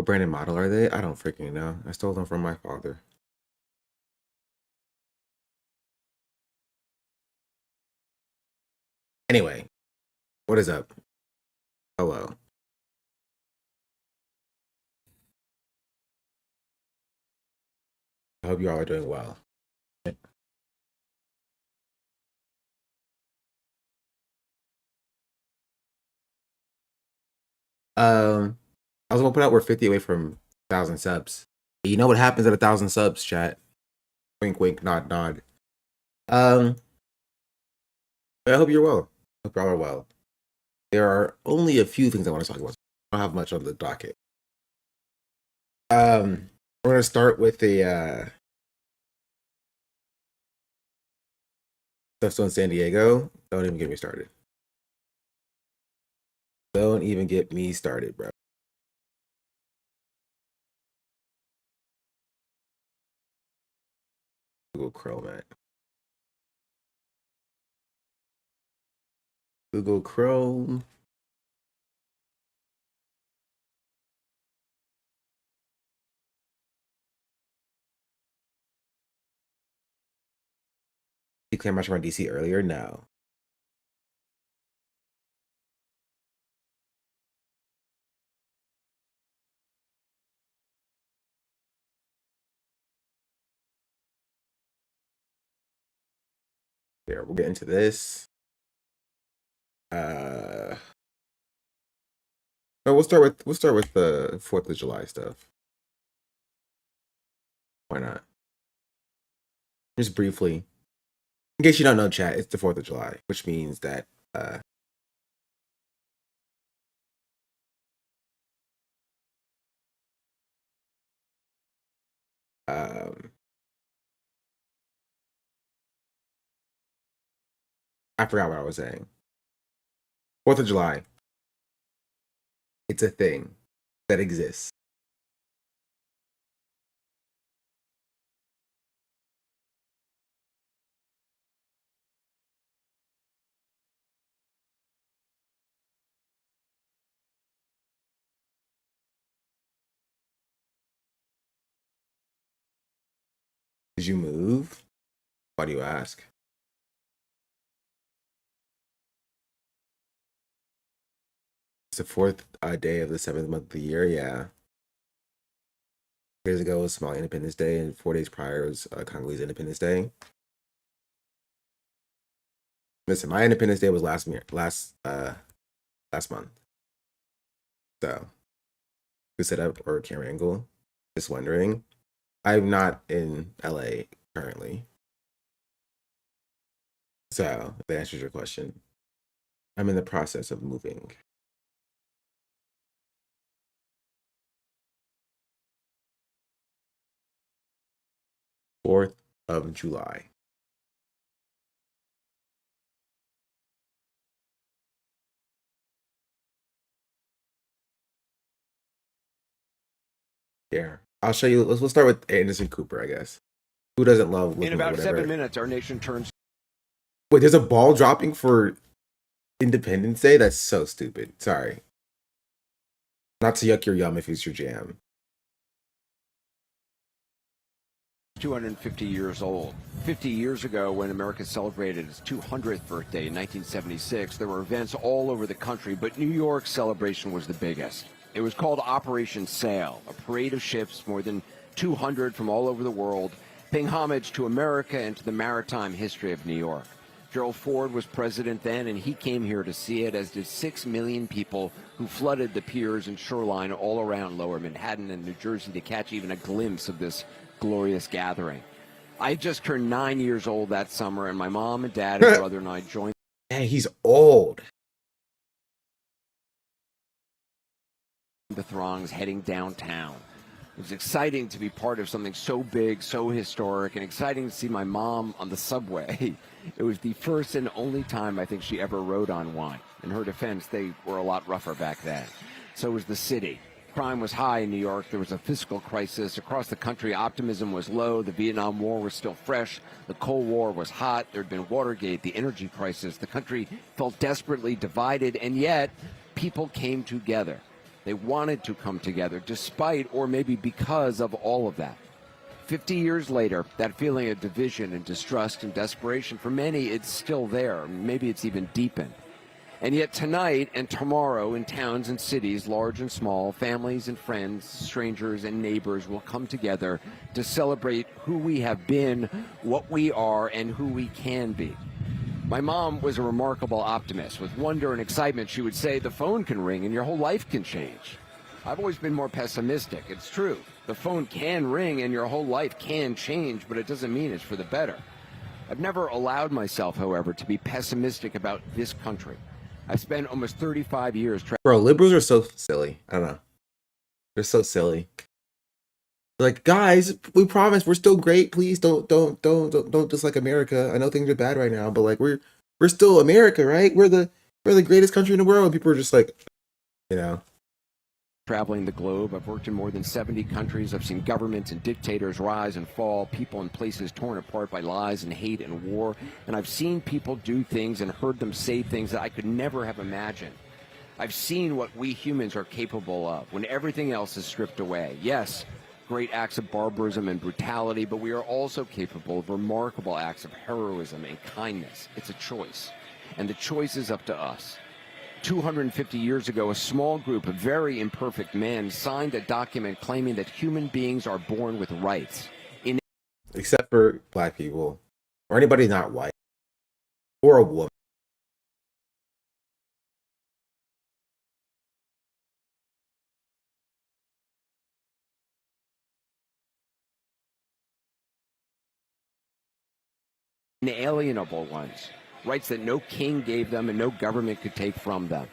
brand and model are they? I don't freaking know. I stole them from my father. Anyway, what is up? Hello. I hope you all are doing well. I was gonna put out we're 50 away from 1,000 subs. You know what happens at 1,000 subs, chat? Wink, wink, nod, nod. I hope you're well. Hope you all are well. There are only a few things I want to talk about. I don't have much on the docket. We're gonna start with the stuff still in San Diego. Don't even get me started. Don't even get me started, bro. Google Chrome at. Google Chrome. You claimed much around DC earlier? No. There, we'll get into this. No, we'll start with the 4th of July stuff. Why not? Just briefly. In case you don't know, chat, it's the 4th of July, which means that I forgot what I was saying. 4th of July. It's a thing that exists. Did you move? Why do you ask? It's the 4th day of the 7th month of the year, yeah. Years ago was Somali Independence Day, and 4 days prior was Congolese Independence Day. Listen, my Independence Day was last month. So, who set up or camera angle? Just wondering. I'm not in LA currently. So, if that answers your question. I'm in the process of moving. Fourth of July. Yeah. I'll show you. We'll start with Anderson Cooper, I guess. Who doesn't love looking In about at 7 minutes, our nation turns. Wait, there's a ball dropping for Independence Day? That's so stupid. Sorry. Not to yuck your yum if it's your jam. 250 years old. 50 years ago, when America celebrated its 200th birthday in 1976, there were events all over the country, but New York's celebration was the biggest. It was called Operation Sail, a parade of ships, more than 200 from all over the world, paying homage to America and to the maritime history of New York. Gerald Ford was president then, and he came here to see it, as did 6 million people who flooded the piers and shoreline all around Lower Manhattan and New Jersey to catch even a glimpse of this glorious gathering. I just turned 9 years old that summer, and my mom and dad and brother and I joined. Hey, he's old. The throngs heading downtown. It was exciting to be part of something so big, so historic, and exciting to see my mom on the subway. It was the first and only time I think she ever rode on one. In her defense, they were a lot rougher back then. So was the city. Crime was high in New York. There was a fiscal crisis. Across the country, optimism was low. The Vietnam War was still fresh. The Cold War was hot. There had been Watergate, the energy crisis. The country felt desperately divided, and yet people came together. They wanted to come together despite or maybe because of all of that. 50 years later, that feeling of division and distrust and desperation, for many, it's still there. Maybe it's even deepened. And yet tonight and tomorrow in towns and cities, large and small, families and friends, strangers and neighbors will come together to celebrate who we have been, what we are, and who we can be. My mom was a remarkable optimist. With wonder and excitement, she would say, the phone can ring and your whole life can change. I've always been more pessimistic. It's true. The phone can ring and your whole life can change, but it doesn't mean it's for the better. I've never allowed myself, however, to be pessimistic about this country. I've spent almost 35 years trying. Bro, liberals are so silly. I don't know. They're so silly. They're like, guys, we promise we're still great. Please don't dislike America. I know things are bad right now, but like we're still America, right? We're the greatest country in the world. And people are just like, you know. Traveling the globe, I've worked in more than 70 countries. I've seen governments and dictators rise and fall, people and places torn apart by lies and hate and war. And I've seen people do things and heard them say things that I could never have imagined. I've seen what we humans are capable of when everything else is stripped away. Yes, great acts of barbarism and brutality, but we are also capable of remarkable acts of heroism and kindness. It's a choice, and the choice is up to us. 250 years ago, a small group of very imperfect men signed a document claiming that human beings are born with rights. Except for black people, or anybody not white, or a woman. Inalienable ones, rights that no king gave them and no government could take from them.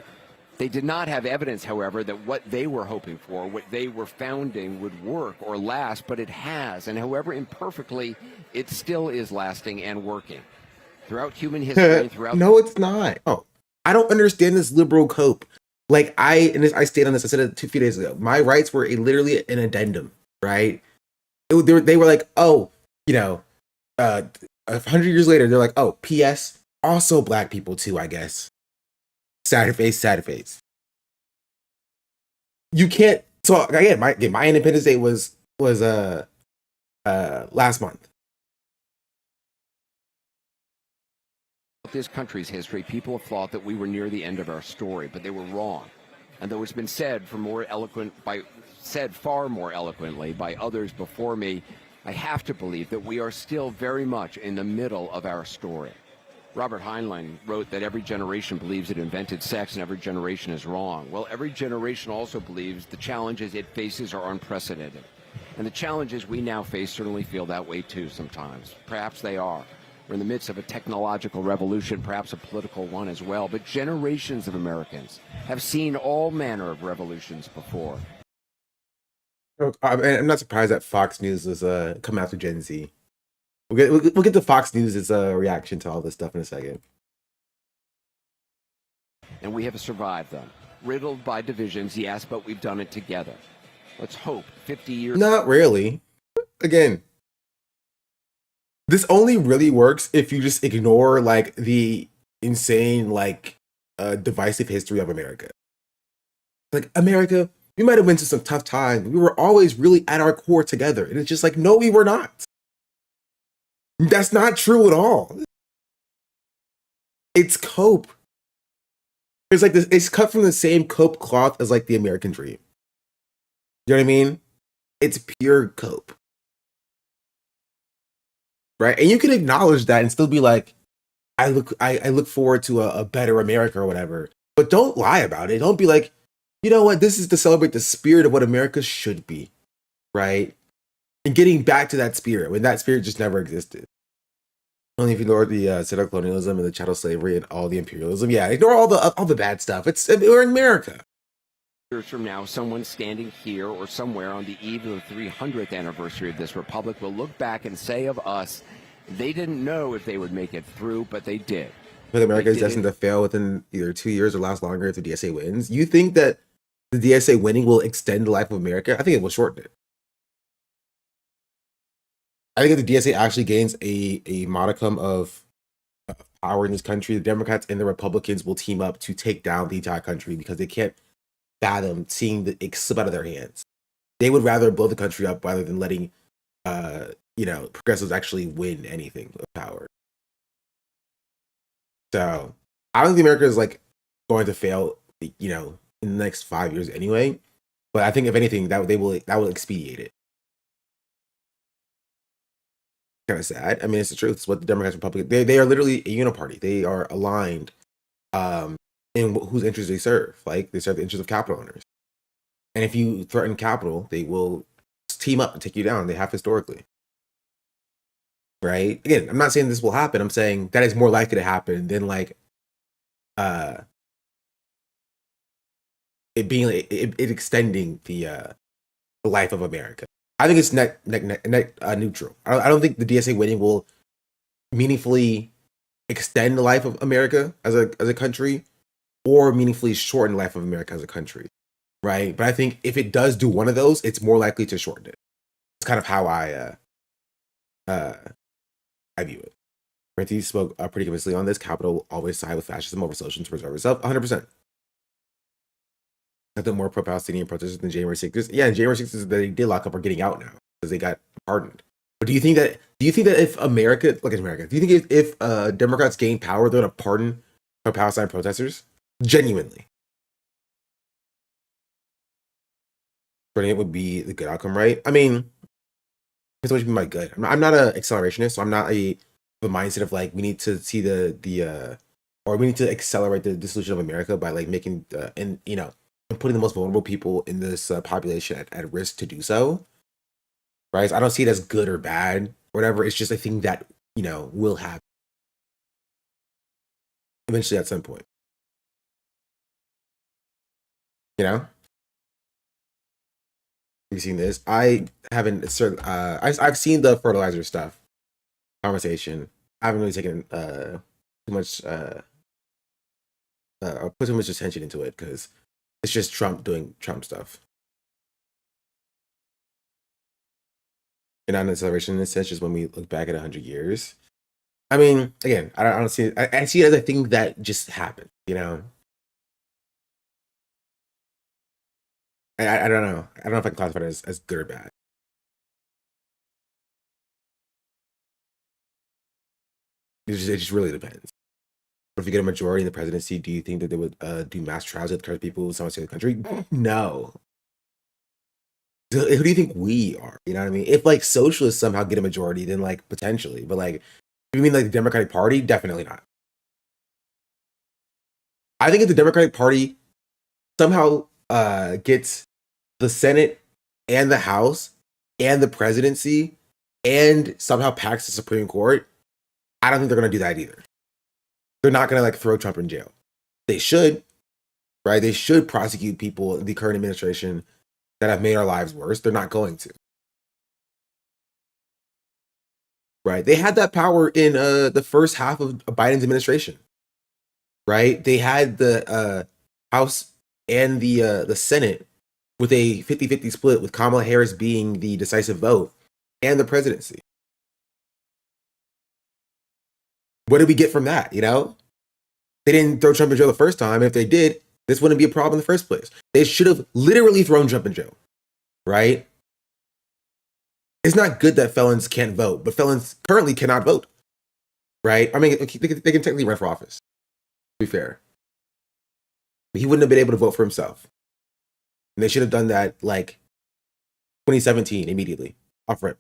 They did not have evidence, however, that what they were hoping for, what they were founding would work or last, but it has, and however imperfectly, it still is lasting and working. Throughout human history, No, it's not. Oh, I don't understand this liberal cope. Like I stayed on this. I said it 2 few days ago. My rights were literally an addendum, right? They were like, oh, you know, 100 years later, they're like, oh, P.S. also black people too, I guess. Sad face. You can't. So again, my Independence Day was last month. This country's history, people have thought that we were near the end of our story, but they were wrong. And though it's been said far more eloquently by others before me, I have to believe that we are still very much in the middle of our story. Robert Heinlein wrote that every generation believes it invented sex and every generation is wrong. Well, every generation also believes the challenges it faces are unprecedented. And the challenges we now face certainly feel that way too sometimes. Perhaps they are. We're in the midst of a technological revolution, perhaps a political one as well. But generations of Americans have seen all manner of revolutions before. I'm not surprised that Fox News is coming after Gen Z. We'll get to Fox News' reaction to all this stuff in a second. And we have survived them. Riddled by divisions, yes, but we've done it together. Let's hope 50 years... Not really. Again, this only really works if you just ignore, like, the insane, like, divisive history of America. Like, America, we might have went through some tough times. We were always really at our core together. And it's just like, no, we were not. That's not true at all. It's cope. It's like this. It's cut from the same cope cloth as like the American dream. You know what I mean? It's pure cope, right? And you can acknowledge that and still be like, I look forward to a better America or whatever. But don't lie about it. Don't be like, you know what? This is to celebrate the spirit of what America should be, right? And getting back to that spirit when that spirit just never existed. Only if you ignore the settler colonialism and the chattel slavery and all the imperialism. Yeah, ignore all the bad stuff. We're in America. Years from now, someone standing here or somewhere on the eve of the 300th anniversary of this republic will look back and say of us, they didn't know if they would make it through, but they did. But America is destined to fail within either 2 years or last longer if the DSA wins. You think that the DSA winning will extend the life of America? I think it will shorten it. I think if the DSA actually gains a modicum of power in this country, the Democrats and the Republicans will team up to take down the entire country because they can't fathom seeing it slip out of their hands. They would rather blow the country up rather than letting, progressives actually win anything of power. So I don't think America is like going to fail, in the next 5 years anyway. But I think if anything, that will expedite it. Kind of sad. I mean, it's the truth. It's what the Democrats, Republicans, they are literally a uniparty. They are aligned in whose interests they serve. Like they serve the interests of capital owners. And if you threaten capital, they will team up and take you down. They have historically. Right? Again, I'm not saying this will happen. I'm saying that is more likely to happen than like it being it extending the life of America. I think it's net neutral. I don't think the DSA winning will meaningfully extend the life of America as a country, or meaningfully shorten the life of America as a country, right? But I think if it does do one of those, it's more likely to shorten it. It's kind of how I view it. Francis spoke pretty convincingly on this. Capital will always side with fascism over socialism to preserve itself. 100%. I think more pro-Palestinian protesters than January 6th. Yeah, and January 6th they did lock up are getting out now because they got pardoned. But do you think that if America, look at America, do you think if Democrats gain power, they're going to pardon pro-Palestine protesters? Genuinely. But it would be the good outcome, right? I mean, it's what you mean by good. I'm not an accelerationist, so I'm not the mindset of like we need to see or we need to accelerate the dissolution of America by like making and putting the most vulnerable people in this population at risk to do so. Right? So I don't see it as good or bad, or whatever. It's just a thing that will happen eventually at some point. Have you seen this? I haven't. I've seen the fertilizer stuff conversation. I haven't really taken too much or put too much attention into it because it's just Trump doing Trump stuff. And not an acceleration in a sense, just when we look back at 100 years. I mean, again, I don't see it. I see it as a thing that just happened. I don't know. I don't know if I can classify it as good or bad. It just really depends. But if you get a majority in the presidency, do you think that they would do mass trials with current people who someone say the country? No. Who do you think we are? You know what I mean? If like socialists somehow get a majority, then like potentially. But like, if you mean like the Democratic Party, definitely not. I think if the Democratic Party somehow gets the Senate and the House and the presidency and somehow packs the Supreme Court, I don't think they're going to do that either. They're not going to like throw Trump in jail. They should, right? They should prosecute people in the current administration that have made our lives worse. They're not going to. Right? They had that power in the first half of Biden's administration. Right? They had the House and the Senate with a 50-50 split, with Kamala Harris being the decisive vote, and the presidency. What did we get from that? They didn't throw Trump in jail the first time. If they did, this wouldn't be a problem in the first place. They should have literally thrown Trump in jail, right? It's not good that felons can't vote, but felons currently cannot vote, right? I mean, they can technically run for office, to be fair. But he wouldn't have been able to vote for himself. And they should have done that like 2017 immediately, off rip.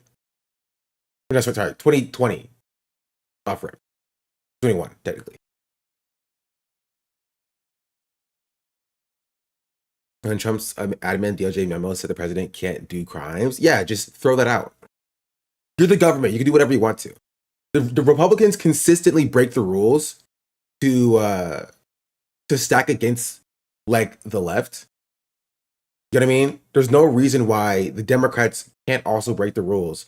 Sorry, 2020, off rip. 21, technically. When Trump's adamant DOJ memo said the president can't do crimes, yeah, just throw that out. You're the government. You can do whatever you want to. The Republicans consistently break the rules to stack against like the left. You know what I mean? There's no reason why the Democrats can't also break the rules,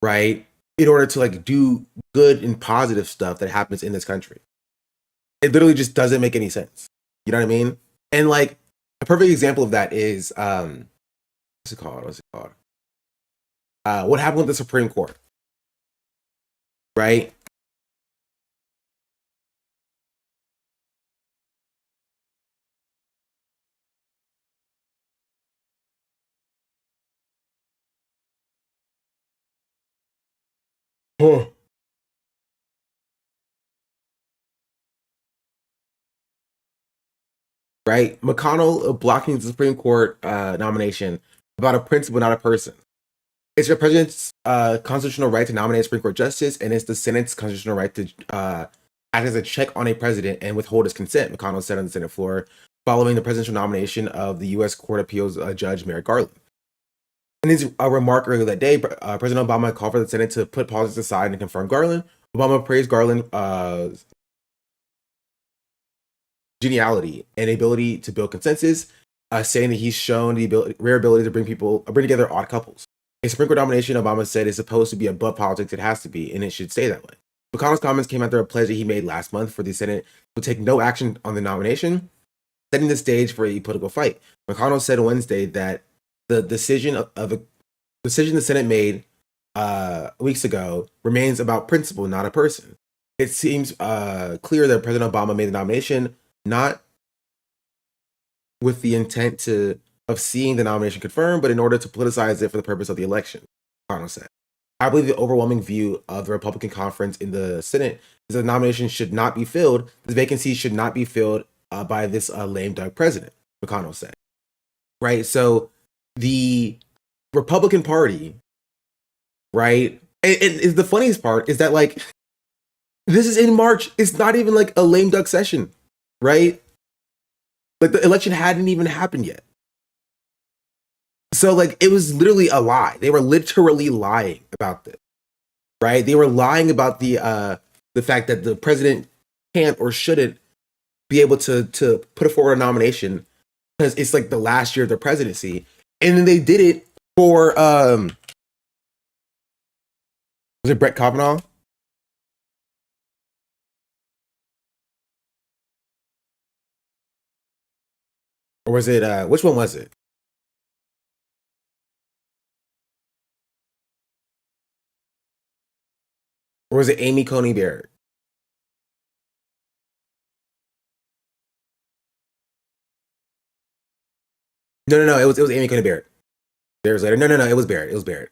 right? In order to like do good and positive stuff that happens in this country. It literally just doesn't make any sense. You know what I mean? And like a perfect example of that is what's it called? What happened with the Supreme Court? Right? Oh. Right? McConnell blocking the Supreme Court nomination about a principle, not a person. It's the president's constitutional right to nominate a Supreme Court justice, and it's the Senate's constitutional right to act as a check on a president and withhold his consent, McConnell said on the Senate floor, following the presidential nomination of the U.S. Court of Appeals Judge Merrick Garland. In his remark earlier that day, President Obama called for the Senate to put politics aside and confirm Garland. Obama praised Garland's geniality and ability to build consensus, saying that he's shown the rare ability to bring together odd couples. A Supreme Court nomination, Obama said, is supposed to be above politics. It has to be, and it should stay that way. McConnell's comments came after a pledge that he made last month for the Senate to take no action on the nomination, setting the stage for a political fight. McConnell said Wednesday that the decision the Senate made weeks ago remains about principle, not a person. It seems clear that President Obama made the nomination not with the intent of seeing the nomination confirmed, but in order to politicize it for the purpose of the election, McConnell said. I believe the overwhelming view of the Republican conference in the Senate is that the nomination should not be filled. The vacancy should not be filled by this lame duck president, McConnell said. Right? So the Republican Party, right? And the funniest part is that, like, this is in March. It's not even like a lame duck session, right? Like, the election hadn't even happened yet. So, like, it was literally a lie. They were literally lying about this, right? They were lying about the fact that the president can't or shouldn't be able to put forward a nomination because it's like the last year of their presidency. And then they did it for was it Brett Kavanaugh? Or was it which one was it? Or was it Amy Coney Barrett? No. It was Amy Coney Barrett. There was later. No. It was Barrett. It was Barrett.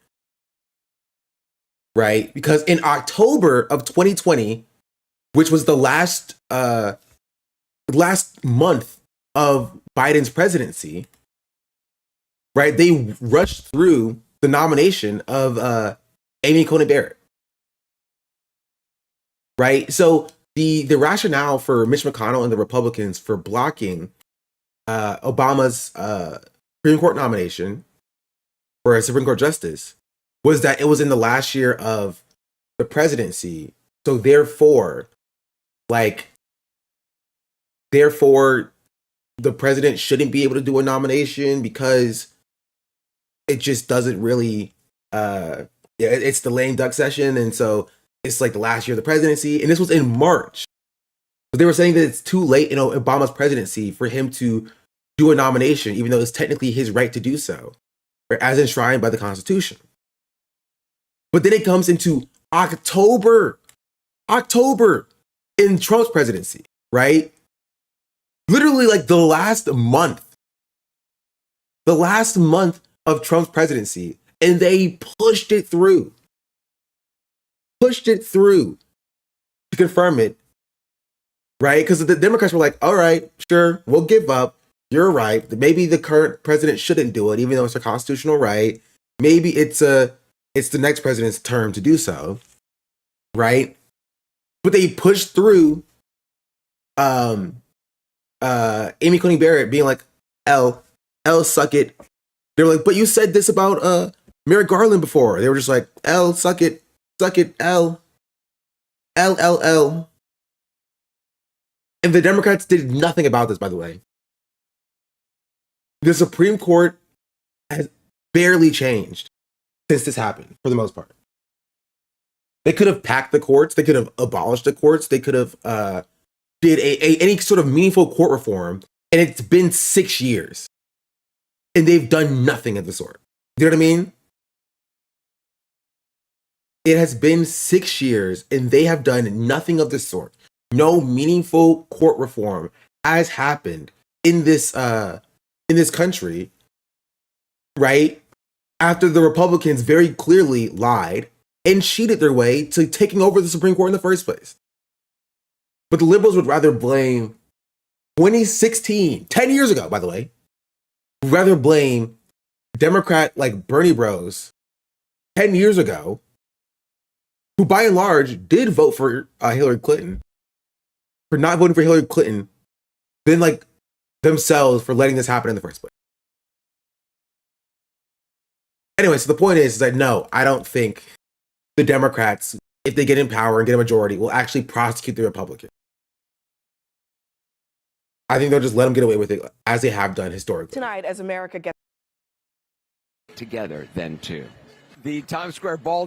Right? Because in October of 2020, which was the last month of Biden's presidency, right? They rushed through the nomination of Amy Coney Barrett. Right? So the rationale for Mitch McConnell and the Republicans for blocking Obama's Supreme Court nomination for a Supreme Court justice was that it was in the last year of the presidency. So therefore, the president shouldn't be able to do a nomination because it just doesn't really it's the lame duck session, and so it's like the last year of the presidency, and this was in March. But they were saying that it's too late in Obama's presidency for him to do a nomination, even though it's technically his right to do so, as enshrined by the Constitution. But then it comes into October in Trump's presidency, right? Literally like the last month of Trump's presidency, and they pushed it through to confirm it, right? Because the Democrats were like, all right, sure, we'll give up. You're right. Maybe the current president shouldn't do it, even though it's a constitutional right. Maybe it's the next president's term to do so, right? But they pushed through Amy Coney Barrett being like, L, suck it. They were like, but you said this about Merrick Garland before. They were just like, L, suck it, L. And the Democrats did nothing about this, by the way. The Supreme Court has barely changed since this happened, for the most part. They could have packed the courts. They could have abolished the courts. They could have did any sort of meaningful court reform. And it's been 6 years. And they've done nothing of the sort. You know what I mean? It has been 6 years, and they have done nothing of the sort. No meaningful court reform has happened in this country, right? After the Republicans very clearly lied and cheated their way to taking over the Supreme Court in the first place. But the liberals would rather blame 2016, 10 years ago, by the way, would rather blame Democrat like Bernie Bros 10 years ago, who by and large did vote for Hillary Clinton, for not voting for Hillary Clinton, than like themselves for letting this happen in the first place. Anyway, so the point is that no, I don't think the Democrats, if they get in power and get a majority, will actually prosecute the Republicans. I think they'll just let them get away with it as they have done historically. Tonight, as America gets together, then too. The Times Square ball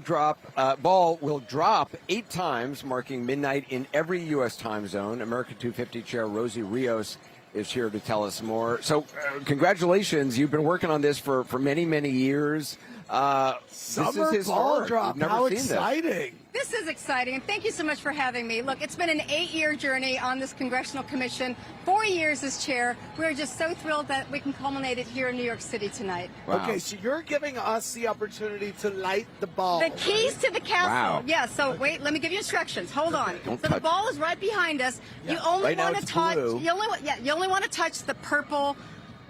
will drop 8 times, marking midnight in every U.S. time zone. America 250 chair Rosie Rios is here to tell us more. So, congratulations! You've been working on this for many, many years. Summer this is ball historic. drop. We've never How seen exciting! This is exciting, and thank you so much for having me. Look, it's been an 8-year journey on this congressional commission, 4 years as chair. We're just so thrilled that we can culminate it here in New York City tonight. Wow. Okay, so you're giving us the opportunity to light the ball. The keys to the castle. Wow. Yeah, so wait, let me give you instructions. Hold on. Don't So touch the ball is right behind us. Yeah. You only Right now want to it's touch blue. you only want to touch the purple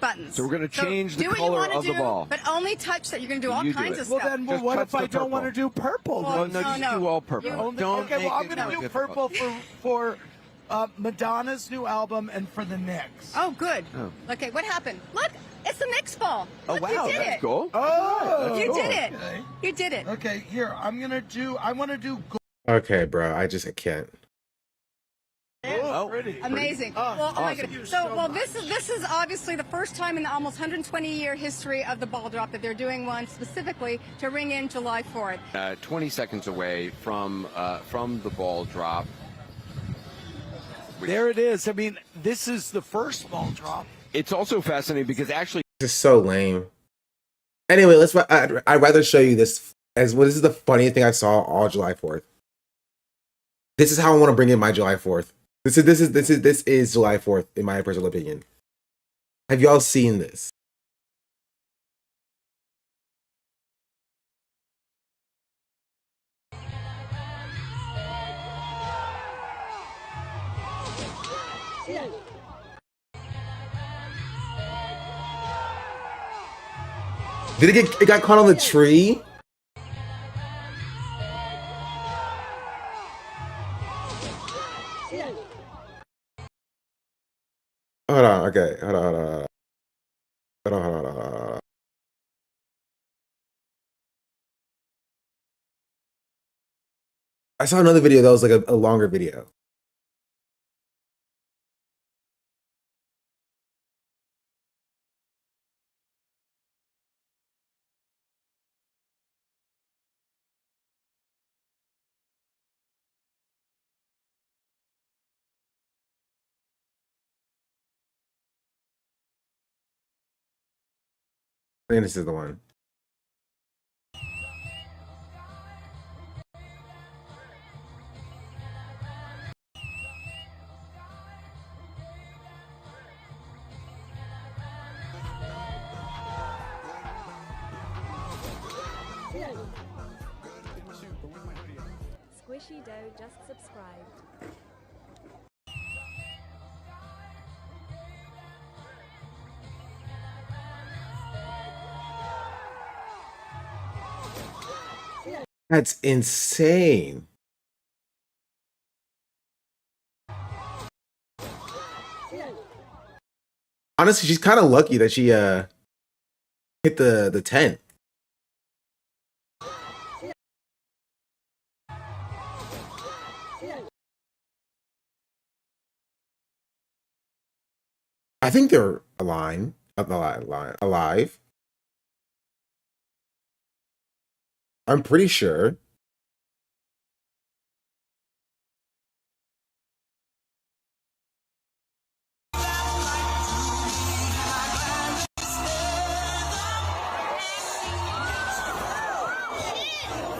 buttons. So we're gonna change the do what you color wanna of the do, ball. But only touch that. You're going to do all You do kinds it. of Well, stuff. then, Just what touch if I the don't purple. want to do purple? Well, Oh, no, just do all purple. You- Don't okay, well, I'm make going it to do difficult. purple for Madonna's new album and for the Knicks. Oh, good. Oh. Okay, what happened? Look, it's the Knicks ball. Oh, Look, wow, you did that's it. cool. Oh, That's You cool. did it. Okay. You did it. Okay, here, I want to do gold. Okay, bro, I can't. Oh, pretty. Amazing. Oh, well, oh my awesome. goodness. Thank you so Well, much. this is obviously the first time in the almost 120-year history of the ball drop that they're doing one specifically to ring in July 4th. 20 seconds away from the ball drop. There it is. I mean, this is the first ball drop. It's also fascinating because actually This is so lame. Anyway, I'd rather show you this as well. This is the funniest thing I saw all July 4th. This is how I want to bring in my July 4th. This is July 4th in my personal opinion. Have y'all seen this? Did it got caught on the tree? Hold on, okay. Hold on. I saw another video that was like a longer video. I think this is the one. Squishy Dough just subscribed. That's insane. Honestly, she's kind of lucky that she hit the tent. I think they're alive. I'm pretty sure.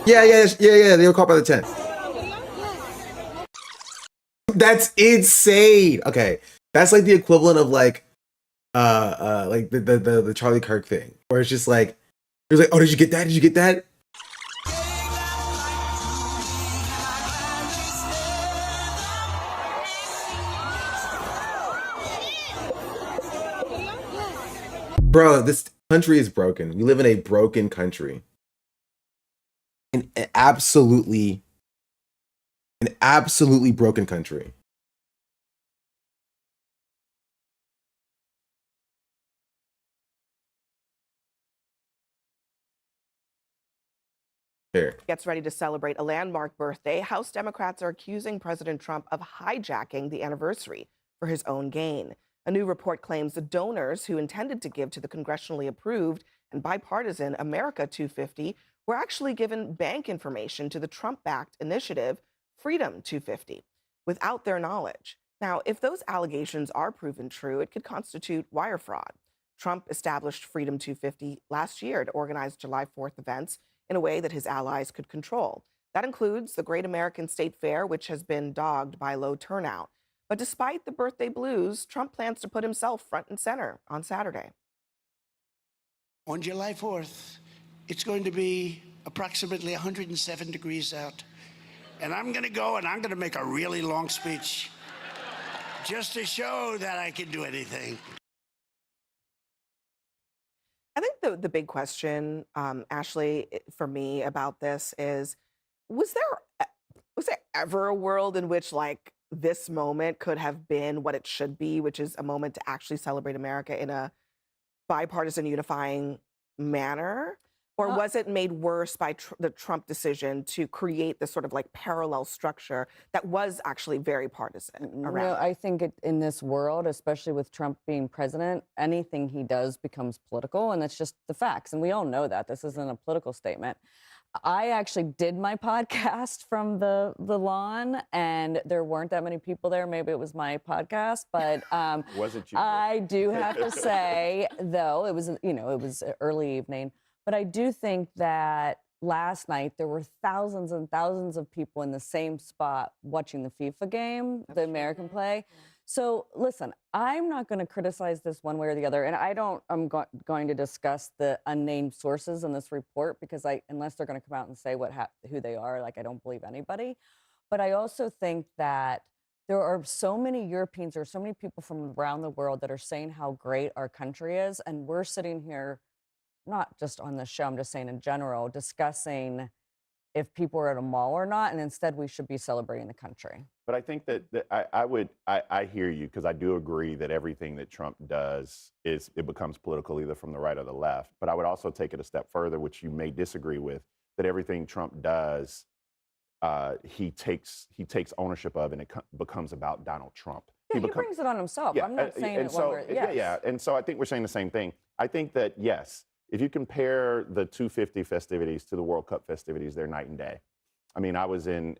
Yeah. They were caught by the tent. That's insane. Okay, that's like the equivalent of like the Charlie Kirk thing, where it's just like, it was like, oh, did you get that? Did you get that? Bro, this country is broken. We live in a broken country. An absolutely broken country. Here. Gets ready to celebrate a landmark birthday, House Democrats are accusing President Trump of hijacking the anniversary for his own gain. A new report claims the donors who intended to give to the congressionally approved and bipartisan America 250 were actually given bank information to the Trump-backed initiative Freedom 250 without their knowledge. Now, if those allegations are proven true, it could constitute wire fraud. Trump established Freedom 250 last year to organize July 4th events in a way that his allies could control. That includes the Great American State Fair, which has been dogged by low turnout. But despite the birthday blues, Trump plans to put himself front and center on Saturday. On July 4th, it's going to be approximately 107 degrees out. And I'm going to go and I'm going to make a really long speech just to show that I can do anything. I think the big question, Ashley, for me about this is, was there ever a world in which like this moment could have been what it should be, which is a moment to actually celebrate America in a bipartisan, unifying manner? Or was it made worse by the Trump decision to create this sort of like parallel structure that was actually very partisan around? No, I think in this world, especially with Trump being president, anything he does becomes political, and that's just the facts. And we all know that. This isn't a political statement. I actually did my podcast from the lawn, and there weren't that many people there. Maybe it was my podcast, but wasn't you? I do have to say, though, it was early evening. But I do think that last night there were thousands and thousands of people in the same spot watching the FIFA game, the American play. So listen, I'm not going to criticize this one way or the other, and I'm going to discuss the unnamed sources in this report because unless they're going to come out and say who they are, like I don't believe anybody. But I also think that there are so many Europeans or so many people from around the world that are saying how great our country is, and we're sitting here, not just on this show, I'm just saying in general, discussing if people are at a mall or not, and instead we should be celebrating the country. But I think that I hear you, because I do agree that everything that Trump does it becomes political either from the right or the left. But I would also take it a step further, which you may disagree with, that everything Trump does, he takes ownership of, and it becomes about Donald Trump. Yeah, he brings it on himself. Yeah, I'm not saying and it so, one word. Yes. Yeah, and so I think we're saying the same thing. I think that, yes, if you compare the 250 festivities to the World Cup festivities, they're night and day. I mean, I was in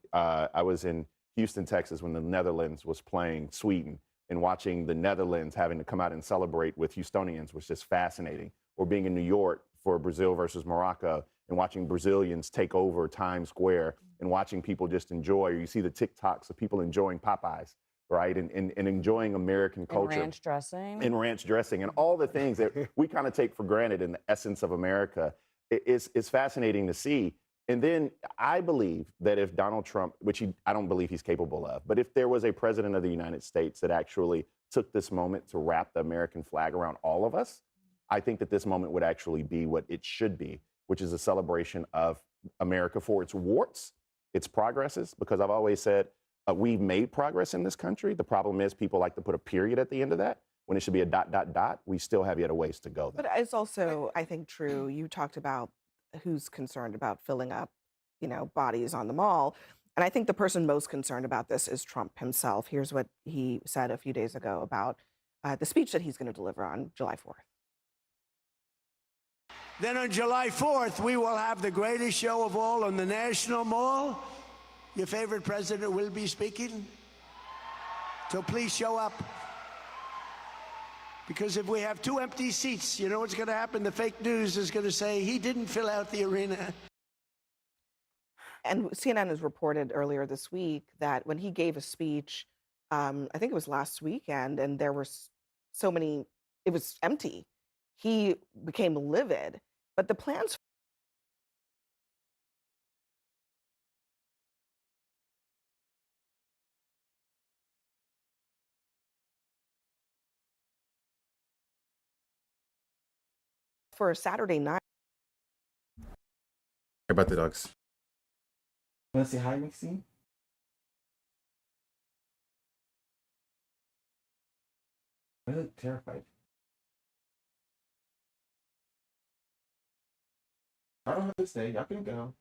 Houston, Texas, when the Netherlands was playing Sweden, and watching the Netherlands having to come out and celebrate with Houstonians was just fascinating. Or being in New York for Brazil versus Morocco and watching Brazilians take over Times Square and watching people just enjoy. Or you see the TikToks of people enjoying Popeyes, right? And enjoying American culture. And ranch dressing. And ranch dressing and all the things that we kind of take for granted in the essence of America. It's fascinating to see. And then I believe that if Donald Trump, which I don't believe he's capable of, but if there was a president of the United States that actually took this moment to wrap the American flag around all of us, I think that this moment would actually be what it should be, which is a celebration of America for its warts, its progresses, because I've always said, we've made progress in this country. The problem is people like to put a period at the end of that when it should be a ... We still have yet a ways to go, though. But it's also, I think, true. You talked about who's concerned about filling up, bodies on the mall. And I think the person most concerned about this is Trump himself. Here's what he said a few days ago about the speech that he's going to deliver on July 4th. Then on July 4th, we will have the greatest show of all on the National Mall. Your favorite president will be speaking. So please show up. Because if we have 2 empty seats, you know what's going to happen? The fake news is going to say he didn't fill out the arena. And CNN has reported earlier this week that when he gave a speech, I think it was last weekend, and there were so many, it was empty. He became livid. But the plans for Saturday night. How about the dogs? Want to say hi, Nixie? I look terrified. I don't have to stay. Y'all can go.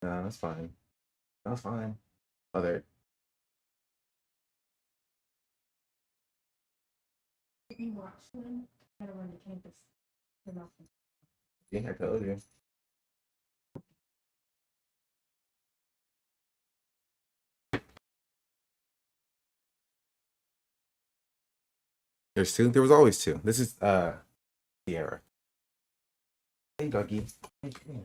No, that's fine. That's fine. Other. You watch them kind of run the campus. Yeah, I told you. There's two. There was always two. This is Sierra. Hey, doggy. Hey, come here.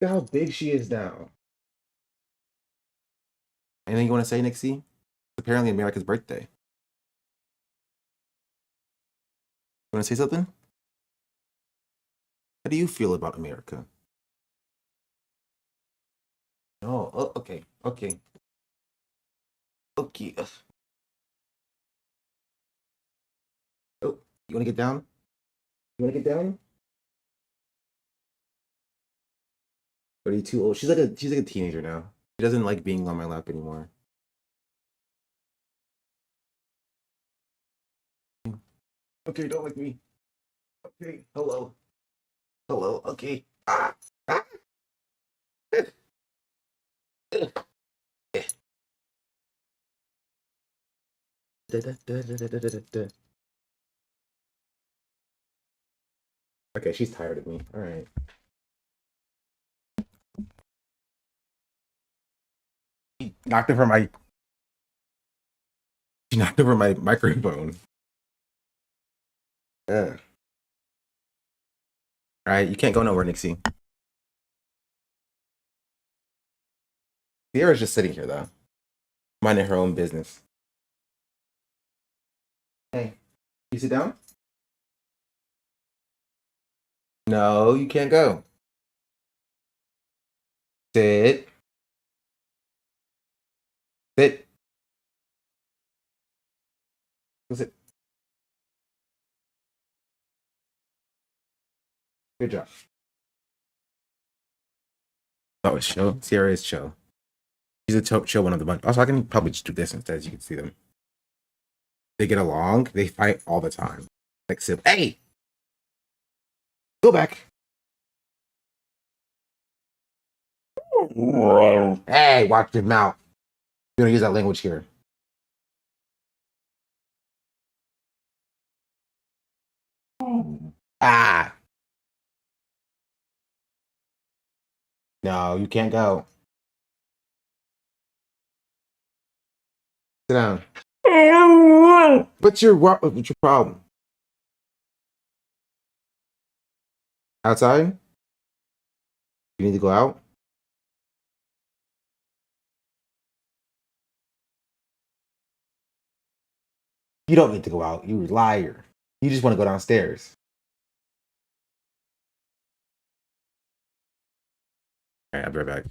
Look how big she is now. Anything you want to say, Nixie? It's apparently America's birthday. You want to say something? How do you feel about America? Oh, okay, okay. Okay. Oh, you want to get down? You want to get down? But are you too old? She's like a teenager now. She doesn't like being on my lap anymore. Okay, don't like me. Okay, hello. Hello, okay. Ah, ah. Okay, she's tired of me. All right. She knocked over my. She knocked over my microphone. Yeah. All right, you can't go nowhere, Nixie. Sierra's just sitting here though, minding her own business. Hey, you sit down? No, you can't go. Sit. Sit. Go sit. Good job. Oh, it's chill. Sierra is chill. She's a chill one of the bunch. Also, I can probably just do this instead, as you can see them. They get along. They fight all the time. Like, hey, go back. Hey, watch your mouth. You don't use that language here. Ah. No, you can't go. Sit down. What's your problem? Outside? You need to go out? You don't need to go out. You liar. You just want to go downstairs. All right, I'll be right back.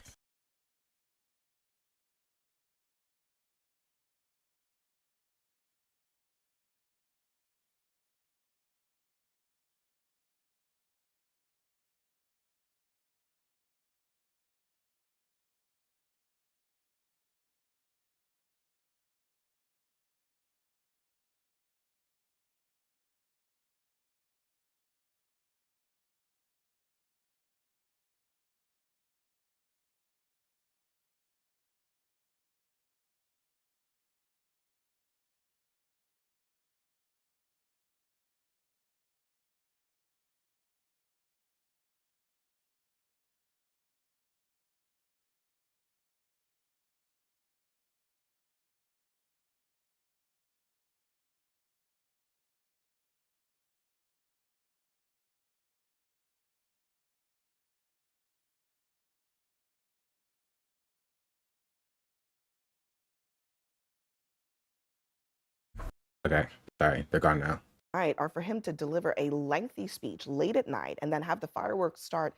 Okay, sorry, they're gone now. night are for him to deliver a lengthy speech late at night and then have the fireworks start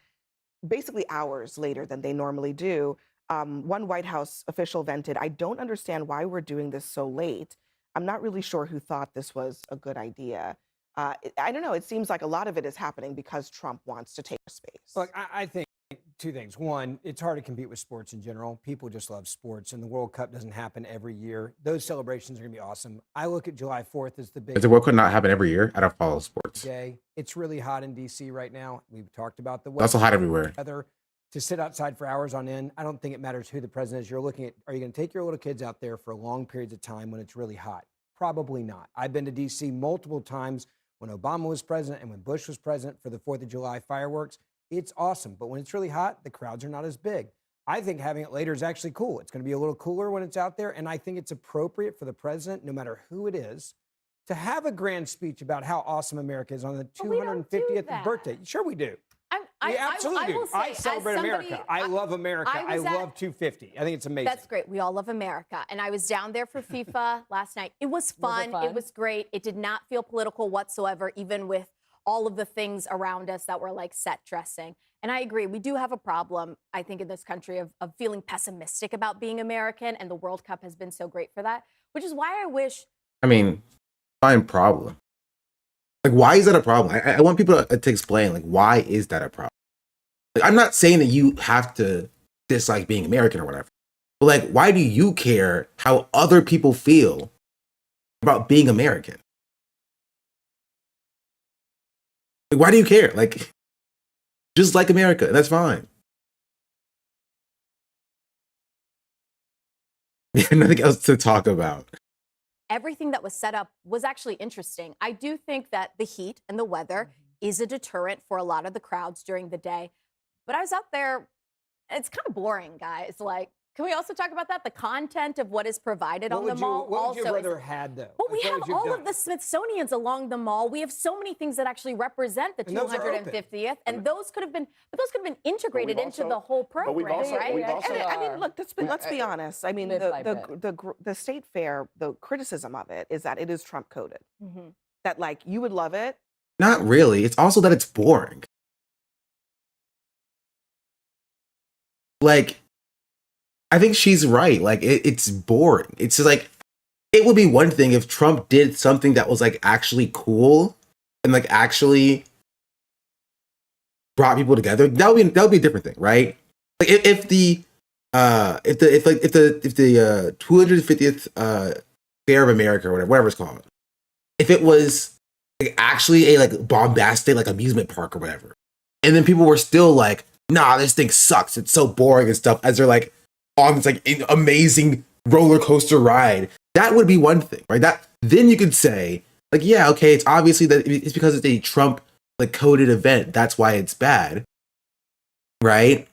basically hours later than they normally do. One White House official vented, "I don't understand why we're doing this so late. I'm not really sure who thought this was a good idea." I don't know. It seems like a lot of it is happening because Trump wants to take space. Look, I think two things. One, it's hard to compete with sports in general. People just love sports, and the World Cup doesn't happen every year. Those celebrations are going to be awesome. I look at July 4th as the big Does the World Cup not happen every year? I don't follow sports. day. It's really hot in D.C. right now. We've talked about the It's also hot everywhere. weather. To sit outside for hours on end, I don't think it matters who the president is. You're looking at, are you going to take your little kids out there for long periods of time when it's really hot? Probably not. I've been to D.C. multiple times when Obama was president and when Bush was president for the 4th of July fireworks. It's awesome. But when it's really hot, the crowds are not as big. I think having it later is actually cool. It's going to be a little cooler when it's out there. And I think it's appropriate for the president, no matter who it is, to have a grand speech about how awesome America is on the But we don't do 250th that. birthday. Sure we do. We I absolutely will do. say, I as celebrate somebody- America. I love America. I was at- love 250. I think it's amazing. That's great. We all love America. And I was down there for FIFA last night. It was fun. fun? It was great. It did not feel political whatsoever, even with all of the things around us that were like set dressing. And I agree. We do have a problem, I think, in this country of feeling pessimistic about being American. And the World Cup has been so great for that, which is why I wish. I mean, fine problem. Like, why is that a problem? I want people to explain, like, why is that a problem? Like, I'm not saying that you have to dislike being American or whatever, but like, why do you care how other people feel about being American? Like, why do you care? Like, just like America, and that's fine. Nothing else to talk about. Everything that was set up was actually interesting. I do think that the heat and the weather is a deterrent for a lot of the crowds during the day. But I was out there, it's kind of boring, guys. Like, can we also talk about that? The content of what is provided on the mall What would you also rather is. had though? Well, we Like, what have would you all done? of the Smithsonian's along the mall. We have so many things that actually represent the And those are open. 250th, and those could have been integrated into also- the whole but we've program, also- right? we've And also- I mean, look, let's be honest. I mean, Bit by the state fair, the criticism of it is that it is Trump coded. Mhm. That like you would love it. Not really. It's also that it's boring. Like, I think she's right. Like, it's boring. It's just like, it would be one thing if Trump did something that was like actually cool and like actually brought people together. That would be a different thing, right? Like, if the 250th Fair of America or whatever it's called, if it was like actually a like bombastic like amusement park or whatever, and then people were still like, nah, this thing sucks, it's so boring and stuff, as they're like on this like amazing roller coaster ride, that would be one thing, right? That then you could say like, yeah, okay, it's obviously that it's because it's a Trump like coded event, that's why it's bad, right?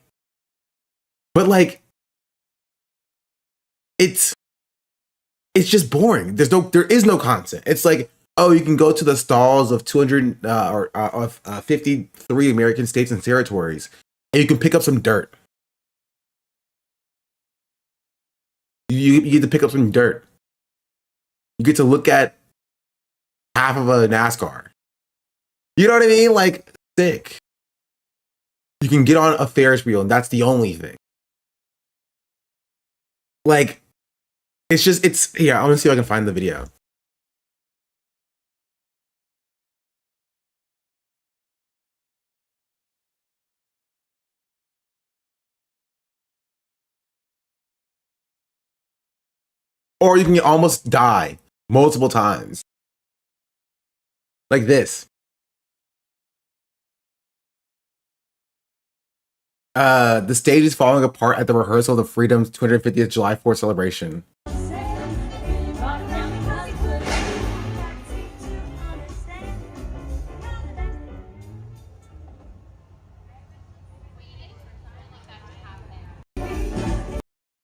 But like, it's just boring. There is no content. It's like, oh, you can go to the stalls of 53 American states and territories, and you can pick up some dirt. You get to pick up some dirt. You get to look at half of a NASCAR. You know what I mean? Like, sick. You can get on a Ferris wheel, and that's the only thing. Like, it's here. I want to see if I can find the video. Or you can almost die multiple times. Like this. The stage is falling apart at the rehearsal of the Freedom's 250th July 4th celebration.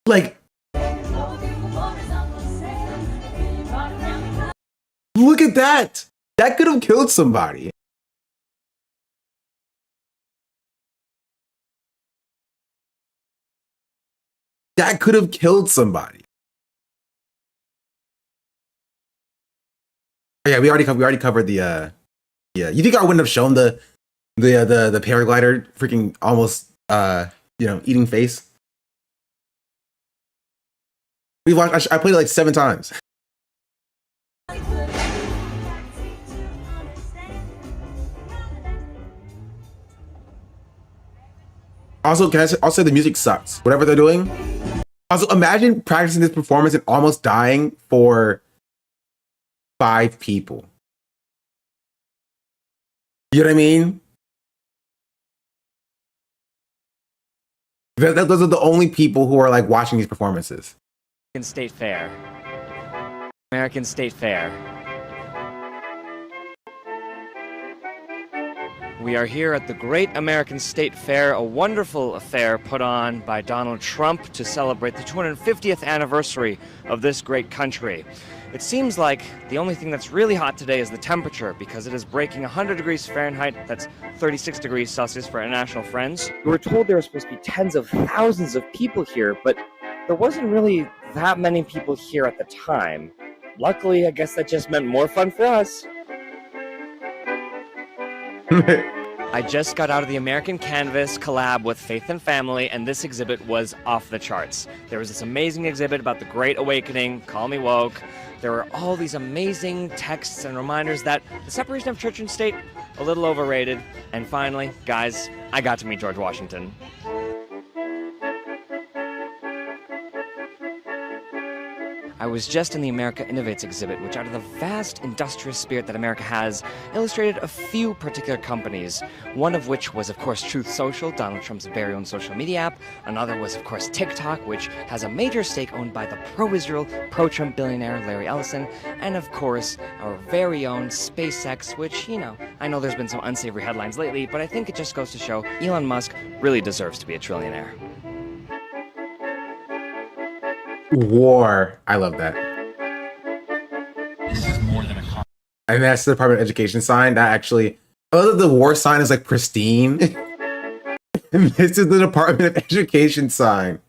Like, look at that. That could have killed somebody. That could have killed somebody. Yeah, we already covered the yeah. You think I wouldn't have shown the paraglider freaking almost eating face? We watched. I played it like 7 times. Also, also the music sucks. Whatever they're doing. Also, imagine practicing this performance and almost dying for 5 people. You know what I mean? Those are the only people who are like watching these performances. American State Fair. American State Fair. We are here at the Great American State Fair, a wonderful affair put on by Donald Trump to celebrate the 250th anniversary of this great country. It seems like the only thing that's really hot today is the temperature, because it is breaking 100 degrees Fahrenheit, that's 36 degrees Celsius for our international friends. We were told there were supposed to be tens of thousands of people here, but there wasn't really that many people here at the time. Luckily, I guess that just meant more fun for us. I just got out of the American Canvas collab with Faith and Family, and this exhibit was off the charts. There was this amazing exhibit about the Great Awakening, Call Me Woke. There were all these amazing texts and reminders that the separation of church and state, a little overrated. And finally, guys, I got to meet George Washington. I was just in the America Innovates exhibit, which out of the vast industrious spirit that America has, illustrated a few particular companies, one of which was, of course, Truth Social, Donald Trump's very own social media app. Another was, of course, TikTok, which has a major stake owned by the pro-Israel, pro-Trump billionaire Larry Ellison. And, of course, our very own SpaceX, which, I know there's been some unsavory headlines lately, but I think it just goes to show Elon Musk really deserves to be a trillionaire. War. I love that. This is more than a And that's the Department of Education sign. That actually, other than the war sign is like pristine. This is the Department of Education sign.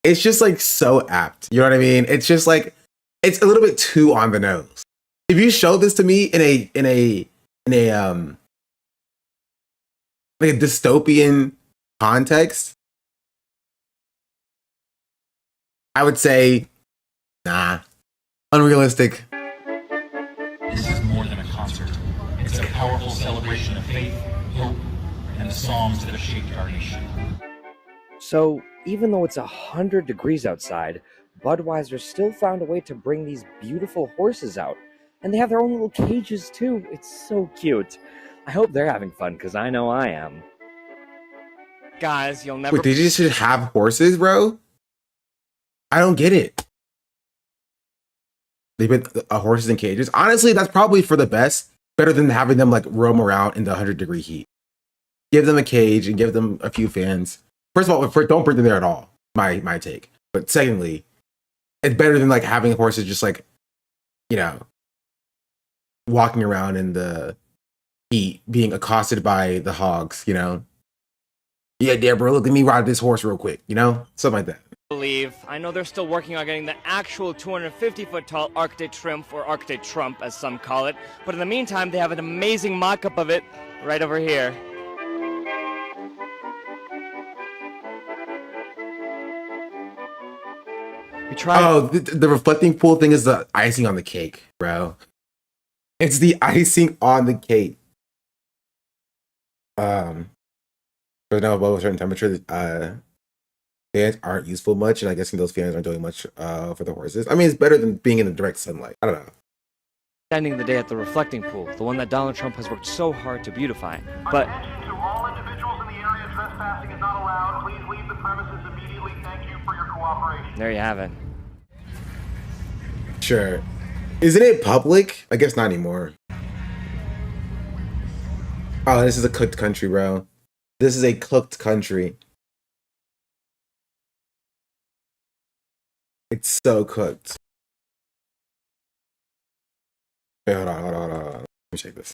It's just like so apt. You know what I mean? It's just like, it's a little bit too on the nose. If you show this to me in a like a dystopian context, I would say, nah, unrealistic. This is more than a concert. It's a powerful celebration of faith, hope, and the songs that have shaped our nation. So, even though it's 100 degrees outside, Budweiser still found a way to bring these beautiful horses out. And they have their own little cages too. It's so cute. I hope they're having fun, because I know I am. Guys, you'll never... Wait, they just should have horses, bro? I don't get it. They put horses in cages. Honestly, that's probably for the best. Better than having them like roam around in the 100-degree heat. Give them a cage and give them a few fans. First of all, don't bring them there at all. My take. But secondly, it's better than like having horses just like, walking around in the heat, being accosted by the hogs. Yeah, Deborah, look, let me ride this horse real quick. Something like that. I know they're still working on getting the actual 250-foot tall Arc de Triomphe, or Arc de Trump as some call it, but in the meantime they have an amazing mock-up of it right over here. We tried. Oh, the reflecting pool thing is the icing on the cake, bro. It's the icing on the cake. But now above a certain temperature, fans aren't useful much, and I'm guessing those fans aren't doing much for the horses. I mean, it's better than being in the direct sunlight. I don't know. Spending the day at the reflecting pool, the one that Donald Trump has worked so hard to beautify. But attention to all individuals in the area, trespassing is not allowed. Please leave the premises immediately. Thank you for your cooperation. There you have it. Sure. Isn't it public? I guess not anymore. Oh, this is a cooked country, bro. This is a cooked country. It's so cooked. Wait, hold on. Let me check this.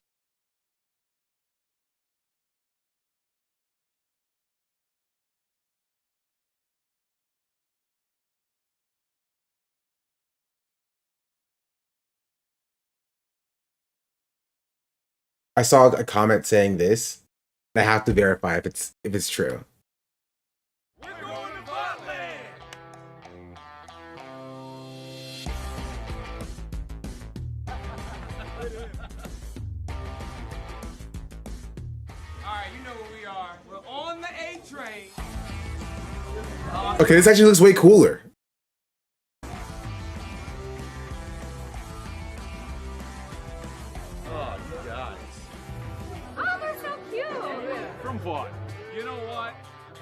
I saw a comment saying this. I have to verify if it's true. Okay, this actually looks way cooler. Oh, you guys. Oh, they're so cute. From what? You know what?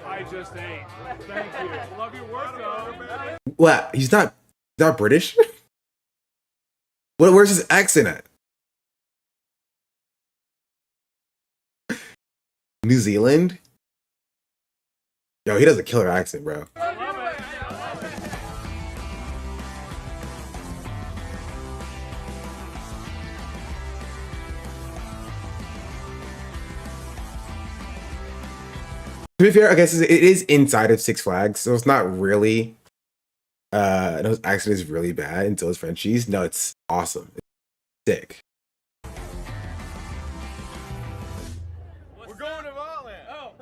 I just ate. Thank you. Love your work, though. What? He's not British? Where's his accent at? New Zealand? Yo, he does a killer accent, bro. To be fair, I guess it is inside of Six Flags, so it's not really. No, his accent is really bad until it's Frenchies. No, it's awesome. It's sick. We're going to Vatland. Oh.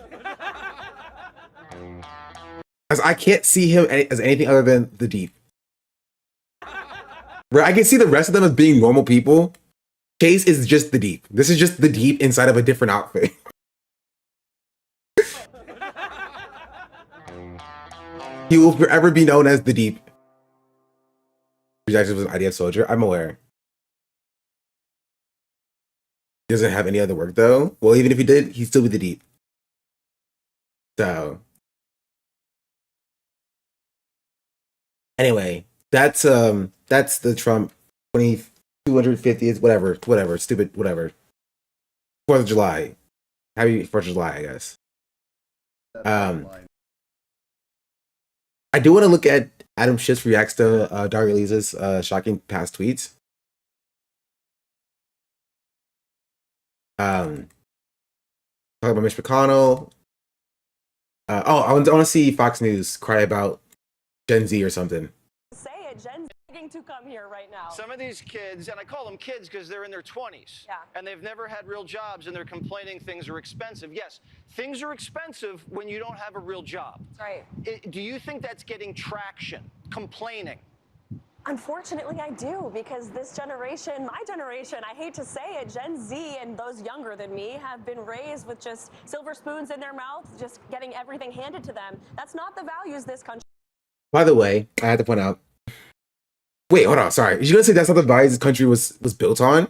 As I can't see him as anything other than the Deep. Where I can see the rest of them as being normal people. Chase is just the Deep. This is just the Deep inside of a different outfit. He will forever be known as the Deep. He actually was an IDF soldier. I'm aware. He doesn't have any other work though. Well, even if he did, he'd still be the Deep. So anyway, that's the Trump 250th, whatever, stupid, whatever. 4th of July. Happy 4th of July, I guess. I do want to look at Adam Schiff's reacts to Daria Liza's shocking past tweets. Talk about Mitch McConnell. I want to see Fox News cry about Gen Z or something. Say it, Gen Z begging to come here right now. Some of these kids, and I call them kids because they're in their 20s, and they've never had real jobs, and they're complaining things are expensive. Yes, things are expensive when you don't have a real job. That's right. Do you think that's getting traction, complaining? Unfortunately, I do, because this generation, my generation, I hate to say it, Gen Z and those younger than me have been raised with just silver spoons in their mouth, just getting everything handed to them. That's not the values this country. By the way, I had to point out. Wait, hold on. Sorry, you gonna say that's not the values this country was built on?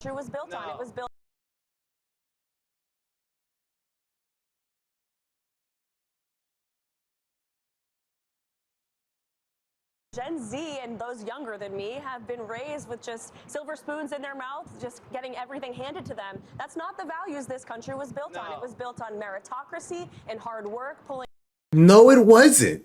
It was built on. It was built. Gen Z and those younger than me have been raised with just silver spoons in their mouth, just getting everything handed to them. That's not the values this country was built on. It was built on meritocracy and hard work, pulling. No, it wasn't.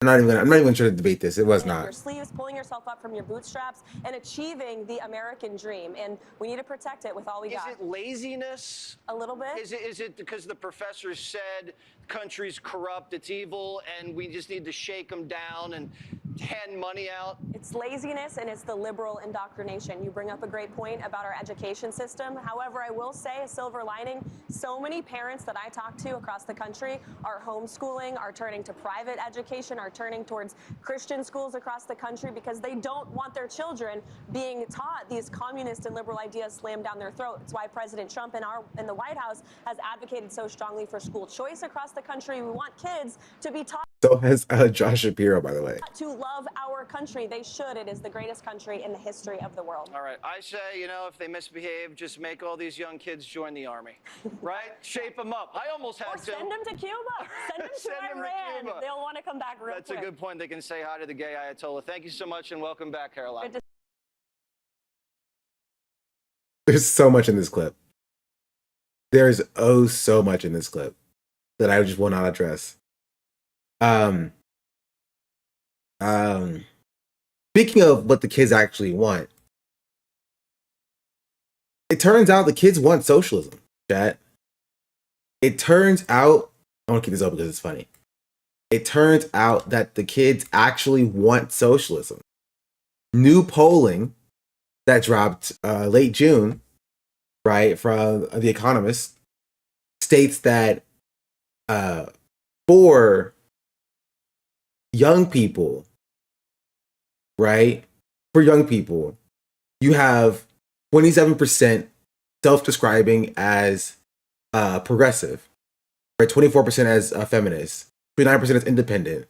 I'm not even trying to debate this. It was not. Your sleeves, pulling yourself up from your bootstraps, and achieving the American dream. And we need to protect it with all we got. Is it laziness? A little bit. Is it because the professor said the country's corrupt, it's evil, and we just need to shake them down and hand money out? It's laziness, and it's the liberal indoctrination. You bring up a great point about our education system. However, I will say a silver lining, so many parents that I talk to across the country are homeschooling, are turning to private education, are turning towards Christian schools across the country because they don't want their children being taught these communist and liberal ideas slammed down their throat. It's why President Trump in the White House has advocated so strongly for school choice across the country. We want kids to be taught. So has Josh Shapiro, by the way. To love our country. They should. It is the greatest country in the history of the world. All right. I say, if they misbehave, just make all these young kids join the army, right? Shape them up. I almost had to. Send them to Cuba. Send them to Iran. They'll want to come back real quick. That's a good point. They can say hi to the gay Ayatollah. Thank you so much, and welcome back, Caroline. There's so much in this clip. There's so much in this clip that I just will not address. Speaking of what the kids actually want, it turns out the kids want socialism, chat. It turns out, I want to keep this open because it's funny. It turns out that the kids actually want socialism. new polling that dropped late June, right, from The Economist, states that for young people, right, for young people, you have 27% self-describing as progressive, right, 24% as feminist, 29% as independent,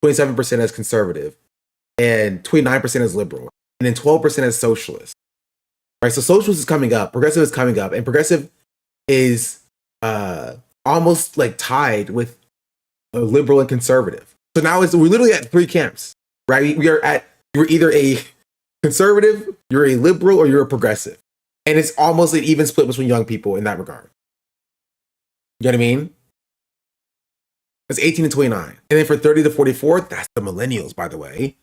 27% as conservative, and 29% as liberal, and then 12% as socialist. Right, so socialist is coming up, progressive is coming up, and progressive is almost like tied with liberal and conservative. So now we're literally at three camps, right? You're either a conservative, you're a liberal, or you're a progressive, and it's almost an even split between young people in that regard. You know what I mean? That's 18 to 29, and then for 30 to 44, that's the millennials, by the way.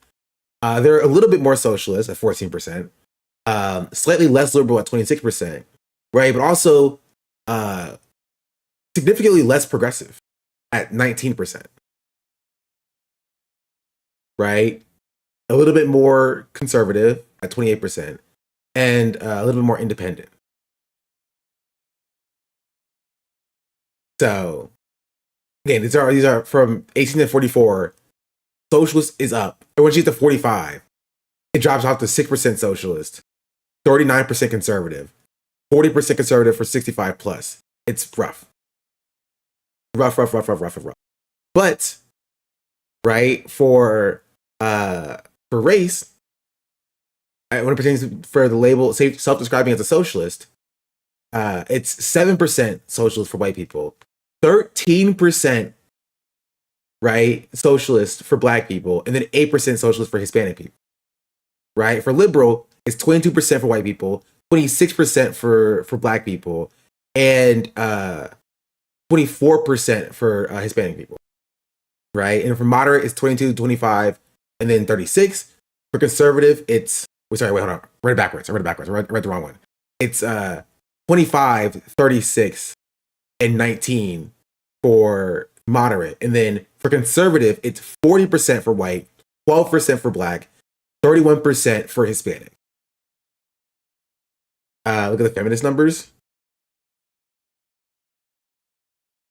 They're a little bit more socialist at 14%, slightly less liberal at 26%, right? But also significantly less progressive at 19%, right? A little bit more conservative at 28%, and a little bit more independent. So, again, these are from 18 to 44. Socialist is up. And once you get to 45, it drops off to 6% socialist, 39% conservative, 40% conservative for 65 plus. It's rough. Rough. But, right, for race, when it pertains for the label self-describing as a socialist, it's 7% socialist for white people, 13%, right, socialist for black people, and then 8% socialist for Hispanic people. Right? For liberal, it's 22% for white people, 26% for black people, and 24% for Hispanic people. Right? And for moderate, it's 22, 25, and then 36. For conservative, it's hold on. I read it backwards. I read the wrong one. It's 25, 36, and 19 for moderate. And then for conservative, it's 40% for white, 12% for black, 31% for Hispanic. Look at the feminist numbers.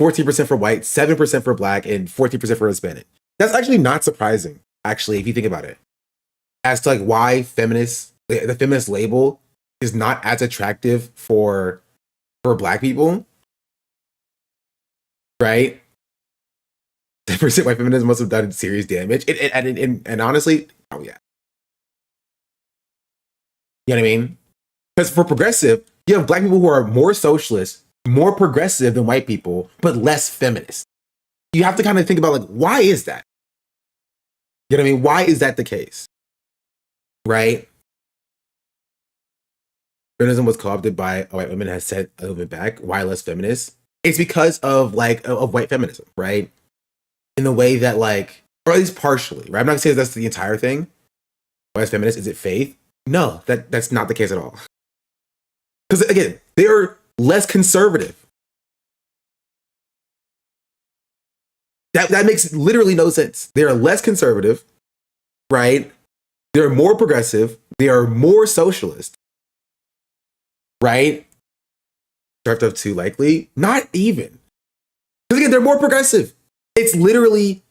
14% for white, 7% for black, and 14% for Hispanic. That's actually not surprising, actually, if you think about it. As to like why the feminist label is not as attractive for black people. Right? 10% white feminism must have done serious damage. And honestly, oh yeah. You know what I mean? Because for progressive, you have black people who are more socialist, more progressive than white people, but less feminist. You have to kind of think about like, why is that? You know what I mean? Why is that the case? Right? Feminism was co-opted by white women, has set a little bit back. Why less feminist? It's because of white feminism, right? In the way that like, or at least partially, right? I'm not gonna say that's the entire thing. Why is feminist? Is it faith? No, that's not the case at all. Because again, they're less conservative. That makes literally no sense. They are less conservative, right? They're more progressive. They are more socialist, right? Drift up too likely? Not even. Because again, they're more progressive. It's literally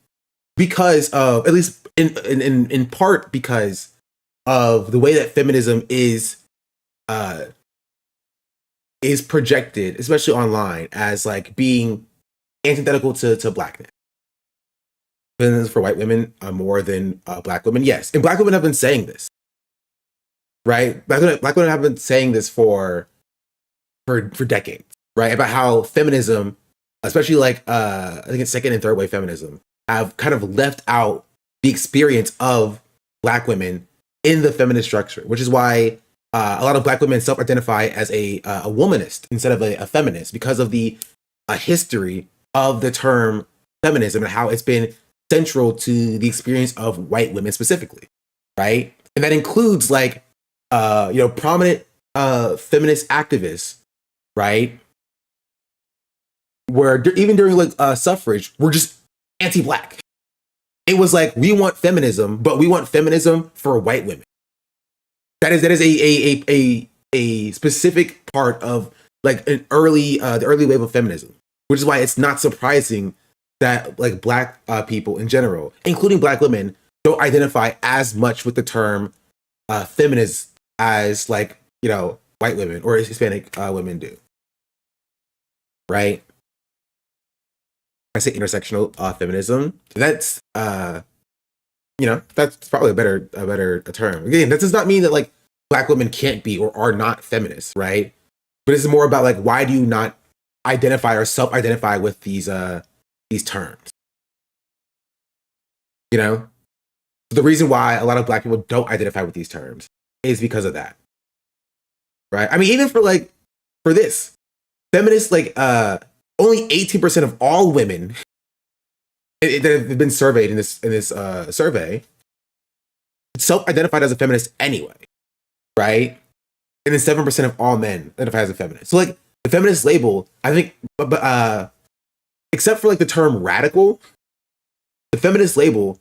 because of, at least in part because of the way that feminism is projected, especially online, as like being antithetical to blackness. Feminism for white women more than black women, yes. And black women have been saying this, right? Black women have been saying this for decades, right? About how feminism, especially like I think it's second and third wave feminism, have kind of left out the experience of black women in the feminist structure, which is why a lot of black women self-identify as a womanist instead of a feminist, because of the history of the term feminism and how it's been central to the experience of white women specifically, right? And that includes like prominent feminist activists, right? Where even during like suffrage, we're just anti-black. It was like, we want feminism, but we want feminism for white women. That is a specific part of like an early the early wave of feminism, which is why it's not surprising that like black people in general, including black women, don't identify as much with the term feminist as like white women or Hispanic women do. Right? I say intersectional feminism. That's that's probably a better term. Again, that does not mean that like black women can't be or are not feminists, right? But it's more about like why do you not identify or self-identify with these terms? The reason why a lot of black people don't identify with these terms is because of that. Right? I mean, even for this, feminists only 18% of all women that have been surveyed in this survey self-identified as a feminist anyway, right? And then 7% of all men identify as a feminist. So like the feminist label, I think, except for like the term radical, the feminist label,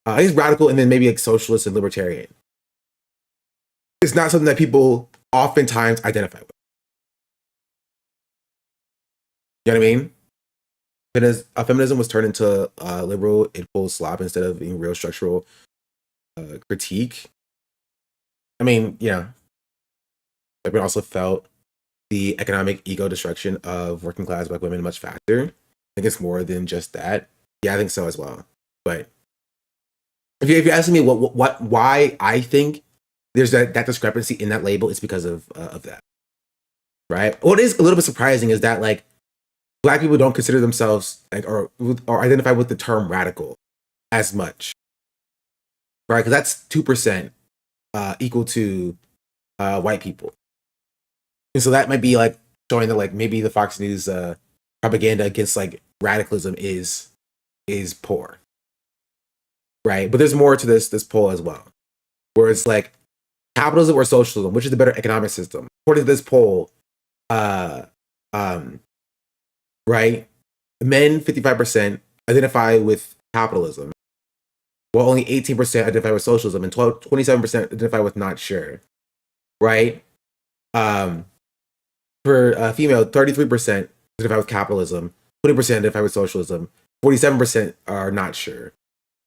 I think it's radical and then maybe like socialist and libertarian. It's not something that people oftentimes identify with. You know what I mean? Feminism was turned into liberal impulse slop instead of being real structural critique. I mean, we also felt the economic ego destruction of working class black women much faster. I think it's more than just that. Yeah, I think so as well. But if you're asking me why I think there's that discrepancy in that label, it's because of that, right? What is a little bit surprising is that like black people don't consider themselves like or identify with the term radical as much, right? Because that's 2% equal to white people, and so that might be like showing that like maybe the Fox News propaganda against like radicalism is poor, right? But there's more to this poll as well, where it's like capitalism or socialism, which is the better economic system? According to this poll, right, men 55% identify with capitalism, while only 18% identify with socialism, and 27% identify with not sure, right? For female, 33% identify with capitalism, 20% identify with socialism, 47% are not sure,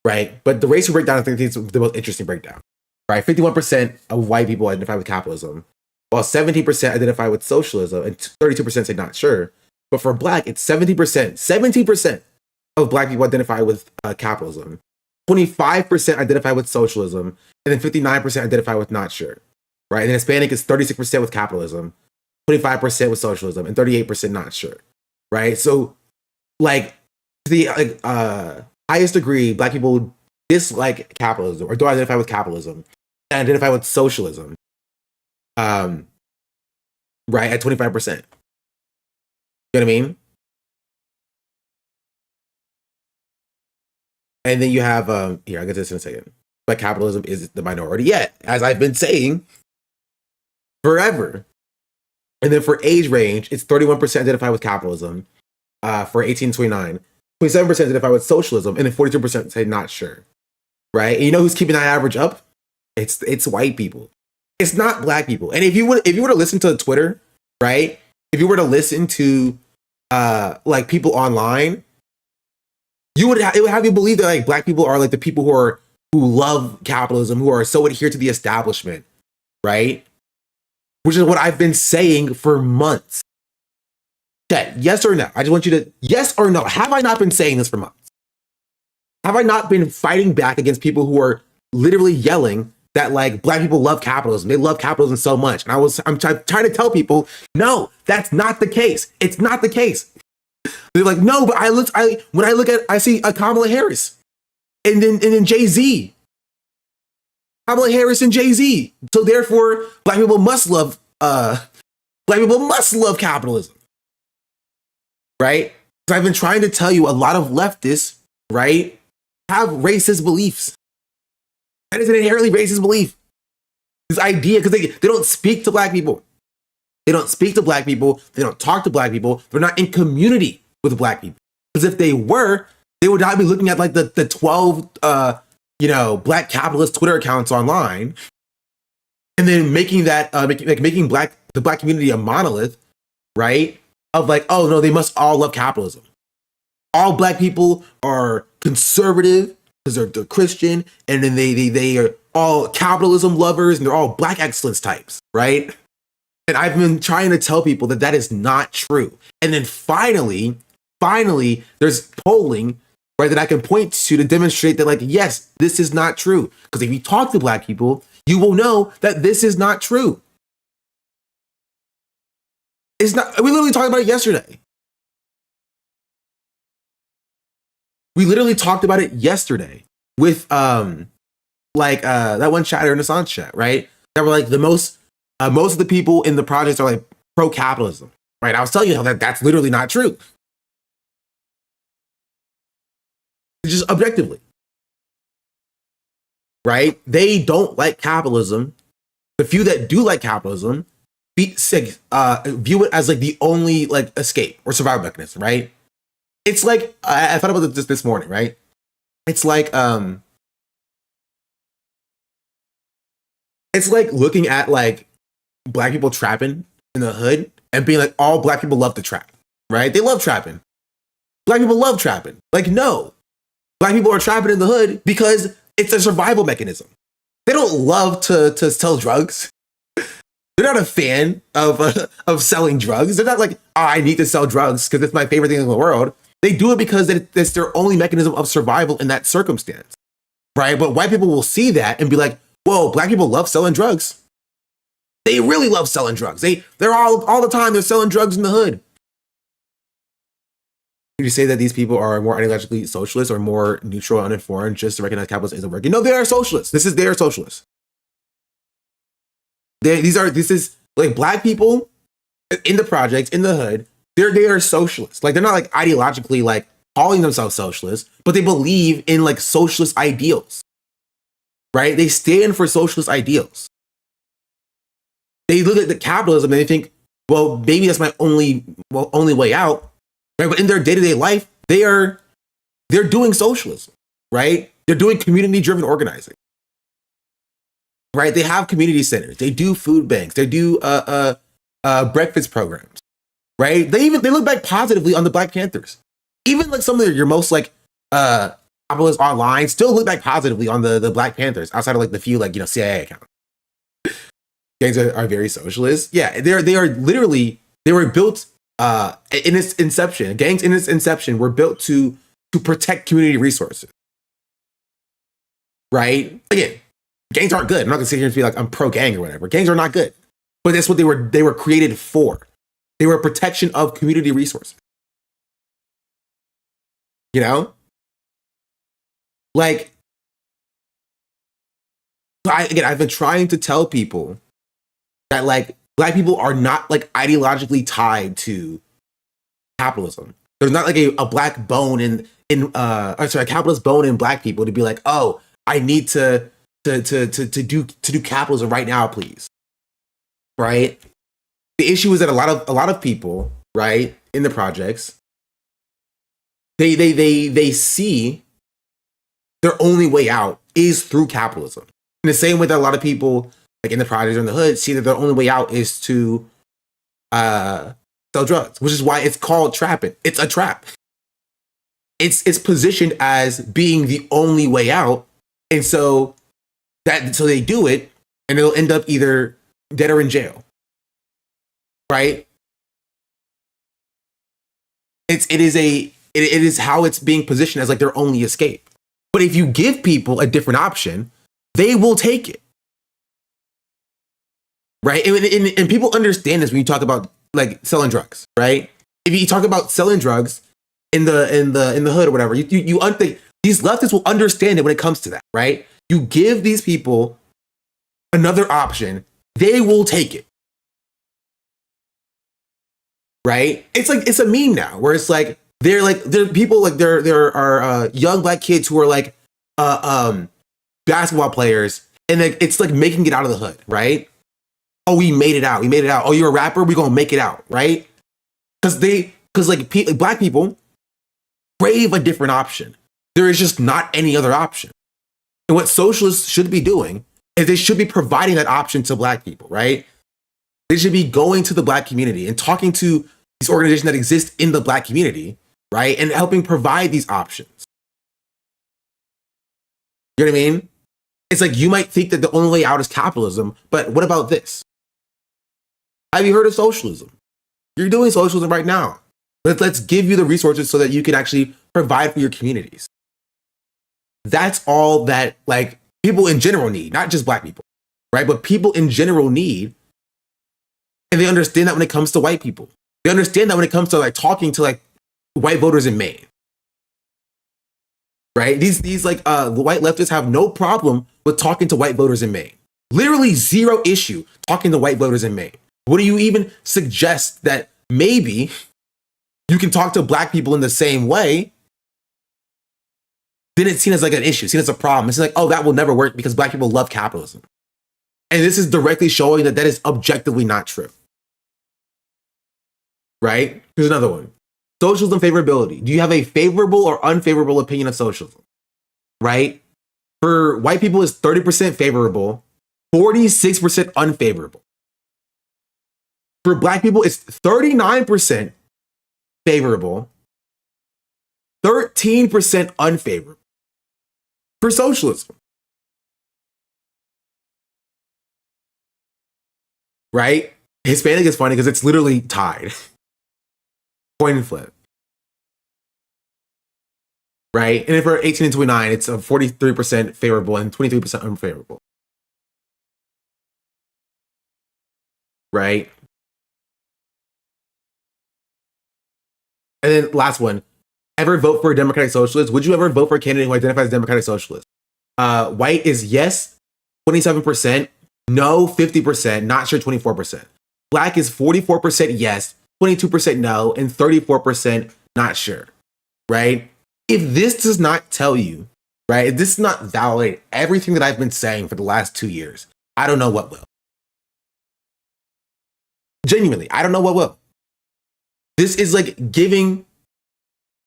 right? But the racial breakdown, I think, is the most interesting breakdown, right? 51% of white people identify with capitalism, while 17% identify with socialism, and 32% say not sure. But for black, it's 17% of black people identify with capitalism, 25% identify with socialism, and then 59% identify with not sure, right? And then Hispanic is 36% with capitalism, 25% with socialism, and 38% not sure, right? So, like, to the highest degree, black people dislike capitalism or don't identify with capitalism and identify with socialism, right, at 25%. You know what I mean? And then you have, here, I'll get to this in a second. But capitalism is the minority yet, as I've been saying forever. And then for age range, it's 31% identify with capitalism for 18 to 29, 27% identify with socialism, and then 42% say not sure, right? And you know who's keeping that average up? It's white people. It's not black people. And if you were to listen to Twitter, right? If you were to listen to like people online, it would have you believe that like black people are like the people who love capitalism, who are so adhered to the establishment, right? Which is what I've been saying for months. Okay, yes or no? I just want you to, yes or no? Have I not been saying this for months? Have I not been fighting back against people who are literally yelling that like black people love capitalism? They love capitalism so much. And I'm trying to tell people, no, that's not the case. It's not the case. They're like, no, but I see Kamala Harris and then Jay-Z. Kamala Harris and Jay-Z. So therefore, black people must love capitalism. Right? So I've been trying to tell you a lot of leftists, right, have racist beliefs. That is an inherently racist belief. This idea, because they don't speak to black people. They don't speak to black people. They don't talk to black people. They're not in community with black people. Because if they were, they would not be looking at like the 12 black capitalist Twitter accounts online and then making that making the black community a monolith, right? Of like, oh no, they must all love capitalism. All black people are conservative because they're Christian, and then they are all capitalism lovers, and they're all black excellence types, right? And I've been trying to tell people that that is not true. And then finally, there's polling, right, that I can point to demonstrate that, like, yes, this is not true. Because if you talk to black people, you will know that this is not true. It's not. We literally talked about it yesterday. With that one chat or Renaissance chat, right? That were like most of the people in the projects are like pro-capitalism, right? I was telling you how that's literally not true. Just objectively, right? They don't like capitalism. The few that do like capitalism view it as like the only like escape or survival mechanism, right? It's like I thought about this this morning, right? It's like looking at like black people trapping in the hood and being like, all black people love to trap, right? They love trapping. Black people love trapping. Like, no, black people are trapping in the hood because it's a survival mechanism. They don't love to sell drugs. They're not a fan of selling drugs. They're not like, oh, I need to sell drugs because it's my favorite thing in the world. They do it because it's their only mechanism of survival in that circumstance, right? But white people will see that and be like, whoa, black people love selling drugs. They really love selling drugs. They're all the time, they're selling drugs in the hood. Would you say that these people are more ideologically socialist or more neutral and uninformed just to recognize capitalism isn't working? No, they are socialists. They are socialists. This is like black people in the projects, in the hood, they are socialists. Like, they're not like ideologically like calling themselves socialists, but they believe in like socialist ideals, right? They stand for socialist ideals. They look at the capitalism and they think, well, maybe that's my only way out, right? But in their day-to-day life, they're doing socialism, right? They're doing community-driven organizing, right? They have community centers. They do food banks. They do breakfast programs, right? They look back positively on the Black Panthers. Even like some of your most like capitalists online still look back positively on the Black Panthers outside of like the few like, CIA accounts. Gangs are very socialist. Yeah, they are literally, they were built in its inception. Gangs in its inception were built to protect community resources, right? Again, gangs aren't good. I'm not gonna sit here and be like I'm pro gang or whatever. Gangs are not good, but that's what they were created for. They were a protection of community resources. Like, I've been trying to tell people that like black people are not like ideologically tied to capitalism. There's not like a black bone a capitalist bone in black people to be like, oh, I need to do capitalism right now, please. Right? The issue is that a lot of people, right, in the projects, they see their only way out is through capitalism. In the same way that a lot of people, like in the projects or in the hood, see that their only way out is to sell drugs, which is why it's called trapping. It's a trap. It's positioned as being the only way out, and so they do it, and they'll end up either dead or in jail. Right? It is how it's being positioned as like their only escape. But if you give people a different option, they will take it. Right? And people understand this when you talk about like selling drugs, right? If you talk about selling drugs in the hood or whatever, you these leftists will understand it when it comes to that, right? You give these people another option, they will take it. Right? It's like it's a meme now where it's like there are people like there are young black kids who are like basketball players, and it's like making it out of the hood, right? Oh, we made it out. Oh, you're a rapper? We're gonna make it out, right? Because black people crave a different option. There is just not any other option. And what socialists should be doing is they should be providing that option to Black people, right? They should be going to the Black community and talking to these organizations that exist in the Black community, right? And helping provide these options. You know what I mean? It's like you might think that the only way out is capitalism, but what about this? Have you heard of socialism? You're doing socialism right now. Let's give you the resources so that you can actually provide for your communities. That's all that like people in general need, not just Black people, right? But people in general need. And they understand that when it comes to white people. They understand that when it comes to like talking to like white voters in Maine. Right? These like the white leftists have no problem with talking to white voters in Maine. Literally zero issue talking to white voters in Maine. What do you even suggest that maybe you can talk to Black people in the same way? Then it's seen as like an issue, seen as a problem. It's like, oh, that will never work because Black people love capitalism. And this is directly showing that that is objectively not true. Right? Here's another one. Socialism favorability. Do you have a favorable or unfavorable opinion of socialism? Right? For white people, it's 30% favorable, 46% unfavorable. For Black people, it's 39% favorable, 13% unfavorable. For socialism. Right? Hispanic is funny because it's literally tied. Coin and flip. Right? And then for 18 and 29, it's a 43% favorable and 23% unfavorable. Right? And then last one. Ever vote for a Democratic Socialist? Would you ever vote for a candidate who identifies as Democratic Socialist? White is yes, 27%. No, 50%. Not sure, 24%. Black is 44% yes, 22% no, and 34% not sure, right? If this does not tell you, right, if this does not validate everything that I've been saying for the last 2 years, I don't know what will. Genuinely, I don't know what will. This is like giving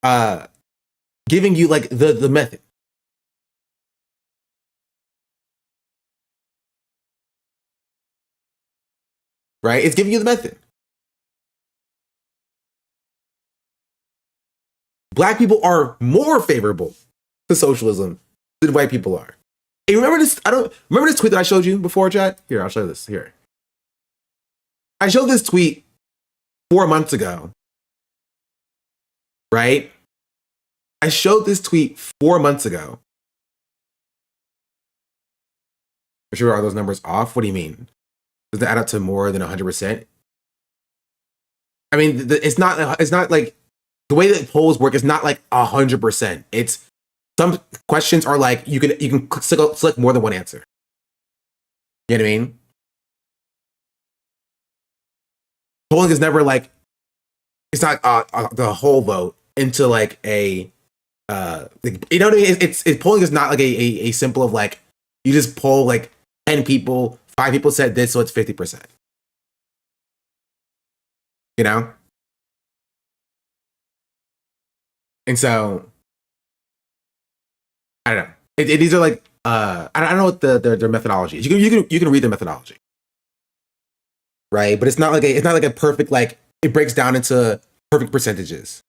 you like the method. Right? It's giving you the method. Black people are more favorable to socialism than white people are. And remember this? Remember this tweet that I showed you before, chat? Here, I'll show you this. Here. I showed this tweet 4 months ago. Right? I showed this tweet 4 months ago. For sure, are those numbers off? What do you mean? Does that add up to more than 100%? I mean, it's not like the way that polls work is not like 100%. It's some questions are like you can select more than one answer. You know what I mean? Polling is never like it's not the whole vote into like a you know what I mean? It's polling is not like a simple of like you just poll like 10 people, 5 people said this, so it's 50%. You know? And so, I don't know. These are like, I don't know what their methodology is. You can read their methodology, right? But it's not like a perfect like it breaks down into perfect percentages.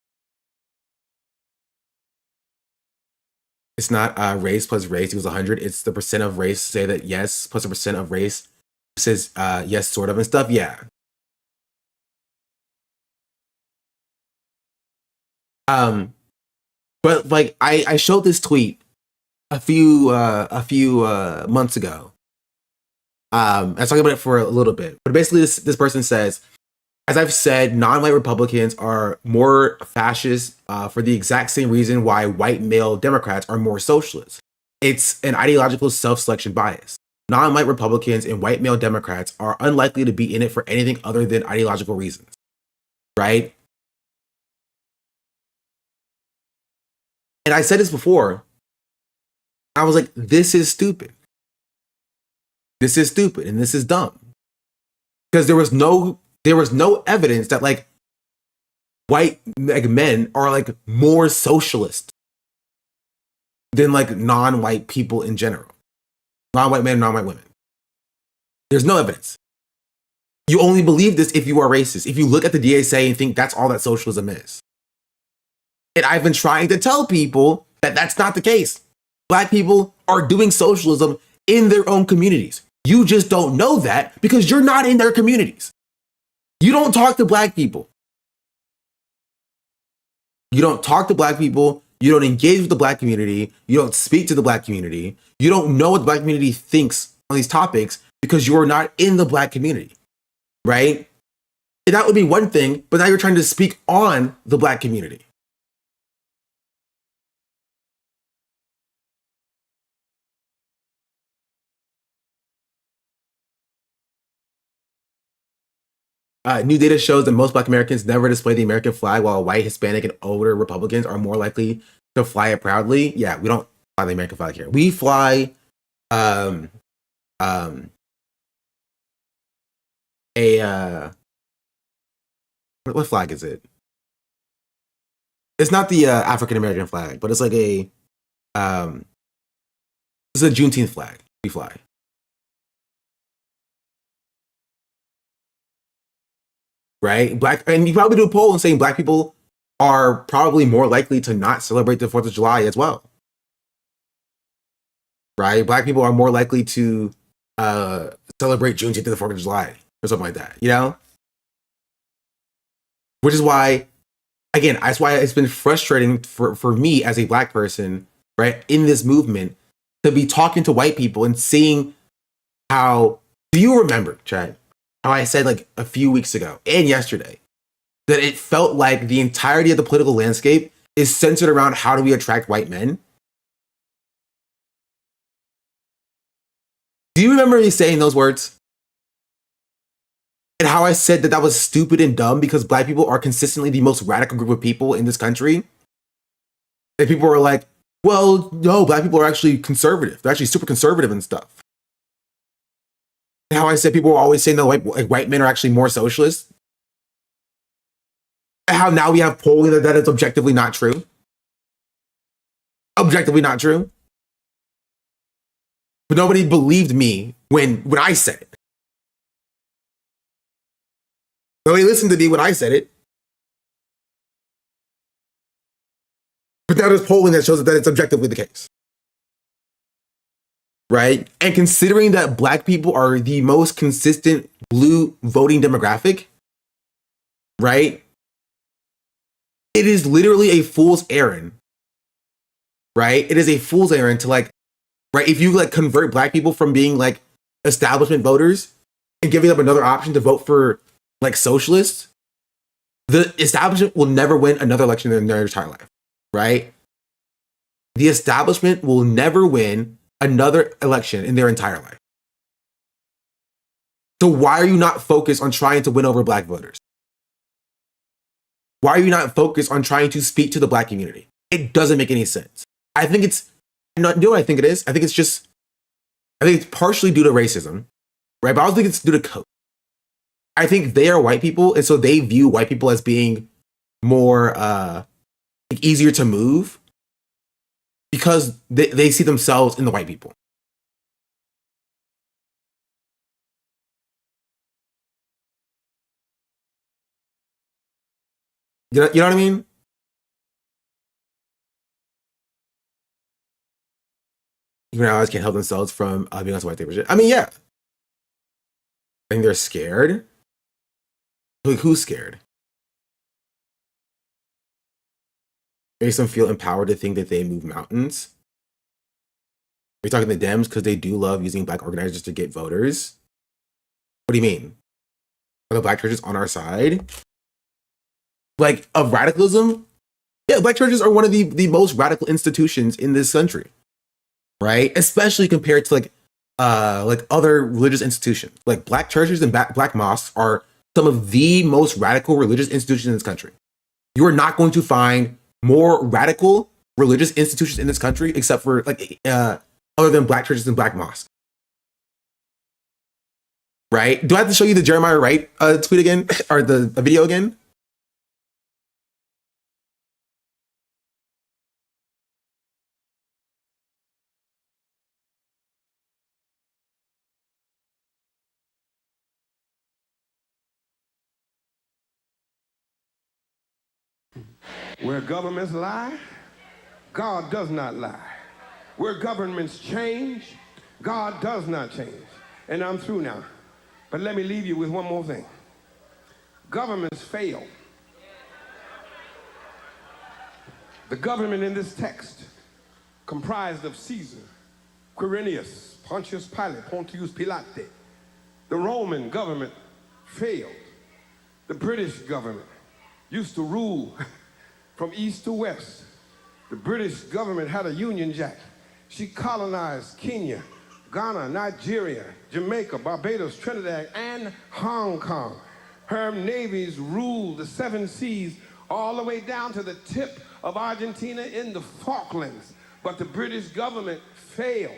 It's not race plus race equals 100. It's the percent of race say that yes plus a percent of race says yes sort of and stuff. Yeah. But like I showed this tweet a few months ago. I was talking about it for a little bit, but basically this person says, as I've said, non-white Republicans are more fascist for the exact same reason why white male Democrats are more socialist. It's an ideological self-selection bias. Non-white Republicans and white male Democrats are unlikely to be in it for anything other than ideological reasons, right? And I said this before. I was like, this is stupid. This is stupid and this is dumb. Because there was no evidence that like white like men are like more socialist than like non-white people in general. Non-white men, non-white women. There's no evidence. You only believe this if you are racist. If you look at the DSA and think that's all that socialism is. And I've been trying to tell people that that's not the case. Black people are doing socialism in their own communities. You just don't know that because you're not in their communities. You don't talk to Black people. You don't talk to Black people. You don't engage with the Black community. You don't speak to the Black community. You don't know what the Black community thinks on these topics because you are not in the Black community, right? And that would be one thing, but now you're trying to speak on the Black community. New data shows that most Black Americans never display the American flag, while white, Hispanic, and older Republicans are more likely to fly it proudly. Yeah, we don't fly the American flag here. We fly a what flag is it? It's not the African American flag, but it's like a it's a Juneteenth flag we fly. Right? And you probably do a poll and saying Black people are probably more likely to not celebrate the 4th of July as well. Right? Black people are more likely to celebrate Juneteenth than the 4th of July or something like that, you know? Which is why, again, that's why it's been frustrating for me as a Black person, right, in this movement, to be talking to white people and seeing how, do you remember, Chad, how I said like a few weeks ago and yesterday that it felt like the entirety of the political landscape is centered around how do we attract white men? Do you remember me saying those words? And how I said that that was stupid and dumb because Black people are consistently the most radical group of people in this country? And people are like, well, no, Black people are actually conservative. They're actually super conservative and stuff. And how I said people were always saying that white men are actually more socialist. And how now we have polling that is objectively not true. Objectively not true. But nobody believed me when I said it. Nobody listened to me when I said it. But now there's polling that shows that it's objectively the case. Right? And considering that Black people are the most consistent blue voting demographic, right? It is literally a fool's errand, right? It is a fool's errand to like, right? If you like convert Black people from being like establishment voters and giving them another option to vote for like socialists, the establishment will never win another election in their entire life, right? The establishment will never win another election in their entire life. So why are you not focused on trying to win over Black voters? Why are you not focused on trying to speak to the Black community? It doesn't make any sense. I think it's not. Do what I think it is. I think it's partially due to racism, right? But I also think it's due to code. I think they are white people, and so they view white people as being more easier to move because they see themselves in the white people. You know what I mean? Even allies can't help themselves from being on some white paper. I mean, yeah. I think they're scared. Like, who's scared? Makes them feel empowered to think that they move mountains. Are you talking the Dems because they do love using Black organizers to get voters? What do you mean? Are the Black churches on our side? Like, of radicalism? Yeah, Black churches are one of the most radical institutions in this country, right? Especially compared to like other religious institutions. Like Black churches and Black mosques are some of the most radical religious institutions in this country. You are not going to find more radical religious institutions in this country except for like other than Black churches and Black mosques. Right? Do I have to show you the Jeremiah Wright tweet again or the video again? Where governments lie, God does not lie. Where governments change, God does not change. And I'm through now. But let me leave you with one more thing. Governments fail. The government in this text comprised of Caesar, Quirinius, Pontius Pilate, Pontius Pilate. The Roman government failed. The British government used to rule from east to west. The British government had a Union Jack. She colonized Kenya, Ghana, Nigeria, Jamaica, Barbados, Trinidad, and Hong Kong. Her navies ruled the 7 seas all the way down to the tip of Argentina in the Falklands. But the British government failed.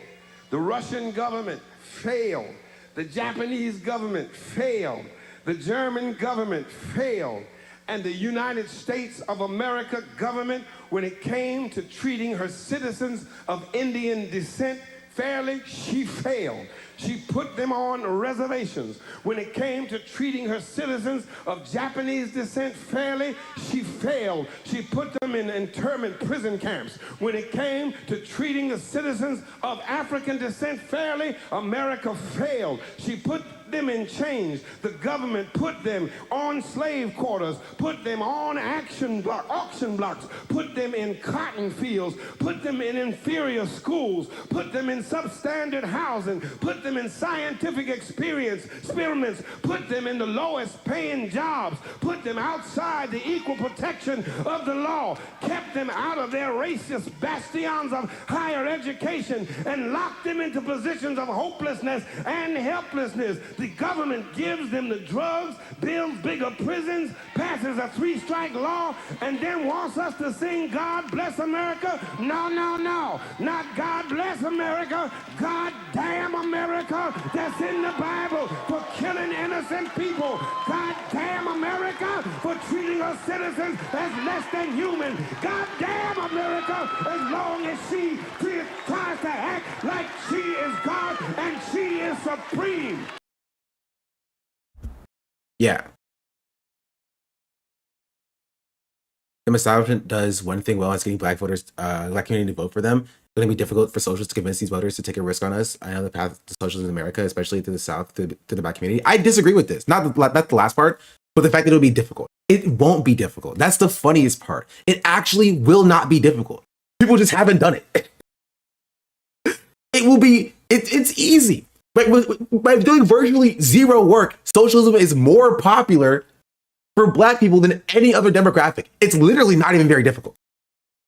The Russian government failed. The Japanese government failed. The German government failed. And the United States of America government, when it came to treating her citizens of Indian descent fairly, she failed. She put them on reservations. When it came to treating her citizens of Japanese descent fairly, she failed. She put them in internment prison camps. When it came to treating the citizens of African descent fairly, America failed. She put them in chains. The government put them on slave quarters, put them on auction blocks, put them in cotton fields, put them in inferior schools, put them in substandard housing, put them in scientific experiments, put them in the lowest paying jobs, put them outside the equal protection of the law, kept them out of their racist bastions of higher education, and locked them into positions of hopelessness and helplessness. The government gives them the drugs, builds bigger prisons, passes a 3-strike law, and then wants us to sing God Bless America? No, no, no. Not God Bless America. God damn America that's in the Bible for killing innocent people. God damn America for treating her citizens as less than human. God damn America as long as she tries to act like she is God and she is supreme. Yeah. The establishment does one thing well, it's getting black voters, black community to vote for them. It's going to be difficult for socialists to convince these voters to take a risk on us. I know the path to socialism in America, especially to the South, to the black community. I disagree with this. Not the last part, but the fact that it'll be difficult. It won't be difficult. That's the funniest part. It actually will not be difficult. People just haven't done it. It will be, it's easy. By doing virtually zero work, socialism is more popular for black people than any other demographic. It's literally not even very difficult.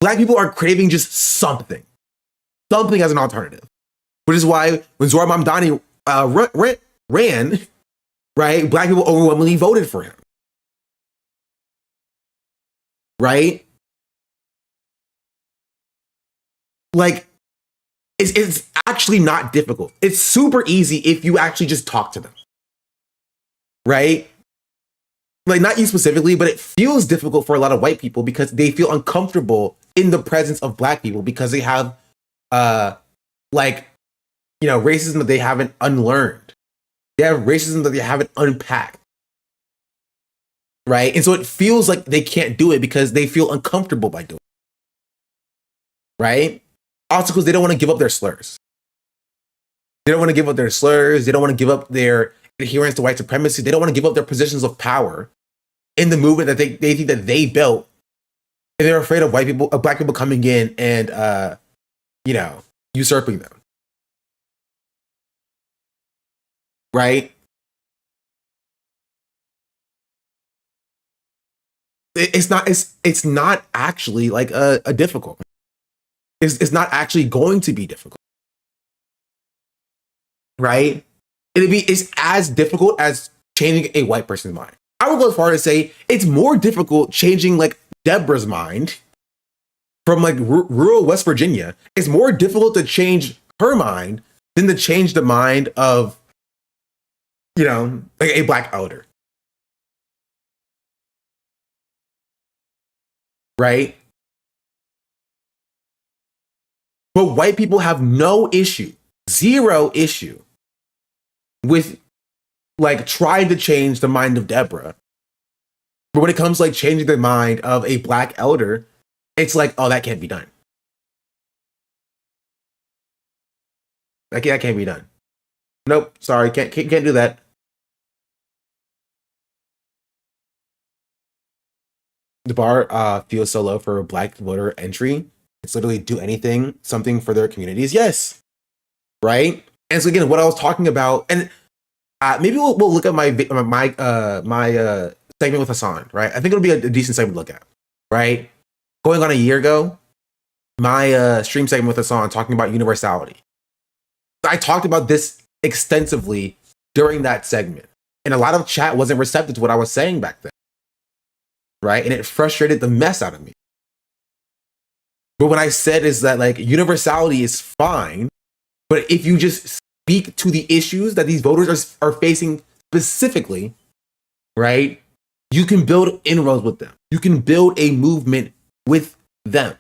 Black people are craving just something as an alternative, which is why when Zohar Mamdani ran, right, black people overwhelmingly voted for him, right? Like, it's actually not difficult. It's super easy if you actually just talk to them, right? Like, not you specifically, but it feels difficult for a lot of white people because they feel uncomfortable in the presence of black people because they have, racism that they haven't unlearned. They have racism that they haven't unpacked, right? And so it feels like they can't do it because they feel uncomfortable by doing it, right? Also, because they don't want to give up their slurs. They don't want to give up their slurs. They don't want to give up their adherence to white supremacy. They don't want to give up their positions of power in the movement that they think that they built. And they're afraid of black people coming in and, usurping them. Right? It's not actually like a difficult. It's not actually going to be difficult, right? It's as difficult as changing a white person's mind. I would go as far as say it's more difficult changing like Deborah's mind from like rural West Virginia. It's more difficult to change her mind than to change the mind of, like a black elder, right? But white people have no issue, zero issue with like trying to change the mind of Deborah But when it comes to like changing the mind of a black elder, it's like, oh, that can't be done. That can't be done. Nope, sorry, can't do that. The bar feels so low for a black voter entry. It's literally do anything, something for their communities. Yes, right. And so again, what I was talking about, and maybe we'll look at my segment with Hassan. Right, I think it'll be a decent segment to look at. Right, going on a year ago, my stream segment with Hassan talking about universality. I talked about this extensively during that segment, and a lot of chat wasn't receptive to what I was saying back then. Right, and it frustrated the mess out of me. But what I said is that like universality is fine, but if you just speak to the issues that these voters are facing specifically, right, you can build inroads with them. You can build a movement with them.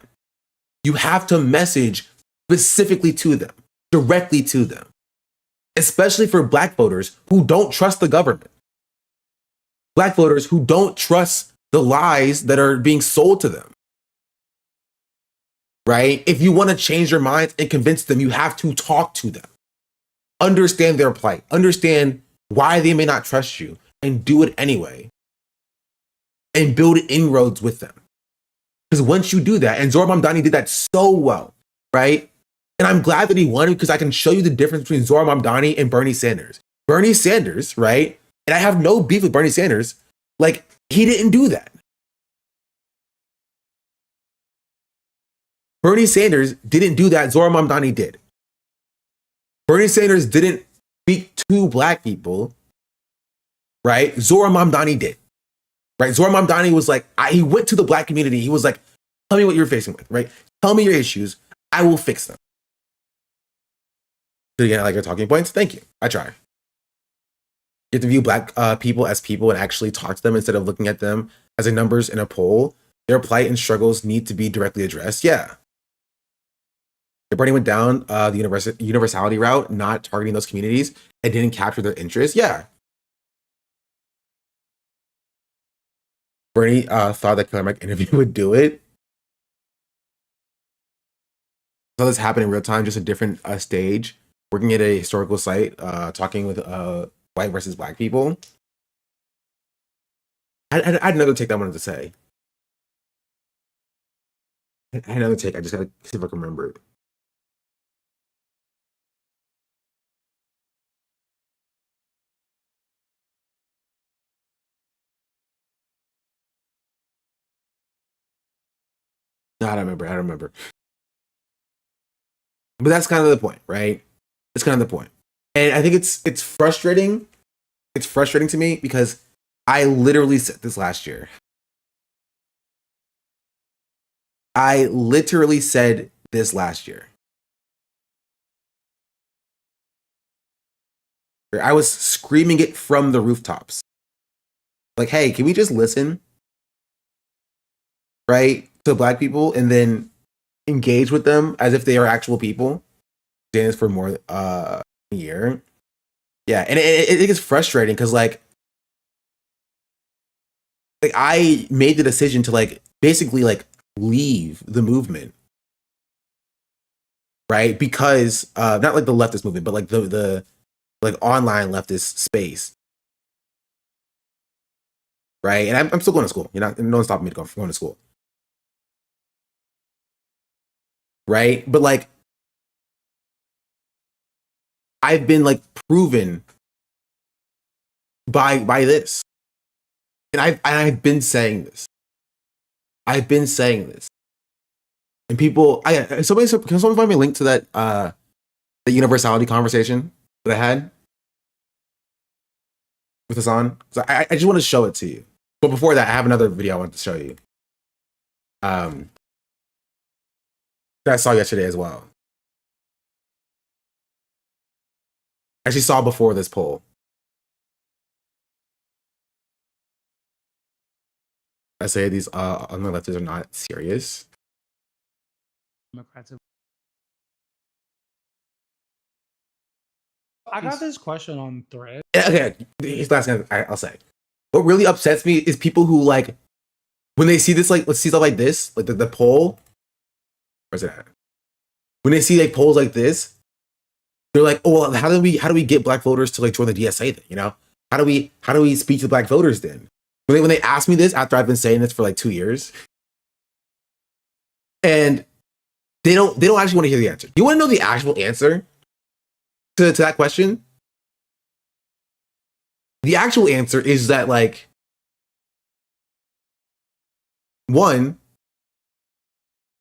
You have to message specifically to them, directly to them, especially for black voters who don't trust the government. Black voters who don't trust the lies that are being sold to them. Right? If you want to change their minds and convince them, you have to talk to them. Understand their plight. Understand why they may not trust you and do it anyway. And build inroads with them. Because once you do that, and Zohar Mamdani did that so well, right? And I'm glad that he won because I can show you the difference between Zohar Mamdani and Bernie Sanders. Bernie Sanders, right? And I have no beef with Bernie Sanders. Like, he didn't do that. Bernie Sanders didn't do that. Zohar Mamdani did. Bernie Sanders didn't speak to black people, right? Zohar Mamdani did, right? Zohar Mamdani was like, he went to the black community. He was like, tell me what you're facing with, right? Tell me your issues. I will fix them. Did you get like your talking points? Thank you. I try. You have to view black people as people and actually talk to them instead of looking at them as a numbers in a poll. Their plight and struggles need to be directly addressed. Yeah. If Bernie went down the universality route, not targeting those communities, and didn't capture their interests, yeah. Bernie thought that Killer Mike interview would do it. So this happened in real time, just a different stage. Working at a historical site, talking with white versus black people. I had another take that I wanted to say. I had another take. I just gotta see if I can remember it. No, I don't remember. But that's kind of the point, right? That's kind of the point. And I think it's frustrating. It's frustrating to me because I literally said this last year. I literally said this last year. I was screaming it from the rooftops. Like, hey, can we just listen? Right? To black people and then engage with them as if they are actual people. Doing this for more a year. Yeah, and it gets frustrating because like I made the decision to like basically like leave the movement, right? Because not like the leftist movement, but like the like online leftist space, right? And I'm still going to school. You know, no one's stopping me from going to school, right? But like I've been like proven by this. And I've been saying this. I've been saying this. And people, can someone find me a link to that the universality conversation that I had with Hassan? So I just want to show it to you. But before that, I have another video I want to show you. That I saw yesterday as well. I actually saw before this poll. I say these on the leftists are not serious. Democrats. I got this question on Thread. Okay, his last thing I'll say. what really upsets me is people who like when they see this, like let's see stuff like this, like the poll. Where's it at? When they see like polls like this, they're like, oh, well, how do we get black voters to like join the DSA then? You know, how do we speak to black voters then? When they ask me this after I've been saying this for like 2 years, and they don't actually want to hear the answer. You want to know the actual answer to that question? The actual answer is that like one,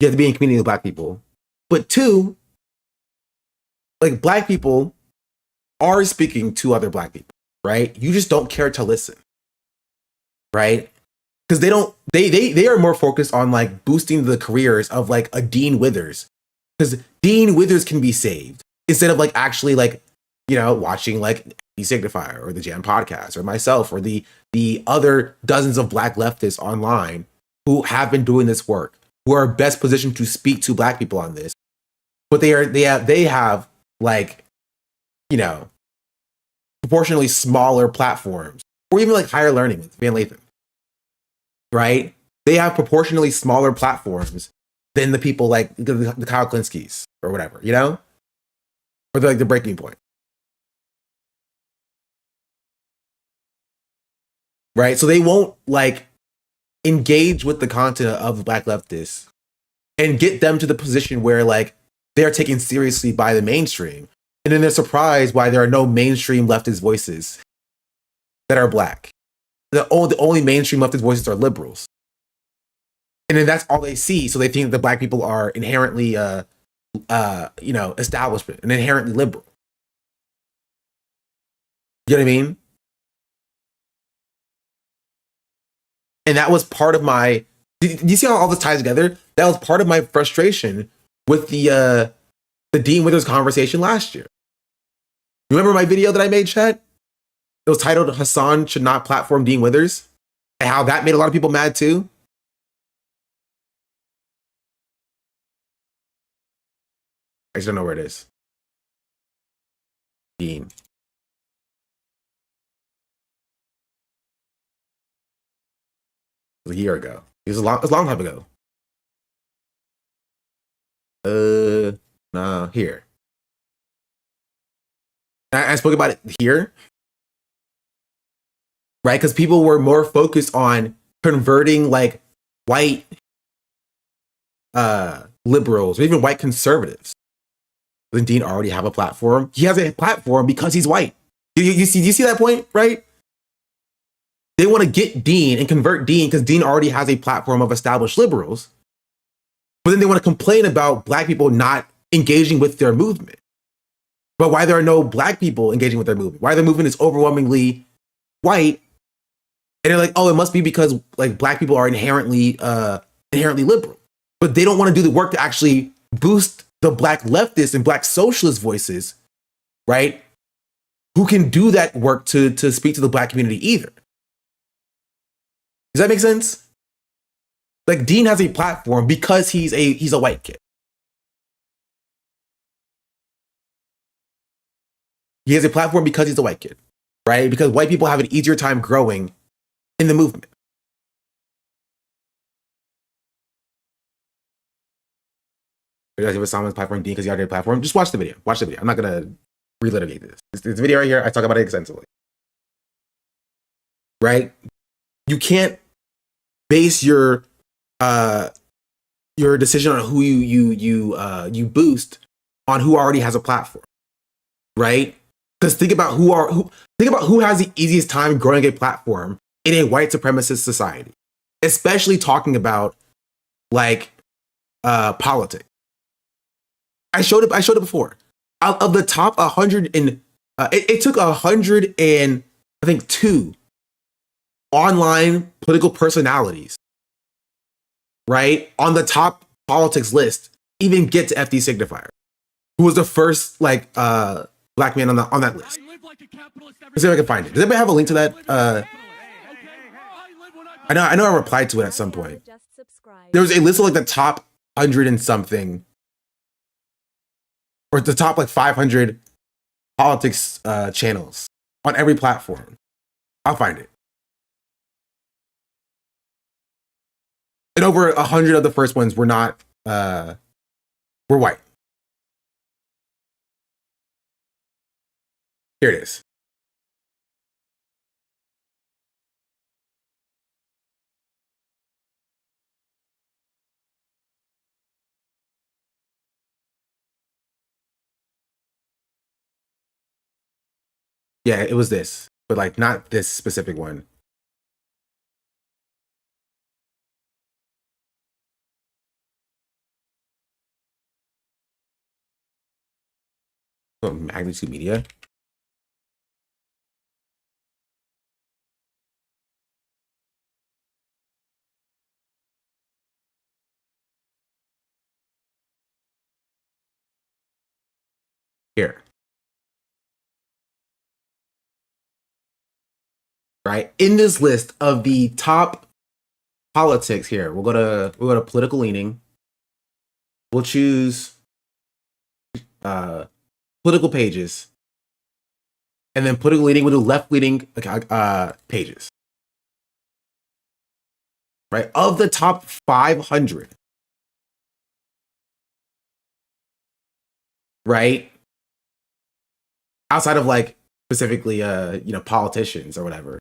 you have to be in community with black people, but two, like black people are speaking to other black people, right? You just don't care to listen, right? Because they are more focused on like boosting the careers of like a Dean Withers, because Dean Withers can be saved instead of like actually like, you know, watching like the Signifier or the Jam podcast or myself or the other dozens of black leftists online who have been doing this work, who are best positioned to speak to black people on this. But they have like, you know, proportionally smaller platforms, or even like Higher Learning with Van Lathan, right? They have proportionally smaller platforms than the people like the Kyle Klinskys or whatever, you know, or like the Breaking Point, right? So they won't like engage with the content of the black leftists and get them to the position where like they're taken seriously by the mainstream. And then they're surprised why there are no mainstream leftist voices that are black. The only mainstream leftist voices are liberals. And then that's all they see. So they think that black people are inherently, you know, establishment and inherently liberal. You know what I mean? And that was part of my, you see how all this ties together? That was part of my frustration with the Dean Withers conversation last year. You remember my video that I made, Chet? It was titled Hassan Should Not Platform Dean Withers, and how that made a lot of people mad too. I just don't know where it is. Dean. It was a year ago. It was a long time ago. Nah, here. I spoke about it here, right? Because people were more focused on converting like white liberals or even white conservatives. Doesn't Dean already have a platform? He has a platform because he's white. You see that point, right? They want to get Dean and convert Dean because Dean already has a platform of established liberals. But then they want to complain about black people not engaging with their movement. But why there are no black people engaging with their movement? Why the movement is overwhelmingly white? And they're like, oh, it must be because like black people are inherently liberal. But they don't want to do the work to actually boost the black leftist and black socialist voices, right? Who can do that work to speak to the black community either. Does that make sense? Like Dean has a platform because he's a white kid. He has a platform because he's a white kid, right? Because white people have an easier time growing in the movement. You guys have a Simon's platform, Dean, because he already had a platform. Just watch the video. Watch the video. I'm not going to relitigate this. This video right here, I talk about it extensively. Right? You can't base your decision on who you boost on who already has a platform, right? Because think about who has the easiest time growing a platform in a white supremacist society, especially talking about like politics. I showed it before. Out of the top 100 and it took 102 online political personalities, right, on the top politics list, even get to FD Signifier, who was the first like black man on that list. Let's see if I can find it. Does anybody have a link to that? I know I replied to it at some point. There was a list of like the top 100 and something, or the top like 500 politics channels on every platform. I'll find it. And over 100 of the first ones were not were white. Here it is. Yeah, it was this, but like not this specific one. Oh, Magnitude Media. Here. Right? In this list of the top politics here, we'll go to political leaning. We'll choose political pages. And then political leaning, we'll do left leaning pages. Right? Of the top 500. Right? Outside of like specifically politicians or whatever.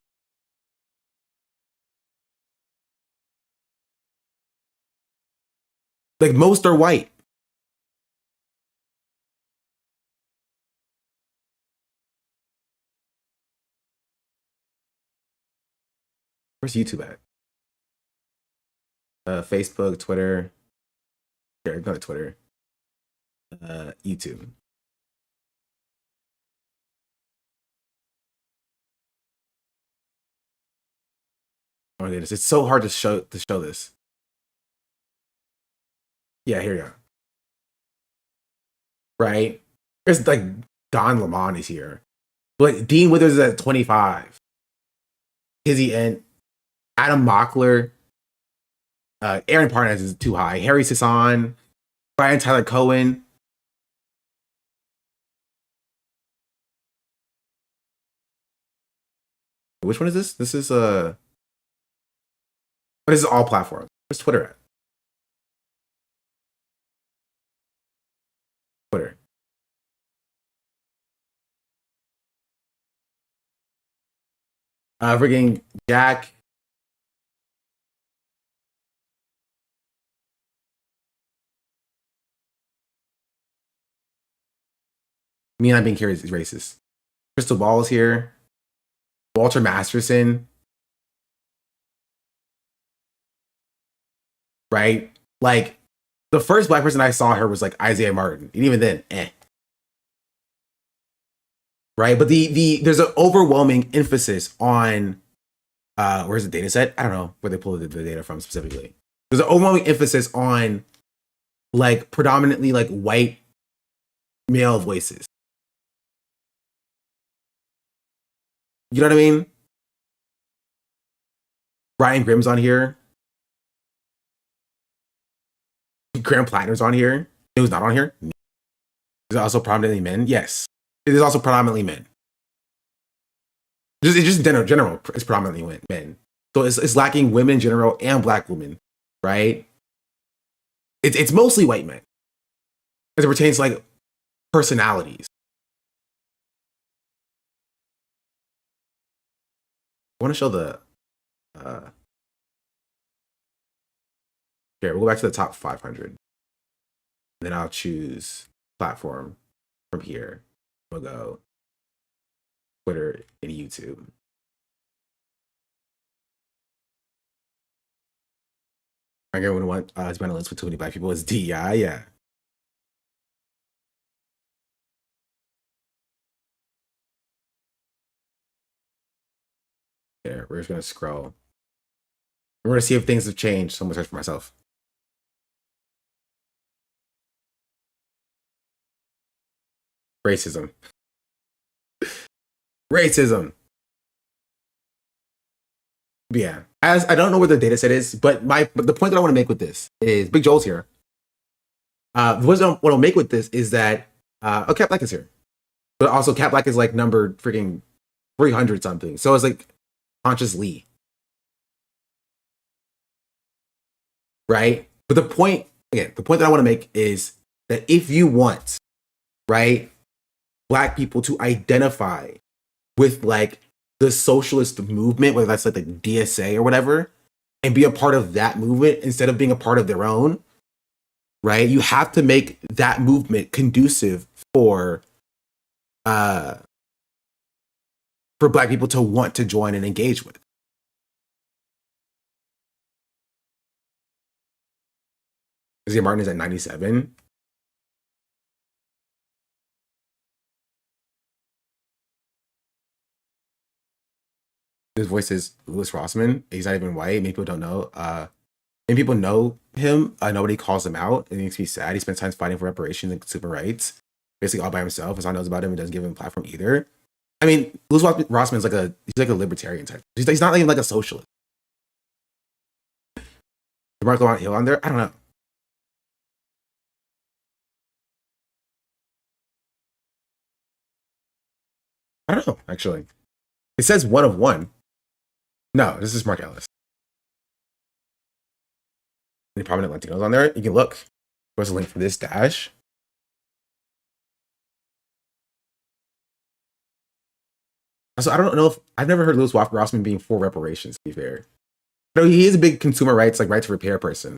Like most are white. Where's YouTube at? Facebook, Twitter. Here, go to Twitter. YouTube. Oh my goodness, it's so hard to show this. Yeah, here you go. Right? There's like Don Lemon is here. But Dean Withers is at 25. Kizzy Ent, Adam Mockler, Aaron Parnas is too high. Harry Sisson, Brian Tyler Cohen. Which one is this? This is this is all platforms. Where's Twitter at? Twitter. Frigging Jack. Me not being curious is racist. Crystal Ball is here. Walter Masterson. Right? Like, the first black person I saw her was like Isaiah Martin. And even then, Right? But there's an overwhelming emphasis on where's the data set? I don't know where they pull the data from specifically. There's an overwhelming emphasis on like predominantly like white male voices. You know what I mean? Ryan Grimm's on here. Graham Plattner's on here. Who's not on here? Is it also prominently men? Yes. It is also predominantly men. It's just general, it's predominantly men. So it's lacking women in general and black women, right? It's mostly white men as it pertains to like personalities. I want to show the here, we'll go back to the top 500. And then I'll choose platform from here. We'll go Twitter and YouTube. I get what it's been a list with too many black people. It's DEI, yeah. Yeah, we're just gonna scroll. We're gonna see if things have changed. So I'm gonna search for myself. Racism. Racism. Yeah. As I don't know where the data set is, but the point that I want to make with this is Big Joel's here. What I'll make with this is that Cat Black is here. But also Cat Black is like number freaking 300 something. So it's like Conscious Lee. right? But the point that I want to make is that if you want, right, Black people to identify with like the socialist movement, whether that's like the DSA or whatever, and be a part of that movement instead of being a part of their own, right? You have to make that movement conducive for Black people to want to join and engage with. Isaiah Martin is at 97. His voice is Louis Rossman. He's not even white. Many people don't know. Many people know him. Nobody calls him out. It makes me sad. He spent time fighting for reparations and consumer rights, basically all by himself. As I knows about him, it doesn't give him a platform either. I mean, Louis Rossman's like a libertarian type. He's not even like a socialist. DeMarco Hill on there? I don't know. I don't know, actually. It says one of one. No, this is Mark Ellis. Any prominent Latinos on there? You can look. There's a link for this dash. Also, I don't know if I've never heard Louis Rossman being for reparations, to be fair. No, he is a big consumer rights, like right to repair person.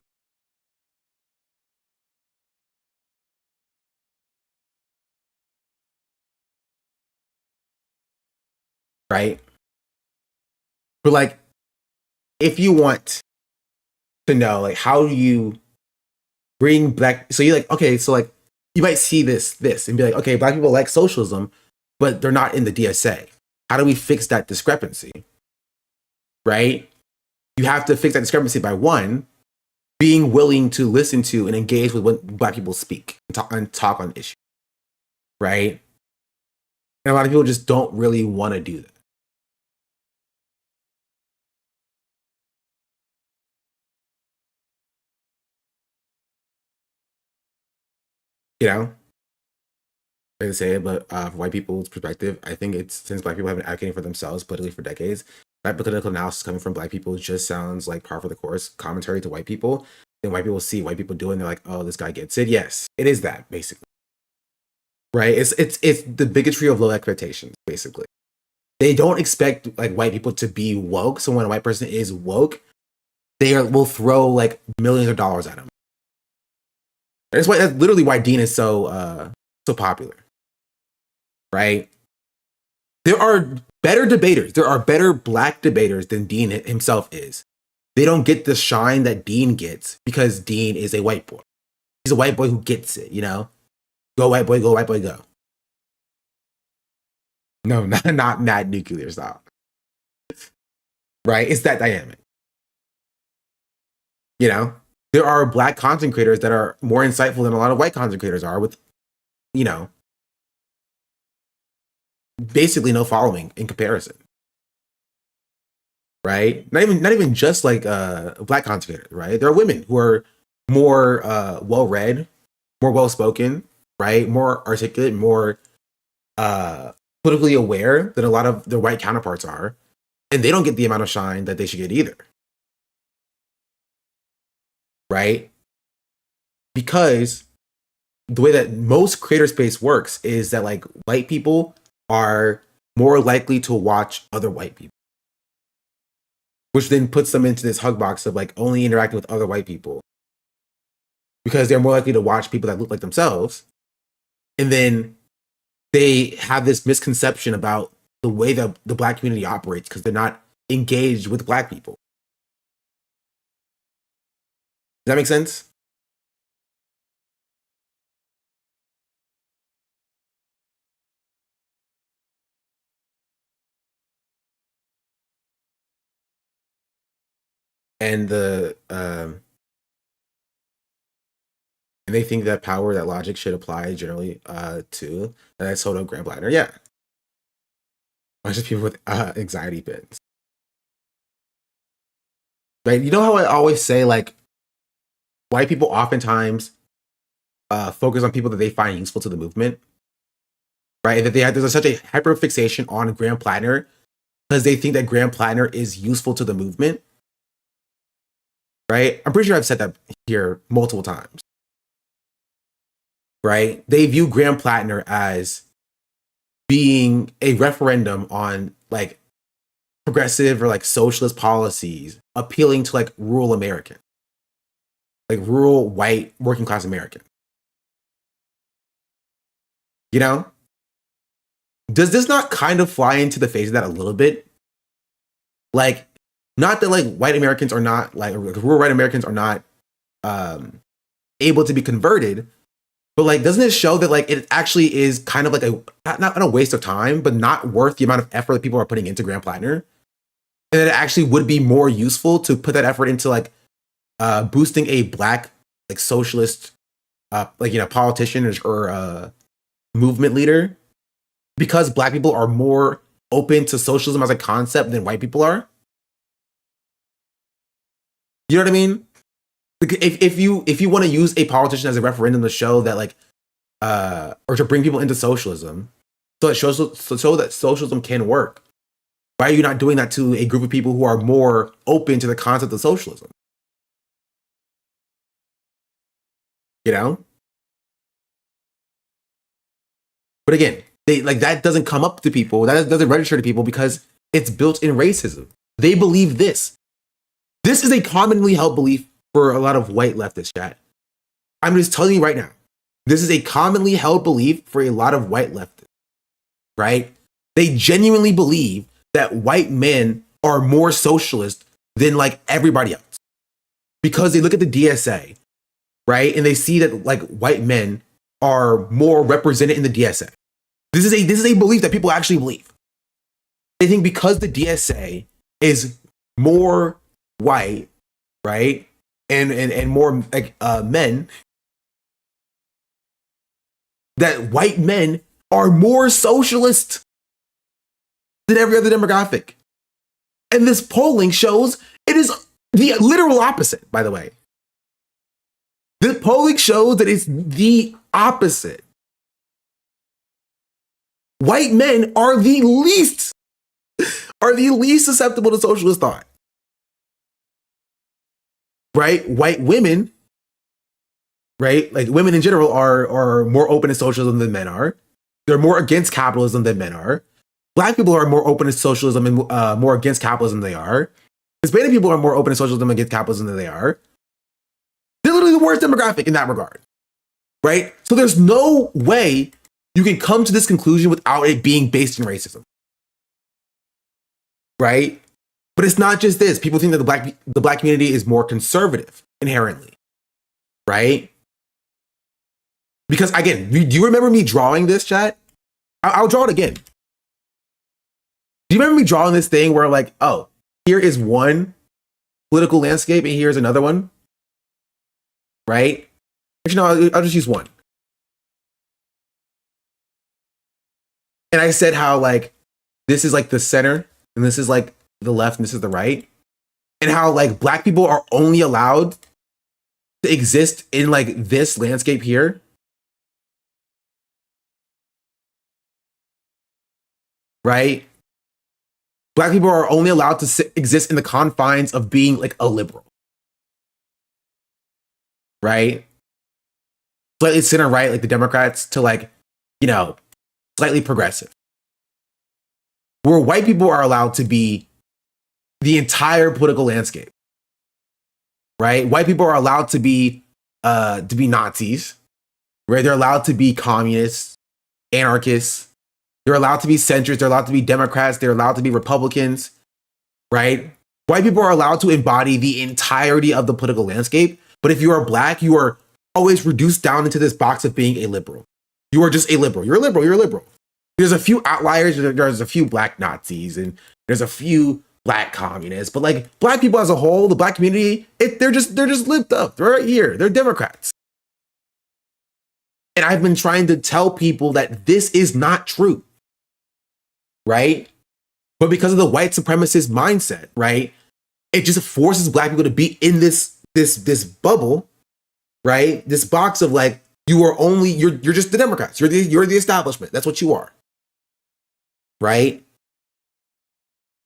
Right? But like, if you want to know, like, how do you bring Black, so you're like, okay, so like, you might see this, and be like, okay, Black people like socialism, but they're not in the DSA. How do we fix that discrepancy? Right? You have to fix that discrepancy by one, being willing to listen to and engage with when Black people speak and talk on issues. Right? And a lot of people just don't really want to do that. You know, I can say it, but from white people's perspective, I think it's since Black people have been advocating for themselves politically for decades, that political analysis coming from Black people just sounds like par for the course commentary to white people. Then white people see white people doing, they're like, oh, this guy gets it. Yes, it is that basically, right? It's the bigotry of low expectations, basically. They don't expect like white people to be woke, so when a white person is woke, will throw like millions of dollars at them. That's literally why Dean is so popular, right? There are better debaters. There are better Black debaters than Dean himself is. They don't get the shine that Dean gets because Dean is a white boy. He's a white boy who gets it, you know? Go white boy, go white boy, go. No, not nuclear style. Right? It's that dynamic. You know? There are Black content creators that are more insightful than a lot of white content creators are with, you know, basically no following in comparison. Right? Not even just like Black content creators, right? There are women who are more well-read, more well-spoken, right? More articulate, more politically aware than a lot of their white counterparts are. And they don't get the amount of shine that they should get either. Right? Because the way that most creator space works is that like white people are more likely to watch other white people, which then puts them into this hug box of like only interacting with other white people because they're more likely to watch people that look like themselves. And then they have this misconception about the way that the Black community operates because they're not engaged with Black people. Does that make sense? And and they think that power, that logic should apply generally to, and that's sort of Grand Bladder. Yeah. A bunch of people with anxiety pins. Right? You know how I always say like white people oftentimes focus on people that they find useful to the movement, right? That there's such a hyperfixation on Graham Plattner because they think that Graham Plattner is useful to the movement, right? I'm pretty sure I've said that here multiple times, right? They view Graham Plattner as being a referendum on like progressive or like socialist policies appealing to like rural American, like rural white working class American. You know? Does this not kind of fly into the face of that a little bit? Like, not that like white Americans are not like rural white Americans are not able to be converted, but like doesn't it show that like it actually is kind of like not a waste of time, but not worth the amount of effort that people are putting into Graham Plattner? And that it actually would be more useful to put that effort into like boosting a black like socialist politician or movement leader, because black people are more open to socialism as a concept than white people are. You know what I mean? Like if you want to use a politician as a referendum to show that like or to bring people into socialism, so that socialism can work, why are you not doing that to a group of people who are more open to the concept of socialism? You know? But again, they like that doesn't come up to people. That doesn't register to people because it's built in racism. They believe this. This is a commonly held belief for a lot of white leftists, chat. I'm just telling you right now. This is a commonly held belief for a lot of white leftists, right? They genuinely believe that white men are more socialist than like everybody else because they look at the DSA, right? And they see that like white men are more represented in the DSA. This is a belief that people actually believe. They think because the DSA is more white, right, and more like men, that white men are more socialist than every other demographic. And this polling shows it is the literal opposite, by the way. The polling shows that it's the opposite. White men are the least susceptible to socialist thought. Right? White women, right? Like women in general are more open to socialism than men are. They're more against capitalism than men are. Black people are more open to socialism and more against capitalism than they are. Hispanic people are more open to socialism and against capitalism than they are. They're literally the worst demographic in that regard, right? So there's no way you can come to this conclusion without it being based in racism, right? But it's not just this. People think that the black community is more conservative inherently, right? Because again, do you remember me drawing this, chat? I'll draw it again. Do you remember me drawing this thing where like, oh, here is one political landscape and here's another one? Right? Actually, no, I'll just use one. And I said how like, this is like the center and this is like the left and this is the right. And how like black people are only allowed to exist in like this landscape here. Right? Black people are only allowed to exist in the confines of being like a liberal. Right? Slightly center right, like the Democrats, to like, you know, slightly progressive. Where white people are allowed to be the entire political landscape. Right? White people are allowed to be Nazis. Right? They're allowed to be communists, anarchists. They're allowed to be centrists. They're allowed to be Democrats. They're allowed to be Republicans, right? White people are allowed to embody the entirety of the political landscape. But if you are black, you are always reduced down into this box of being a liberal. You are just a liberal. You're a liberal. You're a liberal. There's a few outliers. There's a few black Nazis and there's a few black communists. But like black people as a whole, the black community, they're just lived up. They're right here. They're Democrats. And I've been trying to tell people that this is not true. Right? But because of the white supremacist mindset, right? It just forces black people to be in this bubble, right? This box of like, you're just the Democrats. You're the establishment. That's what you are. Right?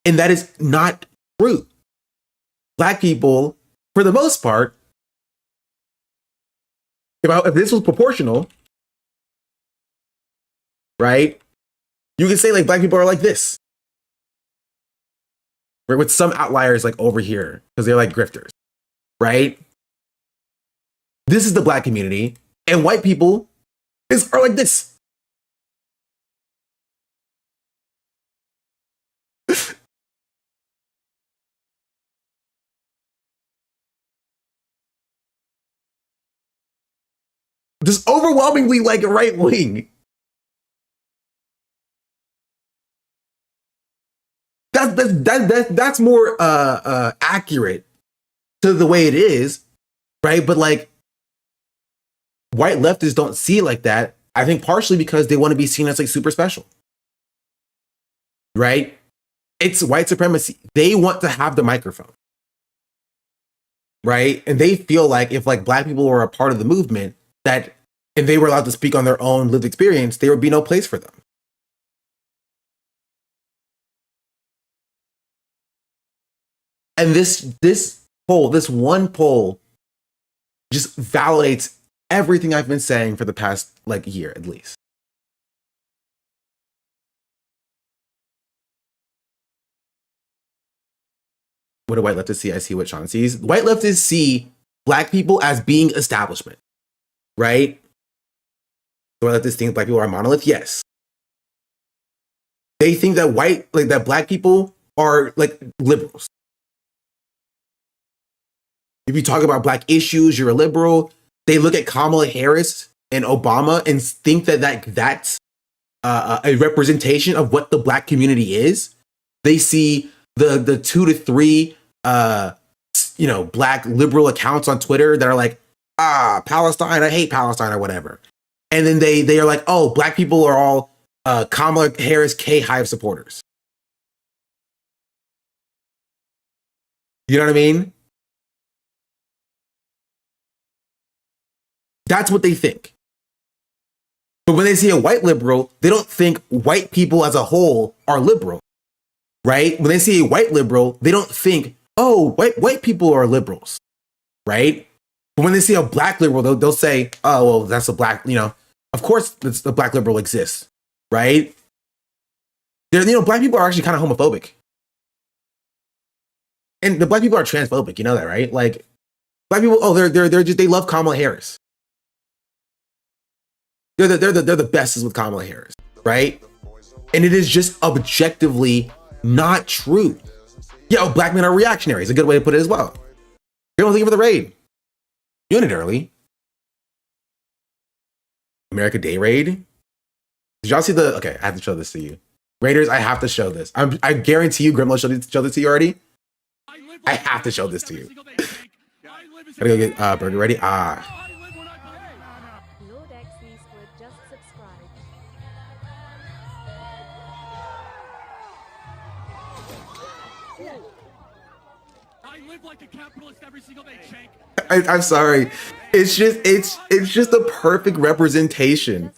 And that is not true. Black people for the most part, if this was proportional, right, you could say like black people are like this. Right? With some outliers like over here, because they're like grifters, right? This is the black community, and white people are like this. Just overwhelmingly like right wing. That's more accurate to the way it is, right? But like white leftists don't see it like that. I think partially because they want to be seen as like super special, right? It's white supremacy. They want to have the microphone, right? And they feel like if like black people were a part of the movement, that if they were allowed to speak on their own lived experience, there would be no place for them. And this one poll just validates everything I've been saying for the past like year at least. What do white leftists see? I see what Sean sees. White leftists see black people as being establishment, right? So white leftists think black people are a monolith. Yes. They think that that black people are like liberals. If you talk about black issues, you're a liberal. They look at Kamala Harris and Obama and think that's a representation of what the black community is. They see the 2 to 3 black liberal accounts on Twitter that are like, Palestine, I hate Palestine or whatever. And then they are like, oh, black people are all Kamala Harris K-Hive supporters. You know what I mean? That's what they think. But when they see a white liberal, they don't think white people as a whole are liberal, right? When they see a white liberal, they don't think, oh, white people are liberals, right? But when they see a black liberal, they'll say, oh, well, that's a black, of course the black liberal exists, right? Black people are actually kind of homophobic. And the black people are transphobic, you know that, right? Like, black people, they love Kamala Harris. They're the bestest with Kamala Harris, right? And it is just objectively not true. Yeah, black men are reactionaries. A good way to put it as well. They don't think for the raid. Unit early. America Day raid. Did y'all see okay, I have to show this to you. Raiders, I have to show this. I guarantee you Grimlow showed this to you already. I have to show this to you. Gotta go get burger ready. I'm sorry. It's just the perfect representation.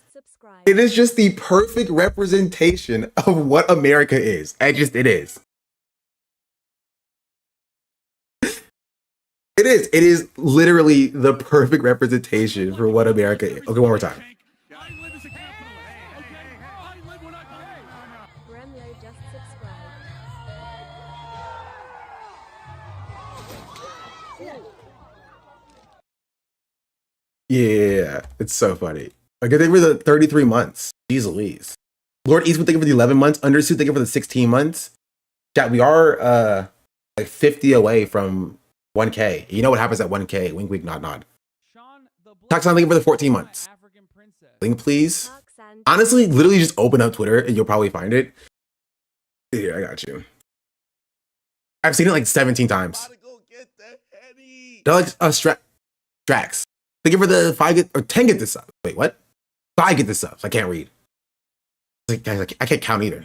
It is just the perfect representation of what America is. It is. It is. It is literally the perfect representation for what America is. Okay, one more time. Yeah, it's so funny. Like, I think for the 33 months. Jeez Louise. Lord Eastwood thinking for the 11 months. Undersuit thinking for the 16 months. Chat, we are like 50 away from 1K. You know what happens at 1K. Wink, wink, nod, nod. Taxon thinking for the 14 months. Link, please. Honestly, literally just open up Twitter and you'll probably find it. Yeah, I got you. I've seen it like 17 times. They're like Strax. Thinking for the 5 get or 10 get this up. Wait, what? 5 get this up. I can't read. Like, guys, I can't count either.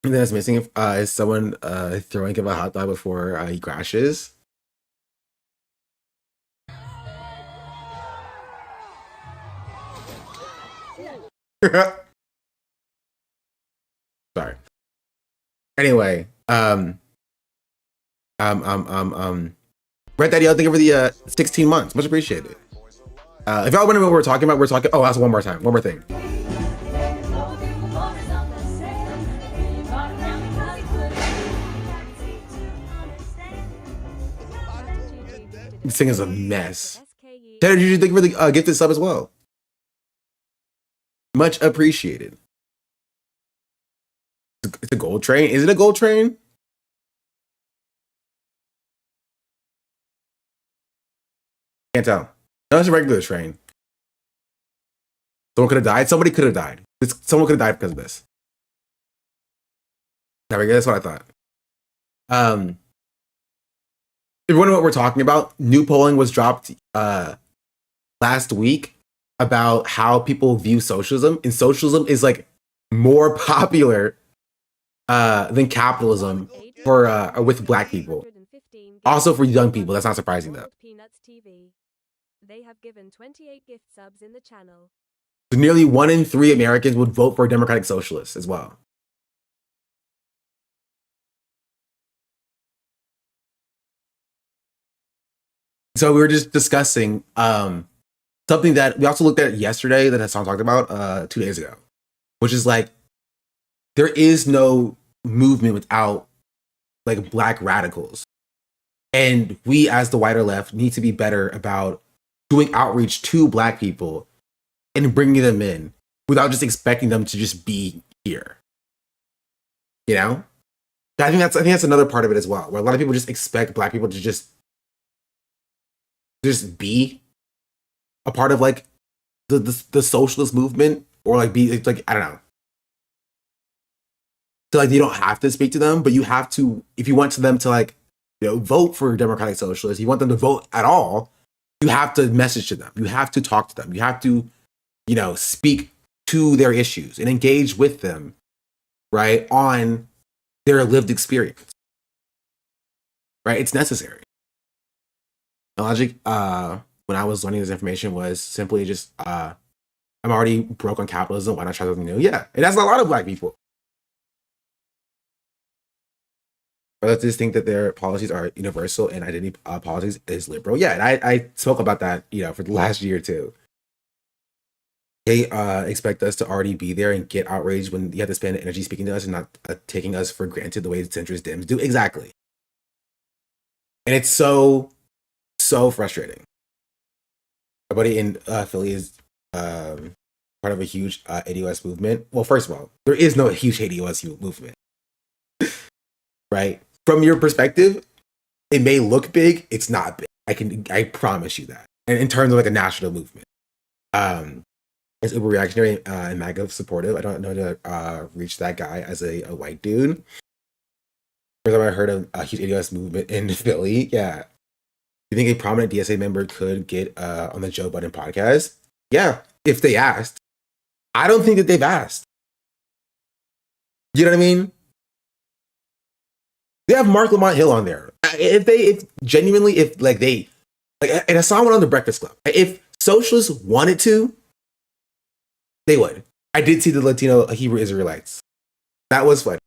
And then it's missing is someone throwing him a hot dog before he crashes. Sorry. Anyway, Brett Daddy, thank you for the 16 months. Much appreciated. If y'all wondering what we're talking about, oh, that's one more time. One more thing. This thing is a mess. Tanner, you should thank you for the gifted sub as well. Much appreciated. It's a gold train. Is it a gold train? Can't tell. No, it's a regular train. Someone could have died. Somebody could have died. Someone could have died because of this. That's what I thought. If you wonder what we're talking about, new polling was dropped last week about how people view socialism, and socialism is like more popular than capitalism for with Black people. Also for young people. That's not surprising though. They have given 28 gift subs in the channel. So nearly 1 in 3 Americans would vote for a democratic socialist as well. So we were just discussing something that we also looked at yesterday that Hassan talked about 2 days ago, which is like there is no movement without like Black radicals. And we as the wider left need to be better about doing outreach to Black people and bringing them in without just expecting them to just be here. You know? I think that's another part of it as well, where a lot of people just expect Black people to just be a part of like the socialist movement, or like be like, I don't know. So like you don't have to speak to them, but you have to, if you want to them to like, you know, vote for democratic socialists, you want them to vote at all, you have to message to them. You have to talk to them. You have to, you know, speak to their issues and engage with them, right, on their lived experience. Right? It's necessary. The logic when I was learning this information was simply just I'm already broke on capitalism. Why not try something new? Yeah. And that's a lot of Black people. But let's just think that their policies are universal and identity politics is liberal. Yeah, and I spoke about that, you know, for the last year or two. They expect us to already be there and get outraged when you have to spend energy speaking to us and not taking us for granted the way centrist Dems do. Exactly. And it's so frustrating. My buddy in Philly is part of a huge ADOS movement. Well, first of all, there is no huge ADOS movement. Right? From your perspective, it may look big. It's not big. I promise you that. And in terms of like a national movement. It's uber reactionary and MAGA supportive. I don't know to reach that guy as a white dude. First time I heard of a huge ADOS movement in Philly. Yeah. You think a prominent DSA member could get on the Joe Budden podcast? Yeah, if they asked. I don't think that they've asked. You know what I mean? They have Mark Lamont Hill on there. If and I saw one on the Breakfast Club. If socialists wanted to, they would. I did see the Latino Hebrew Israelites. That was fun.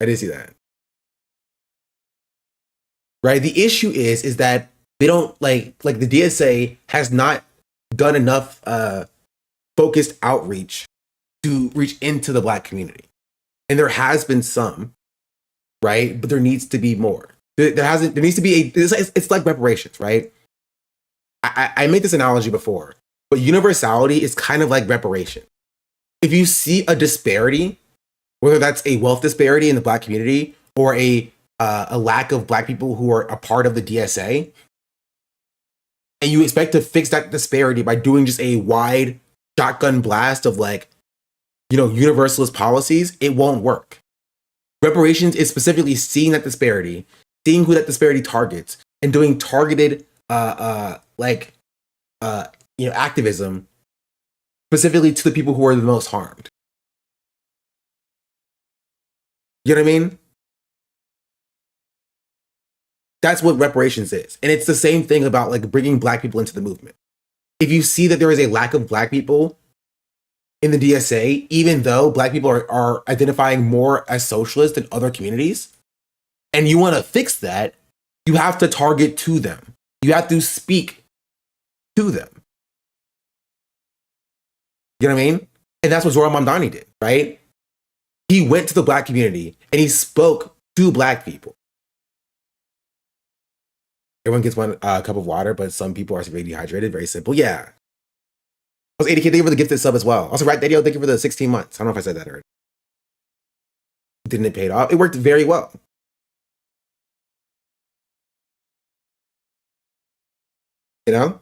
I did see that. Right? The issue is that they don't like the DSA has not done enough focused outreach to reach into the Black community. And there has been some, right? But there needs to be more. There needs to be it's like reparations, right? I made this analogy before, but universality is kind of like reparation. If you see a disparity, whether that's a wealth disparity in the Black community or a lack of Black people who are a part of the DSA, and you expect to fix that disparity by doing just a wide shotgun blast of like, you know, universalist policies, it won't work. Reparations is specifically seeing that disparity, seeing who that disparity targets, and doing targeted activism specifically to the people who are the most harmed. You know what I mean? That's what reparations is. And it's the same thing about like bringing Black people into the movement. If you see that there is a lack of Black people in the DSA, even though Black people are identifying more as socialists than other communities, and you want to fix that, you have to target to them. You have to speak to them. You know what I mean? And that's what Zohran Mamdani did, right? He went to the Black community and he spoke to Black people. Everyone gets one cup of water, but some people are severely dehydrated. Very simple. Yeah. I was 80K. Thank you for the gifted sub as well. Also, right, Daddy, thank you for the 16 months. I don't know if I said that already. Didn't it pay off? It worked very well. You know?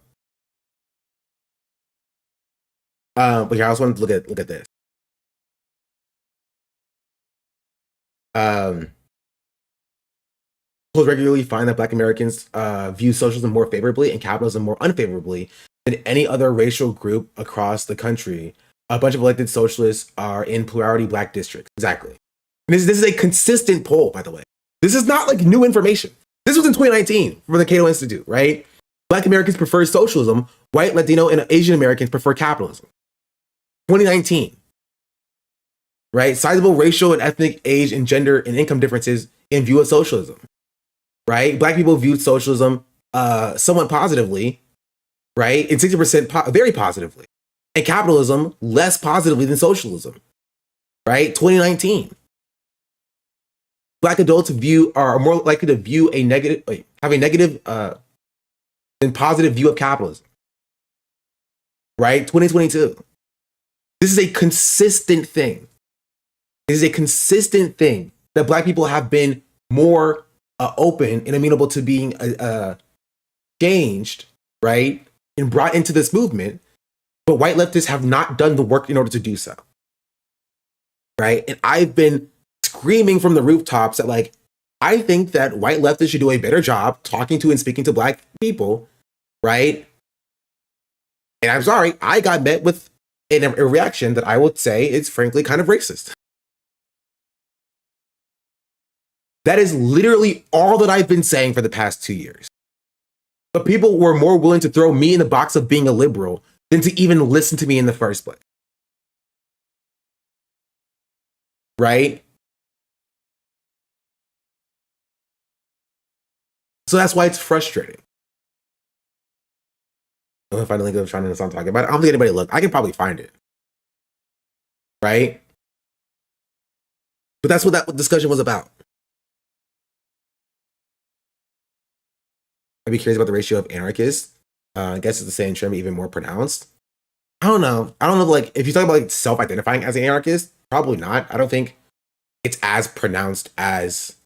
But here, I also wanted to look at this. Polls regularly find that Black Americans view socialism more favorably and capitalism more unfavorably than any other racial group across the country. A bunch of elected socialists are in plurality Black districts. Exactly. And this is a consistent poll, by the way. This is not like new information. This was in 2019 from the Cato Institute, right? Black Americans prefer socialism. White, Latino, and Asian Americans prefer capitalism. 2019. Right? Sizable racial and ethnic, age, and gender and income differences in view of socialism. Right? Black people viewed socialism somewhat positively, right? And 60% very positively. And capitalism less positively than socialism. Right? 2019. Black adults are more likely to view have a negative than positive view of capitalism. Right? 2022. This is a consistent thing. It is a consistent thing that Black people have been more open and amenable to being changed, right? And brought into this movement, but white leftists have not done the work in order to do so. Right? And I've been screaming from the rooftops that, like, I think that white leftists should do a better job talking to and speaking to Black people, right? And I'm sorry, I got met with a reaction that I would say is frankly kind of racist. That is literally all that I've been saying for the past 2 years. But people were more willing to throw me in the box of being a liberal than to even listen to me in the first place. Right? So that's why it's frustrating. I'm gonna find a link of trying to understand talking about it. I don't think anybody looked. I can probably find it. Right? But that's what that discussion was about. I'd be curious about the ratio of anarchists. I guess it's the same trend, but even more pronounced. I don't know. Like, if you talk about like self-identifying as an anarchist, probably not. I don't think it's as pronounced as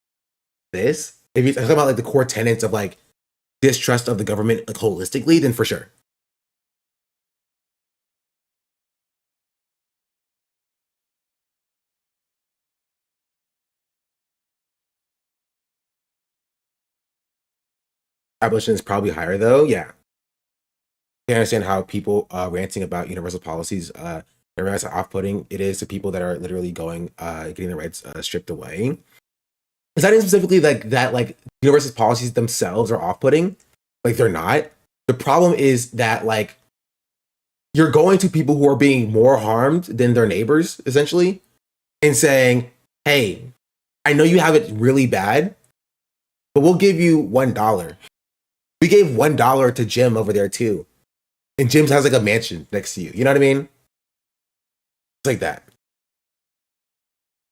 this. If you talk about like the core tenets of like distrust of the government like holistically, then for sure. Abolition is probably higher though. Yeah. I understand how people ranting about universal policies and realize how off-putting it is to people that are literally getting their rights stripped away. Is that specifically like that? Like universal policies themselves are off-putting? Like they're not. The problem is that like you're going to people who are being more harmed than their neighbors, essentially, and saying, "Hey, I know you have it really bad, but we'll give you $1. We gave $1 to Jim over there too." And Jim's has like a mansion next to you. You know what I mean? It's like that.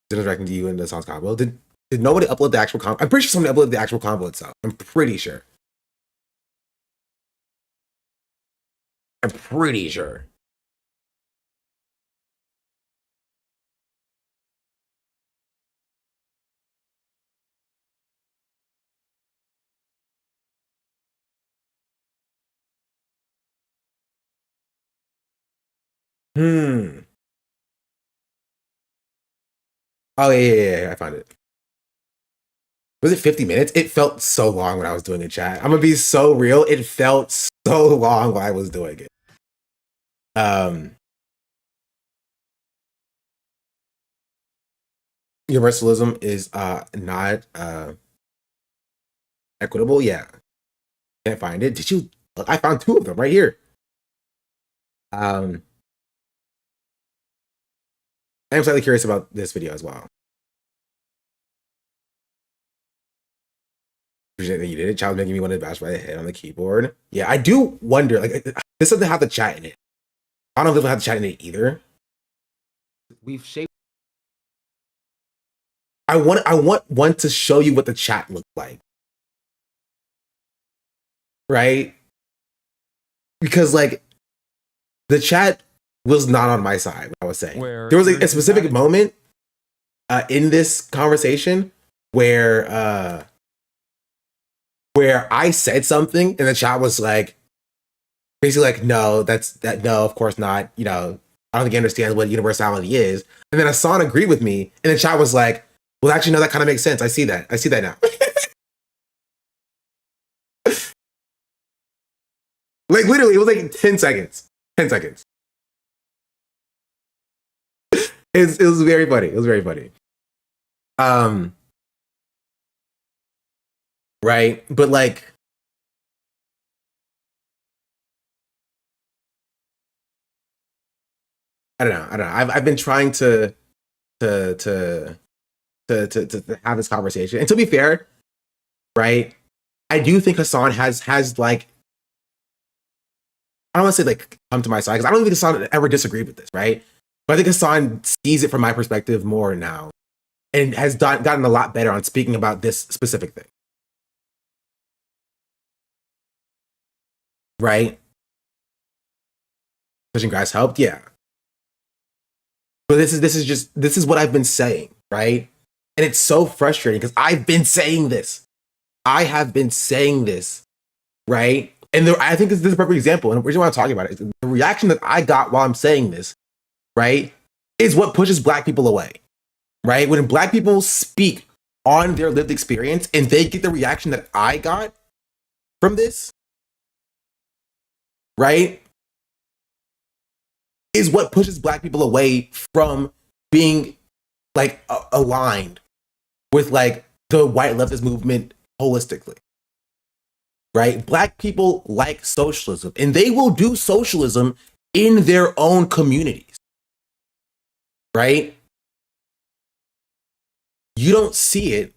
Didn't directing to you in the songs convo. Did nobody upload the actual convo? I'm pretty sure somebody uploaded the actual convo itself. I'm pretty sure. I'm pretty sure. Oh yeah, I found it. Was it 50 minutes? It felt so long when I was doing a chat. I'm gonna be so real. It felt so long while I was doing it. Universalism is not equitable. Yeah. Can't find it. Did you? I found 2 of them right here. I'm slightly curious about this video as well. Appreciate that you did it. Child's making me want to bash my head on the keyboard. Yeah, I do wonder. Like, this doesn't have the chat in it. I don't know if it'll have the chat in it either. We've shaped. I want one to show you what the chat looked like, right? Because like the chat was not on my side. What I was saying, there was like a specific moment in this conversation where I said something and the chat was like, basically like, no, no, of course not. You know, I don't think he understands what universality is. And then Hassan agreed with me, and the chat was like, well, actually, no, that kind of makes sense. I see that now. Like literally, it was like 10 seconds. 10 seconds. It was very funny. It was very funny. Right, but like, I don't know. I've been trying to have this conversation, and to be fair, right, I do think Hassan has like, I don't want to say like come to my side because I don't think Hassan ever disagreed with this, right? But I think Hassan sees it from my perspective more now, and has gotten a lot better on speaking about this specific thing, right? Pushing grass helped, yeah. But this is what I've been saying, right? And it's so frustrating because I've been saying this. I have been saying this, right? And I think this is a perfect example. And the reason why I'm talking about it is the reaction that I got while I'm saying this, right, is what pushes Black people away, right? When Black people speak on their lived experience and they get the reaction that I got from this, right, is what pushes Black people away from being like aligned with like the white leftist movement holistically, right? Black people like socialism, and they will do socialism in their own communities, right? You don't see it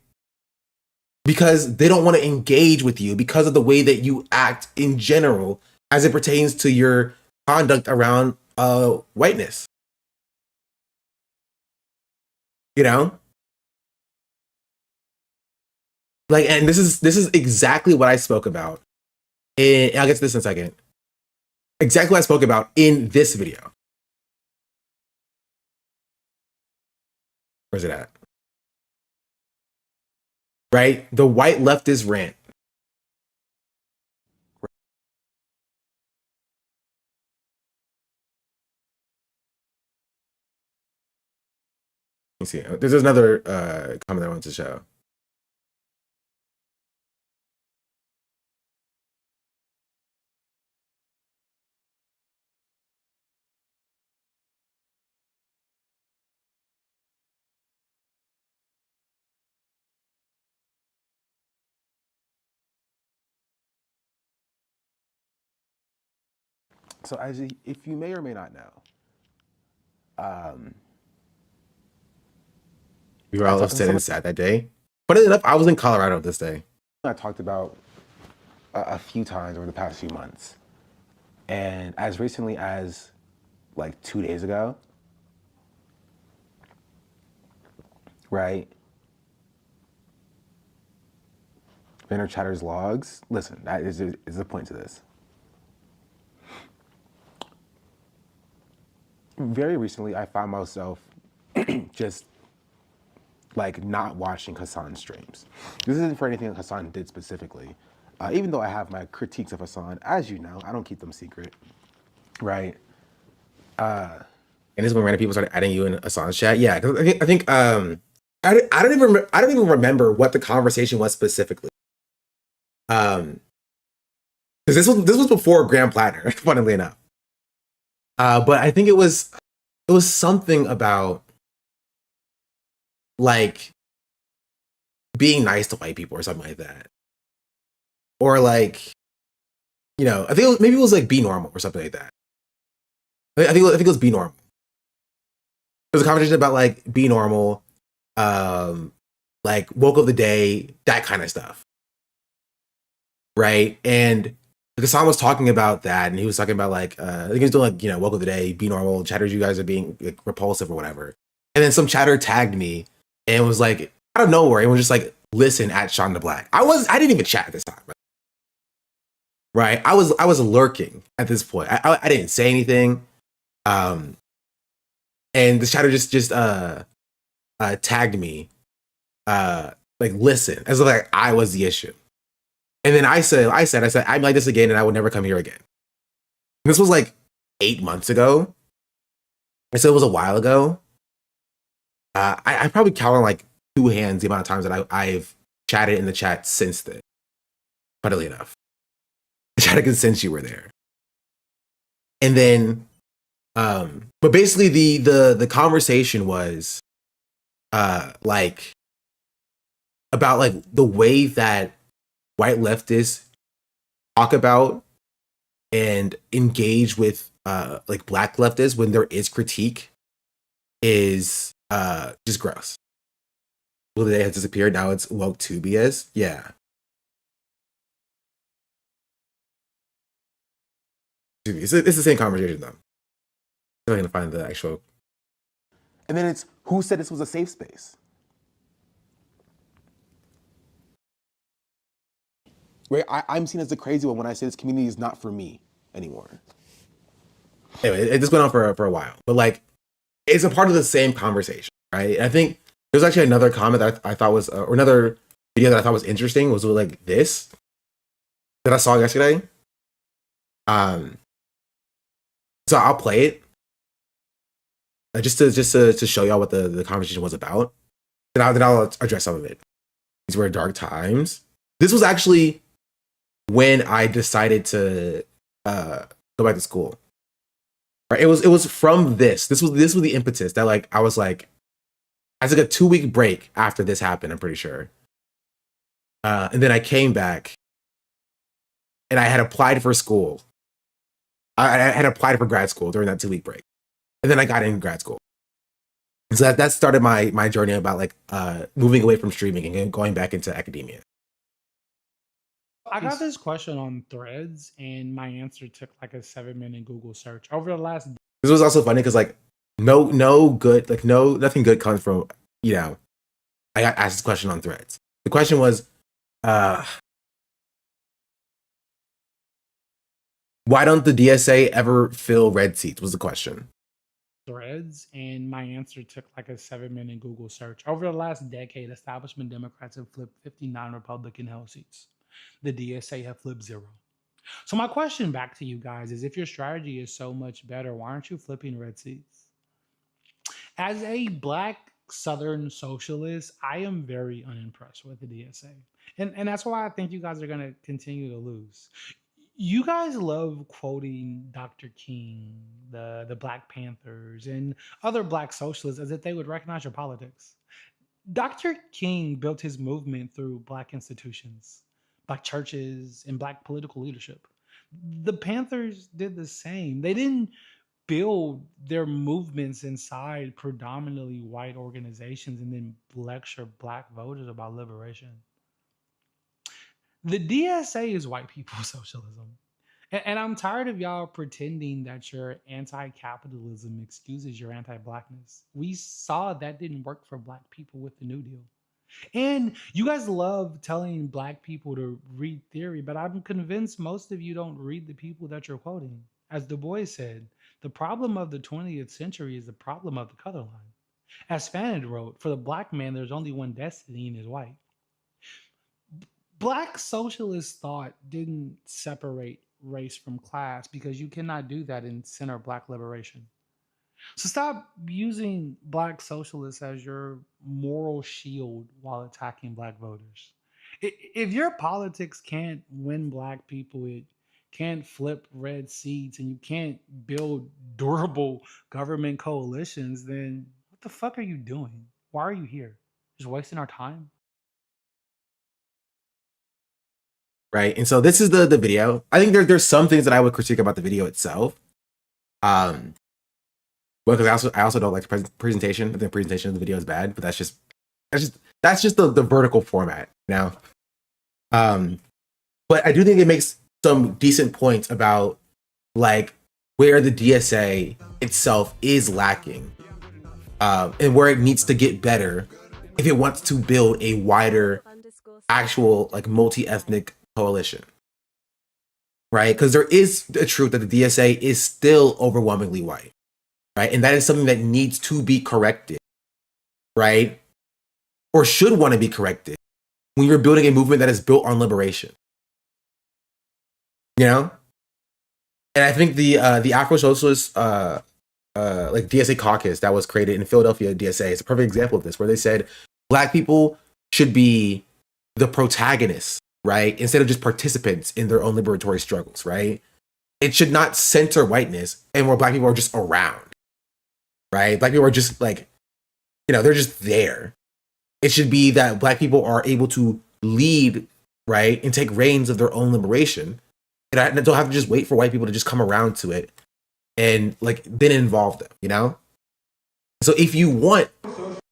because they don't want to engage with you because of the way that you act in general as it pertains to your conduct around whiteness. You know? Like, and this is exactly what I spoke about. I'll get to this in a second. Exactly what I spoke about in this video. Where's it at? Right? The white leftist rant. Let me see. There's another comment I wanted to show. So if you may or may not know, we were all upset and sad that day. Funny enough, I was in Colorado this day. I talked about a few times over the past few months. And as recently as like 2 days ago, right? Banner Chatter's logs. Listen, that is the point to this. Very recently, I found myself just like not watching Hassan's streams. This isn't for anything that Hassan did specifically. Even though I have my critiques of Hassan, as you know, I don't keep them secret, right? And this is when random people started adding you in Hassan's chat. Yeah, because I think I don't even remember what the conversation was specifically. Because this was before Grand Platter, funnily enough. But I think it was something about like being nice to white people or something like that. Or like, you know, I think maybe it was like be normal or something like that. I think it was be normal. It was a conversation about like be normal, like woke of the day, that kind of stuff. right? And Hassan was talking about that, and he was talking about like I think he was doing like, welcome to the day, be normal, chatters, you guys are being like, repulsive or whatever. And then some chatter tagged me and was like out of nowhere, and was just like, listen at Sean the Black. I didn't even chat at this time. Right. I was lurking at this point. I didn't say anything. And the chatter just tagged me like listen, as if like I was the issue. And then I said, I'm like this again, and I would never come here again. And this was like 8 months ago. I said it was a while ago. I probably count on like 2 hands the amount of times that I've chatted in the chat since then. Funnily enough, I chatted since you were there. And then, but basically the conversation was, like, about like the way that white leftists talk about and engage with like black leftists when there is critique is just gross. Well, the day has disappeared. Now it's woke to BS. Yeah. It's the same conversation though. I'm gonna find the actual. And then it's who said this was a safe space? Right? I'm seen as the crazy one when I say this community is not for me anymore. Anyway, it just went on for a while, but like, it's a part of the same conversation, right? And I think there's actually another comment that I thought was, or another video that I thought was interesting was like this that I saw yesterday. So I'll play it just to show y'all what the conversation was about. Then I'll address some of it. These were dark times. This was actually when I decided to go back to school. Right? It was from this. This was the impetus that like I was like, I took a 2-week break after this happened. I'm pretty sure. And then I came back, and I had applied for school. I had applied for grad school during that 2-week break, and then I got in grad school. And so that started my journey about like moving away from streaming and going back into academia. I got this question on Threads, and my answer took like a 7-minute Google search over the last. This was also funny because like nothing good comes from, I got asked this question on Threads. The question was, why don't the DSA ever fill red seats? Was the question. Threads, and my answer took like a 7-minute Google search. Over the last decade, establishment Democrats have flipped 59 Republican held seats. The DSA have flipped 0. So my question back to you guys is, if your strategy is so much better, why aren't you flipping red seats? As a Black Southern socialist, I am very unimpressed with the DSA. And that's why I think you guys are going to continue to lose. You guys love quoting Dr. King, the Black Panthers, and other Black socialists as if they would recognize your politics. Dr. King built his movement through Black institutions, Black churches, and Black political leadership. The Panthers did the same. They didn't build their movements inside predominantly white organizations and then lecture Black voters about liberation. The DSA is white people's socialism. And I'm tired of y'all pretending that your anti-capitalism excuses your anti-Blackness. We saw that didn't work for Black people with the New Deal. And you guys love telling Black people to read theory, but I'm convinced most of you don't read the people that you're quoting. As Du Bois said, the problem of the 20th century is the problem of the color line. As Fanon wrote, for the Black man, there's only one destiny, and is white. Black socialist thought didn't separate race from class because you cannot do that in center Black liberation. So stop using Black socialists as your moral shield while attacking Black voters. If your politics can't win Black people, it can't flip red seats, and you can't build durable government coalitions, then what the fuck are you doing? Why are you here? Just wasting our time? Right. And so this is the video. I think there's some things that I would critique about the video itself. Well, because I also don't like the presentation. I think the presentation of the video is bad, but that's just the vertical format, you know. But I do think it makes some decent points about like where the DSA itself is lacking, and where it needs to get better if it wants to build a wider, actual like multi-ethnic coalition, right? Because there is the truth that the DSA is still overwhelmingly white, right? And that is something that needs to be corrected, right? Or should want to be corrected when you're building a movement that is built on liberation. You know? And I think the Afro-Socialist like DSA caucus that was created in Philadelphia DSA is a perfect example of this, where they said Black people should be the protagonists, right? Instead of just participants in their own liberatory struggles, right? It should not center whiteness and where Black people are just around, right? Black people are just like, you know, they're just there. It should be that Black people are able to lead, right? And take reins of their own liberation. And I don't have to just wait for white people to just come around to it and like then involve them, you know? So if you want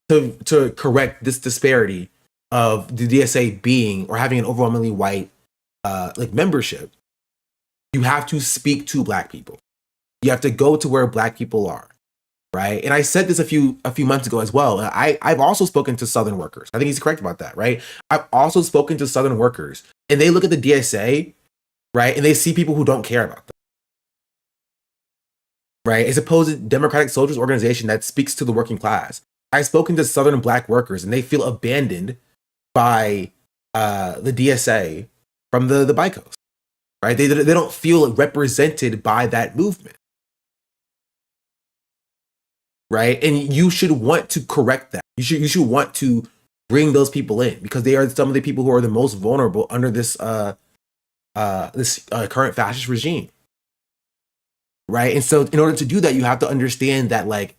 to correct this disparity of the DSA being or having an overwhelmingly white like membership, you have to speak to Black people. You have to go to where Black people are, right? And I said this a few months ago as well. I've also spoken to Southern workers. I think he's correct about that, right? I've also spoken to Southern workers, and they look at the DSA, right, and they see people who don't care about them, right? It's a supposed democratic soldiers organization that speaks to the working class. I've spoken to Southern Black workers, and they feel abandoned by the DSA from the BICOs, right? They don't feel represented by that movement, right? And you should want to correct that. You should want to bring those people in, because they are some of the people who are the most vulnerable under this current fascist regime, right? And so in order to do that, you have to understand that like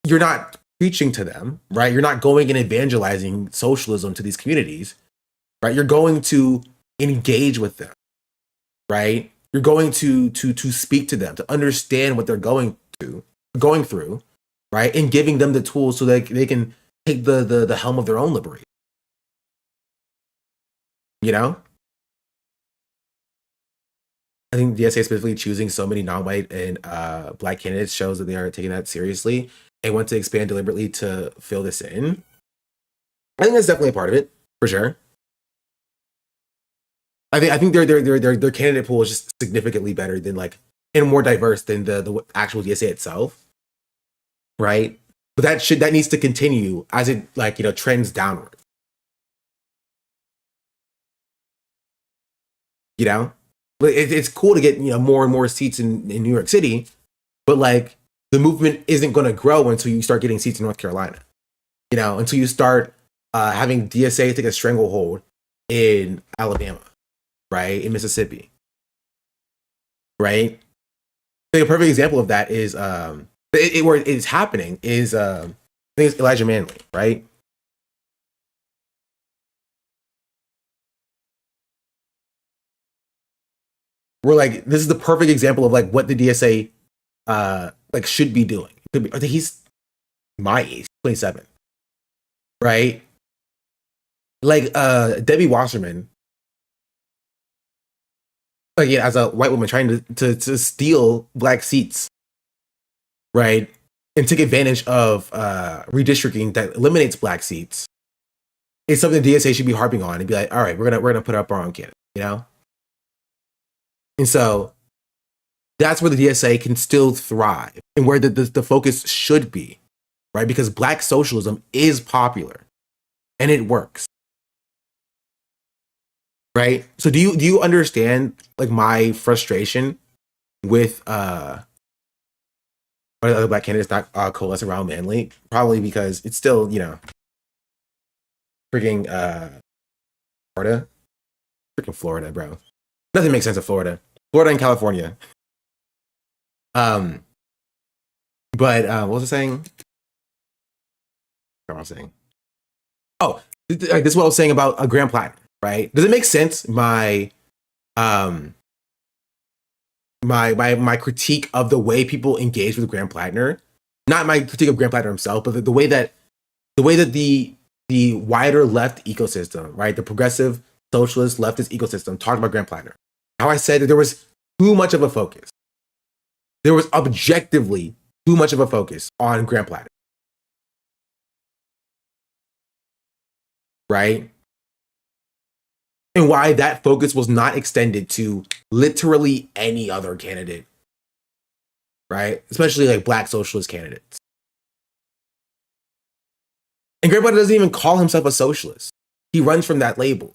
you're not preaching to them, right? You're not going and evangelizing socialism to these communities, right? You're going to engage with them, right? You're going to speak to them, to understand what they're going through, right? And giving them the tools so that they can take the helm of their own liberation. You know? I think the DSA specifically choosing so many non-white and Black candidates shows that they are taking that seriously and want to expand deliberately to fill this in. I think that's definitely a part of it, for sure. I think their candidate pool is just significantly better than like, and more diverse than the actual DSA itself, right? But that needs to continue as it like, you know, trends downward. You know, it's cool to get, you know, more and more seats in New York City, but like the movement isn't going to grow until you start getting seats in North Carolina. You know, until you start having DSA take a stranglehold in Alabama, right, in Mississippi, right. I think a perfect example of that is where it's happening is I think it's Elijah Manley, right? We're like, this is the perfect example of like what the DSA like should be doing. Could be, I think he's my age, 27, right? Like Debbie Wasserman, like yeah, as a white woman trying to steal Black seats, right, and take advantage of redistricting that eliminates Black seats. It's something the DSA should be harping on and be like, all right, we're gonna put up our own candidate, you know. And so that's where the DSA can still thrive and where the focus should be, right? Because Black socialism is popular and it works, right? So do you understand like my frustration with other Black candidates not coalescing around Manley? Probably because it's still, you know, freaking Florida, bro. Nothing makes sense in Florida and California. But what was I saying? What was I saying? Oh, this is what I was saying about a Grand Platinum, right? Does it make sense? My critique of the way people engage with Grand Platinum, not my critique of Grand Platinum himself, but the way that the wider left ecosystem, right, the progressive socialist leftist ecosystem talked about Graham Plattner. How I said that there was too much of a focus. There was objectively too much of a focus on Graham Plattner. Right? And why that focus was not extended to literally any other candidate. Right? Especially like black socialist candidates. And Graham Plattner doesn't even call himself a socialist. He runs from that label.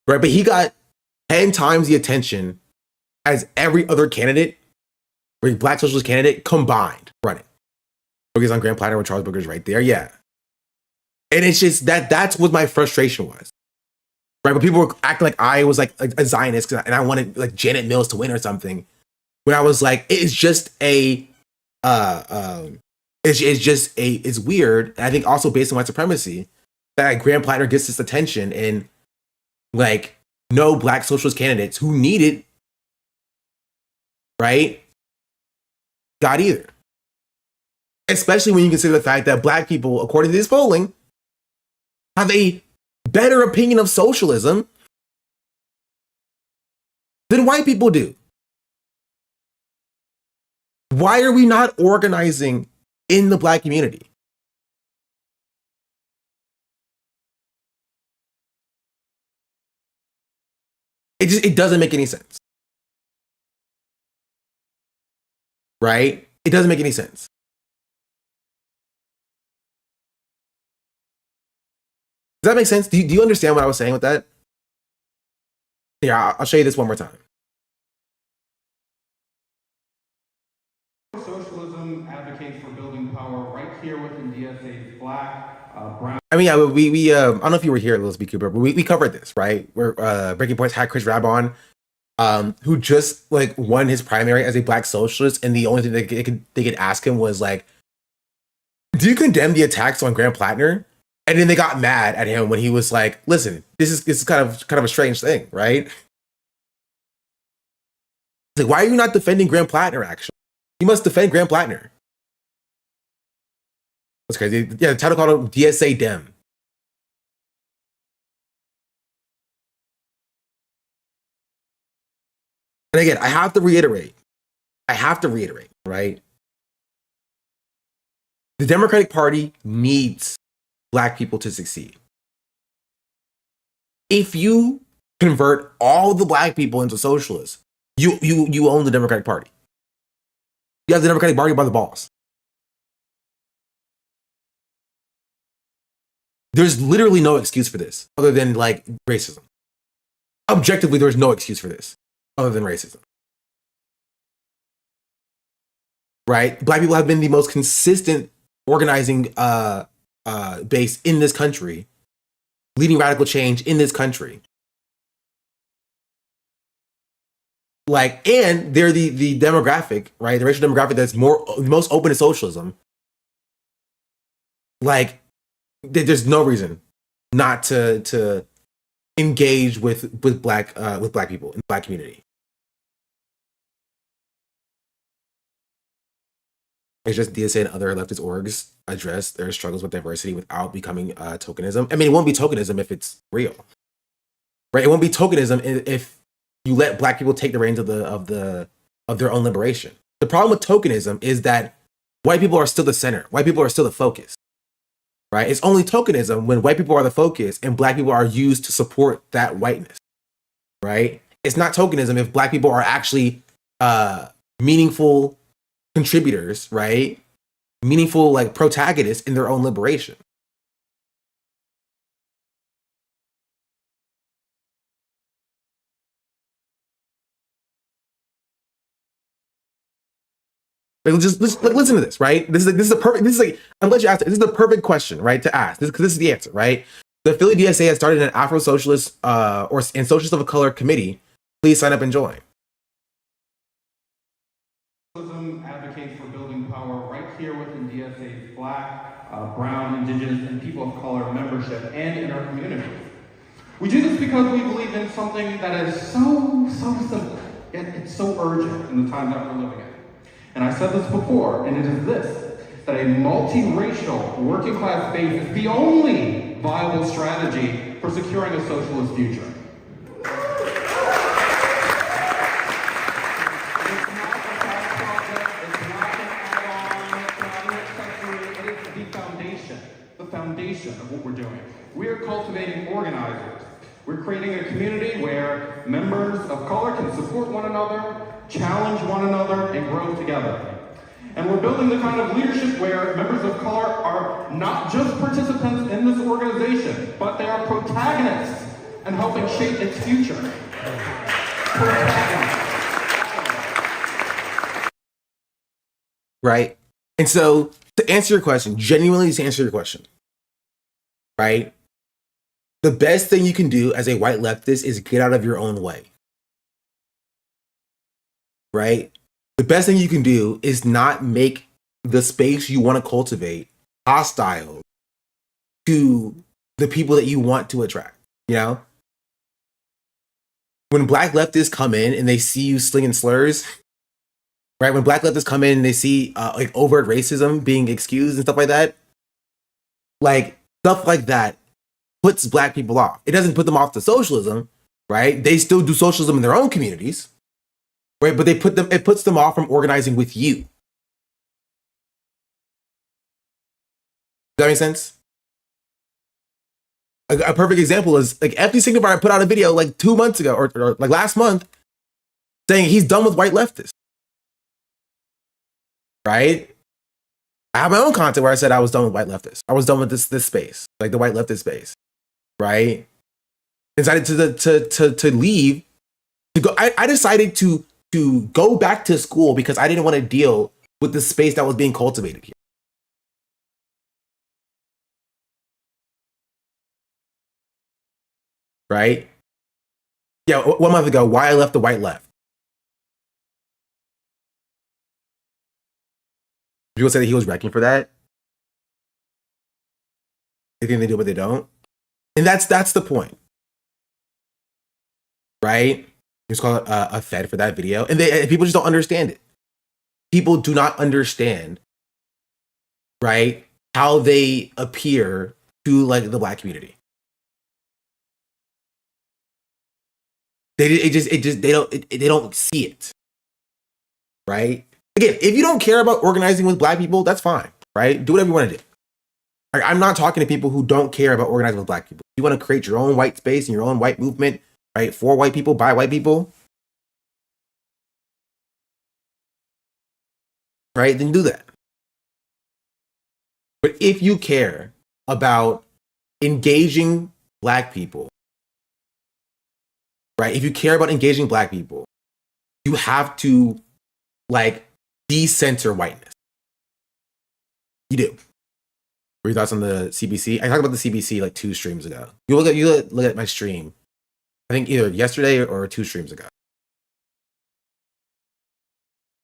Right? But he got 10 times the attention as every other candidate, or black socialist candidate combined running. Focus on Graham Plattner when Charles Booker's right there. Yeah. And it's just that's what my frustration was. Right? But people were acting like I was like a Zionist and I wanted like Janet Mills to win or something. When I was like, it's just a it's weird. And I think also based on white supremacy, that Graham Plattner gets this attention and like no black socialist candidates who need it, right, got either. Especially when you consider the fact that black people, according to this polling, have a better opinion of socialism than white people do. Why are we not organizing in the black community? It doesn't make any sense. Right? It doesn't make any sense. Does that make sense? Do you understand what I was saying with that? Yeah, I'll show you this one more time. Socialism advocates for building power right here within DSA's black, brown. I mean, yeah, we I don't know if you were here, Elizabeth Cooper, but we covered this, right? Where Breaking Points had Chris Rabon, who just like won his primary as a black socialist, and the only thing they could ask him was like, "Do you condemn the attacks on Graham Plattner?" And then they got mad at him when he was like, "Listen, this is kind of a strange thing, right?" Like, why are you not defending Graham Plattner? Actually, you must defend Graham Plattner. That's crazy. Yeah, the title called him DSA Dem. And again, I have to reiterate, right? The Democratic Party needs black people to succeed. If you convert all the black people into socialists, you own the Democratic Party. You have the Democratic Party by the balls. There's literally no excuse for this other than like racism. Objectively, there's no excuse for this other than racism. Right? Black people have been the most consistent organizing base in this country, leading radical change in this country. Like, and they're the demographic, right? The racial demographic that's most open to socialism. Like, there's no reason not to engage with black people in the black community. It's just DSA and other leftist orgs address their struggles with diversity without becoming tokenism. I mean, it won't be tokenism if it's real, right? It won't be tokenism if you let black people take the reins of their own liberation. The problem with tokenism is that white people are still the center. White people are still the focus, right? It's only tokenism when white people are the focus and black people are used to support that whiteness, right? It's not tokenism if black people are actually meaningful contributors, right? Meaningful like protagonists in their own liberation. Like, just listen to this, right? This is a perfect. This is like, I'm glad you asked it. This is the perfect question, right, to ask. Because this is the answer, right? The Philly DSA has started an Afro-Socialist and Socialist of Color committee. Please sign up and join. Socialism advocates for building power right here within DSA's black, brown, indigenous, and people of color membership and in our community. We do this because we believe in something that is so simple, yet it's so urgent in the time that we're living in. And I said this before, and it is this, that a multiracial working class base is the only viable strategy for securing a socialist future. The foundation of what we're doing. We are cultivating organizers. We're creating a community where members of color can support one another, challenge one another, and grow together. And we're building the kind of leadership where members of color are not just participants in this organization, but they are protagonists and helping shape its future. Right? And so, to answer your question, genuinely to answer your question, right? The best thing you can do as a white leftist is get out of your own way. Right? The best thing you can do is not make the space you want to cultivate hostile to the people that you want to attract. You know? When black leftists come in and they see you slinging slurs, right? When black leftists come in and they see like overt racism being excused and stuff like that, like stuff like that puts black people off. It doesn't put them off to socialism, right? They still do socialism in their own communities, right? But it puts them off from organizing with you. Does that make sense? A perfect example is like FD Signifier put out a video like 2 months ago or like last month saying he's done with white leftists. Right? I have my own content where I said I was done with white leftists. I was done with this space, like the white leftist space. Right? Decided to leave. To go. I decided to go back to school because I didn't want to deal with the space that was being cultivated here. Right? Yeah, 1 month ago, why I left the white left. People say that he was wrecking for that. They think they do, but they don't. And that's the point. Right? It's called a Fed for that video. And people just don't understand it. People do not understand, right, how they appear to like the black community. They don't see it. Right? Again, if you don't care about organizing with black people, that's fine, right? Do whatever you want to do. Like, I'm not talking to people who don't care about organizing with black people. If you want to create your own white space and your own white movement, right, for white people, by white people, right, then do that. But if you care about engaging black people, right, if you care about engaging black people, you have to, like, decenter whiteness. You do. What are your thoughts on the CBC? I talked about the CBC like 2 streams ago. You look at my stream. I think either yesterday or 2 streams ago.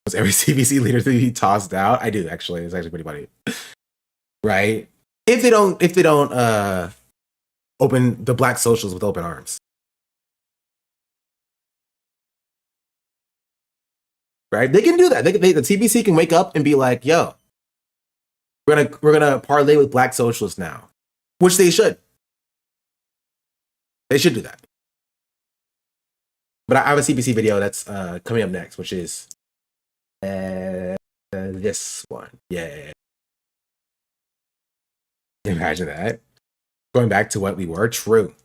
Was every CBC leader to be tossed out? I do actually. It's actually pretty funny, right? If they don't open the black socials with open arms. Right? They can do that. The CBC can wake up and be like, yo, we're gonna parlay with black socialists now. Which they should. They should do that. But I have a CBC video that's coming up next, which is this one. Yeah. Imagine that. Going back to what we were, true.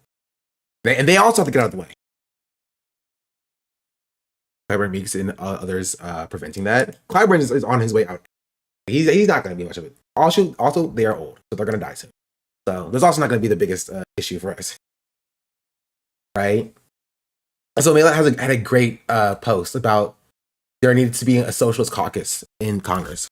They also have to get out of the way. Clyburn Meeks and others preventing that. Clyburn is on his way out. He's not going to be much of it. Also, they are old, so they're going to die soon. So there's also not going to be the biggest issue for us, right? So Mela had a great post about there needs to be a socialist caucus in Congress.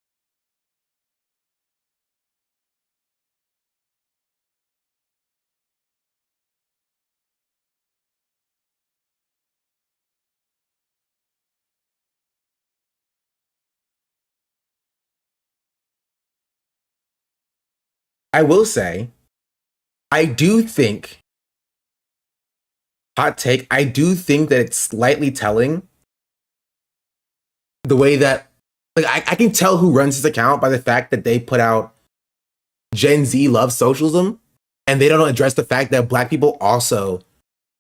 I will say, I do think, hot take, I do think that it's slightly telling the way that, like, I can tell who runs this account by the fact that they put out Gen Z loves socialism, and they don't address the fact that Black people also,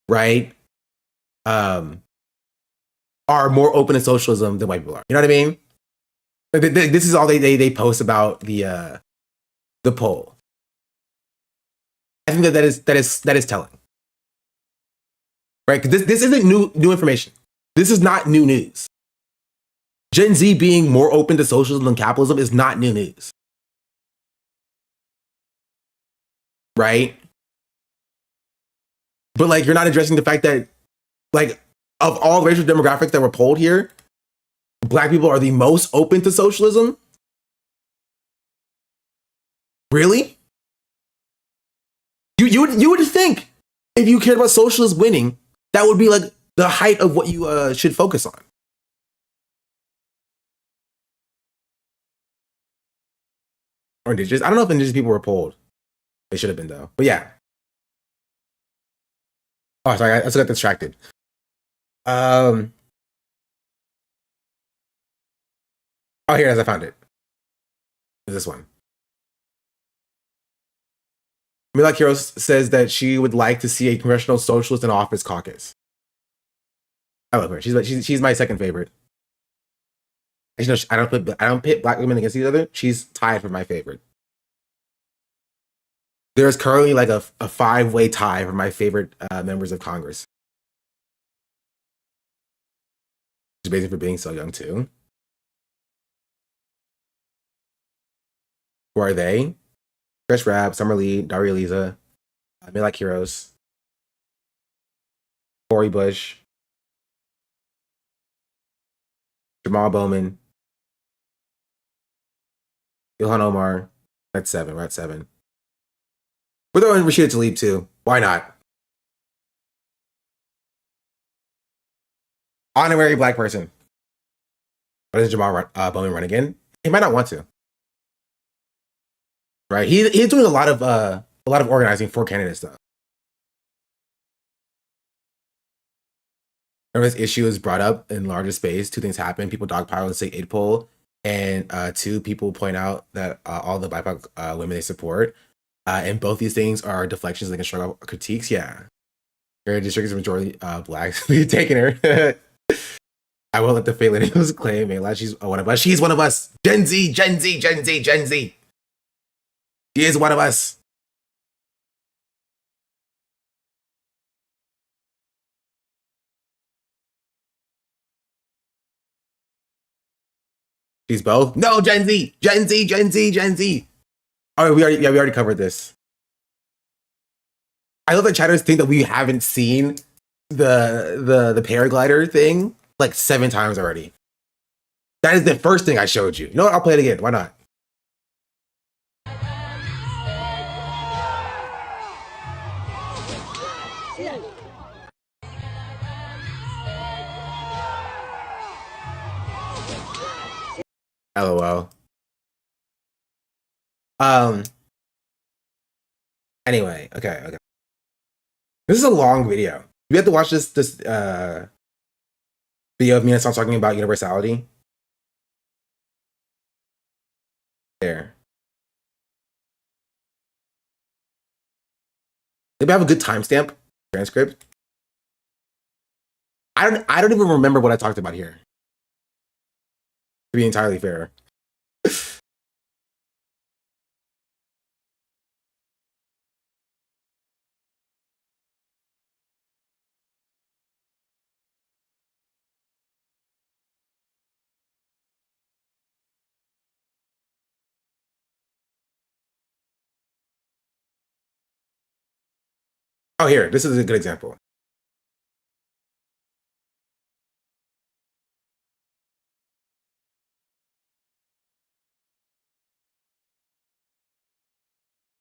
right, are more open to socialism than white people are. You know what I mean? This is all they post about the poll. I think that is telling, right? Because this isn't new information. This is not new news. Gen Z being more open to socialism than capitalism is not new news, right? But like, you're not addressing the fact that, like, of all the racial demographics that were polled here, Black people are the most open to socialism. Really? You would think if you cared about socialists winning, that would be like the height of what you should focus on. Or indigenous. I don't know if indigenous people were polled. They should have been though. But yeah. Oh, sorry, I still got distracted. Oh, here it is. I found it. It's this one. Mila Kiros says that she would like to see a congressional socialist in office caucus. I love her. She's my second favorite. Actually, no, I don't pit Black women against each other. She's tied for my favorite. There's currently like a 5-way tie for my favorite members of Congress. She's basically for being so young too. Who are they? Chris Rabb, Summer Lee, Daria Lisa, Mila Kiros, Cori Bush, Jamal Bowman, Ilhan Omar. That's 7. We're at 7. We're throwing Rashida Tlaib too. Why not? Honorary Black person. Why doesn't Jamal Bowman run again? He might not want to. Right? He's doing a lot of organizing for candidates though. Whenever this issue is brought up in larger space, 2 things happen. People dogpile and say 8 poll, and 2 people point out that all the BIPOC women they support. And both these things are deflections they can struggle critiques. Yeah. Your district is majority Black. You're taking her. I won't let the fake ladies claim she's one of us. She's one of us. Gen Z, Gen Z, Gen Z, Gen Z. She is one of us. She's both. No, Gen Z, Gen Z, Gen Z, Gen Z. All right, we already covered this. I love that chatters think that we haven't seen the paraglider thing like 7 times already. That is the first thing I showed you. You know what? I'll play it again. Why not? LOL. Anyway, okay. This is a long video. You have to watch this video of me and start talking about universality. There. Maybe I have a good timestamp transcript. I don't even remember what I talked about here. To be entirely fair. Oh, here. This is a good example.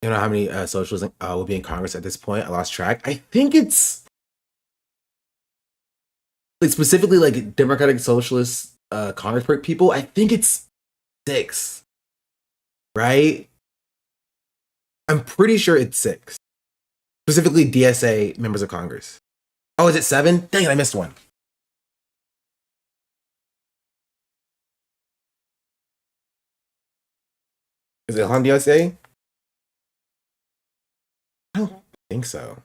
You know how many socialists will be in Congress at this point? I lost track. I think it's like specifically like Democratic Socialist Congress people. I think it's 6, right? I'm pretty sure it's 6. Specifically DSA members of Congress. Oh, is it 7? Dang it, I missed one. Is it on DSA? I don't think so.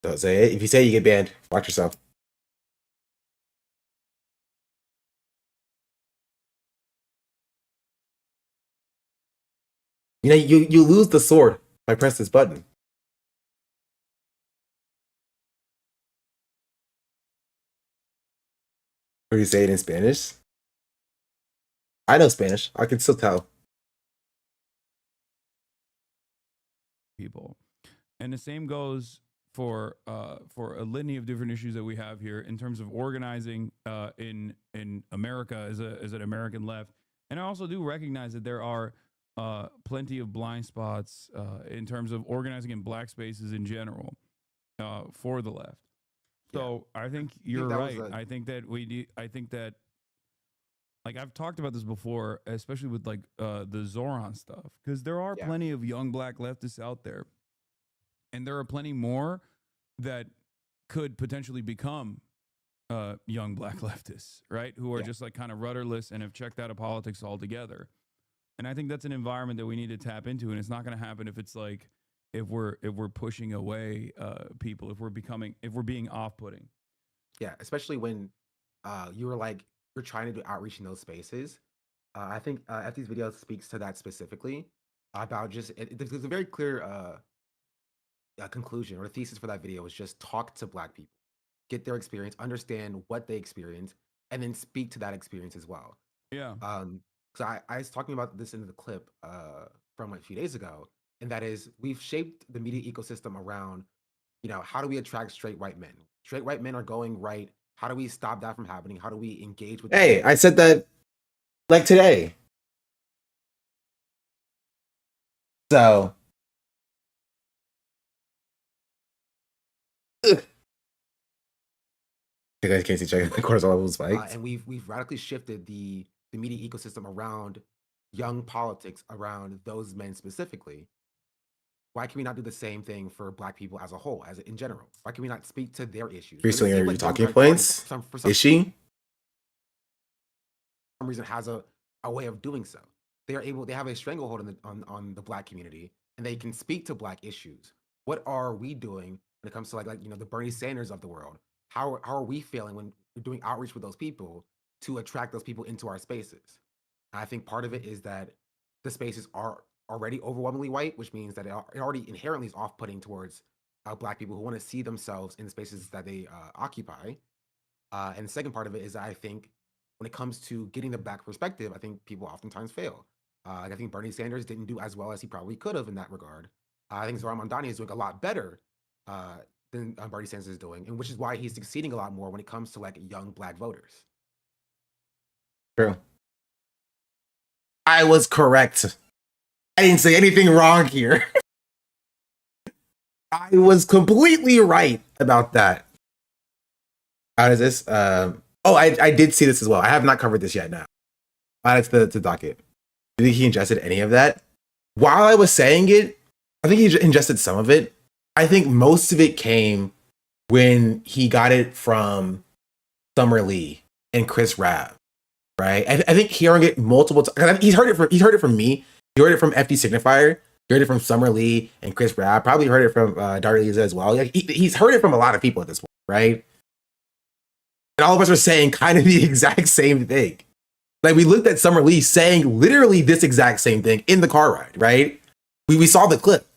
Don't say it. If you say it, you get banned. Watch yourself. You know, you lose the sword by press this button. Or you say it in Spanish? I know Spanish. I can still tell. People. And the same goes for a litany of different issues that we have here in terms of organizing in America as an American left. And I also do recognize that there are plenty of blind spots in terms of organizing in black spaces in general for the left. So I think you're right. I think that I think that, like, I've talked about this before, especially with like the Zoran stuff, because there are plenty of young black leftists out there, and there are plenty more that could potentially become young black leftists, right? Who are just like kind of rudderless and have checked out of politics altogether. And I think that's an environment that we need to tap into, and it's not going to happen if it's like if we're pushing away people, if we're being off-putting. Yeah, especially when you're trying to do outreach in those spaces. I think FD's video speaks to that specifically about there's a very clear conclusion or thesis for that video was just talk to black people, get their experience, understand what they experience, and then speak to that experience as well. Yeah. So I was talking about this in the clip from like a few days ago, and that is we've shaped the media ecosystem around, how do we attract straight white men? Straight white men are going right. How do we stop that from happening? How do we engage with? Hey, I said that like today. So. You guys can't see checking the cortisol levels spikes. And we've radically shifted the media ecosystem around young politics, around those men specifically. Why can we not do the same thing for black people as a whole, as in general? Why can we not speak to their issues? Recently, are you talking points? Is she? For some reason, has a way of doing so. They have a stranglehold on the black community, and they can speak to black issues. What are we doing when it comes to the Bernie Sanders of the world? How are we feeling when we're doing outreach with those people to attract those people into our spaces? And I think part of it is that the spaces are already overwhelmingly white, which means that it already inherently is off-putting towards black people who want to see themselves in the spaces that they occupy. And the second part of it is that I think when it comes to getting the black perspective, I think people oftentimes fail. I think Bernie Sanders didn't do as well as he probably could have in that regard. I think Zoran Mondani is doing a lot better than Bernie Sanders is doing, and which is why he's succeeding a lot more when it comes to like young black voters. True. I was correct. I didn't say anything wrong here. I was completely right about that. How is this? I did see this as well. I have not covered this yet now. Add it to the docket. Do you think he ingested any of that? While I was saying it, I think he ingested some of it. I think most of it came when he got it from Summer Lee and Chris Rabb, right? I think hearing it multiple times. He's heard it from me. He heard it from FD Signifier. He heard it from Summer Lee and Chris Rabb. Probably heard it from Darlisa as well. He's heard it from a lot of people at this point, right? And all of us are saying kind of the exact same thing. Like we looked at Summer Lee saying literally this exact same thing in the car ride, right? We saw the clip.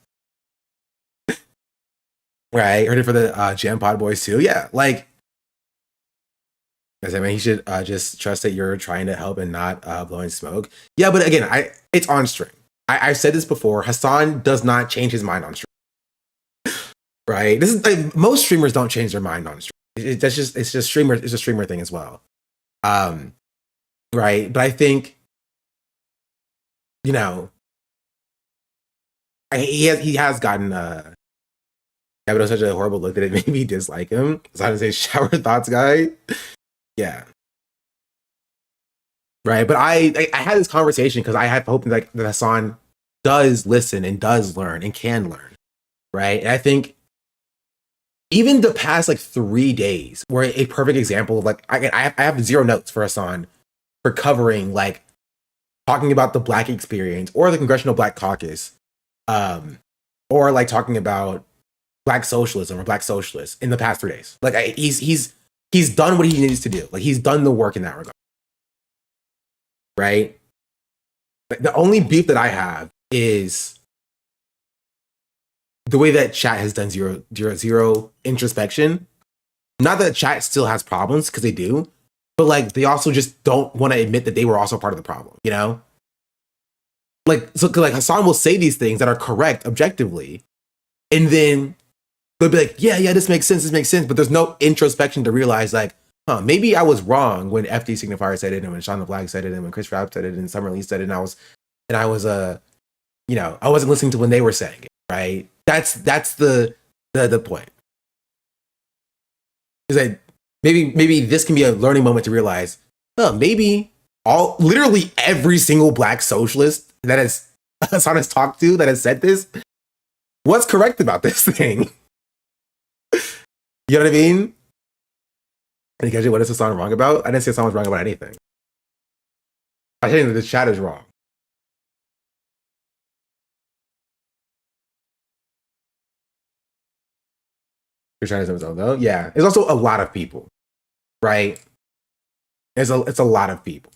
Right, heard it for the Jam Pod Boys too. Yeah, like I said, man, he should just trust that you're trying to help and not blowing smoke. Yeah, but again, it's on stream. I've said this before. Hassan does not change his mind on stream. Right, this is like most streamers don't change their mind on stream. It's just streamer. It's a streamer thing as well. Right, but I think he has gotten. Yeah, but it was such a horrible look that it made me dislike him. So I would say shower thoughts guy. Yeah. Right. But I had this conversation because I had hope that Hassan does listen and does learn and can learn. Right. And I think even the past 3 days were a perfect example of I have 0 notes for Hassan for covering talking about the black experience or the Congressional Black Caucus or like talking about black socialism or black socialists in the past 3 days. Like he's done what he needs to do. Like he's done the work in that regard, right? Like, the only beef that I have is the way that chat has done zero introspection. Not that chat still has problems, because they do, but like they also just don't want to admit that they were also part of the problem, you know? Like, so like Hassan will say these things that are correct objectively, and then they'll be like, yeah, this makes sense, but there's no introspection to realize, like, maybe I was wrong when FD Signifier said it, and when Sean the Black said it, and when Chris Rapp said it, and Summer Lee said it, and I was I wasn't listening to when they were saying it, right? That's the point. Is that maybe this can be a learning moment to realize, maybe literally every single black socialist that Hassan has talked to that has said this, what's correct about this thing? You know what I mean? And you guys, what is Hassan wrong about? I didn't say Hassan was wrong about anything. I think that the chat is wrong. Christianity is though. Yeah. There's also a lot of people, right? It's a lot of people.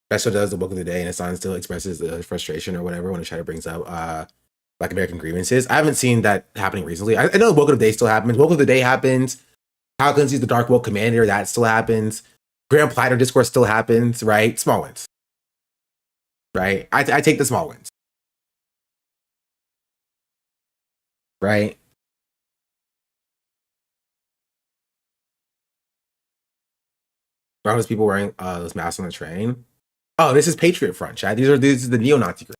Bester does the book of the day, and Hassan still expresses the frustration or whatever when the chat brings up Black American grievances. I haven't seen that happening recently. I know the book of the day still happens. Book of the day happens. How Clancy's the Dark World Commander, that still happens. Grand Platter discourse still happens, right? Small wins. Right? I take the small wins. Right? All those people wearing those masks on the train. Oh, this is Patriot Front, Chad. This is the neo-Nazi group.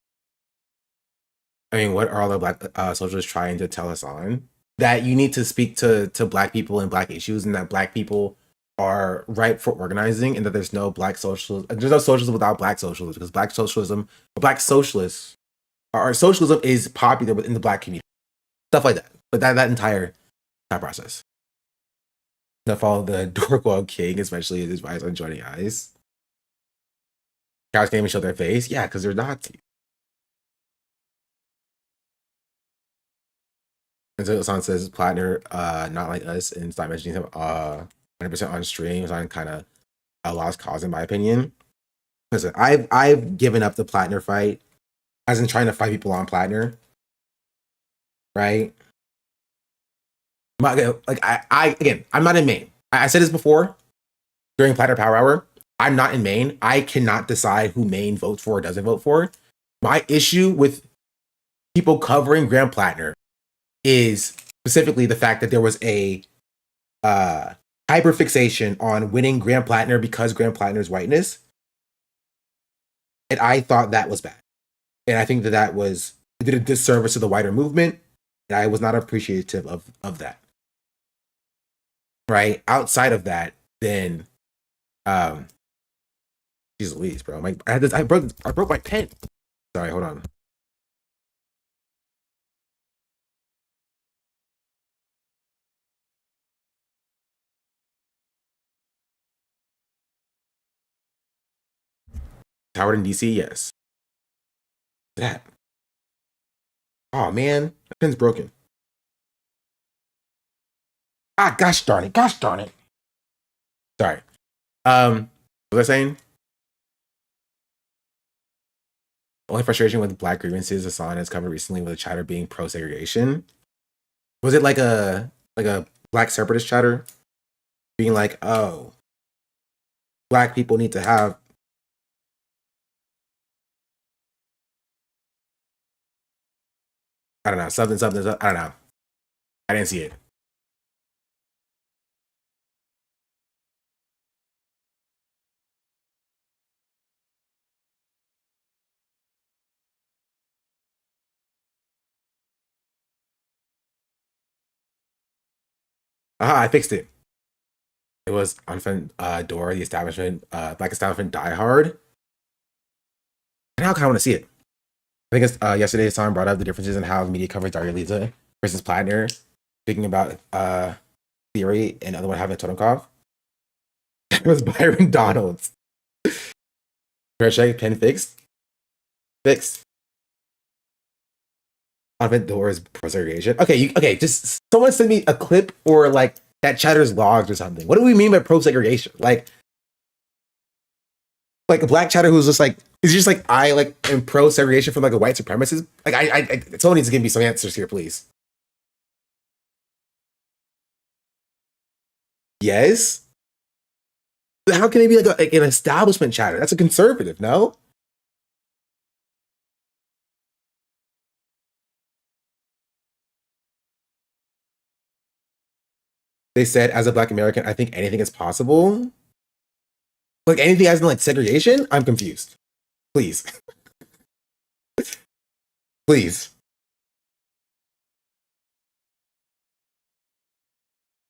I mean, what are all the black socialists trying to tell us on? That you need to speak to black people and black issues, and that black people are ripe for organizing, and that there's no black socialism. There's no socialism without black socialism, because black socialists, our socialism is popular within the black community. Stuff like that. But that entire process. To follow the Dorkwell King, especially his advice on joining ICE. Cows can't even show their face. Yeah, because they're Nazis. And so Hassan says Plattner, not like us, and stop mentioning him 100% on stream. Hassan kind of a lost cause, in my opinion. Listen, I've given up the Plattner fight, as in trying to fight people on Plattner. Right? I'm not in Maine. I said this before during Platter Power Hour. I'm not in Maine. I cannot decide who Maine votes for or doesn't vote for. My issue with people covering Graham Plattner is specifically the fact that there was a hyperfixation on winning Graham Plattner because Graham Plattner's whiteness. And I thought that was bad. And I think that it did a disservice to the wider movement. And I was not appreciative of that. Right? Outside of that, then jeez Louise, bro. I broke my pen. Sorry, hold on. Howard in DC, yes. That. Oh man, the pen's broken. Gosh darn it. Sorry. What was I saying? Only frustration with black grievances Hassan has covered recently with a chatter being pro-segregation. Was it like a black separatist chatter? Being like, oh, black people need to have I don't know, something, I don't know. I didn't see it. I fixed it. It was Unfriend Door, the establishment, Black Establishment Die Hard. And now I kind of want to see it. I think it's yesterday Hassan brought up the differences in how the media covers Daria Lisa versus Plattner, speaking about Theory and other one having a totem cough. It was Byron Donalds. Check pen fixed. Fixed. Open doors pro segregation. Okay, okay, just someone send me a clip or like that Chatter's logs or something. What do we mean by pro segregation? Like a black chatter who's just like is just like I like am pro segregation from like a white supremacist. Like I someone needs to give me some answers here, please. Yes. How can it be like an establishment chatter? That's a conservative, no? They said, as a Black American, I think anything is possible. Like anything as in like segregation? I'm confused. Please. Please.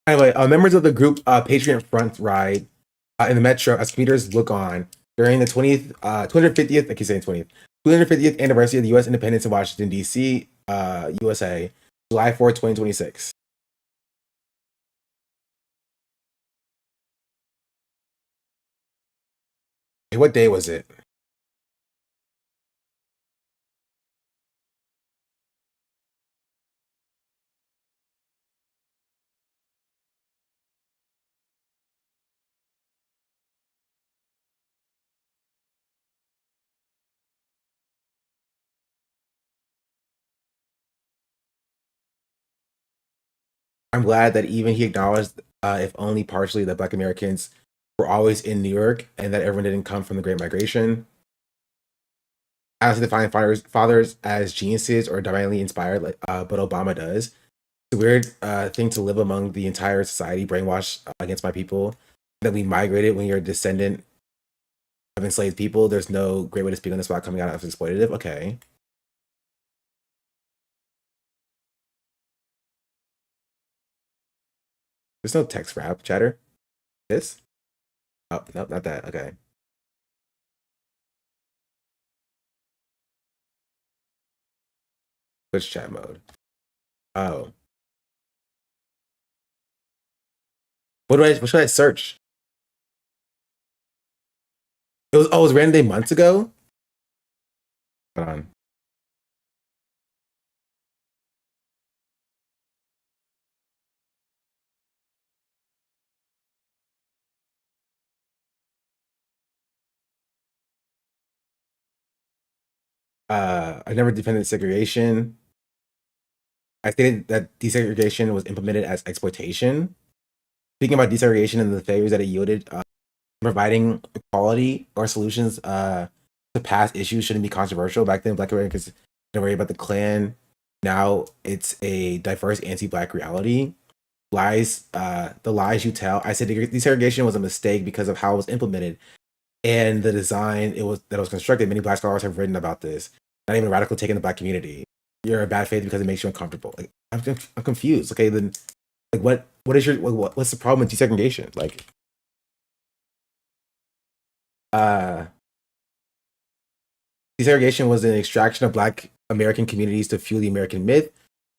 Anyway, members of the group Patriot Front ride in the metro as commuters look on during the 250th, I keep saying 20th, 250th anniversary of the U.S. independence in Washington, D.C., USA, July 4th, 2026. Hey, what day was it? I'm glad that even he acknowledged, if only partially, that Black Americans were always in New York and that everyone didn't come from the Great Migration. I also define fathers as geniuses or divinely inspired, like but Obama does. It's a weird thing to live among the entire society brainwashed against my people. That we migrated when you're a descendant of enslaved people. There's no great way to speak on this without coming out as exploitative. Okay. There's no text wrap, Chatter. This? Oh, no, not that. Okay. Switch chat mode. Oh. What should I search? It was random day months ago? Hold on. I never defended segregation. I stated that desegregation was implemented as exploitation. Speaking about desegregation and the failures that it yielded, providing equality or solutions to past issues shouldn't be controversial. Back then, Black Americans didn't worry about the Klan. Now it's a diverse anti-Black reality. Lies, the lies you tell. I said desegregation was a mistake because of how it was implemented and the design that was constructed. Many Black scholars have written about this. Not even radical take in the Black community. You're a bad faith because it makes you uncomfortable. Like I'm confused. Okay, then like what's the problem with desegregation? Like desegregation was an extraction of Black American communities to fuel the American myth.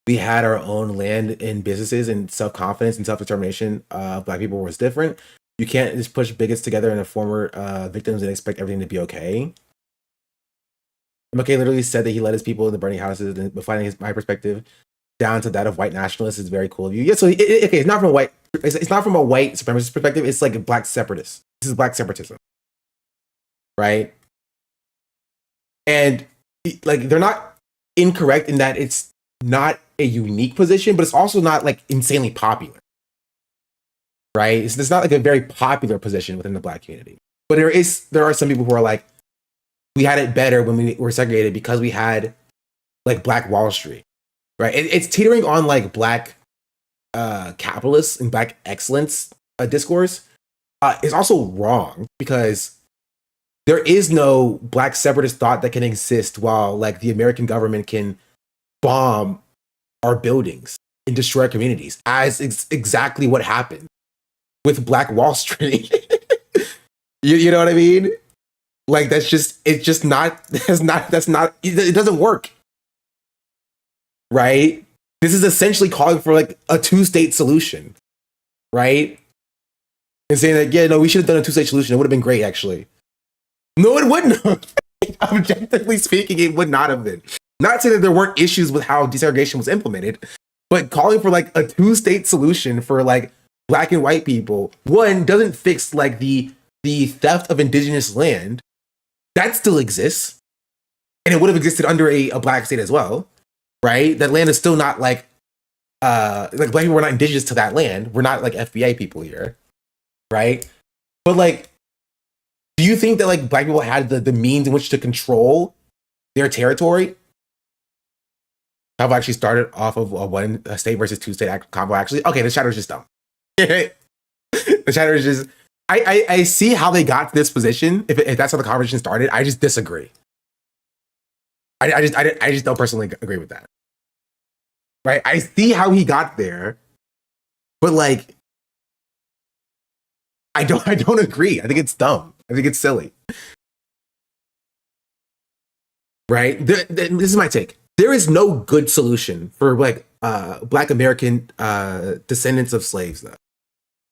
We had our own land and businesses, and self-confidence and self-determination of Black people was different. You can't just push bigots together and former victims and expect everything to be okay. McCain literally said that he led his people in the burning houses, and finding my perspective down to that of white nationalists is very cool of you. Yeah, so okay, it's not from a white, it's not from a white supremacist perspective. It's like a Black separatist. This is Black separatism, right? And like they're not incorrect in that it's not a unique position, but it's also not like insanely popular, right? It's not like a very popular position within the Black community. But there are some people who are like, we had it better when we were segregated because we had like Black Wall Street, right? It's teetering on like Black capitalists and Black excellence discourse. Is also wrong because there is no Black separatist thought that can exist while like the American government can bomb our buildings and destroy our communities, as exactly what happened with Black Wall Street. you know what I mean? Like it doesn't work. Right? This is essentially calling for like a two-state solution, right? And saying that, yeah, no, we should have done a two-state solution. It would have been great, actually. No, it wouldn't have. Objectively speaking, it would not have been. Not saying that there weren't issues with how desegregation was implemented, but calling for like a two-state solution for like black and white people, one, doesn't fix like the theft of indigenous land. That still exists. And it would have existed under a black state as well, right? That land is still not like black people were not indigenous to that land. We're not like FBI people here, right? But like, do you think that like black people had the means in which to control their territory? Have actually started off of a state versus two-state combo. Actually, okay, the shadow is just dumb. The shadow is just. I see how they got to this position. If that's how the conversation started, I just disagree. I just don't personally agree with that. Right? I see how he got there, but like, I don't agree. I think it's dumb. I think it's silly. Right? This is my take. There is no good solution for like Black American descendants of slaves, though.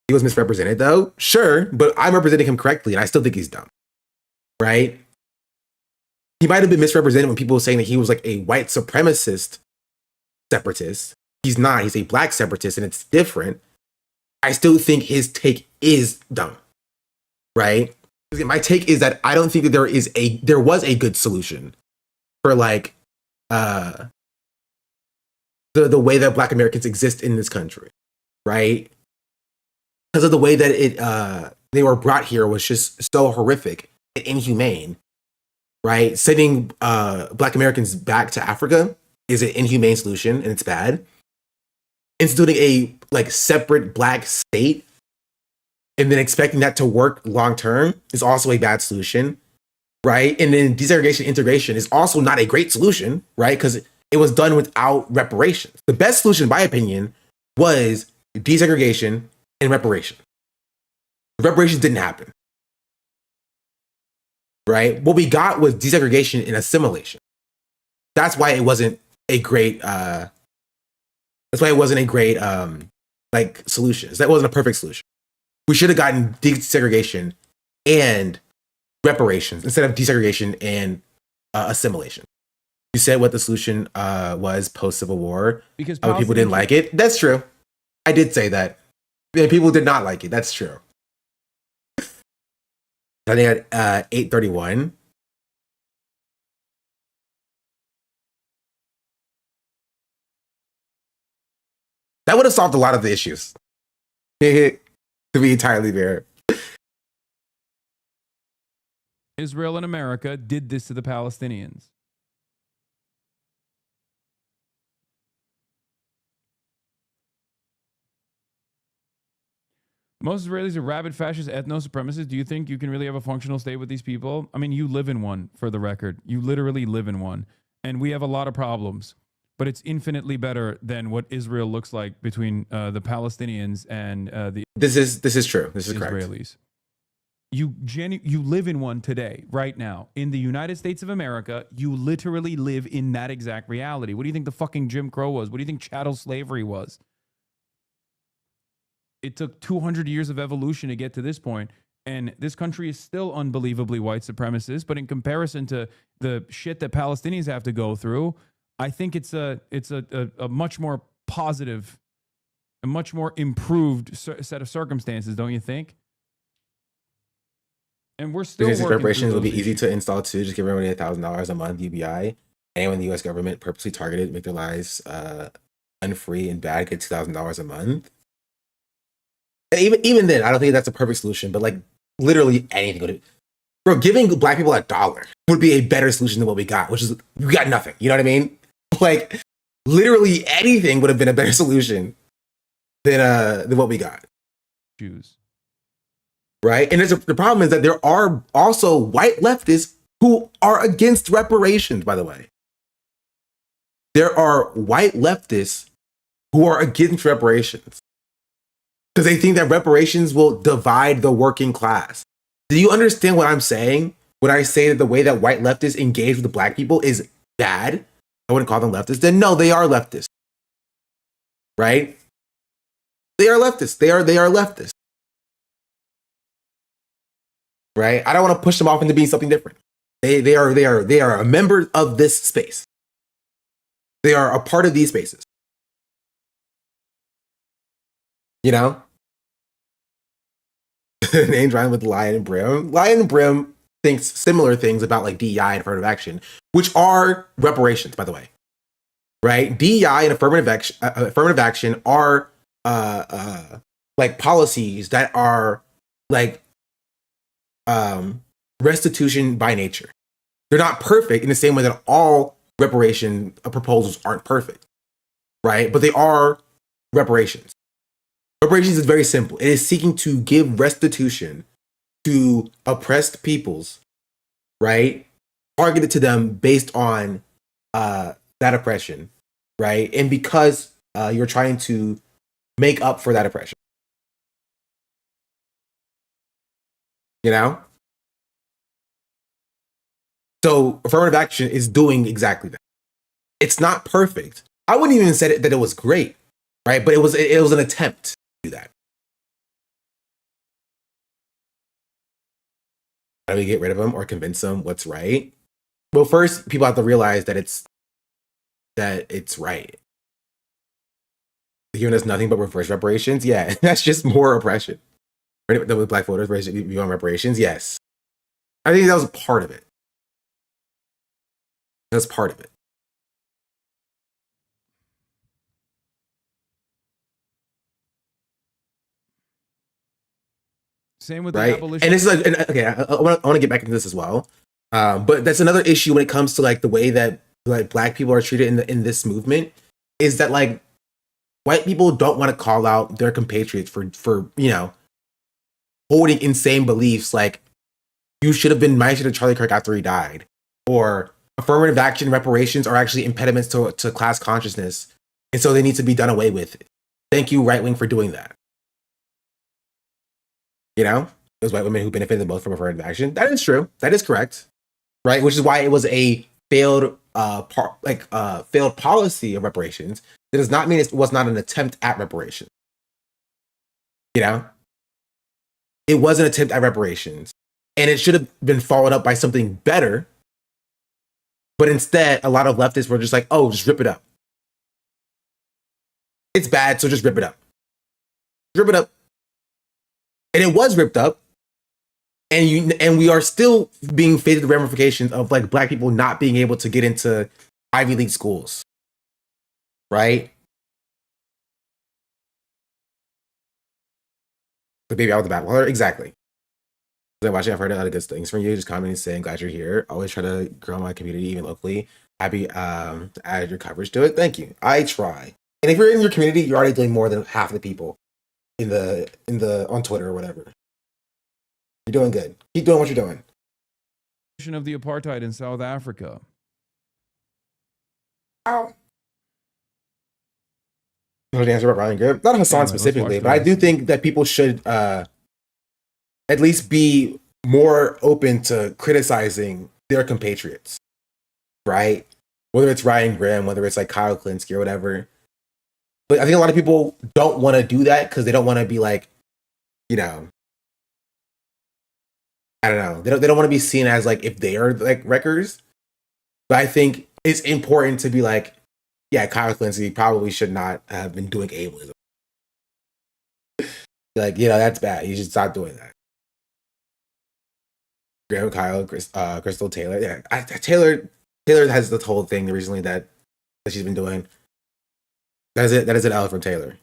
He was misrepresented, though, sure, but I'm representing him correctly, and I still think he's dumb. Right? He might have been misrepresented when people were saying that he was like a white supremacist separatist. He's not. He's a black separatist, and it's different. I still think his take is dumb. Right? My take is that I don't think that there was a good solution for like the way that Black Americans exist in this country, right? Because of the way that they were brought here was just so horrific and inhumane, right? Sending Black Americans back to Africa is an inhumane solution, and it's bad. Instituting a like separate Black state and then expecting that to work long term is also a bad solution, right? And then desegregation integration is also not a great solution, right? Because it was done without reparations. The best solution, in my opinion, was desegregation and reparation. Reparations didn't happen, right? What we got was desegregation and assimilation. That's why it wasn't a great. That's why it wasn't a great like solution. That wasn't a perfect solution. We should have gotten desegregation and reparations instead of desegregation and assimilation. You said what the solution was post-Civil War. Because people didn't like it. That's true. I did say that. Yeah, people did not like it. That's true. I think at 8:31. That would have solved a lot of the issues. To be entirely fair. Israel and America did this to the Palestinians. Most Israelis are rabid fascist ethno-supremacists. Do you think you can really have a functional state with these people? I mean, you live in one, for the record. You literally live in one. And we have a lot of problems. But it's infinitely better than what Israel looks like between the Palestinians and the This is true. This is Israelis. Correct. You live in one today, right now. In the United States of America, you literally live in that exact reality. What do you think the fucking Jim Crow was? What do you think chattel slavery was? It took 200 years of evolution to get to this point, and this country is still unbelievably white supremacist. But in comparison to the shit that Palestinians have to go through, I think it's a much more positive, a much more improved set of circumstances, don't you think? And we're still These working reparations through will be those easy issues. to install too. Just give everybody $1,000 a month UBI. Anyone in the U.S. government purposely targeted, make their lives unfree and bad, get $2,000 a month. And even then, I don't think that's a perfect solution. But like literally anything would. Bro, giving black people $1 would be a better solution than what we got, which is we got nothing. You know what I mean? Like literally anything would have been a better solution than what we got. Jews. Right? And the problem is that there are also white leftists who are against reparations, by the way. There are white leftists who are against reparations because they think that reparations will divide the working class. Do you understand what I'm saying when I say that the way that white leftists engage with the black people is bad? I wouldn't call them leftists. Then no, they are leftists. Right? They are leftists. They are leftists. Right? I don't want to push them off into being something different. They are a member of this space. They are a part of these spaces. You know? Names rhyme with Lion and Brim. Lion and Brim thinks similar things about like DEI and affirmative action, which are reparations, by the way. Right? DEI and affirmative action are like policies that are like restitution by nature. They're not perfect in the same way that all reparation proposals aren't perfect, right? But they are reparations. Reparations is very simple. It is seeking to give restitution to oppressed peoples, right? Targeted to them based on that oppression, right? And because you're trying to make up for that oppression. You know? So affirmative action is doing exactly that. It's not perfect. I wouldn't even say that it was great, right? But it was an attempt to do that. How do we get rid of them or convince them what's right? Well, first, people have to realize that it's right. Giving us nothing but reverse reparations, yeah, that's just more oppression. With black voters, beyond reparations, yes. I think that was part of it. That's part of it. Same with the Right? abolition. And this is like, okay, I want to get back into this as well. But that's another issue when it comes to like the way that like black people are treated in this movement, is that like white people don't want to call out their compatriots for you know, holding insane beliefs like you should have been nicer to Charlie Kirk after he died, or affirmative action reparations are actually impediments to class consciousness, and so they need to be done away with. Thank you, right wing, for doing that. You know, those white women who benefited the most from affirmative action. That is true. That is correct. Right, which is why it was a failed failed policy of reparations. It does not mean it was not an attempt at reparation. You know, it was an attempt at reparations, and it should have been followed up by something better. But instead, a lot of leftists were just like, "Oh, just rip it up. It's bad, so just rip it up. Rip it up." And it was ripped up, and we are still being faced with the ramifications of like black people not being able to get into Ivy League schools, right? The baby out with the bathwater, exactly. I'm watching. I've heard a lot of good things from you. Just commenting, saying, "Glad you're here." Always try to grow my community, even locally. Happy to add your coverage to it. Thank you. I try. And if you're in your community, you're already doing more than half the people in the on Twitter or whatever. You're doing good. Keep doing what you're doing. Of the apartheid in South Africa. Ow. No answer about Ryan Grimm. Not Hassan specifically, but I do think that people should at least be more open to criticizing their compatriots, right? Whether it's Ryan Grimm, whether it's like Kyle Klinsky or whatever. But I think a lot of people don't want to do that because they don't want to be like, you know, I don't know. They don't want to be seen as like if they are like wreckers. But I think it's important to be like, yeah, Kyle Klinsky probably should not have been doing ableism. Like, you know, that's bad. You should stop doing that. Graham, Kyle, Crystal Taylor. Yeah, Taylor has this whole thing recently that she's been doing. That is an L from Taylor.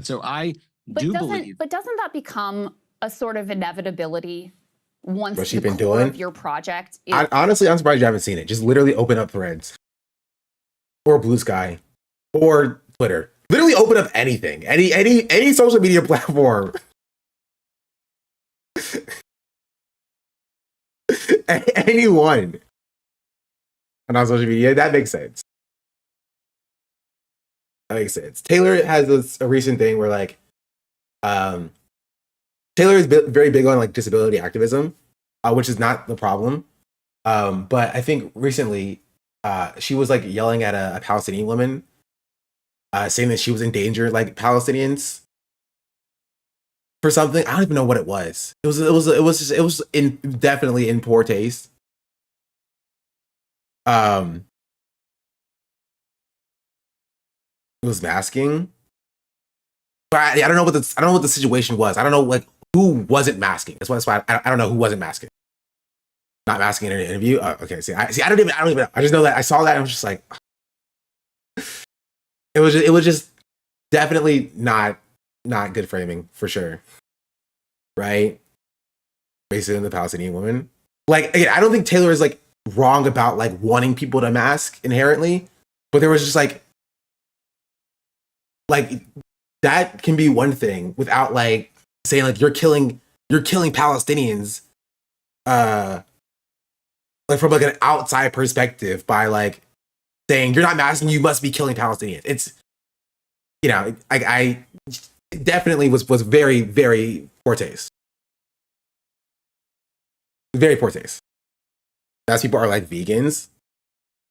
So I But do doesn't believe. but doesn't that become a sort of inevitability once What the she's been core doing? of your project is Honestly, I'm surprised you haven't seen it. Just literally open up Threads or Blue Sky or Twitter. Literally open up anything, any social media platform. Anyone on social media, that makes sense. That makes sense. Taylor has a recent thing where like, Taylor is very big on like disability activism, which is not the problem. But I think recently, she was like yelling at a Palestinian woman, saying that she was endangered like Palestinians for something. I don't even know what it was. It was definitely in poor taste. was masking. But I don't know what the situation was. I don't know like who wasn't masking. That's why I don't know who wasn't masking. Not masking in an interview. Okay, see, I don't even know. I just know that I saw that and I was just like, it was just definitely not good framing for sure, right? Racism, the Palestinian woman. Like again, I don't think Taylor is like wrong about like wanting people to mask inherently, but there was just like that can be one thing without like saying like you're killing Palestinians, like from like an outside perspective by like saying you're not masking, you must be killing Palestinians. It's, you know, I definitely was very, very poor taste. Very poor taste. As people are like vegans.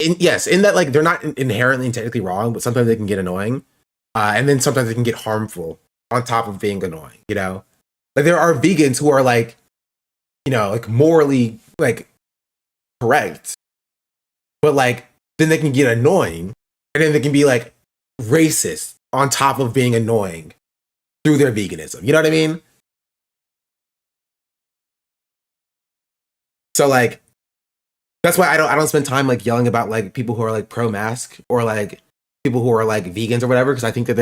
Yes, in that like they're not inherently and technically wrong, but sometimes they can get annoying. And then sometimes they can get harmful on top of being annoying, you know? Like there are vegans who are like, you know, like morally like correct. But like then they can get annoying and then they can be like racist on top of being annoying through their veganism. You know what I mean? So like that's why I don't spend time like yelling about like people who are like pro mask or like people who are like vegans or whatever, because I think that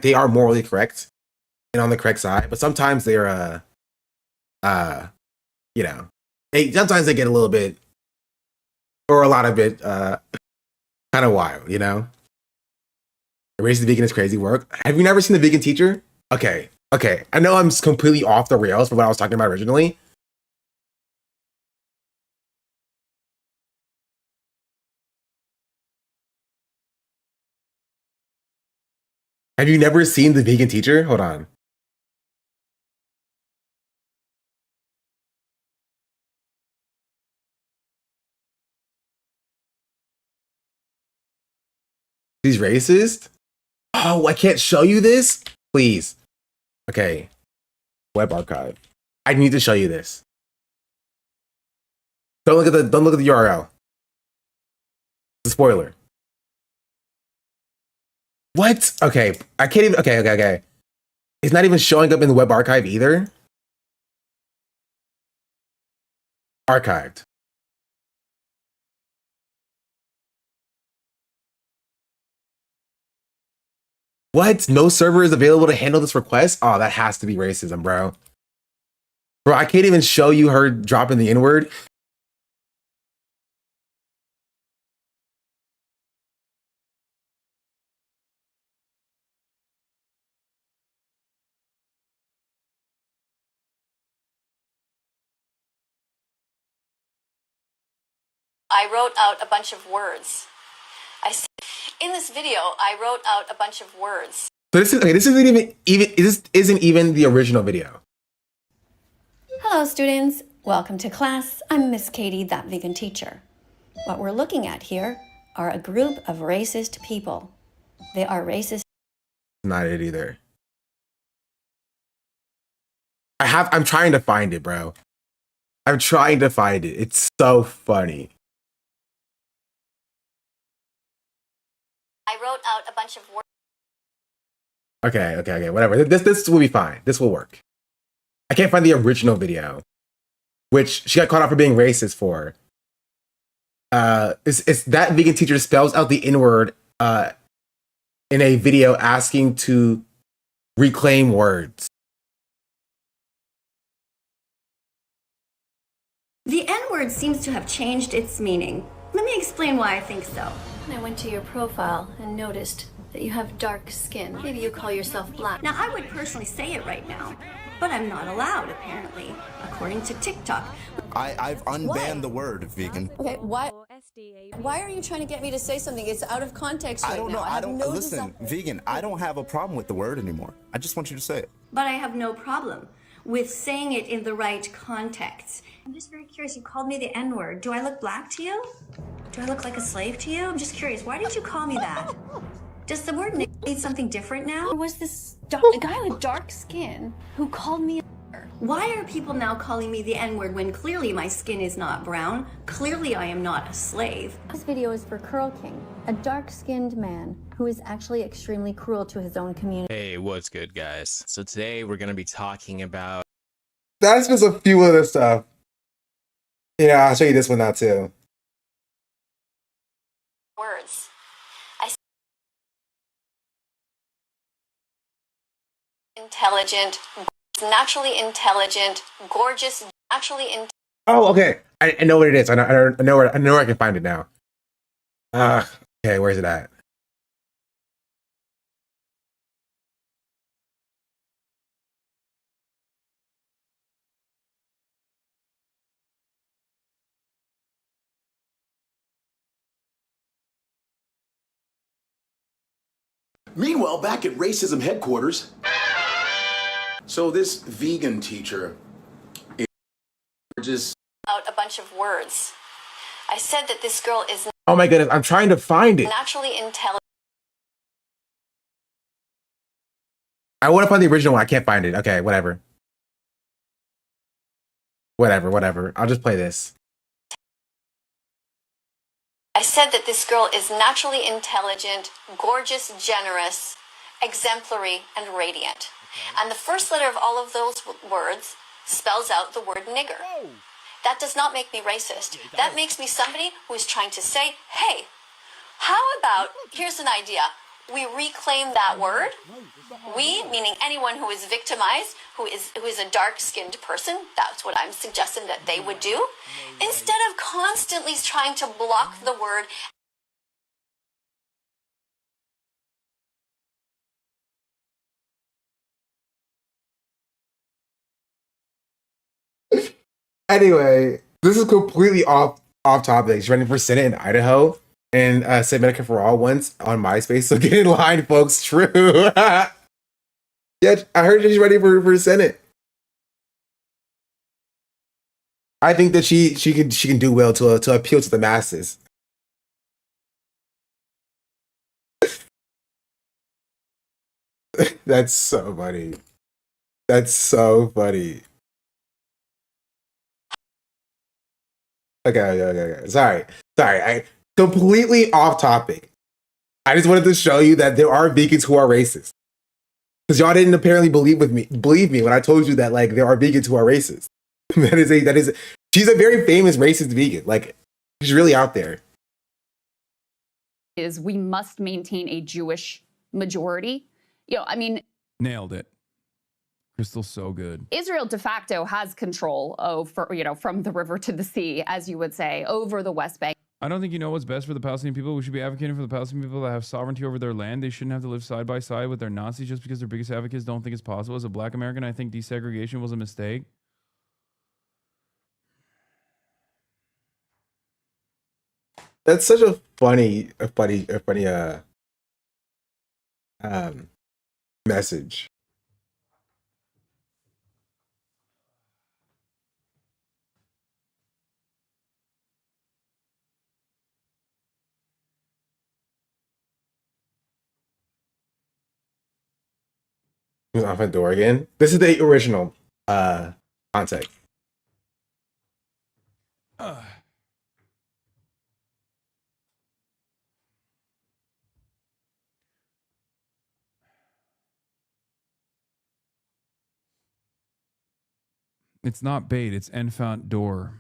they are morally correct and on the correct side, but sometimes they're you know, sometimes they get a little bit or a lot of it kind of wild, you know. Racist vegan is crazy work. Have you never seen The Vegan Teacher? Okay. I know I'm completely off the rails from what I was talking about originally. Have you never seen The Vegan Teacher? Hold on. He's racist? Oh, I can't show you this? Please. Okay. Web archive. I need to show you this. Don't look at the URL. The spoiler. What? Okay. I can't even. Okay. It's not even showing up in the web archive either. Archived. What? No server is available to handle this request? Oh, that has to be racism, bro. Bro, I can't even show you her dropping the N-word. I wrote out a bunch of words. In this video, I wrote out a bunch of words. So this isn't even the original video. Hello, students. Welcome to class. I'm Miss Katie, that vegan teacher. What we're looking at here are a group of racist people. They are racist. Not it either. I'm trying to find it, bro. I'm trying to find it. It's so funny. I wrote out a bunch of words. Okay, whatever. This will be fine. This will work. I can't find the original video, which she got caught out for being racist for. It's that vegan teacher spells out the N-word in a video asking to reclaim words. The N-word seems to have changed its meaning. Let me explain why I think so. I went to your profile and noticed that you have dark skin. Maybe you call yourself black. Now, I would personally say it right now, but I'm not allowed, apparently, according to TikTok. I've unbanned the word vegan. Okay, why are you trying to get me to say something? It's out of context right now. I don't know. Listen, vegan, I don't have a problem with the word anymore. I just want you to say it. But I have no problem with saying it in the right context. I'm just very curious. You called me the N-word. Do I look black to you? Do I look like a slave to you? I'm just curious. Why did you call me that? Does the word need something different now? Or was this guy with dark skin who called me a Why are people now calling me the N-word when clearly my skin is not brown? Clearly I am not a slave. This video is for Curl King, a dark-skinned man who is actually extremely cruel to his own community. Hey, what's good, guys? So today we're going to be talking about... That's just a few of the stuff. Yeah, I'll show you this one now too. Words. Intelligent, naturally intelligent, gorgeous, naturally Oh, okay. I know what it is. I know where I can find it now. Okay, where's it at? Meanwhile, back at racism headquarters, so this vegan teacher is just out a bunch of words. I said that this girl is Oh my goodness, I'm trying to find it. naturally intelligent. I want to find the original one. I can't find it. Okay, whatever. Whatever. I'll just play this. I said that this girl is naturally intelligent, gorgeous, generous, exemplary, and radiant. And the first letter of all of those words spells out the word nigger. That does not make me racist. That makes me somebody who is trying to say, hey, how about, here's an idea. We reclaim that word. We, meaning anyone who is victimized, who is a dark-skinned person, that's what I'm suggesting that they would do, instead of constantly trying to block the word. Anyway, this is completely off topic. She's running for Senate in Idaho and said Medicare for All once on MySpace. So get in line, folks. True. Yeah, I heard she's ready for Senate. I think that she can do well to appeal to the masses. That's so funny. That's so funny. Okay. Sorry. I completely off topic. I just wanted to show you that there are vegans who are racist. Because y'all didn't apparently believe me when I told you that like there are vegans who are racist. She's a very famous racist vegan. Like she's really out there. Is we must maintain a Jewish majority. I mean, Nailed it. Crystal's so good. Israel de facto has control over, from the river to the sea, as you would say, over the West Bank. I don't think you know what's best for the Palestinian people. We should be advocating for the Palestinian people that have sovereignty over their land. They shouldn't have to live side by side with their Nazis just because their biggest advocates don't think it's possible. As a black American, I think desegregation was a mistake. That's such a funny message. Off a door again. This is the original context. It's not bait, it's enfant door.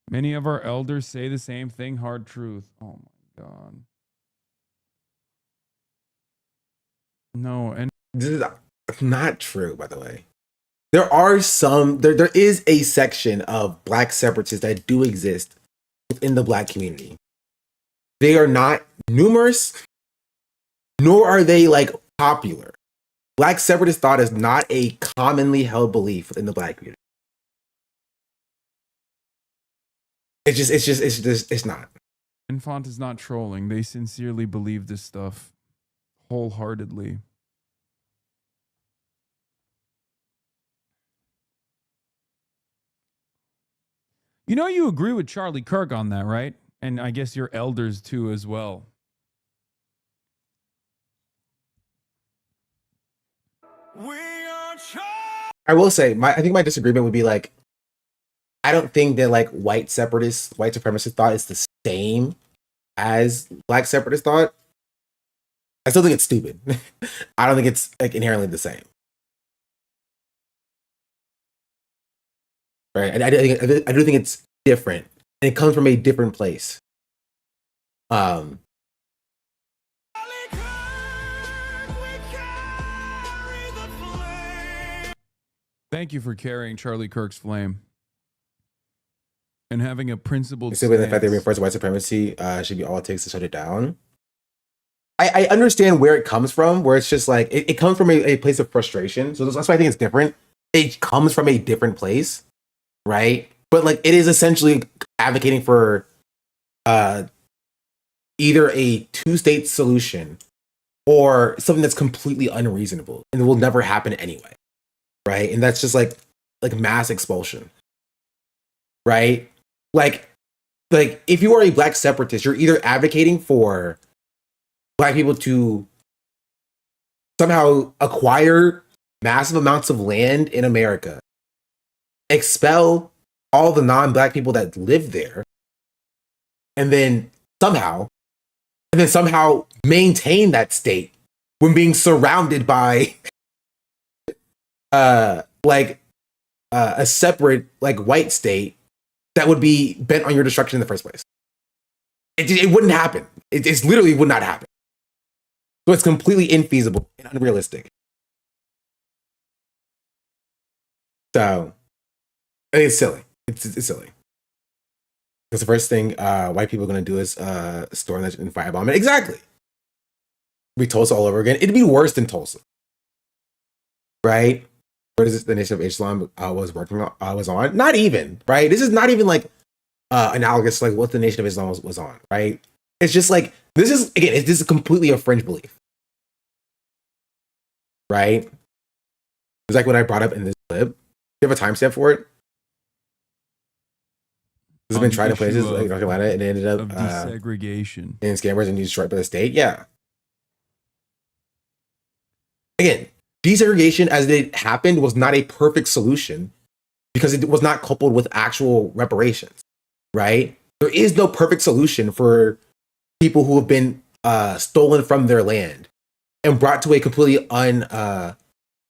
Many of our elders say the same thing, hard truth. Oh my God. No, and this is not true, by the way. There is a section of black separatists that do exist within the black community. They are not numerous, nor are they like popular. Black separatist thought is not a commonly held belief within the black community. It's not. Enfant is not trolling. They sincerely believe this stuff wholeheartedly. You know, you agree with Charlie Kirk on that, right? And I guess your elders too as well. I will say, I think my disagreement would be like, I don't think that like white separatists, white supremacist thought is the same as black separatist thought. I still think it's stupid. I don't think it's like inherently the same. Right? I do think it's different, and it comes from a different place. Thank you for carrying Charlie Kirk's flame and having a principled Simply the fact that it reinforces white supremacy should be all it takes to shut it down. I understand where it comes from, where it's just like it comes from a place of frustration. So that's why I think it's different. It comes from a different place, right? But like it is essentially advocating for either a two-state solution or something that's completely unreasonable and it will never happen anyway. Right. And that's just like mass expulsion. Right. Like if you are a black separatist, you're either advocating for black people to somehow acquire massive amounts of land in America, expel all the non-black people that live there, and then somehow maintain that state when being surrounded by a separate like white state that would be bent on your destruction in the first place. It wouldn't happen. It literally would not happen. So it's completely infeasible and unrealistic. So I think it's silly. It's silly. Because the first thing white people are going to do is storm that and firebomb it. Exactly. It'd be Tulsa all over again. It'd be worse than Tulsa. Right? What is this? The Nation of Islam was on? Not even, right? This is not even like analogous to like what the Nation of Islam was on, right? It's just like this is completely a fringe belief, right? It's like what I brought up in this clip. Do you have a timestamp for it? This has been tried in places like North Carolina, and it ended up desegregation and scammers and destroyed by the state. Yeah. Again, desegregation as it happened was not a perfect solution because it was not coupled with actual reparations, right? There is no perfect solution for people who have been stolen from their land and brought to a completely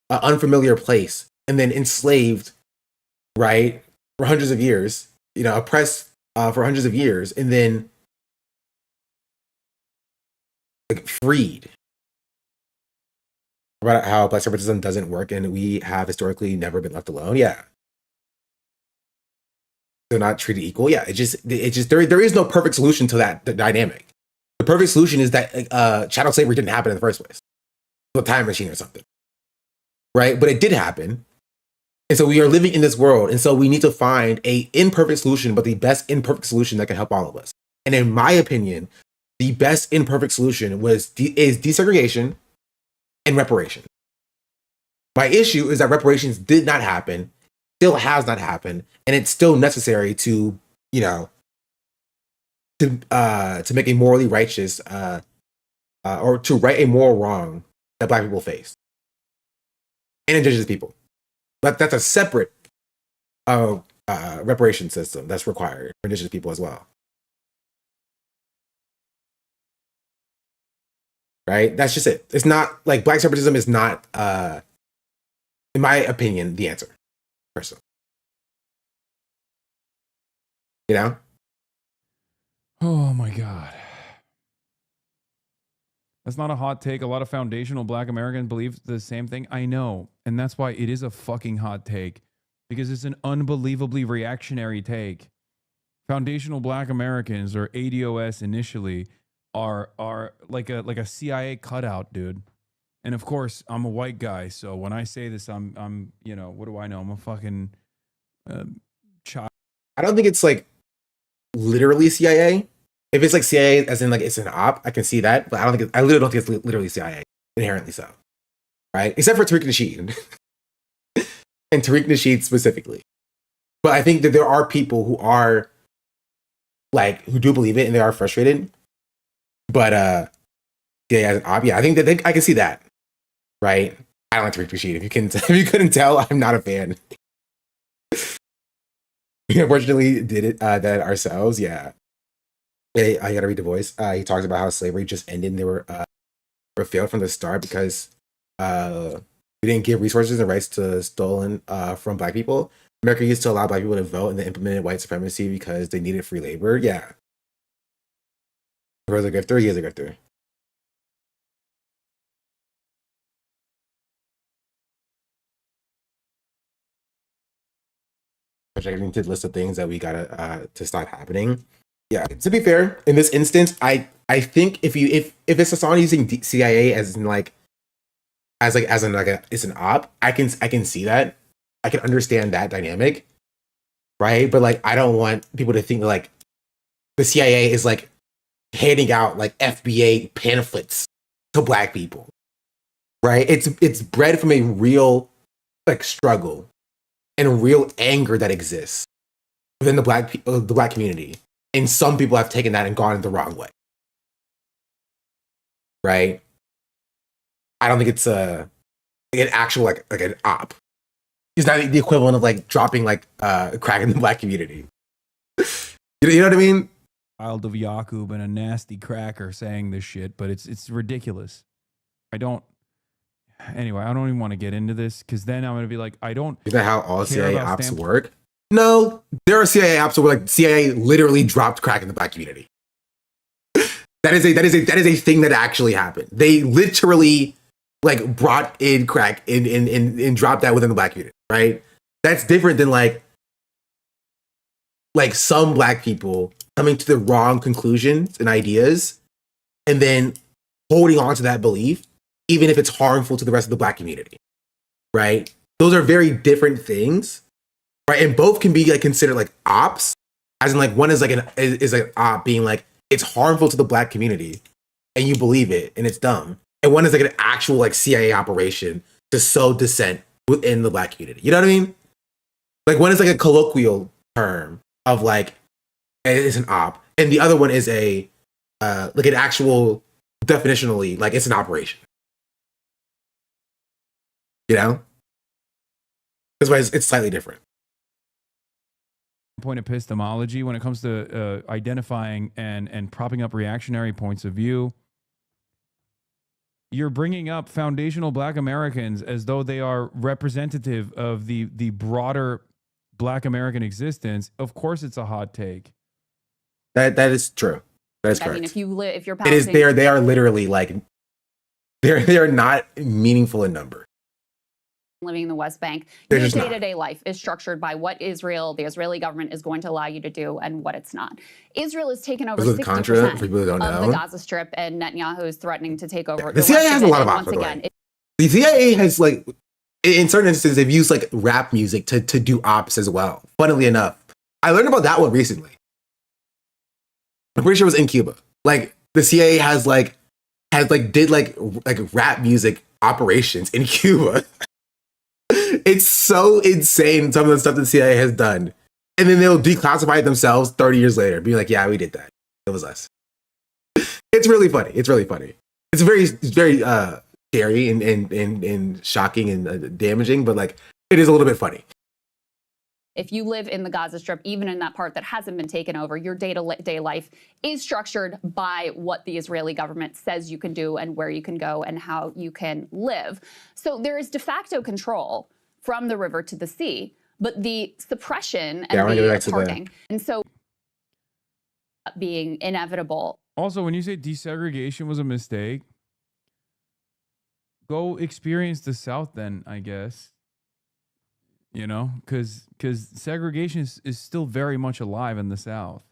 unfamiliar place and then enslaved, right, for hundreds of years, oppressed for hundreds of years, and then like freed. About how black separatism doesn't work and we have historically never been left alone. Yeah. They're not treated equal. Yeah. It just there is no perfect solution to that dynamic. The perfect solution is that chattel slavery didn't happen in the first place. A time machine or something. Right? But it did happen. And so we are living in this world. And so we need to find a imperfect solution, but the best imperfect solution that can help all of us. And in my opinion, the best imperfect solution is desegregation and reparation. My issue is that reparations did not happen, still has not happened, and it's still necessary to, to make a morally righteous or to right a moral wrong that black people face and indigenous people. But that's a separate reparation system that's required for indigenous people as well. Right? That's just it. It's not like black separatism is not, in my opinion, the answer. Personally. Oh my God. That's not a hot take. A lot of foundational black Americans believe the same thing. I know. And that's why it is a fucking hot take. Because it's an unbelievably reactionary take. Foundational black Americans, or ADOS initially, are like a CIA cutout, dude. And of course, I'm a white guy, so when I say this, I'm what do I know? I'm a fucking child. I don't think it's like literally CIA. If it's like CIA, as in like it's an op, I can see that, but I literally don't think it's literally CIA, inherently so, right? Except for Tariq Nasheed, and Tariq Nasheed specifically. But I think that there are people who are who do believe it and they are frustrated. But yeah, as an op, yeah, I think that I can see that, right? I don't like Tariq Rashid. If you couldn't tell, I'm not a fan. We unfortunately did it that ourselves. Yeah. I gotta read the voice. He talks about how slavery just ended and they were failed from the start because we didn't give resources and rights to stolen from black people. America used to allow black people to vote and they implemented white supremacy because they needed free labor. Yeah. Was a grifter? He is a grifter. Which I need to list of things that we gotta to stop happening. Yeah. To be fair, in this instance, I think if it's Hassan using CIA as in like it's an op, I can see that. I can understand that dynamic, right? But like, I don't want people to think like the CIA is like handing out like FBA pamphlets to black people, right? It's bred from a real like struggle and real anger that exists within the black community, and some people have taken that and gone the wrong way, right? I don't think it's an actual like an op. It's not the equivalent of like dropping like crack in the black community. You know what I mean? Child of Yakub and a nasty cracker saying this shit, but it's ridiculous. Anyway, I don't even want to get into this because then I'm going to be like, I don't. Is that how all CIA ops work? No, there are CIA ops where like CIA literally dropped crack in the black community. That is a thing that actually happened. They literally like brought in crack and dropped that within the black community, right? That's different than like some black people coming to the wrong conclusions and ideas and then holding on to that belief, even if it's harmful to the rest of the black community, right? Those are very different things, right? And both can be like considered like ops, as in like one is like an op being like, it's harmful to the black community and you believe it and it's dumb. And one is like an actual like CIA operation to sow dissent within the black community. You know what I mean? Like one is like a colloquial term of like, it's an op. And the other one is a, like an actual definitionally, like it's an operation. You know? That's why it's slightly different. Point epistemology when it comes to identifying and propping up reactionary points of view. You're bringing up foundational black Americans as though they are representative of the broader black American existence. Of course, it's a hot take. That is true. That is correct. I mean, if you're it is they are literally like they are not meaningful in number. Living in the West Bank, They're your just not. day-to-day life is structured by what the Israeli government is going to allow you to do and what it's not. Israel has taken over 60% for people who don't of know. the Gaza Strip, and Netanyahu is threatening to take over. The CIA has a lot of once ops, again. The CIA has like, in certain instances, they've used like rap music to do ops as well. Funnily enough, I learned about that one recently. I'm pretty sure it was in Cuba. Like the CIA did rap music operations in Cuba. It's so insane, some of the stuff the CIA has done. And then they'll declassify it themselves 30 years later, being like, yeah, we did that. It was us. It's really funny. It's really funny. It's very scary and shocking and damaging, but like, it is a little bit funny. If you live in the Gaza Strip, even in that part that hasn't been taken over, your day-to-day life is structured by what the Israeli government says you can do and where you can go and how you can live. So there is de facto control from the river to the sea, but the suppression and the parking, and so being inevitable. Also, when you say desegregation was a mistake, go experience the South then, I guess. You know, because segregation is still very much alive in the South.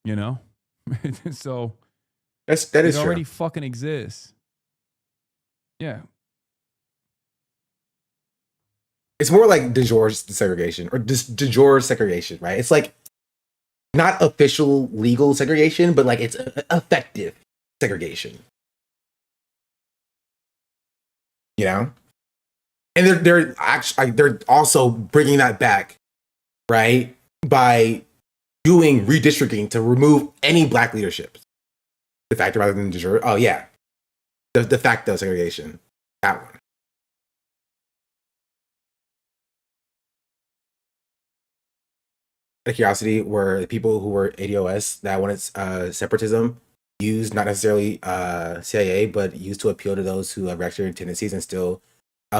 You know, so that is it already true. fucking exists. Yeah, it's more like de jure segregation or just de jure segregation, right? It's like not official legal segregation, but like it's effective segregation. You know. And they're also bringing that back, right? By doing redistricting to remove any black leadership. De facto rather than de jure. Oh yeah, the de facto segregation. That one. a curiosity, were the people who were ADOS that wanted separatism used not necessarily CIA, but used to appeal to those who have reactionary tendencies and still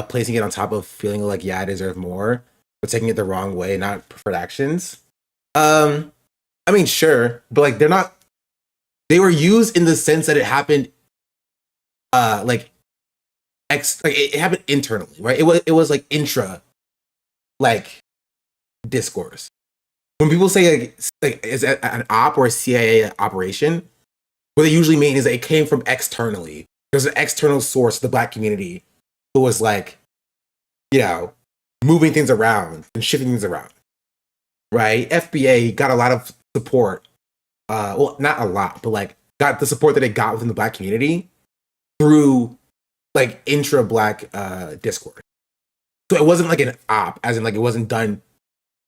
placing it on top of feeling like, yeah, I deserve more, but taking it the wrong way, not preferred actions. I mean, sure, but like they were used in the sense that it happened like it happened internally, right? It was like intra like discourse. When people say like is an op or a CIA operation, what they usually mean is that it came from externally. There's an external source to the Black community who was like, you know, moving things around and shifting things around, right? FBA got a lot of support. Well, not a lot, but like got the support that it got within the Black community through like intra-Black discourse. So it wasn't like an op, as in like it wasn't done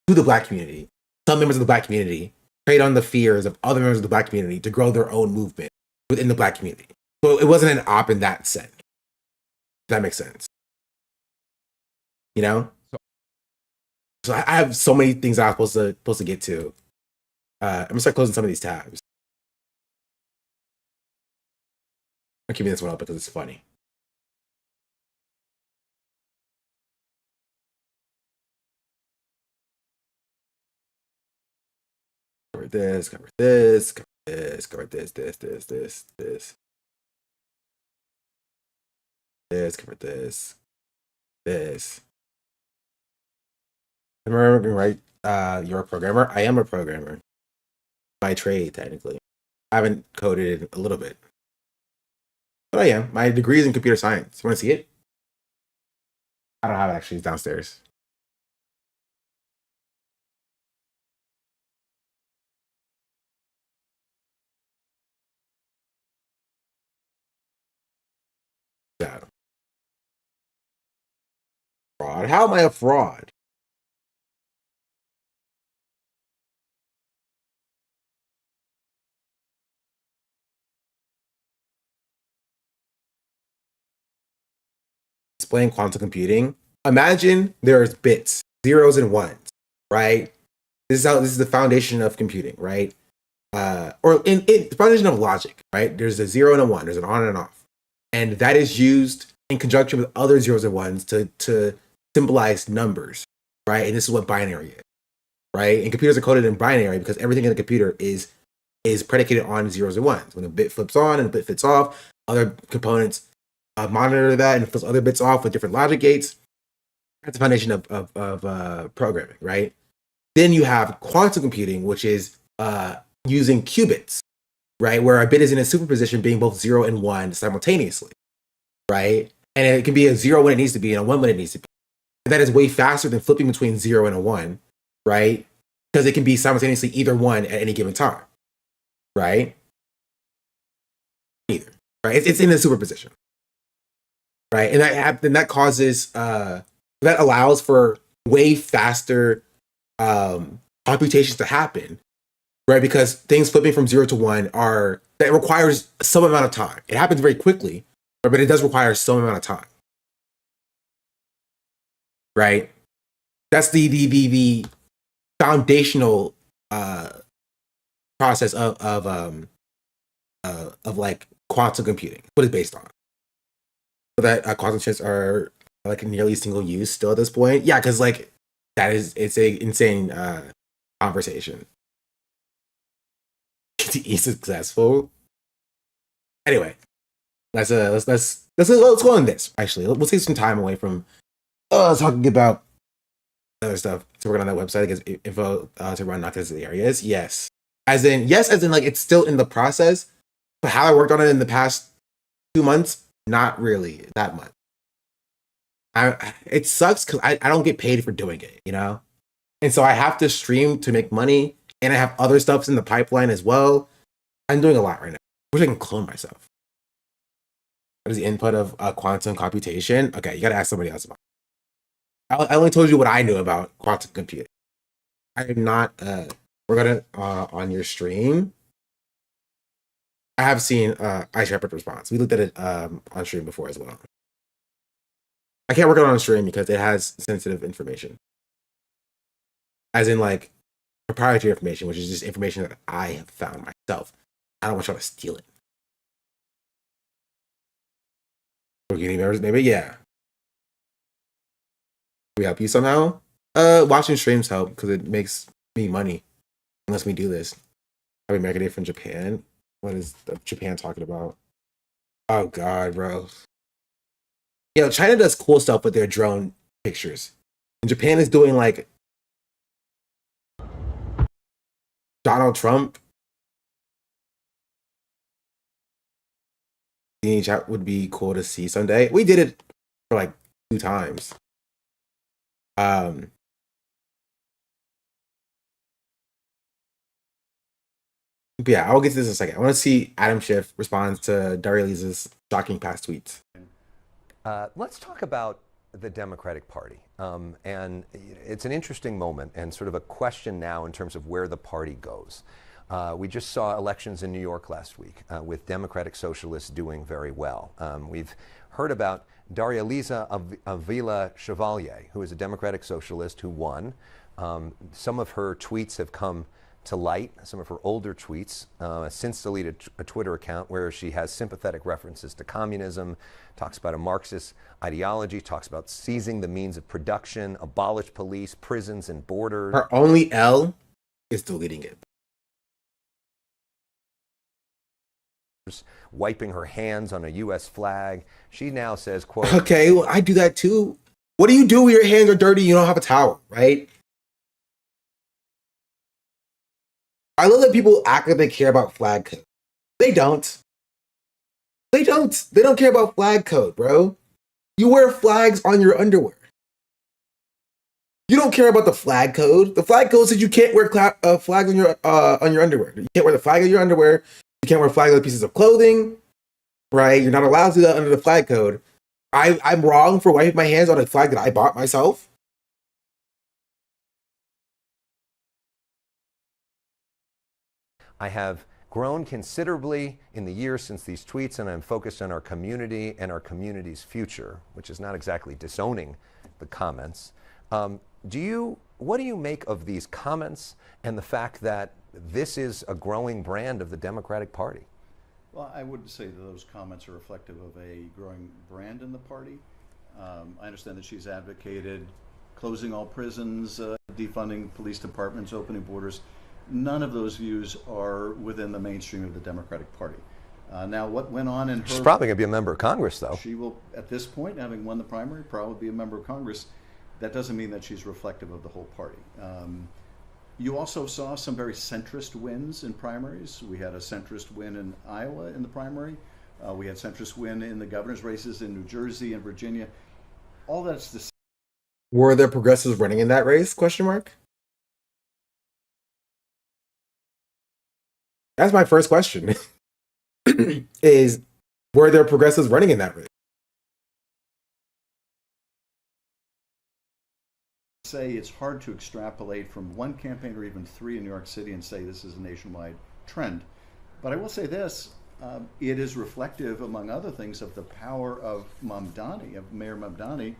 to the Black community. Some members of the Black community preyed on the fears of other members of the Black community to grow their own movement within the Black community. So it wasn't an op in that sense. If that makes sense. You know? So I have so many things I'm supposed to get to. I'm gonna start closing some of these tabs. I'm keeping this one up because it's funny. Cover this, cover this, cover this, cover this, cover this. Am I remembering right? You're a programmer? I am a programmer. By trade, technically. I haven't coded in a little bit. But I am. My degree is in computer science. You want to see it? I don't have it actually. It's downstairs. Yeah. Fraud? How am I a fraud? Explain quantum computing. Imagine there's bits, zeros and ones, right? This is the foundation of computing, right? Or in the foundation of logic, right? There's a 0 and a 1, there's an on and an off. And that is used in conjunction with other zeros and ones to symbolize numbers, right? And this is what binary is, right? And computers are coded in binary because everything in the computer is predicated on zeros and ones. When a bit flips on and a bit flips off, other components monitor that and flips other bits off with different logic gates. That's the foundation of programming, right? Then you have quantum computing, which is using qubits, right? Where a bit is in a superposition being both 0 and 1 simultaneously, right? And it can be a 0 when it needs to be and a 1 when it needs to be. And that is way faster than flipping between 0 and a 1, right? Because it can be simultaneously either one at any given time, right? Either, right? It's in a superposition, right? And that causes, that allows for way faster computations to happen, right? Because things flipping from 0 to 1 that requires some amount of time. It happens very quickly, but it does require some amount of time, right? That's the foundational process of like quantum computing. What it's based on. So that quantum chips are like nearly single use still at this point. Yeah, because like it's a insane conversation. To be successful. Anyway, let's go on this. Actually, we'll take some time away from talking about other stuff to work on that website. Against info to run not because of the areas. Yes, as in like it's still in the process. But how I worked on it in the past 2 months, not really that much. It sucks because I don't get paid for doing it, you know, and so I have to stream to make money. And I have other stuffs in the pipeline as well. I'm doing a lot right now. I wish I can clone myself. What is the input of quantum computation? Okay, you got to ask somebody else about it. I only told you what I knew about quantum computing. I am not, we're going to, on your stream. I have seen iShepherd response. We looked at it on stream before as well. I can't work on stream because it has sensitive information. As in like, proprietary information, which is just information that I have found myself. I don't want y'all to steal it. Community members, maybe, yeah. We help you somehow? Watching streams help because it makes me money. Unless we do this. Happy American Day from Japan. What is Japan talking about? Oh God, bro. You know, China does cool stuff with their drone pictures. And Japan is doing like Donald Trump. That would be cool to see someday. We did it for like 2 times. But yeah, I'll get to this in a second. I want to see Adam Schiff respond to Daria Liza's shocking past tweets. Let's talk about the Democratic Party. And it's an interesting moment and sort of a question now in terms of where the party goes. We just saw elections in New York last week with Democratic Socialists doing very well. We've heard about Daria Liza Avila Chevalier, who is a Democratic Socialist who won. Some of her tweets have come to light, some of her older tweets, since deleted a Twitter account where she has sympathetic references to communism, talks about a Marxist ideology, talks about seizing the means of production, abolish police, prisons, and borders. Her only L is deleting it. Wiping her hands on a U.S. flag. She now says, quote, okay, well, I do that too. What do you do when your hands are dirty and you don't have a towel, right? I love that people act like they care about flag code. They don't. They don't. They don't care about flag code, bro. You wear flags on your underwear. You don't care about the flag code. The flag code says you can't wear flags on your underwear. You can't wear the flag on your underwear. You can't wear flags on pieces of clothing, right? You're not allowed to do that under the flag code. I'm wrong for wiping my hands on a flag that I bought myself. I have grown considerably in the years since these tweets, and I'm focused on our community and our community's future, which is not exactly disowning the comments. What do you make of these comments and the fact that this is a growing brand of the Democratic Party? Well, I would say that those comments are reflective of a growing brand in the party. I understand that she's advocated closing all prisons, defunding police departments, opening borders. None of those views are within the mainstream of the Democratic Party. Now, what went on in her... She's probably going to be a member of Congress, though. She will, at this point, having won the primary, probably be a member of Congress. That doesn't mean that she's reflective of the whole party. You also saw some very centrist wins in primaries. We had a centrist win in Iowa in the primary. We had centrist win in the governor's races in New Jersey and Virginia. All that's the same. Were there progressives running in that race? Question mark. That's my first question. Is were there progressives running in that race? Say it's hard to extrapolate from one campaign or even 3 in New York City and say this is a nationwide trend. But I will say this, it is reflective, among other things, of the power of Mamdani, of Mayor Mamdani.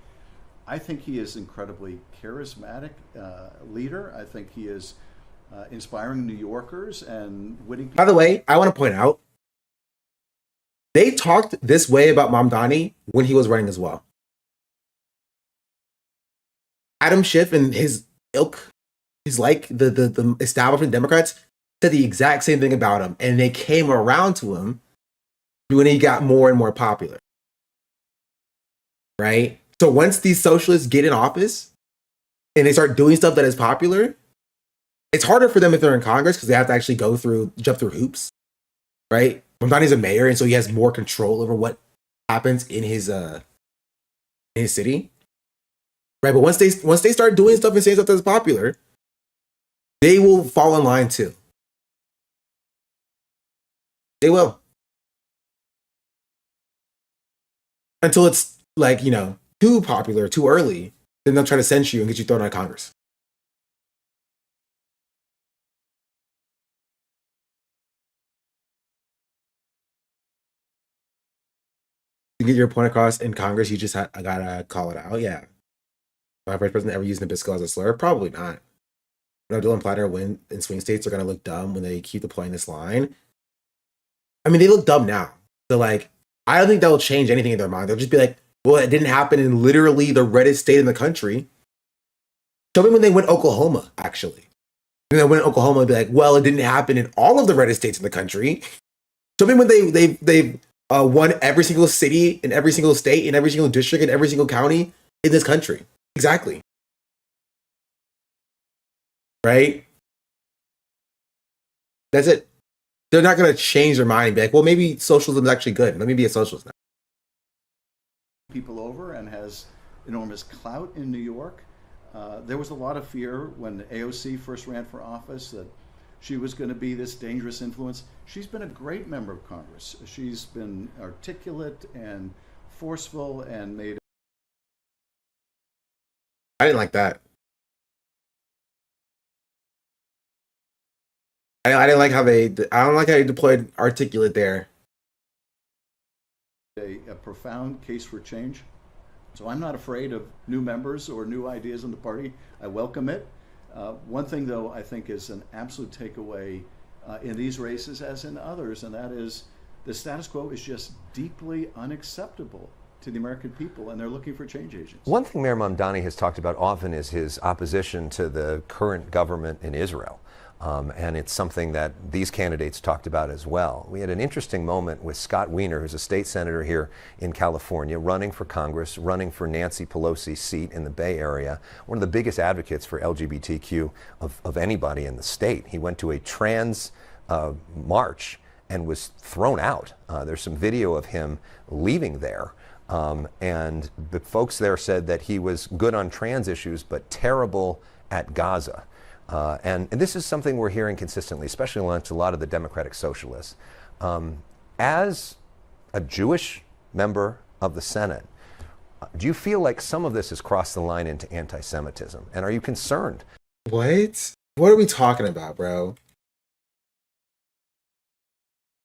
I think he is incredibly charismatic leader. I think he is inspiring New Yorkers and winning people. By the way, I want to point out, they talked this way about Mamdani when he was running as well. Adam Schiff and his ilk, the establishment Democrats, said the exact same thing about him, and they came around to him when he got more and more popular. Right? So once these socialists get in office and they start doing stuff that is popular, it's harder for them if they're in Congress because they have to actually jump through hoops. Right? Mamdani's a mayor, and so he has more control over what happens in his city. Right, but once they start doing stuff and saying stuff that's popular, they will fall in line too. They will. Until it's like, too popular, too early, then they'll try to censure you and get you thrown out of Congress. To get your point across in Congress, you just gotta call it out. Yeah. My first person ever used Nabisco as a slur? Probably not. Dylan Platter win in swing states are gonna look dumb when they keep deploying this line. I mean, they look dumb now. So like, I don't think that will change anything in their mind. They'll just be like, well, it didn't happen in literally the reddest state in the country. Show me when they went Oklahoma, actually. When they went Oklahoma and be like, well, it didn't happen in all of the reddest states in the country. Show me when they won every single city in every single state, in every single district, in every single county in this country. Exactly. Right? That's it. They're not going to change their mind and be like, well, maybe socialism is actually good. Let me be a socialist now. People over and has enormous clout in New York. There was a lot of fear when AOC first ran for office that she was going to be this dangerous influence. She's been a great member of Congress. She's been articulate and forceful and made. I didn't like that. I didn't like how I don't like how they deployed articulate there. A profound case for change. So I'm not afraid of new members or new ideas in the party. I welcome it. One thing, though, I think is an absolute takeaway in these races as in others, and that is the status quo is just deeply unacceptable to the American people, and they're looking for change agents. One thing Mayor Mamdani has talked about often is his opposition to the current government in Israel. And it's something that these candidates talked about as well. We had an interesting moment with Scott Wiener, who's a state senator here in California, running for Congress, running for Nancy Pelosi's seat in the Bay Area, one of the biggest advocates for LGBTQ of anybody in the state. He went to a trans march and was thrown out. There's some video of him leaving there. And the folks there said that he was good on trans issues, but terrible at Gaza. And this is something we're hearing consistently, especially amongst a lot of the Democratic Socialists. As a Jewish member of the Senate, do you feel like some of this has crossed the line into anti-Semitism? And are you concerned? What? What are we talking about, bro?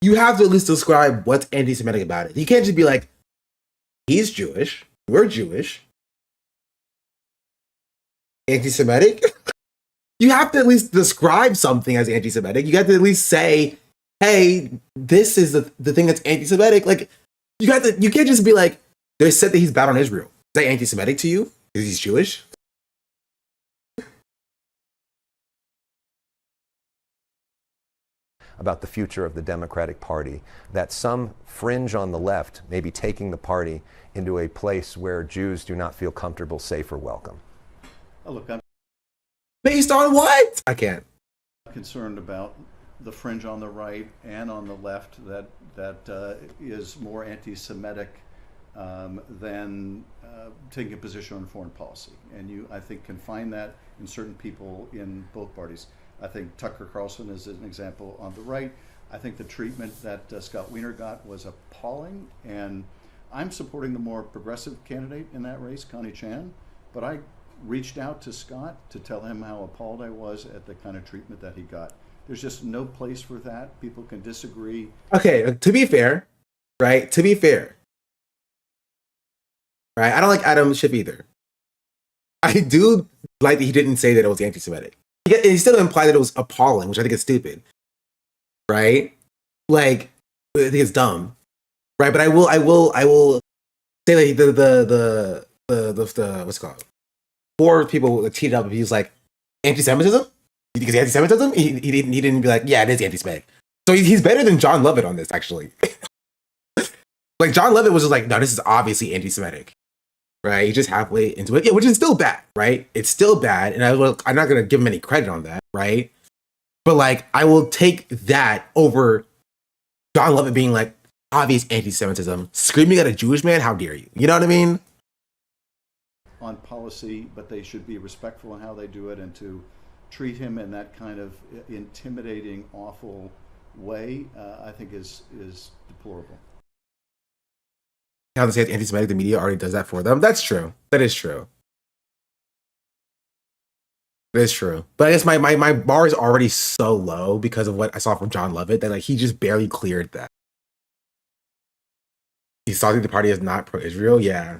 You have to at least describe what's anti-Semitic about it. You can't just be like, he's Jewish, we're Jewish. Anti-Semitic? You have to at least describe something as anti-Semitic. You have to at least say, hey, this is the thing that's anti-Semitic. Like, you can't just be like, they said that he's bad on Israel. Is that anti-Semitic to you? Because he's Jewish? About the future of the Democratic Party, that some fringe on the left may be taking the party into a place where Jews do not feel comfortable, safe, or welcome. Oh, look, I'm based on what? I can't. Concerned about the fringe on the right and on the left that is more anti-Semitic than taking a position on foreign policy. And you, I think, can find that in certain people in both parties. I think Tucker Carlson is an example on the right. I think the treatment that Scott Wiener got was appalling, and I'm supporting the more progressive candidate in that race, Connie Chan, but I reached out to Scott to tell him how appalled I was at the kind of treatment that he got. There's just no place for that. People can disagree. Okay, to be fair, right? To be fair, right? I don't like Adam Schiff either. I do like that he didn't say that it was anti-Semitic. He still implied that it was appalling, which I think is stupid, right? Like, I think it's dumb, right? But I will say that the what's it called? 4 people tweeted up. He was like, anti-Semitism? You think it's anti-Semitism? He didn't be like, yeah, it is anti-Semitic. So he's better than John Lovett on this, actually. Like, John Lovett was just like, no, this is obviously anti-Semitic. Right? He's just halfway into it. Yeah, which is still bad, right? It's still bad. And I'm not going to give him any credit on that, right? But, like, I will take that over John Lovett being like, obvious anti-Semitism, screaming at a Jewish man, how dare you? You know what I mean? On policy, but they should be respectful in how they do it, and to treat him in that kind of intimidating, awful way, I think is deplorable. How they say it's anti-Semitic, the media already does that for them. That's true. That is true. That is true. But I guess my bar is already so low because of what I saw from John Lovett that like he just barely cleared that. He saw that the party is not pro-Israel. Yeah.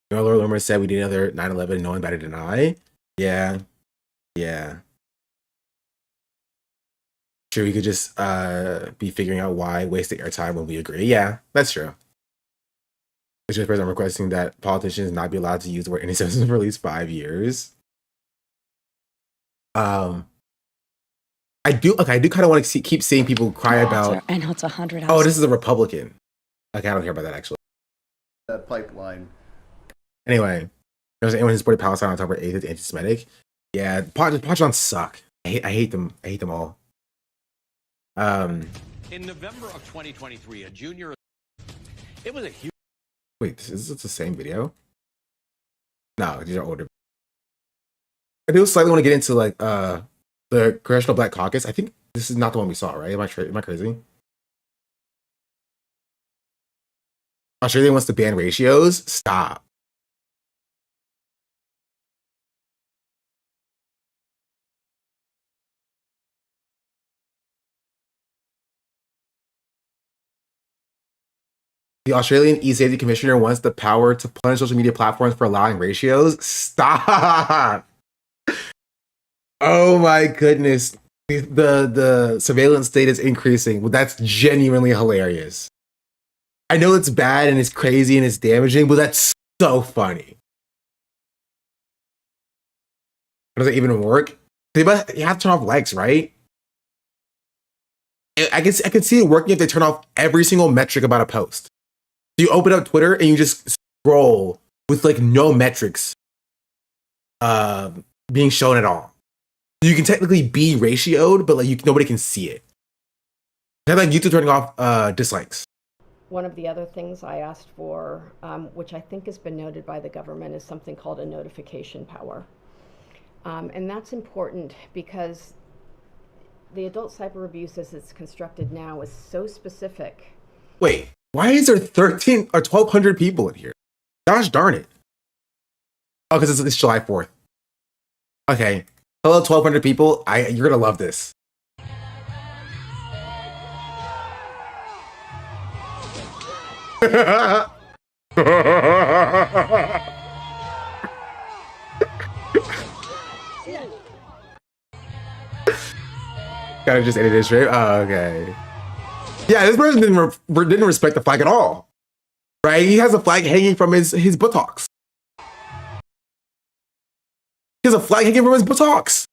You know, Laura Loomer said we need another 9/11, no one better deny. Yeah. Yeah. Sure, we could just be figuring out why wasting our time when we agree. Yeah, that's true. It's just I'm requesting that politicians not be allowed to use the word anti-Semitism for at least 5 years. I do kind of want to keep seeing people cry about. I know it's 100. Oh, this is a Republican. Okay, I don't care about that actually. That pipeline. Anyway, there's anyone who supported Palestine on top of atheist anti-Semitic. Yeah, Patrons suck. I hate them. I hate them all. In November of 2023, a junior. It was a huge. Wait, is this the same video? No, these are older. I do slightly want to get into like the Congressional Black Caucus. I think this is not the one we saw, right? Am I crazy? Australia wants to ban ratios. Stop. The Australian e-safety commissioner wants the power to punish social media platforms for allowing ratios. Stop. Oh my goodness. The surveillance state is increasing. Well, that's genuinely hilarious. I know it's bad and it's crazy and it's damaging, but that's so funny. Does it even work? You have to turn off likes, right? I can see it working if they turn off every single metric about a post. You open up Twitter and you just scroll with like no metrics being shown at all. You can technically be ratioed, but like nobody can see it. Kind of like YouTube turning off dislikes. One of the other things I asked for, which I think has been noted by the government, is something called a notification power. And that's important because the adult cyber abuse as it's constructed now is so specific. Wait, why is there 13 or 1,200 people in here? Gosh darn it. Oh, because it's July 4th. Okay. Hello, 1,200 people. You're going to love this. Gotta just edit it straight. Oh, okay. Yeah, this person didn't respect the flag at all. Right? He has a flag hanging from his buttocks. He has a flag hanging from his buttocks.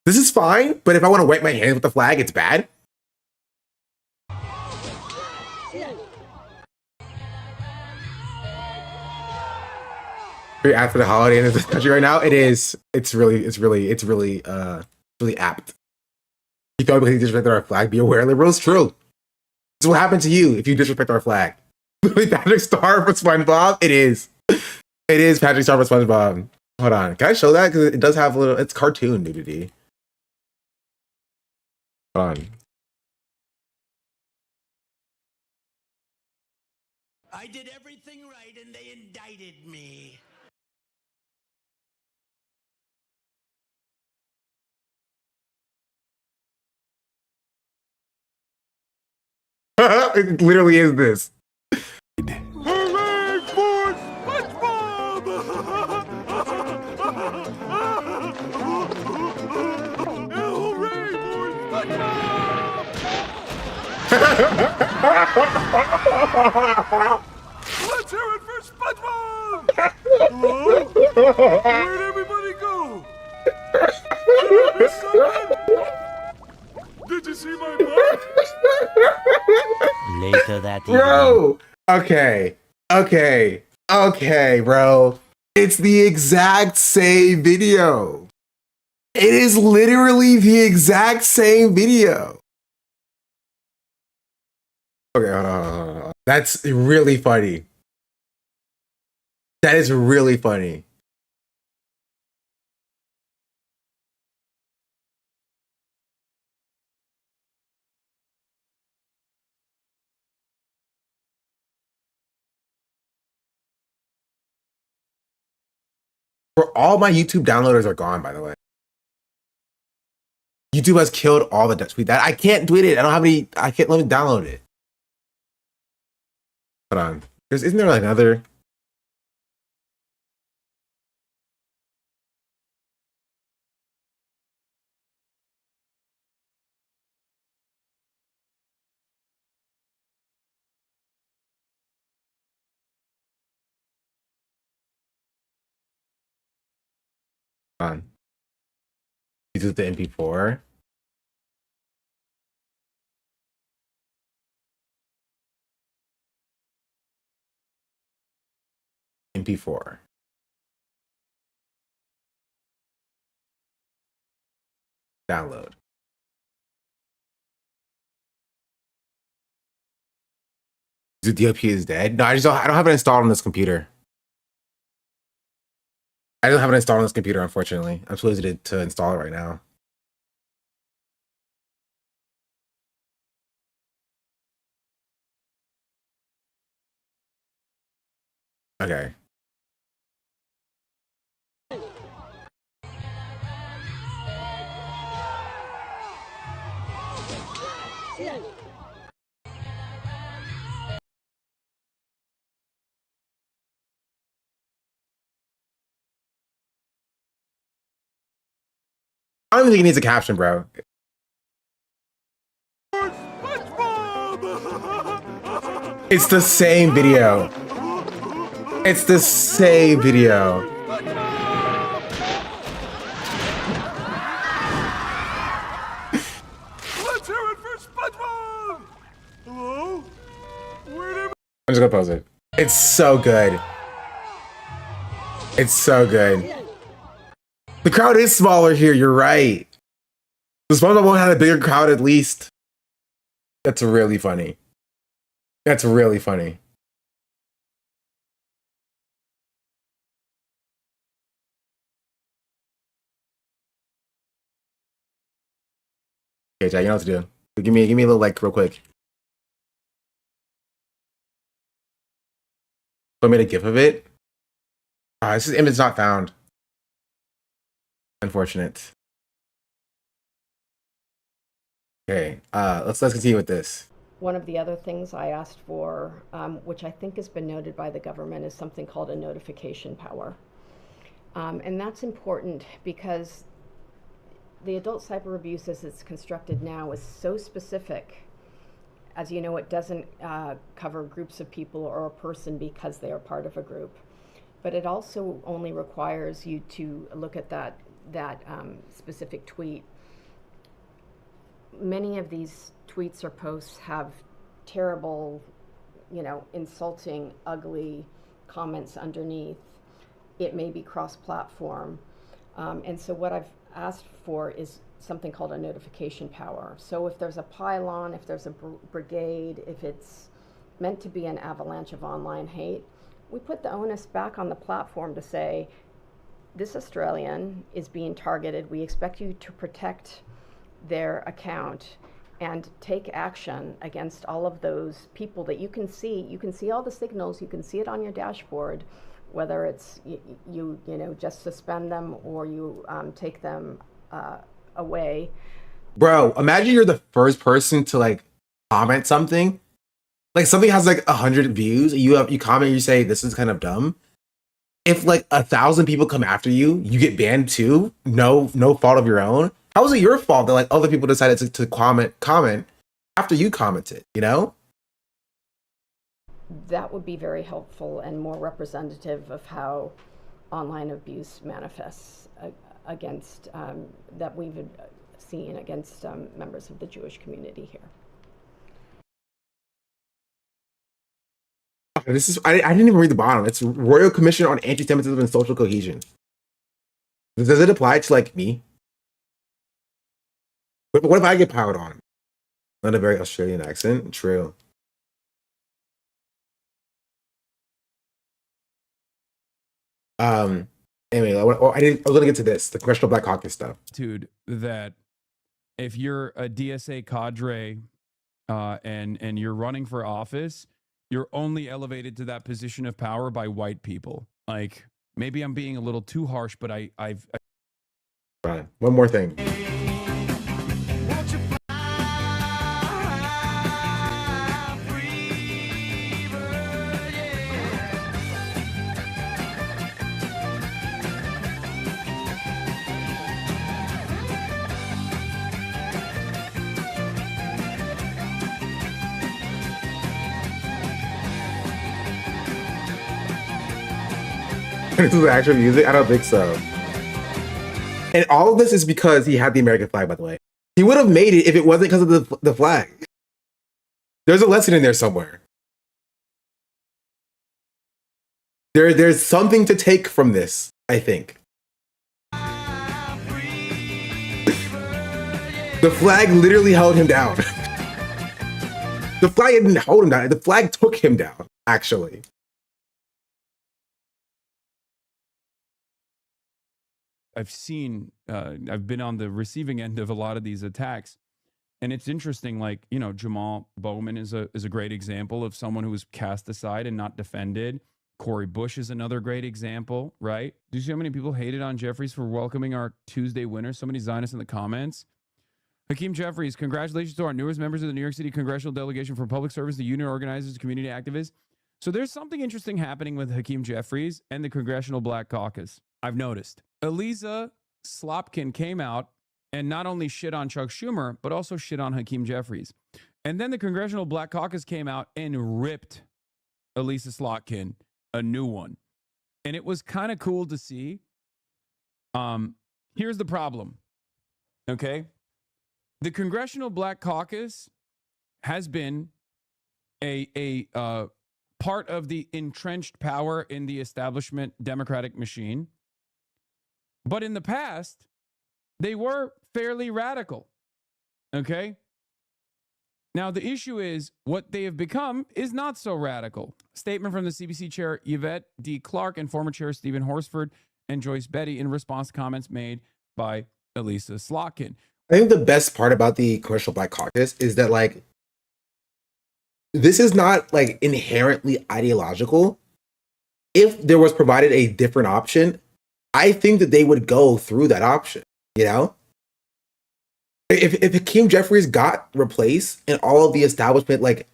This is fine, but if I want to wipe my hands with the flag, it's bad. Very apt for the holiday in this country right now. It is. It's really apt. You thought because you disrespected our flag, be aware, liberals. True. This will happen to you if you disrespect our flag. Patrick Star for SpongeBob. It is. It is Patrick Star for SpongeBob. Hold on. Can I show that? Because it does have a little. It's cartoon nudity. Hold on. I did everything right and they indicted me. It literally is this. Hooray for SpongeBob! Hooray for SpongeBob! Let's hear it for SpongeBob! Hello? Where'd everybody go? Did I miss something? Did you see my butt? Later that evening. Bro. Okay, bro. It's the exact same video. It is literally the exact same video. Okay, hold on. That's really funny. That is really funny. All my YouTube downloaders are gone, by the way. YouTube has killed all the tweet that I can't tweet it. I don't have any. I can't let me download it. Hold on. Isn't there like another? On. This is the MP4. MP4. Download. The DLP is dead. No, I don't have it installed on this computer. I don't have it installed on this computer, unfortunately. I'm supposed to install it right now. Okay. I don't even think it needs a caption, bro. It's the same video. It's the same video. Let's hear it for SpongeBob! Hello? I'm just gonna pause it. It's so good. It's so good. The crowd is smaller here, you're right. The SpongeBob one had a bigger crowd at least. That's really funny. That's really funny. Okay, Jack, you know what to do. Give me a little like real quick. So I made a GIF of it. This image not found. Unfortunate. Okay, let's continue with this. One of the other things I asked for, which I think has been noted by the government, is something called a notification power. And that's important because the adult cyber abuse as it's constructed now is so specific. As you know, it doesn't cover groups of people or a person because they are part of a group. But it also only requires you to look at that specific tweet. Many of these tweets or posts have terrible, insulting, ugly comments underneath. It may be cross-platform. And so what I've asked for is something called a notification power. So if there's a pylon, if there's a brigade, if it's meant to be an avalanche of online hate, we put the onus back on the platform to say, this Australian is being targeted. We expect you to protect their account and take action against all of those people that you can see. You can see all the signals. You can see it on your dashboard, whether it's you just suspend them or you take them away. Bro, imagine you're the first person to like comment something. Like something has like 100 views. You comment, you say this is kind of dumb. If like 1,000 people come after you, you get banned too. No fault of your own. How is it your fault that like other people decided to comment after you commented? That would be very helpful and more representative of how online abuse manifests against that we've seen against members of the Jewish community here. This is I didn't even read the bottom. It's Royal Commission on Anti-Semitism and Social Cohesion. Does it apply to like me? But what if I get piled on? Not a very Australian accent. True. Anyway, I was gonna get to this, the Congressional Black Caucus stuff. Dude, that if you're a DSA cadre and you're running for office, you're only elevated to that position of power by white people. Like, maybe I'm being a little too harsh, but I've Right. One more thing. This is actual music? I don't think so. And all of this is because he had the American flag, by the way. He would have made it if it wasn't because of the flag. There's a lesson in there somewhere. There's something to take from this, I think. The flag literally held him down. The flag didn't hold him down. The flag took him down, actually. I've been on the receiving end of a lot of these attacks. And it's interesting, like, you know, Jamal Bowman is a great example of someone who was cast aside and not defended. Corey Bush is another great example, right? Do you see how many people hated on Jeffries for welcoming our Tuesday winner? So many Zionists in the comments. Hakeem Jeffries, congratulations to our newest members of the New York City Congressional Delegation for Public Service, the union organizers, community activists. So there's something interesting happening with Hakeem Jeffries and the Congressional Black Caucus. I've noticed. Elisa Slotkin came out and not only shit on Chuck Schumer, but also shit on Hakeem Jeffries. And then the Congressional Black Caucus came out and ripped Elisa Slotkin a new one. And it was kind of cool to see. Here's the problem. Okay? The Congressional Black Caucus has been a part of the entrenched power in the establishment Democratic machine. But in the past, they were fairly radical. Okay? Now, the issue is what they have become is not so radical. Statement from the CBC chair Yvette D. Clark and former chair Stephen Horsford and Joyce Betty in response to comments made by Elisa Slotkin. I think the best part about the Congressional Black Caucus is that, like, this is not, like, inherently ideological. If there was provided a different option, I think that they would go through that option, you know? If Hakeem Jeffries got replaced and all of the establishment, like,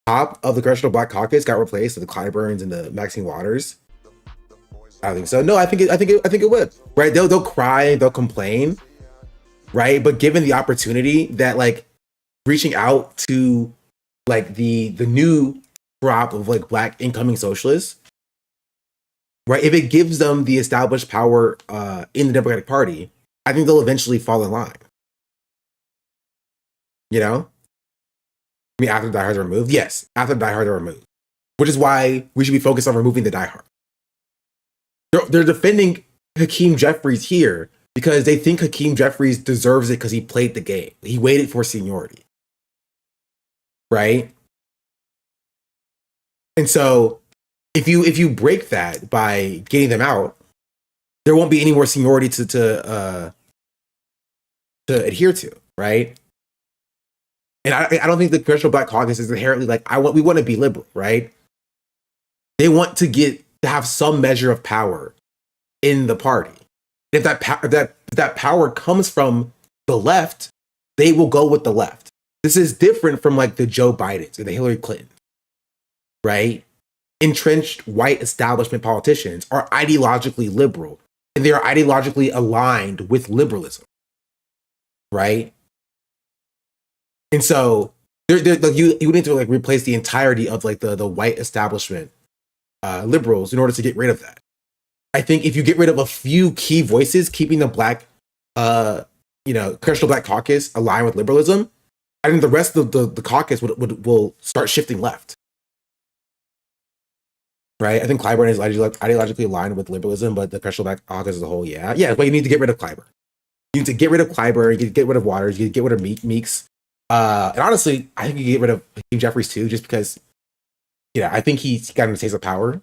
top of the Congressional Black Caucus got replaced, with the Clyburns and the Maxine Waters, I don't think so. No, I think it would. Right? They'll cry, they'll complain, right? But given the opportunity that, like, reaching out to, like, the new crop of, like, Black incoming socialists, right? If it gives them the established power in the Democratic Party, I think they'll eventually fall in line. You know? I mean, after the diehards are removed? Yes, after the diehards are removed. Which is why we should be focused on removing the diehard. They're defending Hakeem Jeffries here because they think Hakeem Jeffries deserves it because he played the game. He waited for seniority. Right? And so if you break that by getting them out, there won't be any more seniority to adhere to, right? And I don't think the Congressional Black Caucus is inherently like, we want to be liberal, right? They want to have some measure of power in the party. If that power comes from the left, they will go with the left. This is different from, like, the Joe Bidens or the Hillary Clinton, right? Entrenched white establishment politicians are ideologically liberal, and they are ideologically aligned with liberalism, right? And so like, you need to, like, replace the entirety of, like, the white establishment liberals in order to get rid of that. I think if you get rid of a few key voices, keeping the Black, Congressional Black Caucus aligned with liberalism, I think the rest of the caucus will start shifting left. Right? I think Clyburn is ideologically aligned with liberalism, but the Congressional Black Caucus as a whole, yeah. But you need to get rid of Clyburn. You need to get rid of Clyburn. You need to get rid of Waters. You need to get rid of Meeks. And honestly, I think you get rid of Hakeem Jeffries too, just because, I think he's got a taste of power,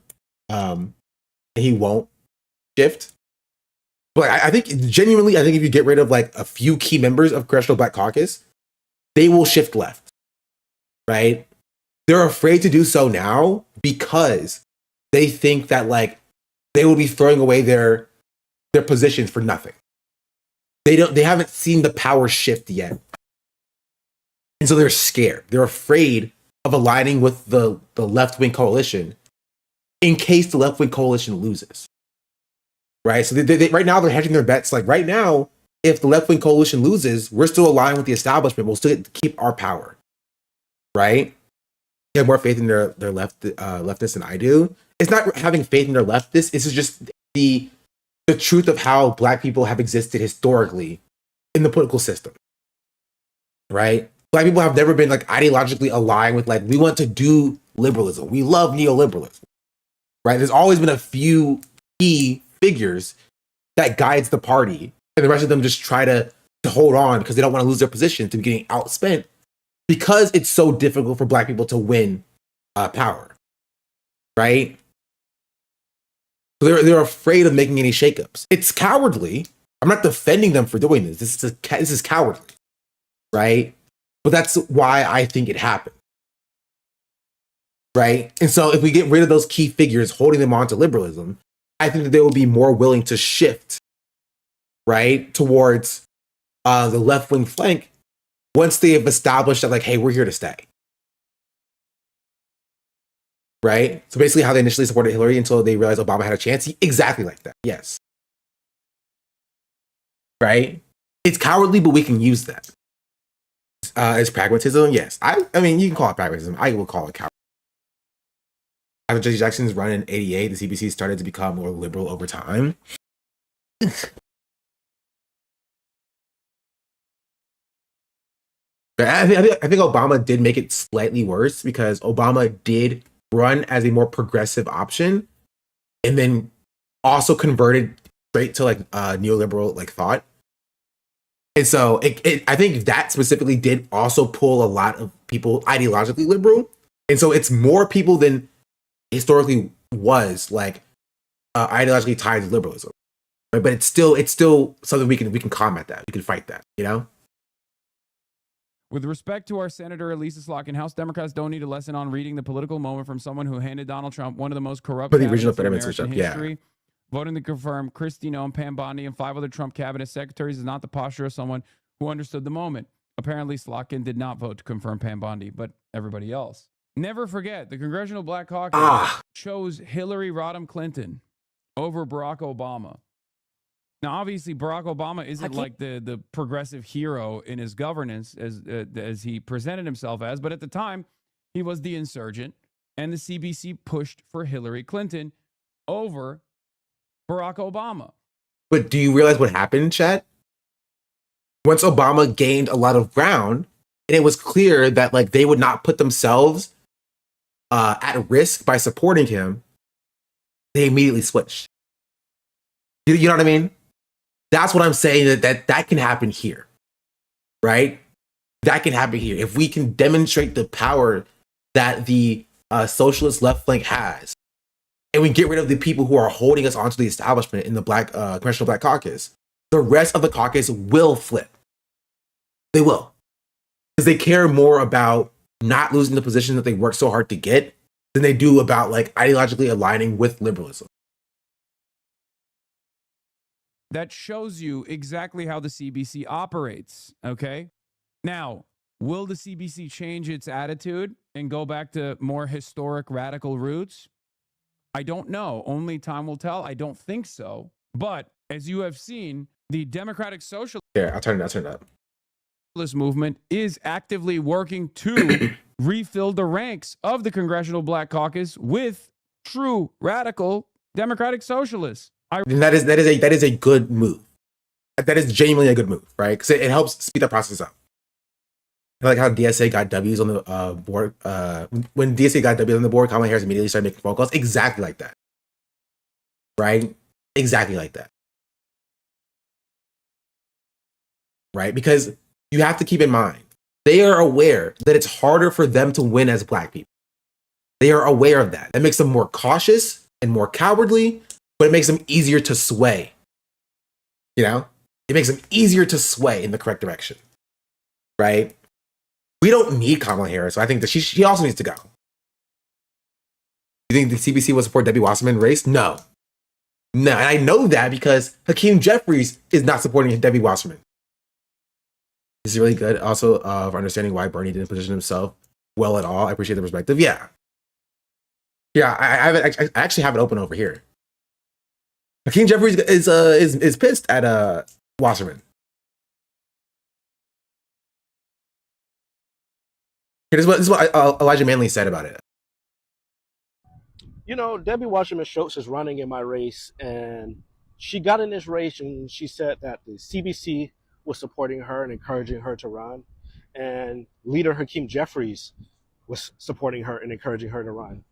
and he won't shift. But I think genuinely, if you get rid of, like, a few key members of Congressional Black Caucus, they will shift left, right? They're afraid to do so now because they think that, like, they will be throwing away their positions for nothing. They haven't seen the power shift yet. And so they're scared. They're afraid of aligning with the left-wing coalition in case the left-wing coalition loses. Right? So they right now they're hedging their bets. Like, right now, if the left-wing coalition loses, we're still aligned with the establishment. We'll still keep our power. Right? They have more faith in their leftists than I do. It's not having faith in their leftists. It's just the the truth of how Black people have existed historically in the political system, right? Black people have never been like ideologically aligned with like, we want to do liberalism. We love neoliberalism, right? There's always been a few key figures that guides the party, and the rest of them just try to hold on because they don't want to lose their position to be getting outspent because it's so difficult for Black people to win power, right? So they're afraid of making any shakeups. It's cowardly. I'm not defending them for doing this. This is cowardly, right? But that's why I think it happened, right? And so if we get rid of those key figures holding them on to liberalism, I think that they will be more willing to shift, right, towards the left-wing flank once they have established that, like, hey, we're here to stay. Right? So basically how they initially supported Hillary until they realized Obama had a chance. Exactly like that. Yes. Right? It's cowardly, but we can use that. As pragmatism, yes. I mean, you can call it pragmatism. I will call it cowardly. After Jesse Jackson's run in 88, the CBC started to become more liberal over time. I think Obama did make it slightly worse because Obama did run as a more progressive option and then also converted straight to like neoliberal like thought. And so I think that specifically did also pull a lot of people ideologically liberal. And so it's more people than historically was like ideologically tied to liberalism. Right? But it's still something we can combat that. We can fight that, you know? With respect to our Senator Elisa Slotkin, House Democrats don't need a lesson on reading the political moment from someone who handed Donald Trump one of the most corrupt But the original cabinets in Fetterman American switch up, history. Voting to confirm Kristi Noem, Pam Bondi, and 5 other Trump cabinet secretaries is not the posture of someone who understood the moment. Apparently, Slotkin did not vote to confirm Pam Bondi, but everybody else. Never forget, the Congressional Black Caucus chose Hillary Rodham Clinton over Barack Obama. Now, obviously, Barack Obama isn't like the progressive hero in his governance as he presented himself as, but at the time, he was the insurgent, and the CBC pushed for Hillary Clinton over Barack Obama. But do you realize what happened, Chet? Once Obama gained a lot of ground, and it was clear that like they would not put themselves at risk by supporting him, they immediately switched. You know what I mean? That's what I'm saying, that can happen here, right? That can happen here. If we can demonstrate the power that the socialist left flank has, and we get rid of the people who are holding us onto the establishment in the Congressional Black Caucus, the rest of the caucus will flip. They will. Because they care more about not losing the position that they worked so hard to get than they do about like ideologically aligning with liberalism. That shows you exactly how the CBC operates, okay? Now, will the CBC change its attitude and go back to more historic radical roots? I don't know. Only time will tell. I don't think so. But as you have seen, the Democratic Socialist I'll turn it up. Movement is actively working to refill the ranks of the Congressional Black Caucus with true radical Democratic Socialists. And that is a good move. That is genuinely a good move, right? Because it helps speed the process up. I like how DSA got W's on the board. When DSA got W's on the board, Kamala Harris immediately started making phone calls. Exactly like that, right? Exactly like that, right? Because you have to keep in mind, they are aware that it's harder for them to win as Black people. They are aware of that. That makes them more cautious and more cowardly, but it makes them easier to sway. You know? It makes them easier to sway in the correct direction, right? We don't need Kamala Harris, so I think that she also needs to go. You think the CBC will support Debbie Wasserman race? No. No, and I know that because Hakeem Jeffries is not supporting Debbie Wasserman. This is really good also for understanding why Bernie didn't position himself well at all. I appreciate the perspective. Yeah. Yeah, I actually have it open over here. Hakeem Jeffries is pissed at Wasserman. This is what Elijah Manley said about it. You know, Debbie Wasserman Schultz is running in my race, and she got in this race and she said that the CBC was supporting her and encouraging her to run, and leader Hakeem Jeffries was supporting her and encouraging her to run.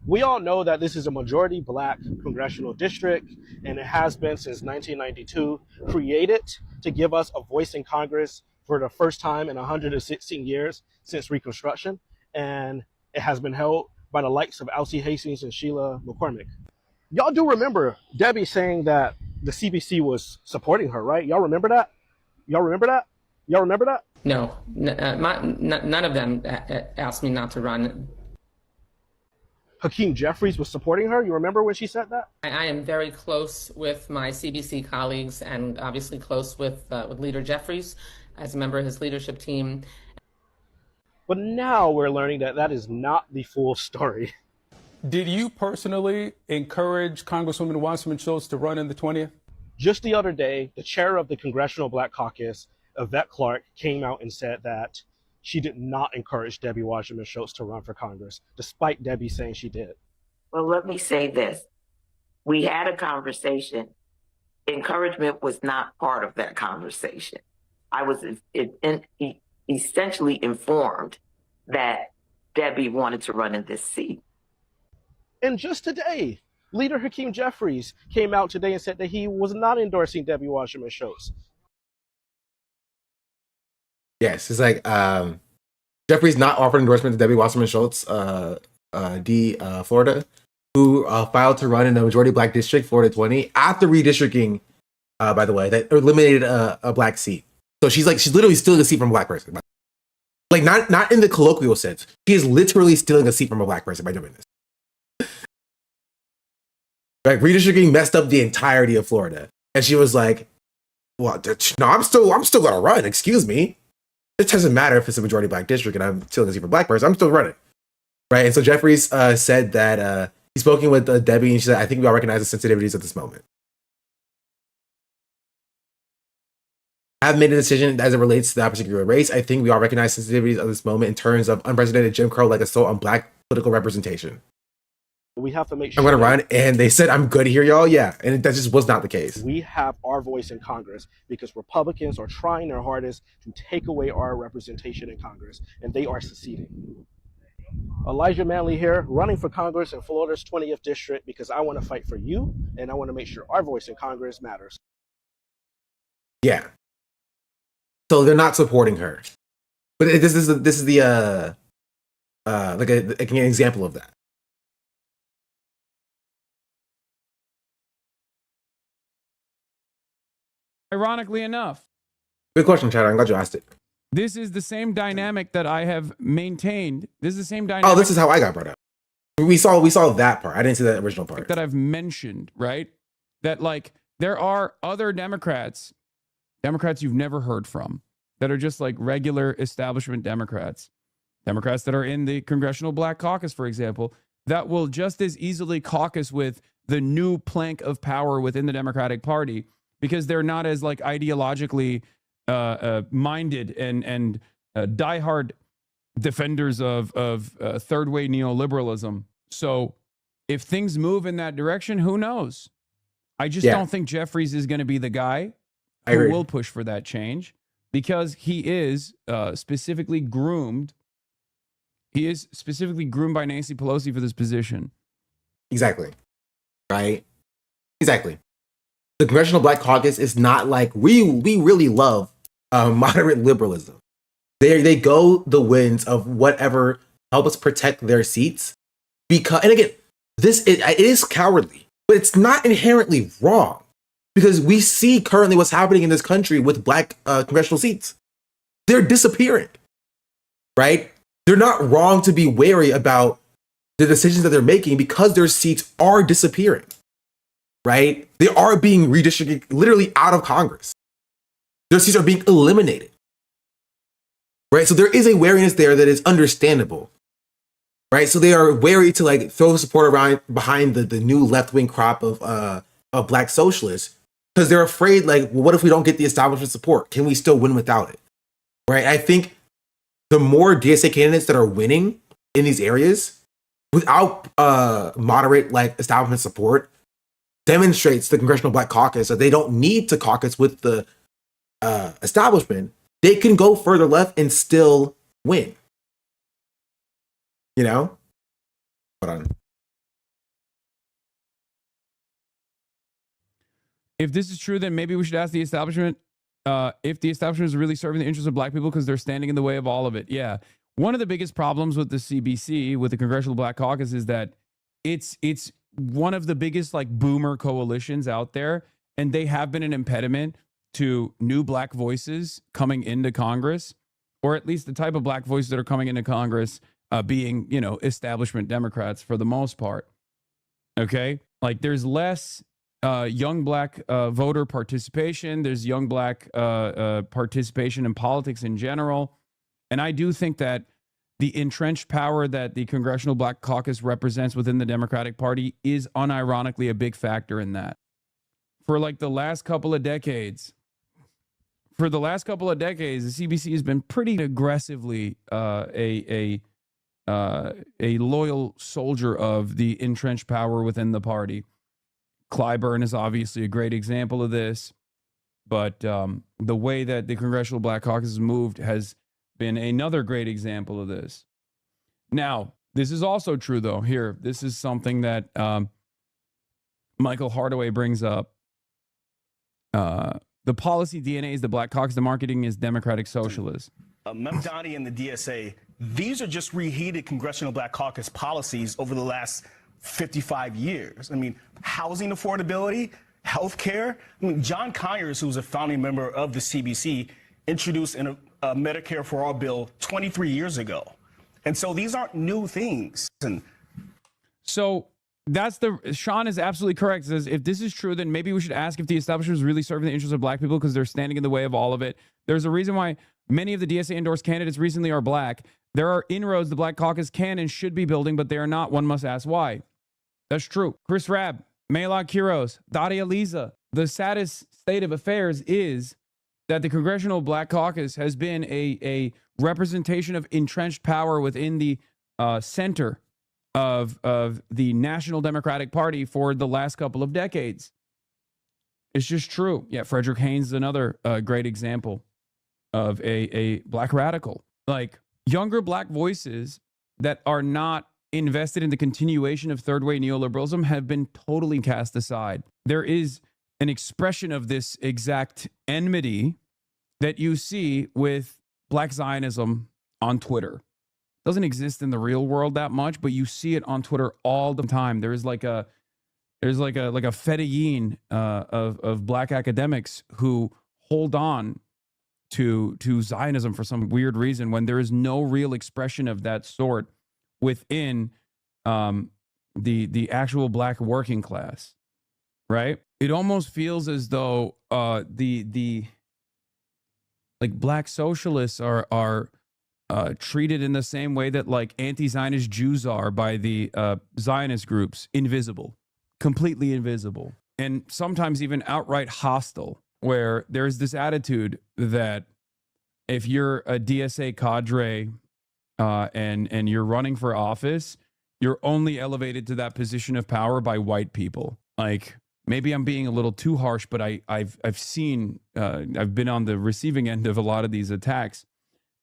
We all know that this is a majority black congressional district, and it has been since 1992, created to give us a voice in Congress for the first time in 116 years since Reconstruction, and it has been held by the likes of Alcee Hastings and Sheila McCormick. Y'all do remember Debbie saying that the CBC was supporting her, right? Y'all remember that? Y'all remember that? Y'all remember that? No, none of them asked me not to run. Hakeem Jeffries was supporting her. You remember when she said that? I am very close with my CBC colleagues and obviously close with Leader Jeffries as a member of his leadership team. But now we're learning that that is not the full story. Did you personally encourage Congresswoman Wasserman Schultz to run in the 20th? Just the other day, the chair of the Congressional Black Caucus, Yvette Clarke, came out and said that she did not encourage Debbie Wasserman Schultz to run for Congress, despite Debbie saying she did. Well, let me say this. We had a conversation. Encouragement was not part of that conversation. I was essentially informed that Debbie wanted to run in this seat. And just today, Leader Hakeem Jeffries came out today and said that he was not endorsing Debbie Wasserman Schultz. Yes, it's like Jeffries not offered endorsement to Debbie Wasserman Schultz, Florida, who filed to run in the majority black district, Florida 20, after redistricting, by the way, that eliminated a black seat. So she's literally stealing a seat from a black person. Like not in the colloquial sense. She is literally stealing a seat from a black person by doing this. Like redistricting messed up the entirety of Florida. And she was like, well, no, I'm still gonna run, excuse me. It doesn't matter if it's a majority black district and I'm still a seat for a black person, I'm still running. Right. And so Jeffries said that he's spoken with Debbie, and she said, I think we all recognize the sensitivities at this moment. I have made a decision as it relates to that particular race. I think we all recognize sensitivities of this moment in terms of unprecedented Jim Crow like assault on black political representation. We have to make sure I'm going to run, and they said, I'm good here, y'all. Yeah, and that just was not the case. We have our voice in Congress because Republicans are trying their hardest to take away our representation in Congress, and they are succeeding. Elijah Manley here, running for Congress in Florida's 20th district because I want to fight for you, and I want to make sure our voice in Congress matters. Yeah. So they're not supporting her, but this is the like an example of that. Ironically enough, Good question, Chad. I'm glad you asked it. this is the same dynamic that I have maintained. This is the same dynamic. Oh, this is how I got brought up. We saw that part. I didn't see that original part. That I've mentioned, right? That like there are other Democrats you've never heard from, that are just like regular establishment Democrats that are in the Congressional Black Caucus, for example, that will just as easily caucus with the new plank of power within the Democratic Party, because they're not as like ideologically minded and diehard defenders of third way neoliberalism. So if things move in that direction, who knows? I just don't think Jeffries is going to be the guy who will push for that change, because he is specifically groomed. He is specifically groomed by Nancy Pelosi for this position. Exactly. Right? Exactly. The Congressional Black Caucus is not like we really love moderate liberalism. They go the winds of whatever help us protect their seats. Because, and again, it is cowardly, but it's not inherently wrong, because we see currently what's happening in this country with black congressional seats. They're disappearing, right? They're not wrong to be wary about the decisions that they're making, because their seats are disappearing, right? They are being redistributed literally out of Congress. Their seats are being eliminated, right? So there is a wariness there that is understandable, right? So they are wary to like throw support around behind the new left-wing crop of black socialists, because they're afraid, like, well, what if we don't get the establishment support? Can we still win without it, right? I think the more DSA candidates that are winning in these areas without moderate like establishment support, demonstrates the Congressional Black Caucus that they don't need to caucus with the establishment. They can go further left and still win. You know? Hold on. If this is true, then maybe we should ask the establishment if the establishment is really serving the interests of black people because they're standing in the way of all of it. Yeah. One of the biggest problems with the CBC, with the Congressional Black Caucus, is that it's one of the biggest like boomer coalitions out there, and they have been an impediment to new black voices coming into Congress, or at least the type of black voices that are coming into Congress being, you know, establishment Democrats for the most part. Okay? Like there's less young black voter participation. There's young black participation in politics in general. And I do think that the entrenched power that the Congressional Black Caucus represents within the Democratic Party is unironically a big factor in that. For like the last couple of decades, the CBC has been pretty aggressively a loyal soldier of the entrenched power within the party. Clyburn is obviously a great example of this, but the way that the Congressional Black Caucus has moved has been another great example of this. Now, this is also true, though. Here, this is something that Michael Hardaway brings up. The policy DNA is the Black Caucus. The marketing is Democratic Socialism. Memdani and the DSA, these are just reheated Congressional Black Caucus policies over the last 55 years. I mean, housing affordability, healthcare. I mean, John Conyers, who's a founding member of the CBC, introduced a Medicare for All bill 23 years ago. And so these aren't new things. And so Sean is absolutely correct. Says if this is true, then maybe we should ask if the establishment is really serving the interests of black people because they're standing in the way of all of it. There's a reason why many of the DSA endorsed candidates recently are black. There are inroads the Black Caucus can and should be building, but they are not. One must ask why. That's true. Chris Rabb, Maylard Quiros, Daria Liza. The saddest state of affairs is that the Congressional Black Caucus has been a representation of entrenched power within the center of the National Democratic Party for the last couple of decades. It's just true. Yeah, Frederick Haynes is another great example of a black radical. Like younger black voices that are not invested in the continuation of third-way neoliberalism have been totally cast aside. There is an expression of this exact enmity that you see with Black Zionism on Twitter. It doesn't exist in the real world that much, but you see it on Twitter all the time. There's like a fedayeen of black academics who hold on to Zionism for some weird reason when there is no real expression of that sort within the actual black working class, right? It almost feels as though the black socialists are treated in the same way that like anti-Zionist Jews are by the Zionist groups, invisible, completely invisible, and sometimes even outright hostile, where there's this attitude that if you're a DSA cadre and you're running for office, you're only elevated to that position of power by white people. Like, maybe I'm being a little too harsh, but I've seen, I've been on the receiving end of a lot of these attacks.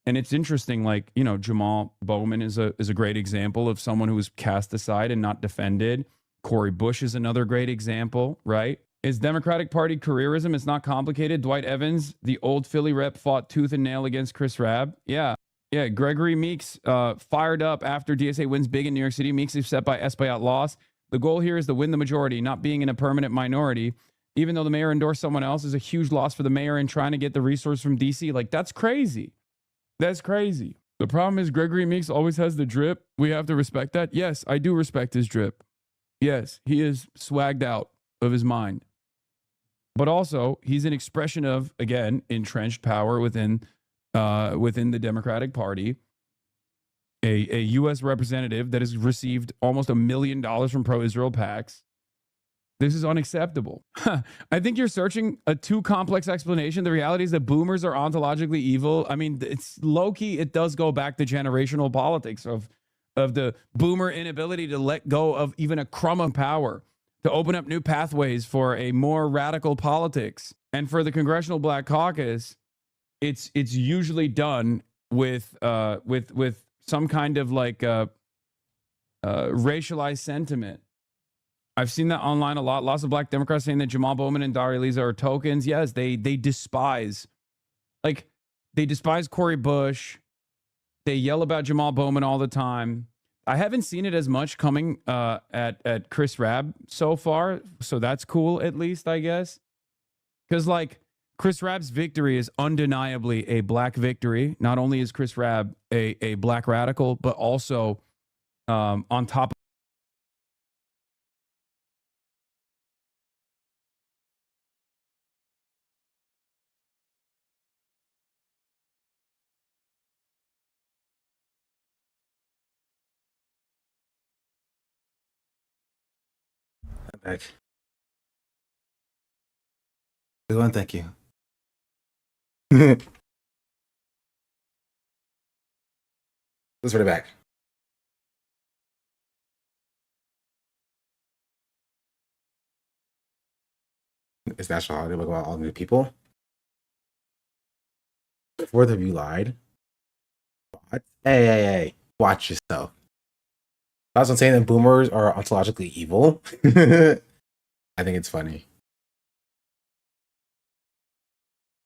And it's interesting, like, you know, Jamal Bowman is a great example of someone who was cast aside and not defended. Cori Bush is another great example, right? Is Democratic Party careerism? It's not complicated. Dwight Evans, the old Philly rep, fought tooth and nail against Chris Rabb. Yeah. Gregory Meeks fired up after DSA wins big in New York City. Meeks is upset by Espaillat loss. The goal here is to win the majority, not being in a permanent minority. Even though the mayor endorsed someone else, is a huge loss for the mayor in trying to get the resource from DC. Like, that's crazy. That's crazy. The problem is Gregory Meeks always has the drip. We have to respect that. Yes, I do respect his drip. Yes, he is swagged out of his mind. But also, he's an expression of, again, entrenched power within the Democratic Party. A U.S. representative that has received almost $1 million from pro-Israel PACs. This is unacceptable. I think you're searching a too complex explanation. The reality is that boomers are ontologically evil. I mean, it's low-key. It does go back to generational politics of the boomer inability to let go of even a crumb of power. to open up new pathways for a more radical politics. And for the Congressional Black Caucus, it's usually done with some kind of like racialized sentiment. I've seen that online a lot. Lots of black Democrats saying that Jamal Bowman and Daria Lisa are tokens. Yes, they despise, they despise Cori Bush. They yell about Jamal Bowman all the time. I haven't seen it as much coming at Chris Rabb so far, so that's cool at least, I guess. Because like Chris Rabb's victory is undeniably a black victory. Not only is Chris Rabb a black radical, but also on top of back. Good one, thank you. Let's put it back. It's national holiday. Look about all new people. Fourth of you lied. What? Hey. Watch yourself. I was saying that boomers are ontologically evil. I think it's funny.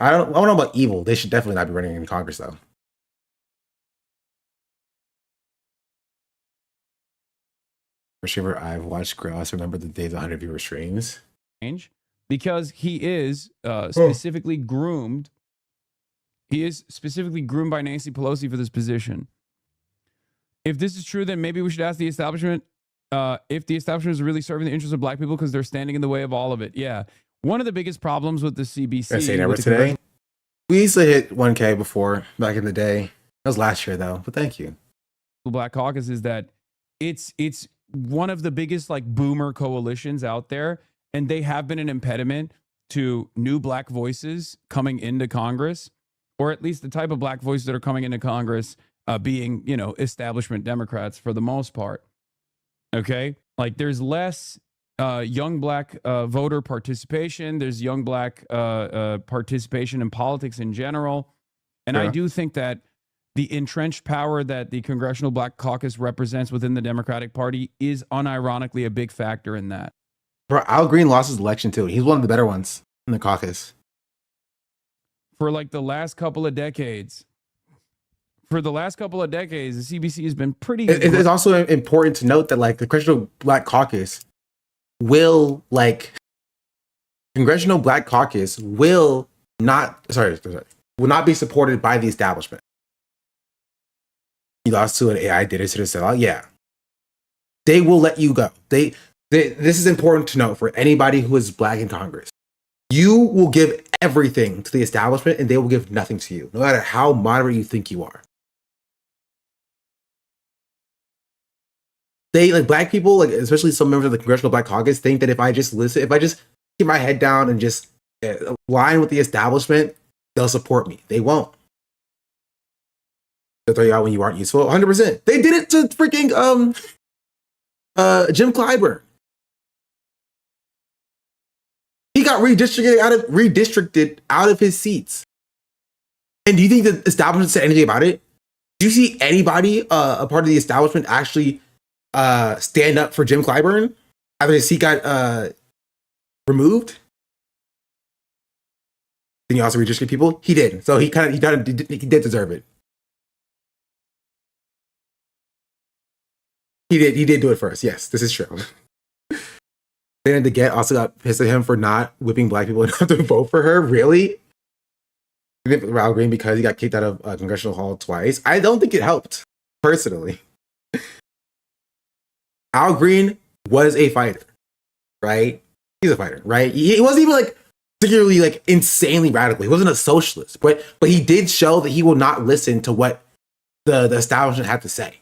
I don't know about evil. They should definitely not be running in Congress, though. For sure, I've watched Gross. Remember the days of 100 viewer streams? Because he is specifically groomed. He is specifically groomed by Nancy Pelosi for this position. If this is true, then maybe we should ask the establishment if the establishment is really serving the interests of black people because they're standing in the way of all of it. Yeah. One of the biggest problems with the CBC. I say never today. We used to hit 1K before back in the day. That was last year though, but thank you. The Black Caucus is that it's one of the biggest like boomer coalitions out there, and they have been an impediment to new black voices coming into Congress, or at least the type of black voices that are coming into Congress being, you know, establishment Democrats for the most part. Okay, like there's less young black voter participation. There's young black participation in politics in general. And I do think that the entrenched power that the Congressional Black Caucus represents within the Democratic Party is unironically a big factor in that. Bro, Al Green lost his election too. He's one of the better ones in the caucus. For like the last couple of decades. The CBC has been pretty... It's also important to note that like the Congressional Black Caucus will not be supported by the establishment. You lost to an AI data center sellout. Yeah. They will let you go. This is important to note for anybody who is black in Congress. You will give everything to the establishment and they will give nothing to you, no matter how moderate you think you are. They, like black people, like especially some members of the Congressional Black Caucus, think that if I just keep my head down and just align with the establishment, they'll support me. They won't. They'll throw you out when you aren't useful. 100%. They did it to freaking Jim Clyburn. He got redistricted out of his seats. And do you think the establishment said anything about it? Do you see anybody, a part of the establishment, actually stand up for Jim Clyburn after his seat got removed? Then he also redistricted people. He did, so he did deserve it. He did do it first. Yes, this is true. Then DeGette also got pissed at him for not whipping black people enough to vote for her. Really? Al Green because he got kicked out of Congressional Hall twice. I don't think it helped personally. Al Green was a fighter, right? He's a fighter, right? He wasn't even like particularly like insanely radical. He wasn't a socialist, but he did show that he will not listen to what the establishment had to say,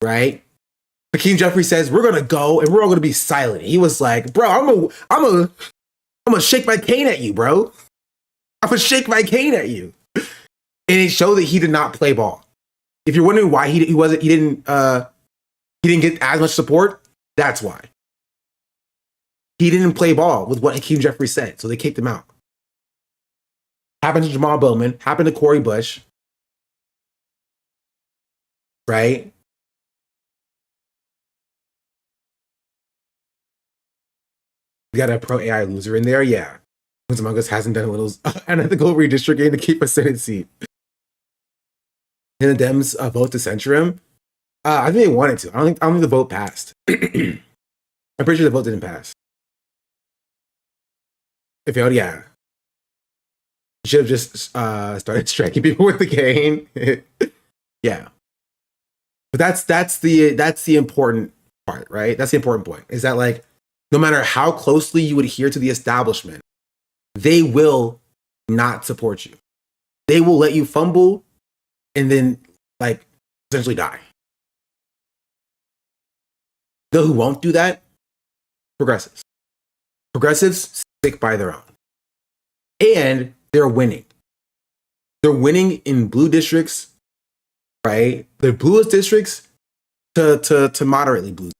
right? Hakeem Jeffries says we're gonna go and we're all gonna be silent. He was like, "Bro, I'm gonna shake my cane at you, bro. I'm gonna shake my cane at you." And it showed that he did not play ball. If you're wondering why he didn't get as much support, that's why. He didn't play ball with what Hakeem Jeffries said, so they kicked him out. Happened to Jamal Bowman, happened to Corey Bush, right? We got a pro AI loser in there, yeah. Who's Among Us hasn't done a little unethical redistricting to keep a Senate seat. And the Dems vote to censure him. I think they wanted to. I don't think the vote passed. I'm pretty sure the vote didn't pass. It failed, yeah. Should have just started striking people with the cane. Yeah. But that's the important part, right? That's the important point. Is that like no matter how closely you adhere to the establishment, they will not support you. They will let you fumble and then like essentially die. Though who won't do that? Progressives. Progressives stick by their own. And they're winning. They're winning in blue districts, right? The bluest districts to moderately blue.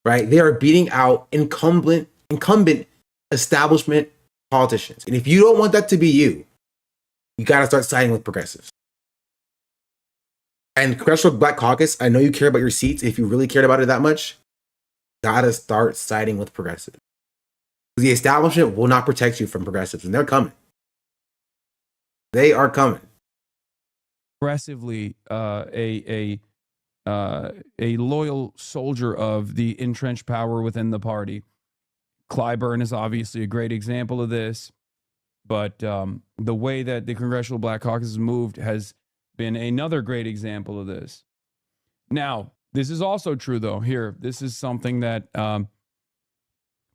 Right? They are beating out incumbent establishment politicians. And if you don't want that to be you, you got to start siding with progressives. And Congressional Black Caucus, I know you care about your seats. If you really cared about it that much, got to start siding with progressives. The establishment will not protect you from progressives, and they're coming. They are coming. Aggressively, a loyal soldier of the entrenched power within the party. Clyburn is obviously a great example of this, but the way that the Congressional Black Caucus has moved has been another great example of this. Now, this is also true, though. Here, this is something that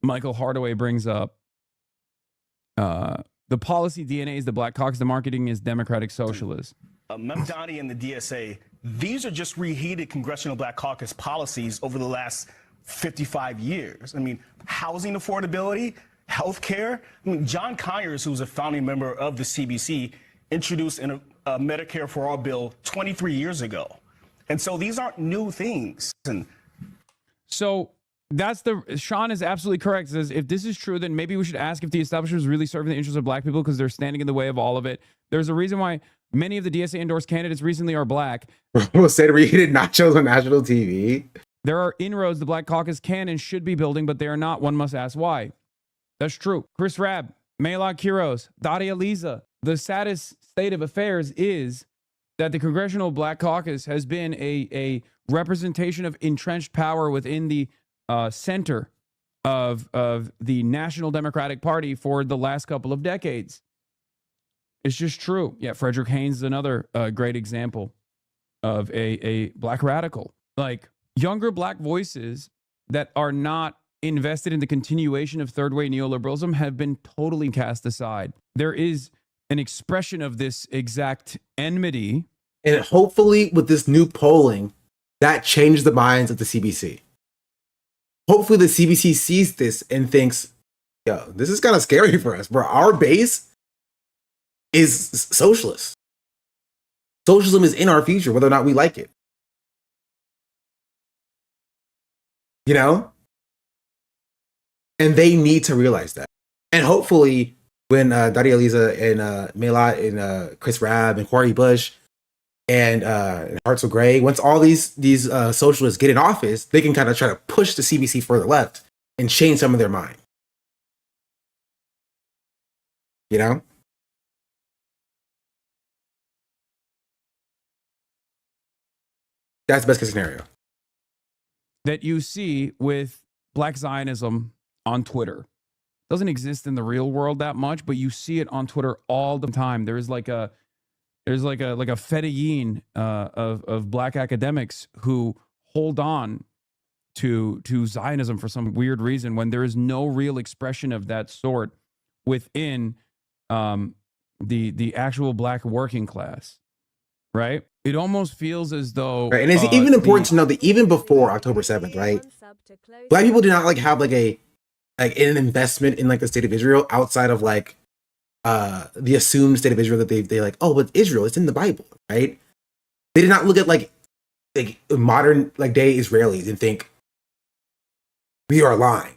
Michael Hardaway brings up. The policy DNA is the Black Caucus. The marketing is Democratic Socialist. Memdani and the DSA, these are just reheated Congressional Black Caucus policies over the last 55 years. I mean, housing affordability, health care. I mean, John Conyers, who's a founding member of the CBC, introduced a Medicare for All bill 23 years ago. And so these aren't new things. So that's Sean is absolutely correct. Says if this is true, then maybe we should ask if the establishment is really serving the interests of black people because they're standing in the way of all of it. There's a reason why many of the DSA endorsed candidates recently are black. We'll say to reheated nachos on national TV. There are inroads the Black Caucus can and should be building, but they are not. One must ask why. That's true. Chris Rabb, Maylard Quiros, Daria Liza. The saddest state of affairs is that the Congressional Black Caucus has been a representation of entrenched power within the center of the National Democratic Party for the last couple of decades. It's just true. Yeah, Frederick Haynes is another great example of a black radical. Like younger black voices that are not invested in the continuation of third-way neoliberalism have been totally cast aside. There is an expression of this exact enmity. And hopefully with this new polling, that changed the minds of the CBC. Hopefully the CBC sees this and thinks, yo, this is kind of scary for us, bro. Our base is socialist. Socialism is in our future, whether or not we like it. You know? And they need to realize that. And hopefully when Daria Liza and Maylard and Chris Rabb and Corey Bush and Hartzell Gray, once all these socialists get in office, they can kind of try to push the CBC further left and change some of their mind. You know? That's the best case scenario. That you see with Black Zionism on Twitter. Doesn't exist in the real world that much, but you see it on Twitter all the time. There's like a fedayeen of black academics who hold on to Zionism for some weird reason when there is no real expression of that sort within the actual black working class, right? It almost feels as though, right. And it's even important to know that even before October 7th, right, black people did not like have like an investment in like the state of Israel outside of like the assumed state of Israel that they like, oh, but Israel, it's in the Bible, right? They did not look at like modern like day Israelis and think we are lying.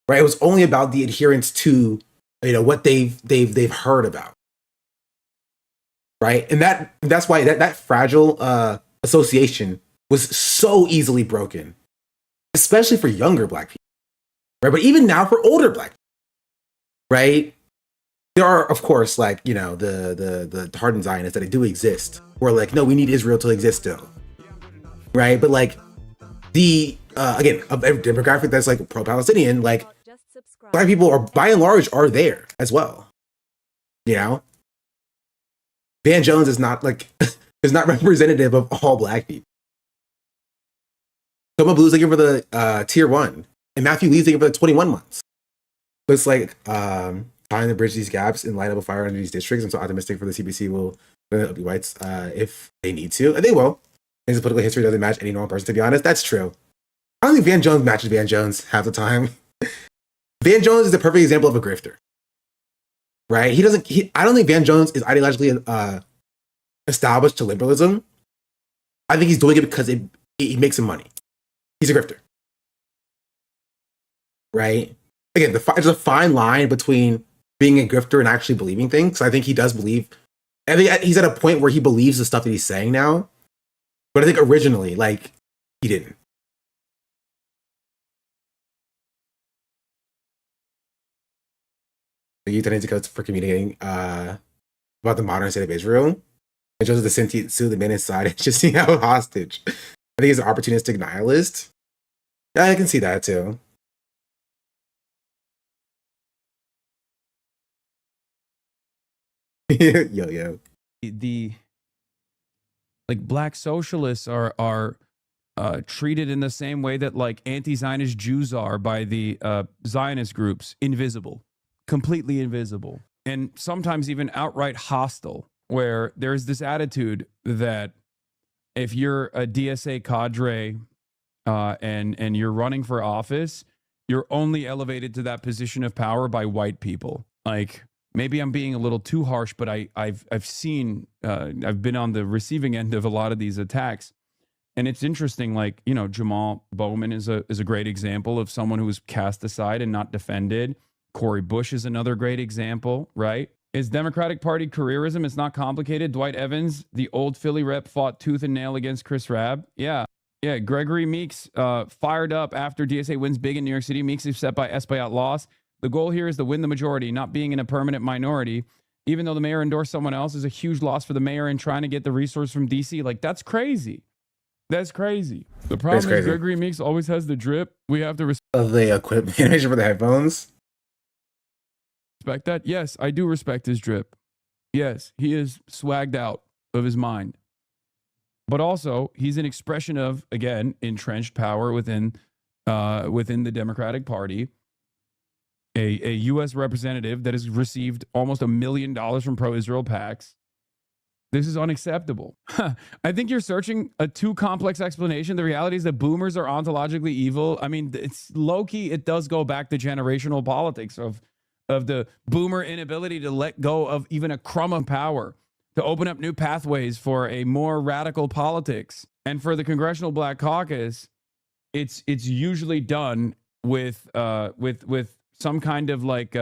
right? It was only about the adherence to, what they've heard about, right? And that's why that fragile association was so easily broken, especially for younger Black people, right? But even now for older Black people, right? There are, of course, like, the hardened Zionists that do exist, who are like, no, we need Israel to exist still, right? But like the again, a demographic that's like pro-Palestinian, like Black people are by and large are there as well. Van Jones is not like is not representative of all Black people. Toma Blue's looking for the tier 1, and Matthew Lee's looking for the 21 months. But it's like trying to bridge these gaps and light up a fire under these districts. I'm so optimistic for the CBC will be whites if they need to, and they will. And the political history doesn't match any normal person, to be honest. That's true. I don't think Van Jones matches Van Jones half the time. Van Jones is the perfect example of a grifter, right? I don't think Van Jones is ideologically established to liberalism. I think he's doing it because it makes him money. He's a grifter, right? Again, there's a fine line between being a grifter and actually believing things. I think he does believe. I think he's at a point where he believes the stuff that he's saying now, but I think originally, like, he didn't. The euthanasia codes for communicating about the modern state of Israel. It shows the sentient the man inside and just seeing how hostage. I think he's an opportunistic nihilist. Yeah, I can see that too. Yo. The like Black socialists are treated in the same way that like anti-Zionist Jews are by the Zionist groups, invisible. Completely invisible, and sometimes even outright hostile, where there's this attitude that if you're a DSA cadre and you're running for office, you're only elevated to that position of power by white people. Like, maybe I'm being a little too harsh, but I've seen I've been on the receiving end of a lot of these attacks, and it's interesting. Like, Jamal Bowman is a great example of someone who was cast aside and not defended. Cori Bush is another great example, right? Is Democratic Party careerism? It's not complicated. Dwight Evans, the old Philly rep, fought tooth and nail against Chris Rabb. Yeah. Gregory Meeks fired up after DSA wins big in New York City. Meeks is upset by Espaillat loss. The goal here is to win the majority, not being in a permanent minority. Even though the mayor endorsed someone else, is a huge loss for the mayor and trying to get the resource from DC. Like, that's crazy. That's crazy. The problem is Gregory Meeks always has the drip. We have to respect the equipment animation for the headphones. Respect that? Yes, I do respect his drip. Yes, he is swagged out of his mind. But also, he's an expression of, again, entrenched power within the Democratic Party. A U.S. representative that has received almost $1 million from pro-Israel PACs. This is unacceptable. I think you're searching a too complex explanation. The reality is that boomers are ontologically evil. I mean, it's low-key. It does go back to generational politics of the boomer inability to let go of even a crumb of power, to open up new pathways for a more radical politics. And for the Congressional Black Caucus, it's usually done with some kind of like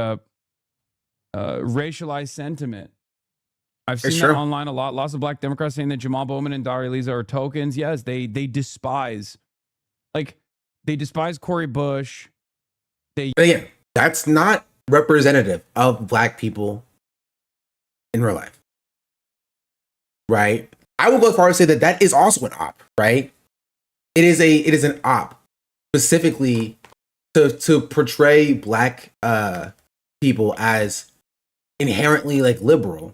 racialized sentiment. I've seen that online a lot. Lots of Black Democrats saying that Jamal Bowman and Daria Lisa are tokens. Yes, they despise Cori Bush. Yeah, that's not representative of Black people in real life, right? I will go as far as to say that is also an op, right? It is an op specifically to portray Black people as inherently like liberal.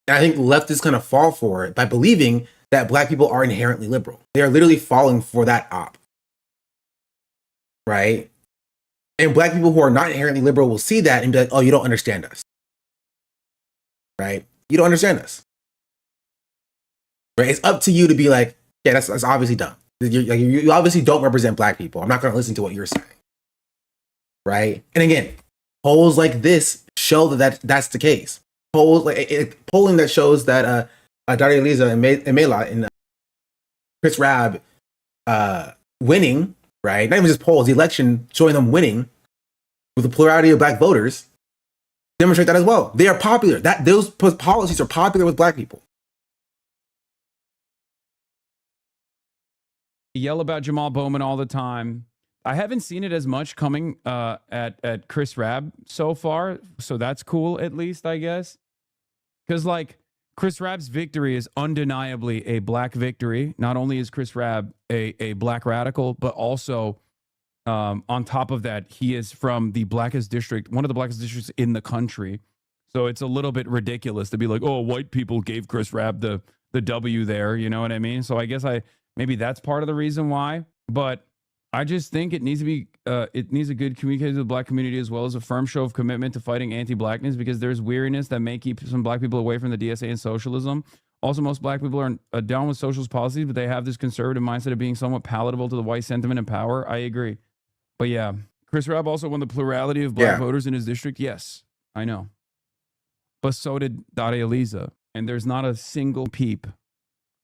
And I think leftists kind of fall for it by believing that Black people are inherently liberal. They are literally falling for that op, right? And Black people who are not inherently liberal will see that and be like, oh, you don't understand us. Right? You don't understand us. Right? It's up to you to be like, yeah, that's obviously dumb. You obviously don't represent Black people. I'm not going to listen to what you're saying. Right? And again, polls like this show that's the case. Polling that shows that Daria Lisa and Mela and Chris Rabb winning, right? Not even just polls, the election showing them winning with the plurality of black voters demonstrate that as well. They are popular. Those policies are popular with black people. Yell about Jamal Bowman all the time. I haven't seen it as much coming at Chris Rabb so far, so that's cool at least, I guess. Because like Chris Rabb's victory is undeniably a black victory. Not only is Chris Rabb a black radical, but also on top of that, he is from the blackest district, one of the blackest districts in the country. So it's a little bit ridiculous to be like, oh, white people gave Chris Rabb the W there. You know what I mean? So I guess maybe that's part of the reason why. But I just think it needs to be it needs a good communication to the black community, as well as a firm show of commitment to fighting anti-blackness, because there's weariness that may keep some black people away from the DSA and socialism. Also, most black people are down with socialist policies, but they have this conservative mindset of being somewhat palatable to the white sentiment and power. I agree. But yeah, Chris Rabb also won the plurality of black voters in his district. Yes, I know. But so did Daria Eliza. And there's not a single peep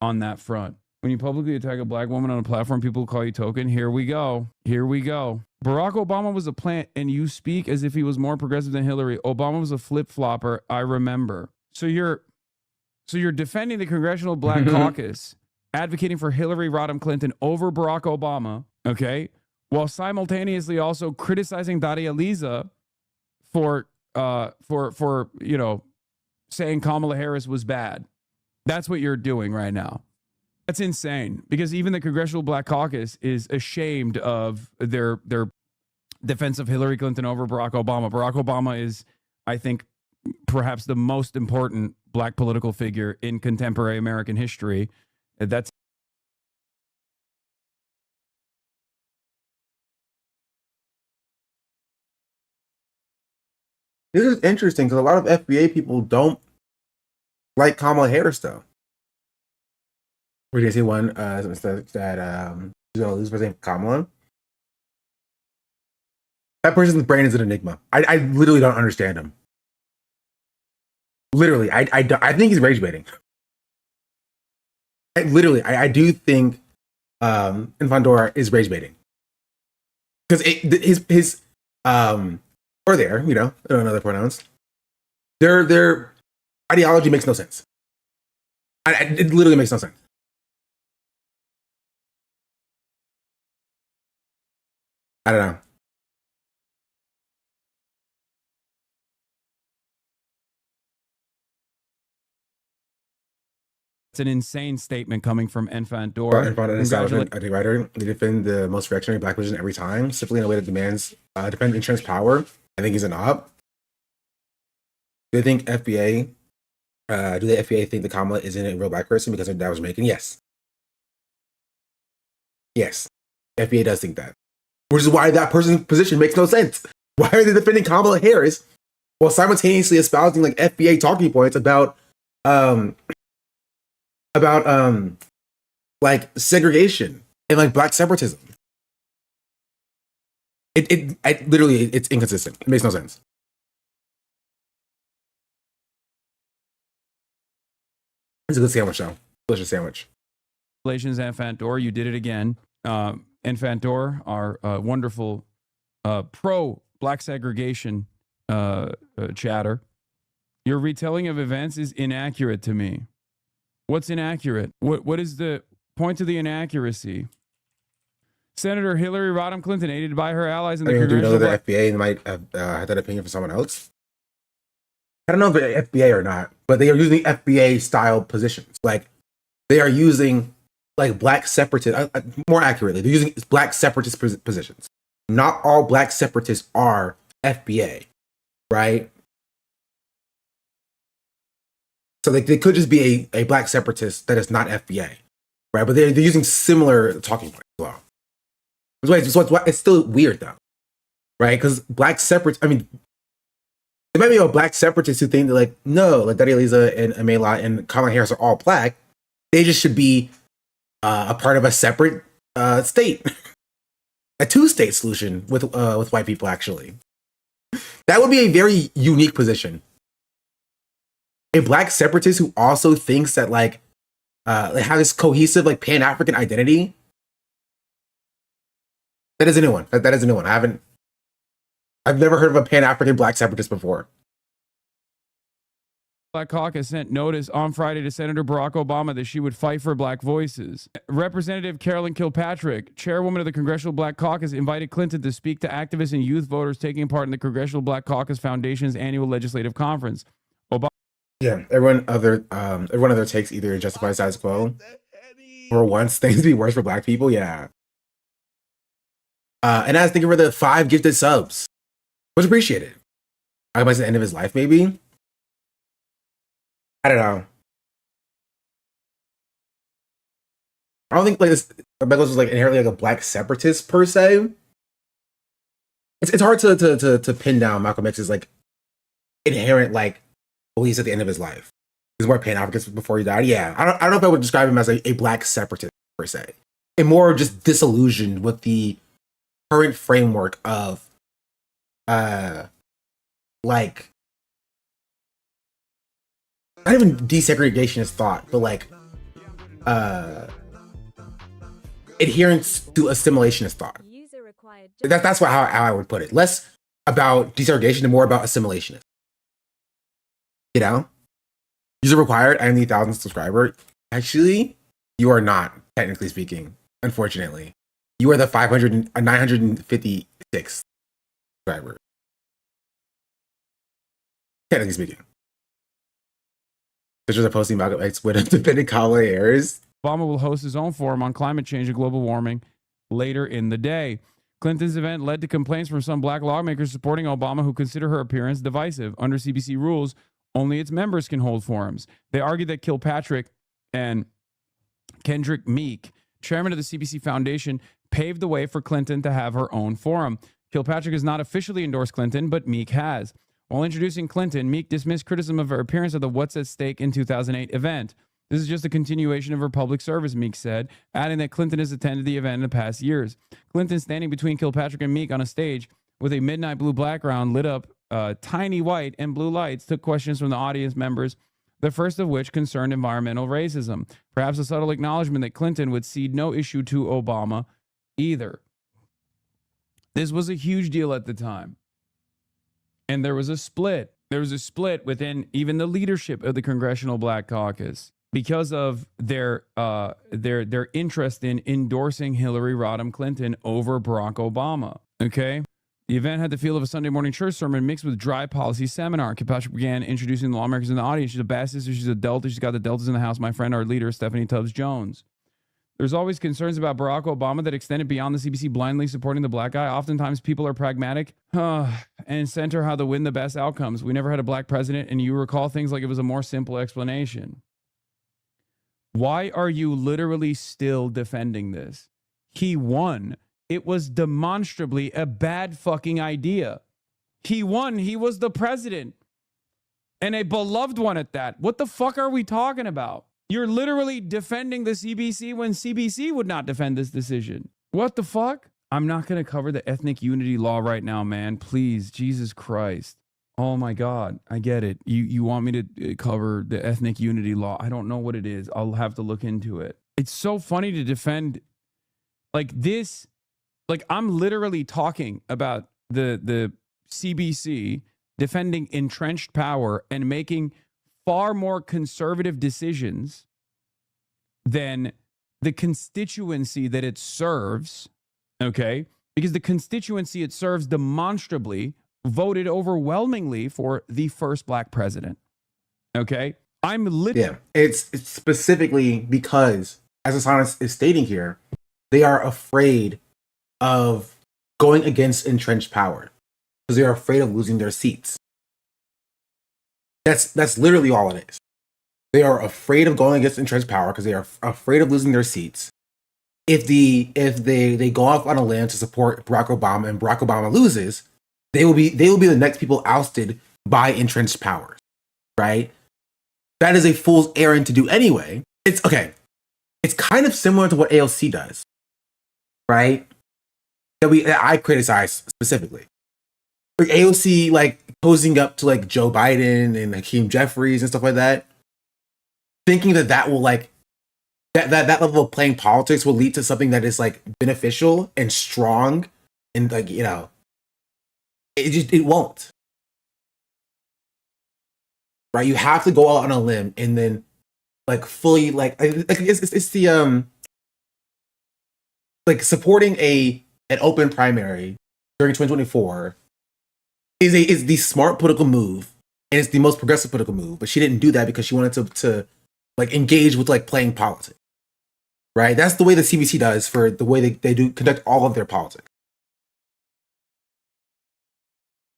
on that front. When you publicly attack a black woman on a platform, people call you token. Here we go. Here we go. Barack Obama was a plant, and you speak as if he was more progressive than Hillary. Obama was a flip-flopper. I remember. So you're defending the Congressional Black Caucus, advocating for Hillary Rodham Clinton over Barack Obama, okay, while simultaneously also criticizing Daria Eliza for saying Kamala Harris was bad. That's what you're doing right now. That's insane, because even the Congressional Black Caucus is ashamed of their defense of Hillary Clinton over Barack Obama. Barack Obama is, I think, perhaps the most important black political figure in contemporary American history. That's This is interesting because a lot of FBA people don't like Kamala Harris, though. We're gonna see one that she's gonna lose her name, Kamala. That person's brain is an enigma. I literally don't understand him. Literally, I think he's rage baiting. I do think Infandora is rage baiting, because his or their, I don't know other pronouns. Their ideology makes no sense. It literally makes no sense. I don't know. It's an insane statement coming from Infandora. An establishment, a writer, they defend the most reactionary black position every time, simply in a way that demands defend insurance power. I think he's an op. Do they think FBA? Do the FBA think that Kamala isn't a real black person because her dad was Jamaican? Yes. Yes. FBA does think that. Which is why that person's position makes no sense. Why are they defending Kamala Harris while simultaneously espousing like FBA talking points about like segregation and like black separatism? It literally, it's inconsistent. It makes no sense. It's a good sandwich, though. Delicious sandwich. Congratulations, Infandor. You did it again. Infandor, our wonderful pro-black segregation chatter. Your retelling of events is inaccurate to me. What's inaccurate? What is the point to the inaccuracy? Senator Hillary Rodham Clinton, aided by her allies in the Congressional... Do you know that the Black... FBA might have had that opinion for someone else? I don't know if it's FBA or not, but they are using FBA-style positions. Like, they are using, like, black separatist... more accurately, they're using black separatist positions. Not all black separatists are FBA, right? So they could just be a black separatist that is not FBA, right? But they're using similar talking points as well. It's still weird, though, right? Because black separatists, I mean, there might be a black separatist who think that, like, no, like Daria Eliza and Amela and Kamala Harris are all black. They just should be a part of a separate state, a two-state solution with white people. Actually, that would be a very unique position. A black separatist who also thinks that like they have this cohesive like Pan-African identity. That is a new one. That is a new one. I haven't I've never heard of a Pan-African black separatist before. Black Caucus sent notice on Friday to Senator Barack Obama that she would fight for black voices. Representative Carolyn Kilpatrick, chairwoman of the Congressional Black Caucus, invited Clinton to speak to activists and youth voters taking part in the Congressional Black Caucus Foundation's annual legislative conference. Yeah, everyone other takes either justify status quo or wants things to be worse for black people. Yeah. And I was thinking for the 5 gifted subs. Much appreciated. I might say the end of his life, maybe. I don't know. I don't think like this Beckles was like inherently like a black separatist per se. It's hard to pin down Malcolm X's like inherent like beliefs at the end of his life. He's more Pan-Africanist before he died. Yeah, I don't know if I would describe him as a black separatist per se, and more just disillusioned with the current framework of like not even desegregationist thought, but like adherence to assimilationist thought. That's how I would put it. Less about desegregation and more about assimilationist. You know? User required, I am the 1,000th subscriber. Actually, you are not, technically speaking, unfortunately. You are the 956th subscriber. Technically speaking. Pictures are posting Malcolm X would have defended Kamala Harris. Obama will host his own forum on climate change and global warming later in the day. Clinton's event led to complaints from some black lawmakers supporting Obama who consider her appearance divisive. Under CBC rules, only its members can hold forums. They argued that Kilpatrick and Kendrick Meek, chairman of the CBC Foundation, paved the way for Clinton to have her own forum. Kilpatrick has not officially endorsed Clinton, but Meek has. While introducing Clinton, Meek dismissed criticism of her appearance at the What's at Stake in 2008 event. This is just a continuation of her public service, Meek said, adding that Clinton has attended the event in the past years. Clinton standing between Kilpatrick and Meek on a stage with a midnight blue background lit up tiny white and blue lights took questions from the audience members, the first of which concerned environmental racism. Perhaps a subtle acknowledgement that Clinton would cede no issue to Obama either. This was a huge deal at the time. And there was a split. There was a split within even the leadership of the Congressional Black Caucus because of their interest in endorsing Hillary Rodham Clinton over Barack Obama. Okay? The event had the feel of a Sunday morning church sermon mixed with dry policy seminar. Kilpatrick began introducing the lawmakers in the audience. She's a bad sister. She's a Delta. She's got the Deltas in the house. My friend, our leader, Stephanie Tubbs Jones. There's always concerns about Barack Obama that extended beyond the CBC blindly supporting the black guy. Oftentimes people are pragmatic and center how to win the best outcomes. We never had a black president, and you recall things like it was a more simple explanation. Why are you literally still defending this? He won. It was demonstrably a bad fucking idea. He won. He was the president. And a beloved one at that. What the fuck are we talking about? You're literally defending the CBC when CBC would not defend this decision. What the fuck? I'm not going to cover the ethnic unity law right now, man. Please, Jesus Christ. Oh my God, I get it. You want me to cover the ethnic unity law. I don't know what it is. I'll have to look into it. It's so funny to defend like this. Like I'm literally talking about the CBC defending entrenched power and making far more conservative decisions than the constituency that it serves, okay? Because the constituency it serves demonstrably voted overwhelmingly for the first black president, okay? Yeah, it's specifically because, as Asana is stating here, they are afraid of going against entrenched power because they are afraid of losing their seats. That's literally all it is. They are afraid of going against entrenched power because they are afraid of losing their seats. If they go off on a limb to support Barack Obama and Barack Obama loses, they will be the next people ousted by entrenched power, right? That is a fool's errand to do anyway. It's okay. It's kind of similar to what AOC does, right? That I criticize specifically. Like AOC, like posing up to like Joe Biden and Hakeem Jeffries and stuff like that, thinking that will like that level of playing politics will lead to something that is like beneficial and strong and like, you know, It won't. Right? You have to go out on a limb and then like fully like it's the like supporting an open primary during 2024 is the smart political move, and it's the most progressive political move. But she didn't do that because she wanted to like engage with like playing politics. Right? That's the way the CBC does for the way they do conduct all of their politics.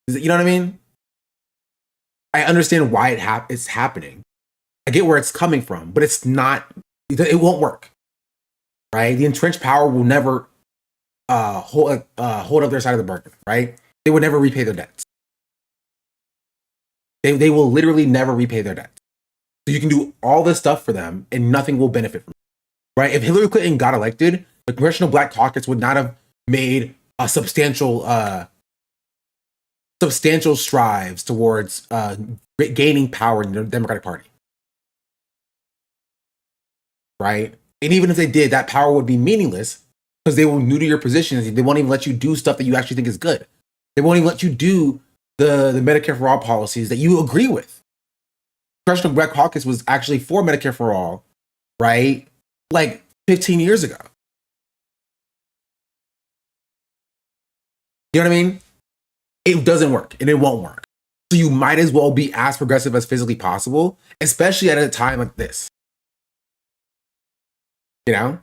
You know what I mean? I understand why it's happening. I get where it's coming from, but it's not. It won't work, right? The entrenched power will never hold up their side of the bargain, right? They would never repay their debts. They will literally never repay their debts. So you can do all this stuff for them, and nothing will benefit from it, right? If Hillary Clinton got elected, the Congressional Black Caucus would not have made a substantial strides towards gaining power in the Democratic Party. Right? And even if they did, that power would be meaningless because they will neuter your positions. They won't even let you do stuff that you actually think is good. They won't even let you do the Medicare for All policies that you agree with. The Congressional Black Caucus was actually for Medicare for All, right? Like 15 years ago. You know what I mean? It doesn't work and it won't work. So you might as well be as progressive as physically possible, especially at a time like this. You know?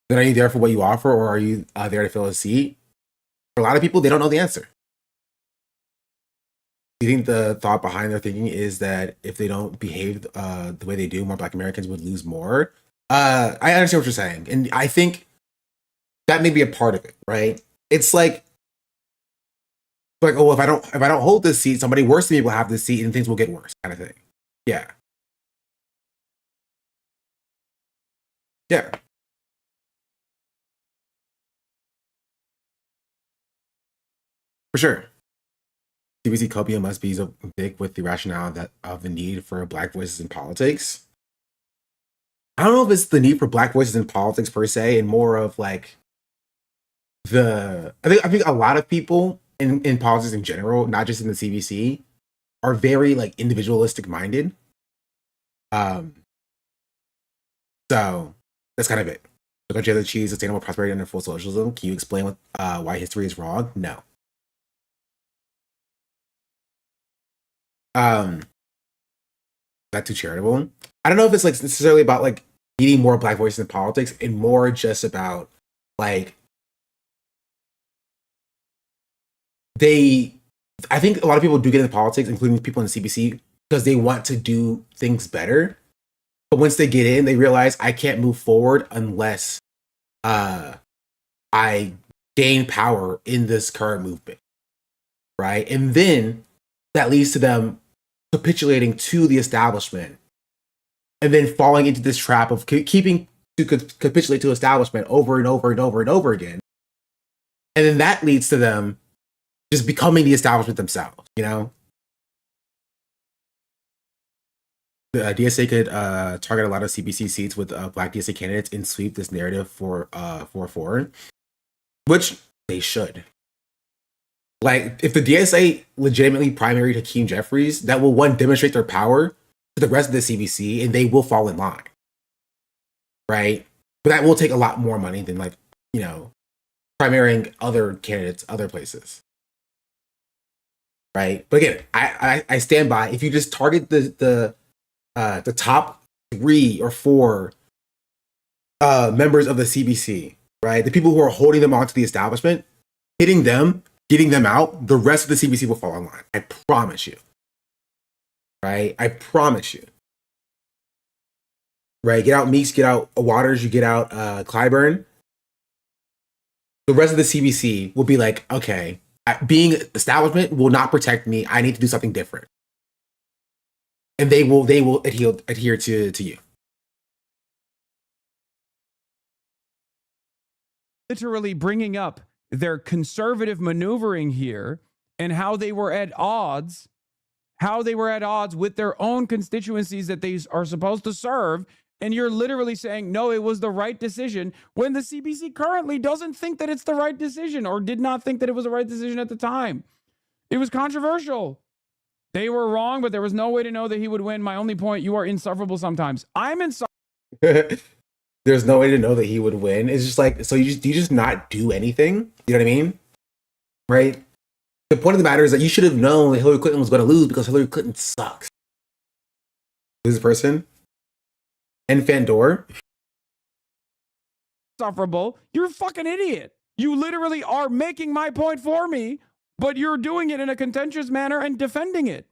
Then are you there for what you offer, or are you there to fill a seat? For a lot of people, they don't know the answer. Do you think the thought behind their thinking is that if they don't behave the way they do, more Black Americans would lose more? I understand what you're saying. And I think that may be a part of it, right? It's like, oh, if I don't hold this seat, somebody worse than me will have this seat and things will get worse, kind of thing. Yeah. Yeah. For sure. CBC copia must be so big with the rationale of the need for Black voices in politics. I don't know if it's the need for Black voices in politics per se, and more of like I think a lot of people in politics in general, not just in the CBC, are very like individualistic minded. So that's kind of it. So don't you have to achieve sustainable prosperity under full socialism? Can you explain why history is wrong? No. Not too charitable. I don't know if it's like necessarily about like needing more Black voices in politics, and more just about like I think a lot of people do get into politics, including people in the CBC, because they want to do things better. But once they get in, they realize I can't move forward unless I gain power in this current movement. Right? And then that leads to them capitulating to the establishment and then falling into this trap of keeping to capitulate to establishment over and over and over and over again. And then that leads to them just becoming the establishment themselves, you know? The DSA could target a lot of CBC seats with Black DSA candidates and sweep this narrative for foreign, which they should. Like, if the DSA legitimately primaried Hakeem Jeffries, that will, one, demonstrate their power to the rest of the CBC, and they will fall in line. Right? But that will take a lot more money than, like, you know, primarying other candidates other places. Right? But again, I stand by, if you just target the top 3 or 4 members of the CBC, right? The people who are holding them onto the establishment, hitting them, getting them out, the rest of the CBC will fall in line. I promise you. Right? I promise you. Right? Get out Meeks, get out Waters, you get out Clyburn. The rest of the CBC will be like, okay, being establishment will not protect me. I need to do something different. And they will adhere to you. Literally bringing up their conservative maneuvering here and how they were at odds with their own constituencies that they are supposed to serve. And you're literally saying, no, it was the right decision, when the CBC currently doesn't think that it's the right decision, or did not think that it was the right decision at the time. It was controversial. They were wrong, but there was no way to know that he would win. My only point, you are insufferable sometimes. I'm insufferable. There's no way to know that he would win. It's just like, so you just not do anything? You know what I mean? Right? The point of the matter is that you should have known that Hillary Clinton was going to lose because Hillary Clinton sucks. Who's the person? And Fandor? Insufferable. You're a fucking idiot. You literally are making my point for me, but you're doing it in a contentious manner and defending it.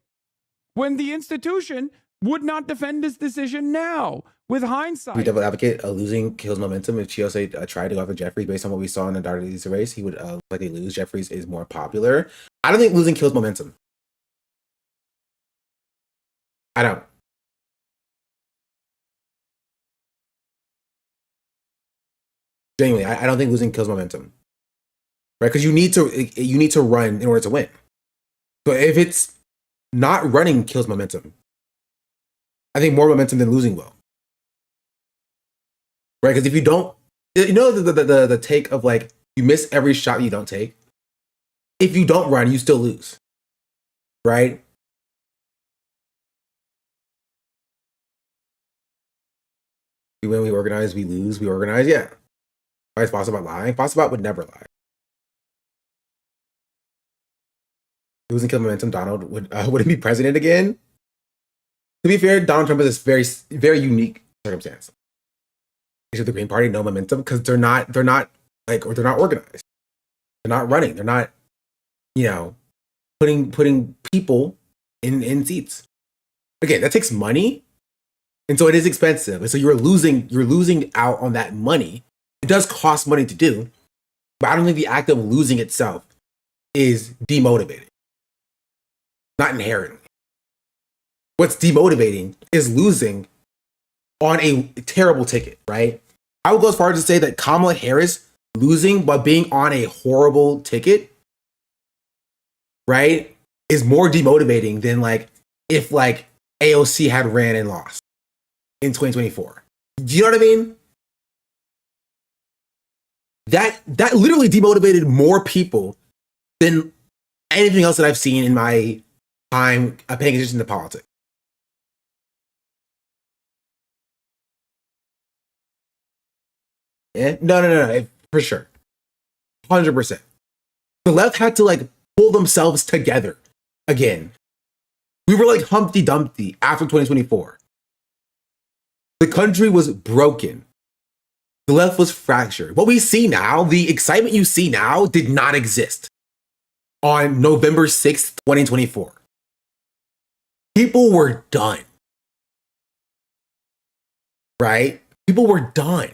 When the institution would not defend this decision now. With hindsight. We devil advocate losing kills momentum. If Chiose tried to go after Jeffries based on what we saw in the Darley's race, he would likely lose. Jeffries is more popular. I don't think losing kills momentum. I don't. Genuinely, I don't think losing kills momentum. Right? Because you need to run in order to win. So if it's not running kills momentum, I think more momentum than losing will. Right, because if you don't, you know the take of like, you miss every shot you don't take. If you don't run, you still lose. Right? We win, we organize, we lose, we organize, yeah. Why is Fossabot lying? Fossabot would never lie. Losing kill momentum, Donald wouldn't be president again. To be fair, Donald Trump is this very, very unique circumstance. The Green Party no momentum because they're not organized. They're not running. They're not, putting people in seats. Again, that takes money, and so it is expensive. And so you're losing out on that money. It does cost money to do, but I don't think the act of losing itself is demotivating. Not inherently. What's demotivating is losing on a terrible ticket, right? I would go as far as to say that Kamala Harris losing by being on a horrible ticket, right, is more demotivating than if AOC had ran and lost in 2024. Do you know what I mean? That literally demotivated more people than anything else that I've seen in my time paying attention to politics. Yeah? No, for sure. 100%. The left had to pull themselves together again. We were like Humpty Dumpty after 2024. The country was broken. The left was fractured. What we see now, the excitement you see now, did not exist on November 6th, 2024. People were done. Right? People were done.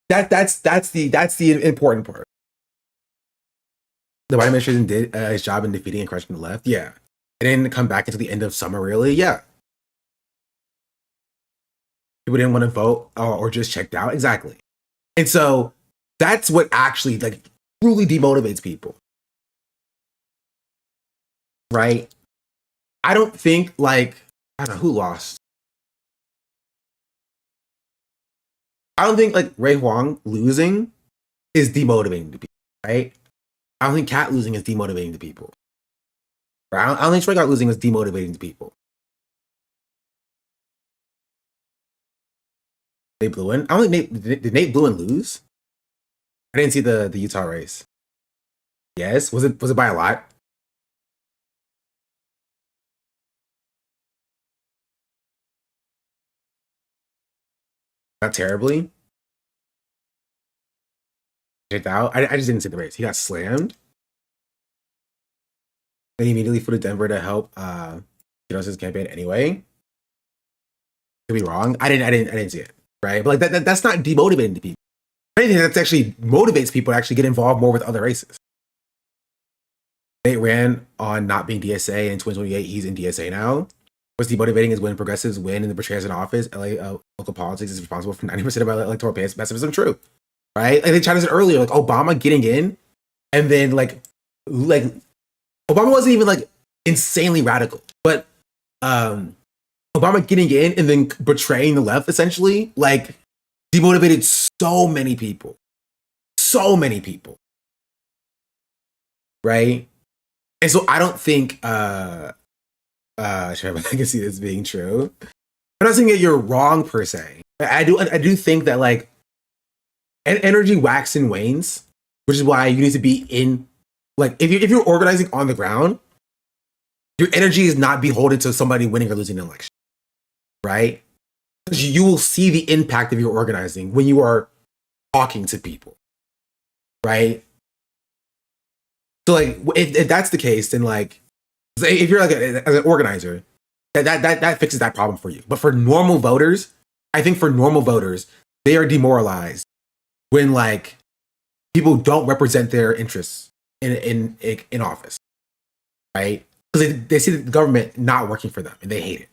That's the important part. The Biden administration did his job in defeating and crushing the left. Yeah. It didn't come back until the end of summer, really. Yeah. People didn't want to vote or just checked out. Exactly. And so that's what actually truly demotivates people. Right? I don't think I don't know who lost. I don't think Ray Huang losing is demotivating to people, right? I don't think Kat losing is demotivating to people. Right? I don't think Strikeout losing is demotivating to people. Nate Bluin? I don't think did Nate Bluin lose? I didn't see the Utah race. Yes? Was it by a lot? Not terribly. Checked out. I just didn't see the race. He got slammed. Then he immediately flew to Denver to help his campaign anyway. Could be wrong. I didn't see it. Right? But that's not demotivating to people. If anything, that actually motivates people to actually get involved more with other races. Nate ran on not being DSA, and in 2028 he's in DSA now. What's demotivating is when progressives win and the portrays in office, LA local politics is responsible for 90% of electoral pessimism. True, right? They tried to say earlier, Obama getting in, and then Obama wasn't even insanely radical, but Obama getting in and then betraying the left essentially demotivated so many people. so many people. Right? And so I don't think I can see this being true. I'm not saying that you're wrong per se. I do think that like energy waxes and wanes, which is why you need to be in like if you're organizing on the ground, your energy is not beholden to somebody winning or losing an election. Right? Because you will see the impact of your organizing when you are talking to people. Right? So like if that's the case, then like if you're like as an organizer, that fixes that problem for you. But for normal voters, I think for normal voters, they are demoralized when like people don't represent their interests in office, right? Because they see the government not working for them and they hate it.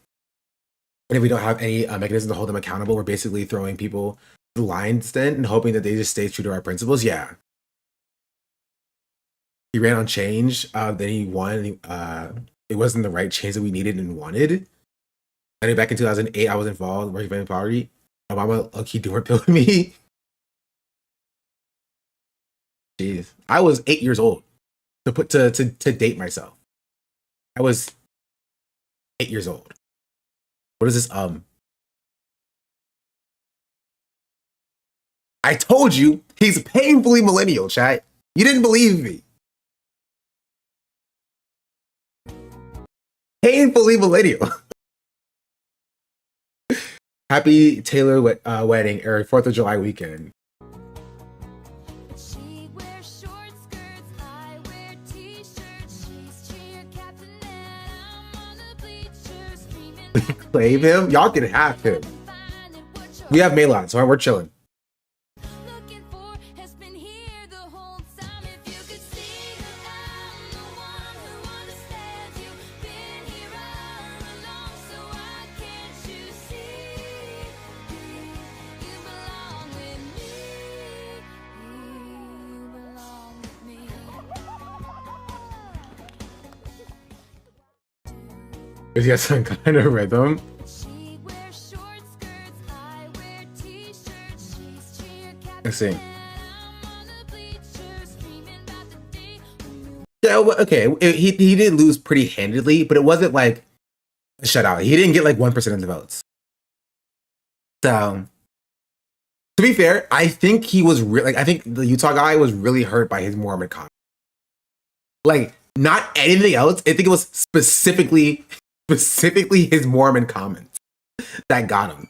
And if we don't have any mechanism to hold them accountable, we're basically throwing people the lines then and hoping that they just stay true to our principles. Yeah. He ran on change, then he won. It wasn't the right change that we needed and wanted. And then back in 2008, I was involved working for the party. Obama low-key door pilled me. Jeez, I was 8 years old to date myself. I was 8 years old. What is this? I told you he's painfully millennial, chat. You didn't believe me. Painfully millennial. Happy Taylor wedding or 4th of July weekend. Claim him? Y'all can have him. We have Melon, so we're chilling. He's got some kind of rhythm. Let's see. Yeah, okay. He did lose pretty handedly, but it wasn't like a shutout. He didn't get like 1% of the votes. So, to be fair, I think he was really, I think the Utah guy was really hurt by his Mormon comment. Like, not anything else. I think it was specifically his Mormon comments that got him.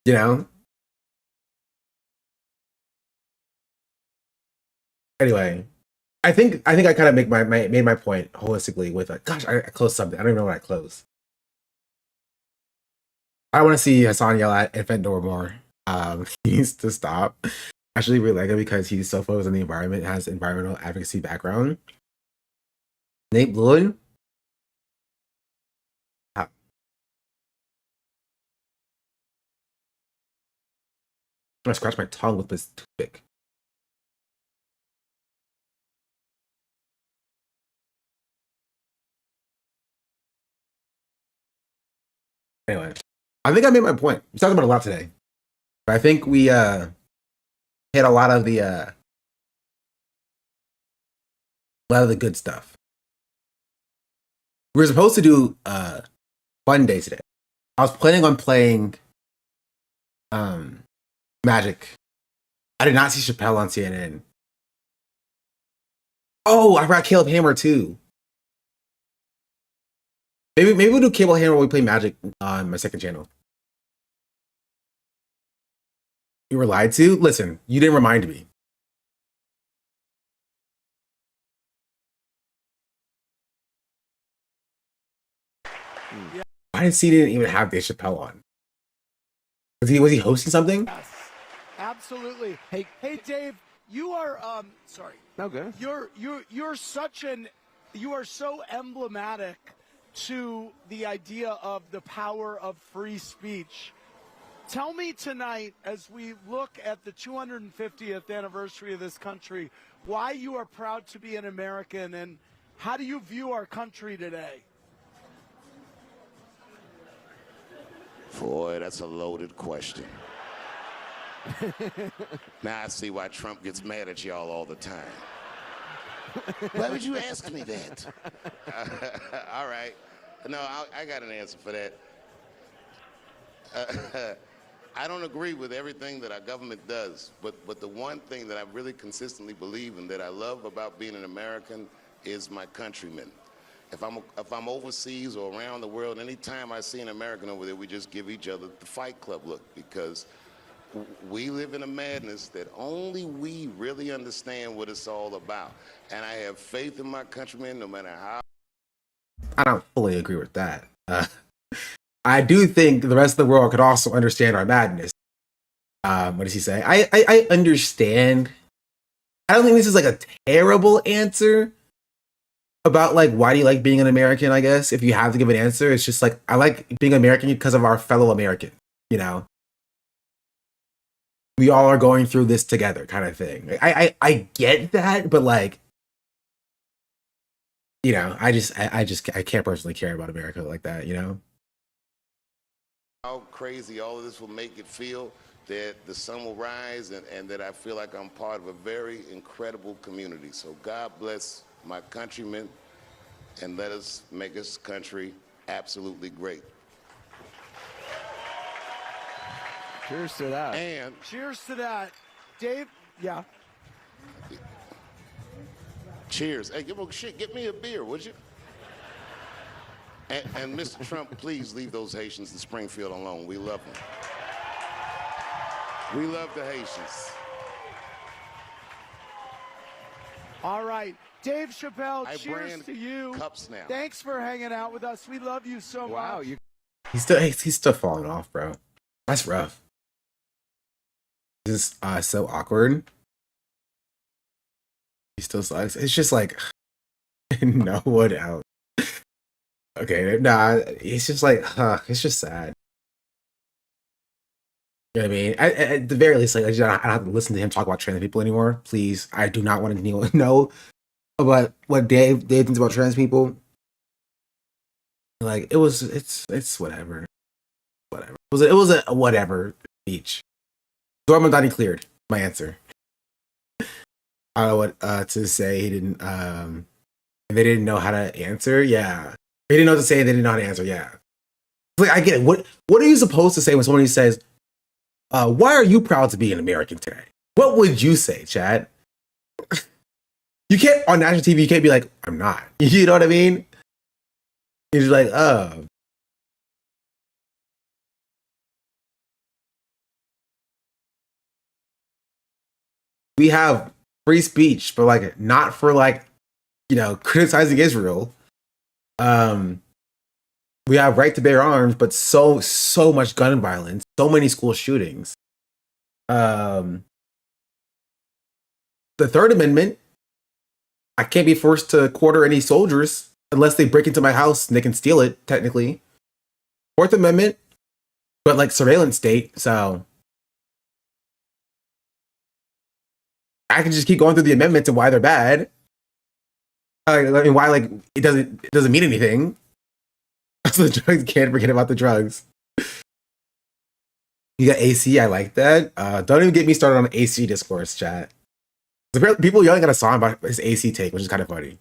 You know? Anyway, I think I kind of made my point holistically with like, gosh, I closed something. I don't even know what I closed. I want to see Hassan yell at Infant Door more. He needs to stop. I actually really like him because he's so focused on the environment, has environmental advocacy background. Nate Bluen? I'm gonna scratch my tongue with this toothpick. Anyway, I think I made my point. We talked about a lot today. But I think we hit a lot of the good stuff. We were supposed to do Fun Day today. I was planning on playing Magic. I did not see Chappelle on CNN. Oh, I forgot Caleb Hammer too. Maybe we'll do Caleb Hammer when we play Magic on my second channel. You were lied to? Listen, you didn't remind me. Why did CNN even have Dave Chappelle on? Was he hosting something? Yes, absolutely. Hey, Dave, you are sorry. No good. You're so emblematic to the idea of the power of free speech. Tell me tonight, as we look at the 250th anniversary of this country, why you are proud to be an American and how do you view our country today? Boy, that's a loaded question. Now I see why Trump gets mad at y'all all the time. Why would you ask me that? All right. No, I got an answer for that. I don't agree with everything that our government does, but the one thing that I really consistently believe in that I love about being an American is my countrymen. If I'm overseas or around the world, anytime I see an American over there, we just give each other the Fight Club look, because we live in a madness that only we really understand what it's all about. And I have faith in my countrymen no matter how. I don't fully agree with that. I do think the rest of the world could also understand our madness. What does he say? I understand. I don't think this is like a terrible answer about like why do you like being an American, I guess. If you have to give an answer, it's just like I like being American because of our fellow American, you know. We all are going through this together kind of thing. Like, I get that, but like, you know, I can't personally care about America like that, you know. How crazy all of this will make it feel, that the sun will rise, and that I feel like I'm part of a very incredible community. So God bless my countrymen, and let us make this country absolutely great. Cheers to that. And cheers to that. Dave, yeah. Cheers. Hey, get me a beer, would you? And Mr. Trump, please leave those Haitians in Springfield alone. We love them. We love the Haitians. All right. Dave Chappelle, I cheers brand to you. cups now. Thanks for hanging out with us. We love you so much. He's still falling off, bro. That's rough. This is so awkward. He still sucks. It's just like no one else. Okay, nah, it's just like, it's just sad. You know what I mean? At the very least, like, I don't have to listen to him talk about trans people anymore. Please, I do not want to know about what Dave thinks about trans people. Like, it's whatever, whatever. It was a whatever speech. Zorman Dani cleared my answer. I don't know what to say. He didn't. They didn't know how to answer. Yeah. They didn't know what to say. They didn't know how to answer. Yeah. Like, I get it. What are you supposed to say when somebody says, why are you proud to be an American today? What would you say, Chad? You can't, on national TV, you can't be like, I'm not. You know what I mean? You're just like, oh. We have free speech, but like not for like, you know, criticizing Israel. We have right to bear arms, but so much gun violence, so many school shootings. The Third Amendment, I can't be forced to quarter any soldiers unless they break into my house and they can steal it, technically. Fourth Amendment, but like surveillance state, so I can just keep going through the amendments and why they're bad. I mean, why like it doesn't mean anything. So the drugs, can't forget about the drugs. You got AC, I like that. Don't even get me started on AC discourse, chat. People yelling at a song about his AC take, which is kind of funny.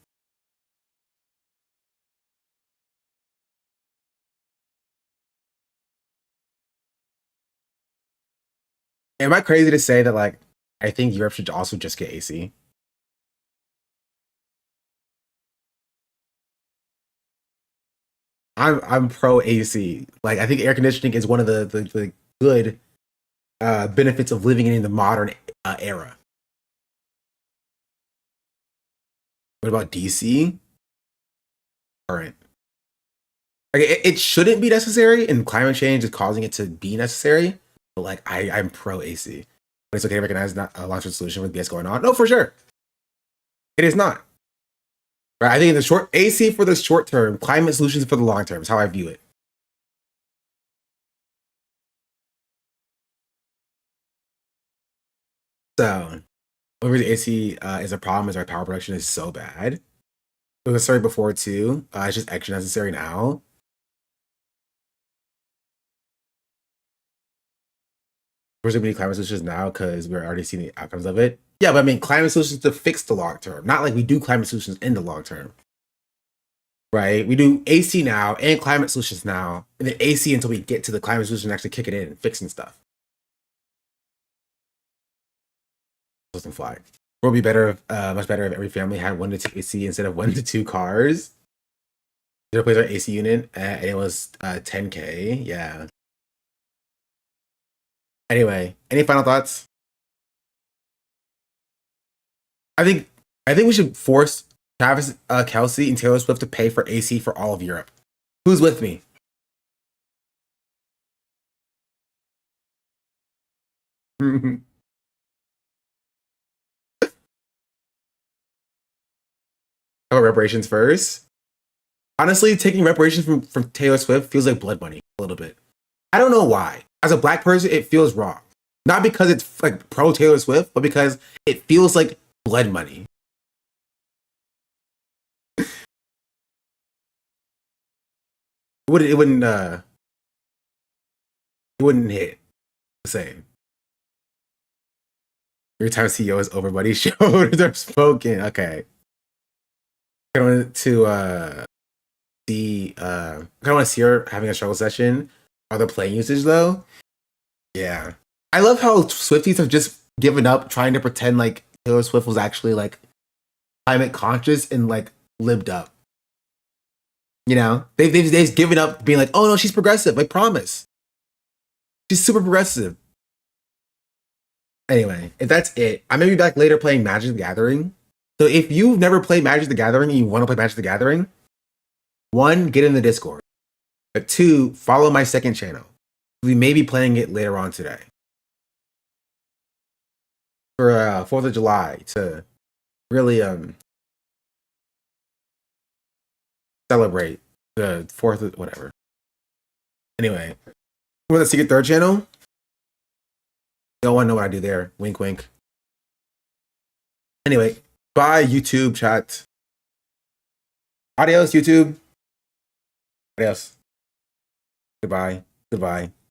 Am I crazy to say that like I think Europe should also just get AC? I'm pro AC. Like I think air conditioning is one of the good benefits of living in the modern era. What about DC? All right. Like it shouldn't be necessary, and climate change is causing it to be necessary. But like I'm pro AC. But it's okay to recognize not a long-term solution with BS going on. No, for sure. It is not. Right? I think the short AC for the short term, climate solutions for the long term is how I view it. So, whenever the AC is a problem, is our power production is so bad. It was necessary before too. It's just extra necessary now. We're going to need climate solutions now because we're already seeing the outcomes of it. Yeah, but I mean, climate solutions to fix the long term. Not like we do climate solutions in the long term. Right? We do AC now and climate solutions now, and then AC until we get to the climate solution and actually kick it in and fixing stuff. Doesn't fly. It would be better, much better if every family had 1 to 2 AC instead of 1 to 2 cars. They replaced our AC unit, and it was $10K. Yeah. Anyway, any final thoughts? I think we should force Travis Kelce and Taylor Swift to pay for AC for all of Europe. Who's with me? How about reparations first? Honestly, taking reparations from Taylor Swift feels like blood money a little bit. I don't know why. As a black person, it feels wrong. Not because it's like pro Taylor Swift, but because it feels like blood money. It wouldn't hit the same. Every time CEO is over, buddy, shoulders are spoken. Okay. I want to see I want to see her having a struggle session. Are the play usage though? Yeah. I love how Swifties have just given up trying to pretend like Taylor Swift was actually like climate conscious and like lived up. You know, they've given up being like, oh no, she's progressive. I promise. She's super progressive. Anyway, if that's it, I may be back later playing Magic the Gathering. So if you've never played Magic the Gathering and you want to play Magic the Gathering, 1, get in the Discord. But 2, follow my second channel. We may be playing it later on today. For 4th of July to really celebrate the 4th of whatever. Anyway, for the Secret Third channel, you don't want to know what I do there. Wink, wink. Anyway, bye, YouTube chat. Adios, YouTube. Adios. Goodbye. Goodbye.